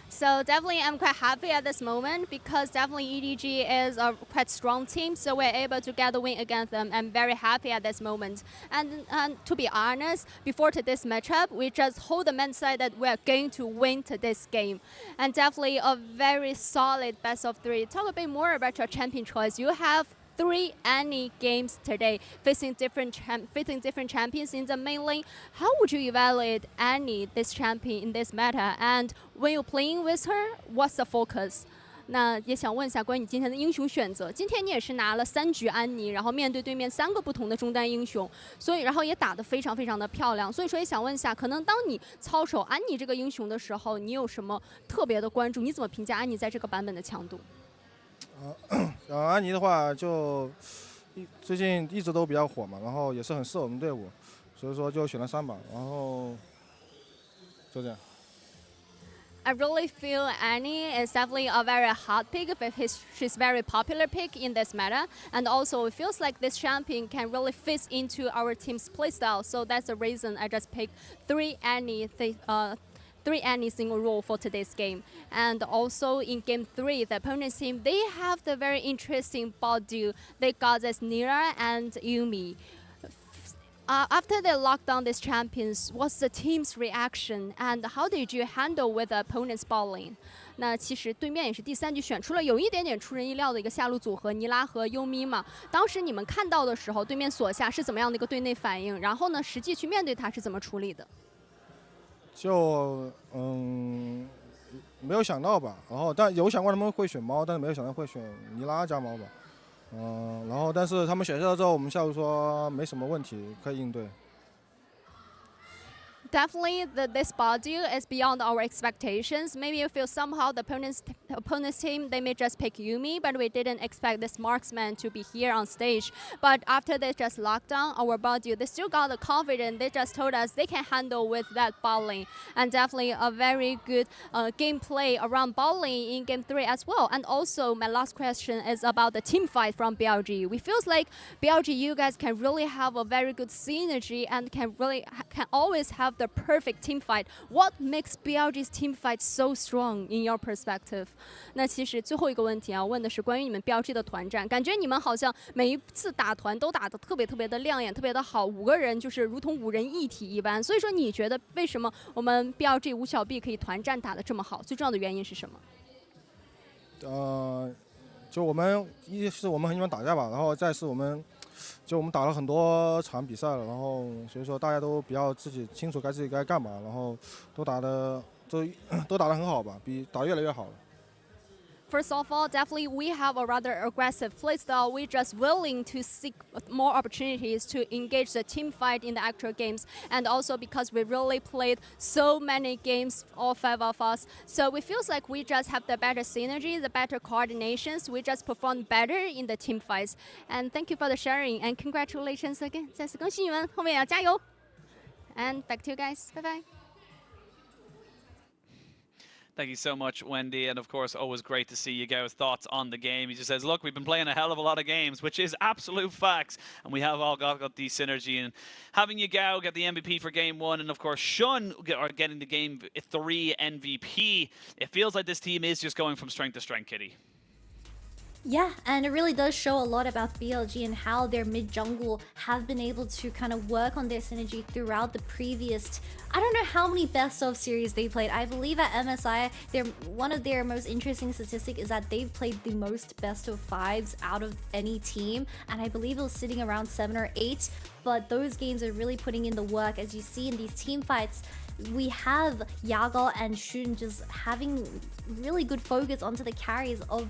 So definitely I'm quite happy at this moment because definitely EDG is a quite strong team, so we're able to get the win against them. I'm very happy at this moment. And to be honest, before today's matchup, we just hold the mindset that we're going to win today's game. And definitely a very solid best of 3. Talk a bit more about your champion choice. You have 3 any games today, facing different champions in the main lane. How would you evaluate Annie, this champion, in this meta? And when you're playing with her, what's the focus? 那也想问一下关于你今天的英雄选择。今天你也是拿了3局安妮，然后面对对面3个不同的中单英雄，所以然后也打得非常非常的漂亮。所以说也想问一下，可能当你操守安妮这个英雄的时候，你有什么特别的关注？你怎么评价安妮在这个版本的强度？安妮的话就最近一直都比较火嘛，然后也是很适合我们队伍，所以说就选了3把，然后就这样。I really feel Annie is definitely a very hot pick. She's very popular pick in this meta, and also it feels like this champion can really fit into our team's playstyle. So that's the reason I just picked 3 Annie. 3 any single role for today's game. And also in game 3, the opponent's team, they have the very interesting bot duo. They got this Nira and Yumi. After they locked down these champions, what's the team's reaction? And how did you handle with the opponent's bot lane? 那其实对面也是第3局选出了有一点点出人意料的一个下路组合，尼拉和优咪嘛。当时你们看到的时候，对面索夏是怎么样的一个对内反应？然后呢，实际去面对他是怎么处理的？就没有想到吧，然后但有想过他们会选猫，但是没有想到会选尼拉加猫吧，然后但是他们选下了之后，我们下路说没什么问题，可以应对。Definitely, this bot duo is beyond our expectations. Maybe you feel somehow the opponent's team, they may just pick Yumi, but we didn't expect this marksman to be here on stage. But after they just locked down our bot duo, they still got the confidence. They just told us they can handle with that bot lane. And definitely a very good gameplay around bot lane in game 3 as well. And also, my last question is about the team fight from BLG. We feels like BLG, you guys can really have a very good synergy and can always have the perfect team fight. What makes BLG's team fight so strong in your perspective? 那其实最后一个问题啊，问的是关于你们 BLG 的团战，感觉你们好像每一次打团都打得特别的亮眼，特别的好，5个人就是如同5人一体一般。所以说，你觉得为什么我们 BLG 吴小碧可以团战打得这么好？最重要的原因是什么？就我们一是我们很喜欢打架吧，然后再是我们打了很多场比赛了，然后所以说大家都比较自己清楚自己该干嘛，然后都打得很好吧，比打越来越好了。First of all, definitely we have a rather aggressive playstyle. We're just willing to seek more opportunities to engage the team fight in the actual games. And also because we really played so many games, all 5 of us. So it feels like we just have the better synergy, the better coordinations. We just perform better in the team fights. And thank you for the sharing and congratulations again. 再次恭喜你们，后面也要加油。And back to you guys. Bye bye. Thank you so much, Wendy. And of course, always great to see Yago's thoughts on the game. He just says, look, we've been playing a hell of a lot of games, which is absolute facts. And we have all got the synergy. And having Yagao get the MVP for game 1, and of course, Shun are getting the game 3 MVP. It feels like this team is just going from strength to strength, Kitty. Yeah, and it really does show a lot about BLG and how their mid-jungle have been able to kind of work on their synergy throughout the previous, I don't know how many best-of series they played. I believe at MSI, one of their most interesting statistics is that they've played the most best-of-5s out of any team, and I believe it was sitting around 7 or 8, but those games are really putting in the work. As you see in these team fights, we have Yago and Shun just having really good focus onto the carries of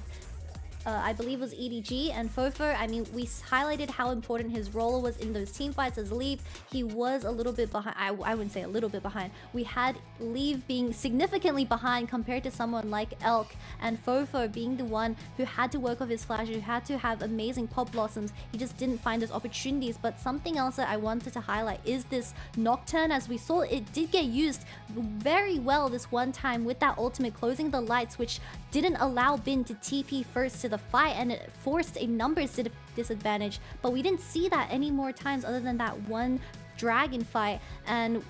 I believe it was EDG and Fofo. I mean, we highlighted how important his role was in those team fights as Leave. He was a little bit behind. I wouldn't say a little bit behind. We had Leave being significantly behind compared to someone like Elk, and Fofo being the one who had to work off his flash, who had to have amazing pop blossoms. He just didn't find those opportunities. But something else that I wanted to highlight is this Nocturne. As we saw, it did get used very well this one time with that ultimate closing the lights, which didn't allow Bin to TP first to the fight, and it forced a numbers disadvantage. But we didn't see that any more times other than that one dragon fight, and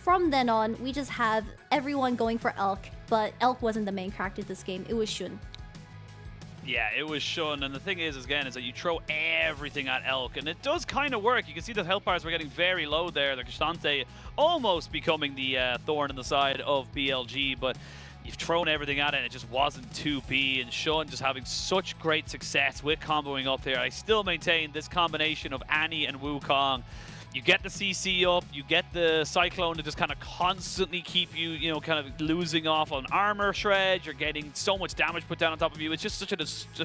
from then on, we just have everyone going for Elk, but Elk wasn't the main character this game, it was Shun. Yeah, it was Shun, and the thing is, again, is that you throw everything at Elk, and it does kind of work. You can see the health bars were getting very low there. The Gestante almost becoming the thorn in the side of BLG, but you've thrown everything at it, and it just wasn't 2B, and Shun just having such great success with comboing up there. I still maintain this combination of Annie and Wukong. You get the CC up, you get the Cyclone to just kind of constantly keep you, you know, kind of losing off on armor shred. You're getting so much damage put down on top of you. It's just such a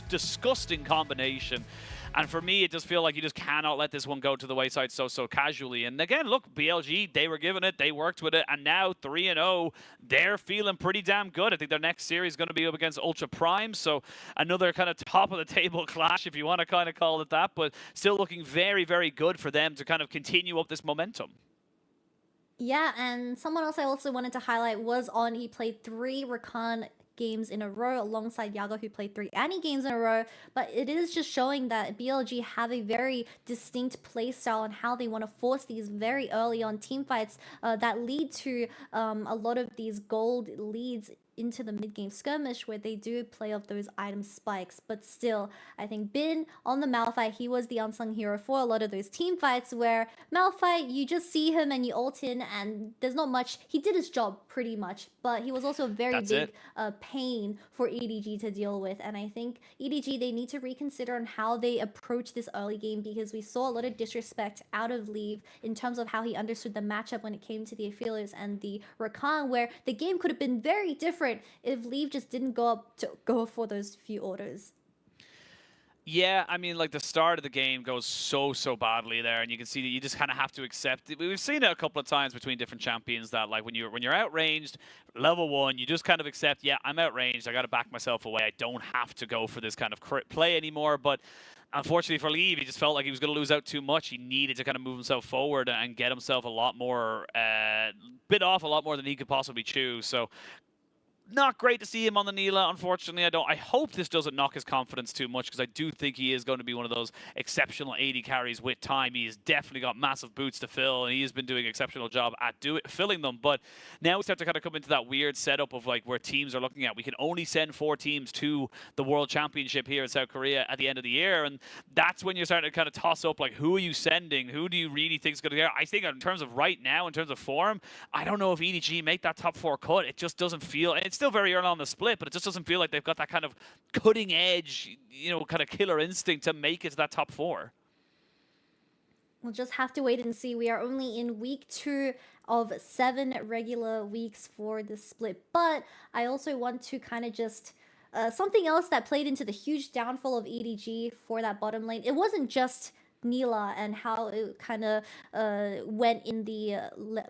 disgusting combination. And for me, it just feels like you just cannot let this one go to the wayside so casually. And again, look, BLG, they were given it, they worked with it, and now 3-0, they're feeling pretty damn good. I think their next series is going to be up against Ultra Prime, so another kind of top of the table clash, if you want to kind of call it that, but still looking very, very good for them to kind of continue up this momentum. Yeah, and someone else I also wanted to highlight was On. He played 3 Rakan games in a row alongside Yaga, who played 3 Annie games in a row, but it is just showing that BLG have a very distinct play style on how they want to force these very early on team fights that lead to a lot of these gold leads into the mid-game skirmish, where they do play off those item spikes. But still, I think Bin on the Malphite, he was the unsung hero for a lot of those team fights, where Malphite, you just see him and you ult in and there's not much. He did his job pretty much, but he was also a very big pain for EDG to deal with. And I think EDG, they need to reconsider on how they approach this early game, because we saw a lot of disrespect out of Leave in terms of how he understood the matchup when it came to the Aphelios and the Rakan, where the game could have been very different if Leave just didn't go for those few orders. Yeah, I mean, like, the start of the game goes so badly there, and you can see that you just kind of have to accept it. We've seen it a couple of times between different champions that, like, when you're outranged, level 1, you just kind of accept, yeah, I'm outranged, I got to back myself away, I don't have to go for this kind of crit play anymore. But unfortunately for Leave, he just felt like he was going to lose out too much. He needed to kind of move himself forward and get himself a lot more, bit off a lot more than he could possibly chew. So not great to see him on the Neela, unfortunately. I hope this doesn't knock his confidence too much, because I do think he is going to be one of those exceptional AD carries with time. He has definitely got massive boots to fill, and he has been doing an exceptional job at filling them. But now we start to kind of come into that weird setup of, like, where teams are looking at, we can only send 4 teams to the World Championship here in South Korea at the end of the year, and that's when you're starting to kind of toss up, like, who are you sending? Who do you really think is going to get? I think in terms of right now, in terms of form, I don't know if EDG make that top 4 cut. It just doesn't feel, and it's still very early on the split, but it just doesn't feel like they've got that kind of cutting edge, you know, kind of killer instinct to make it to that top 4. We'll just have to wait and see. We are only in week 2 of 7 regular weeks for the split, but I also want to kind of just something else that played into the huge downfall of EDG for that bottom lane. It wasn't just Neela and how it kind of went in the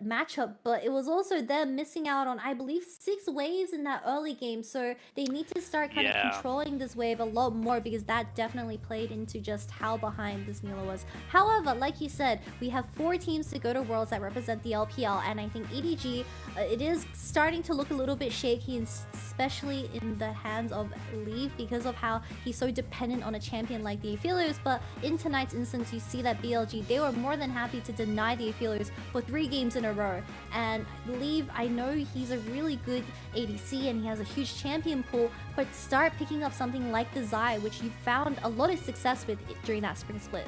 matchup, but it was also them missing out on, I believe, 6 waves in that early game. So they need to start kind of controlling this wave a lot more, because that definitely played into just how behind this Neela was. However, like you said, we have 4 teams to go to Worlds that represent the LPL, and I think EDG, it is starting to look a little bit shaky, especially in the hands of Leave, because of how he's so dependent on a champion like the Aphelios. But in tonight's instance, you see that BLG, they were more than happy to deny the Aphelios for 3 games in a row. And Leave, I know he's a really good ADC and he has a huge champion pool, but start picking up something like the Zai, which you found a lot of success with during that spring split.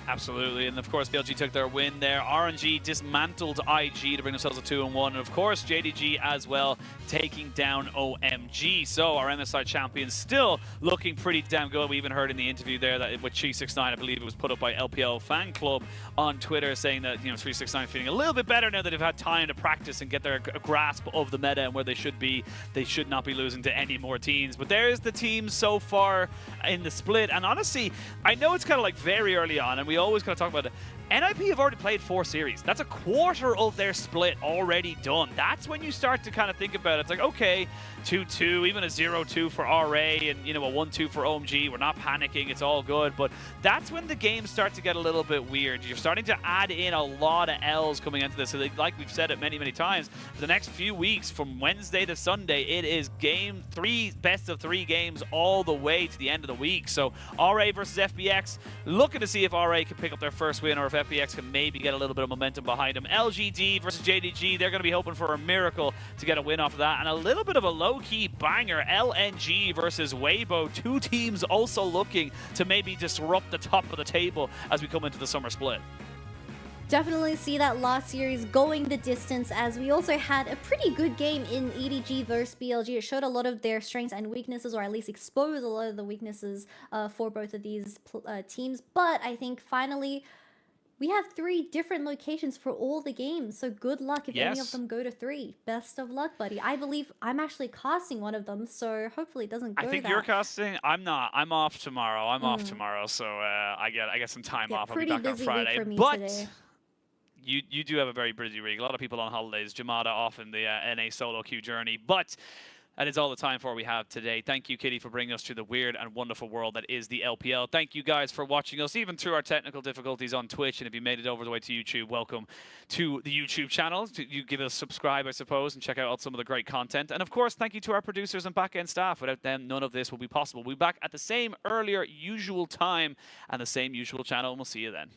Absolutely, and of course BLG took their win there. RNG dismantled IG to bring themselves a 2-1, and of course JDG as well taking down OMG. So our MSI champions still looking pretty damn good. We even heard in the interview there that with 369, I believe it was put up by LPL Fan Club on Twitter, saying that, you know, 369 feeling a little bit better now that they've had time to practice and get their grasp of the meta and where they should be. They should not be losing to any more teams. But there's the teams so far in the split, and honestly, I know it's kind of like very early on, and we always kind of talk about it. NIP have already played 4 series. That's a quarter of their split already done. That's when you start to kind of think about it. It's like, okay, 2-2, even a 0-2 for RA, and, you know, a 1-2 for OMG. We're not panicking. It's all good. But that's when the games start to get a little bit weird. You're starting to add in a lot of L's coming into this. So like we've said it many, many times, for the next few weeks, from Wednesday to Sunday, it is game 3, best of 3 games all the way to the end of the week. So RA versus FBX, looking to see if RA can pick up their first win, or if FPX can maybe get a little bit of momentum behind them. LGD versus JDG, they're going to be hoping for a miracle to get a win off of that. And a little bit of a low-key banger, LNG versus Weibo. Two teams also looking to maybe disrupt the top of the table as we come into the summer split. Definitely see that last series going the distance, as we also had a pretty good game in EDG versus BLG. It showed a lot of their strengths and weaknesses, or at least exposed a lot of the weaknesses for both of these teams. But I think finally we have 3 different locations for all the games. So good luck if any of them go to 3. Best of luck, buddy. I believe I'm actually casting one of them, so hopefully it doesn't go I think you're casting. I'm not. I'm off tomorrow. I'm off tomorrow, so I get some time off. I'll be back on Friday. Week for me but today. You do have a very busy week. A lot of people on holidays. Jamada off in the NA solo queue journey. But that is all the time for we have today. Thank you, Kitty, for bringing us to the weird and wonderful world that is the LPL. Thank you guys for watching us, even through our technical difficulties on Twitch. And if you made it over the way to YouTube, welcome to the YouTube channel. You give us a subscribe, I suppose, and check out some of the great content. And of course, thank you to our producers and back-end staff. Without them, none of this will be possible. We'll be back at the same earlier usual time and the same usual channel, and we'll see you then.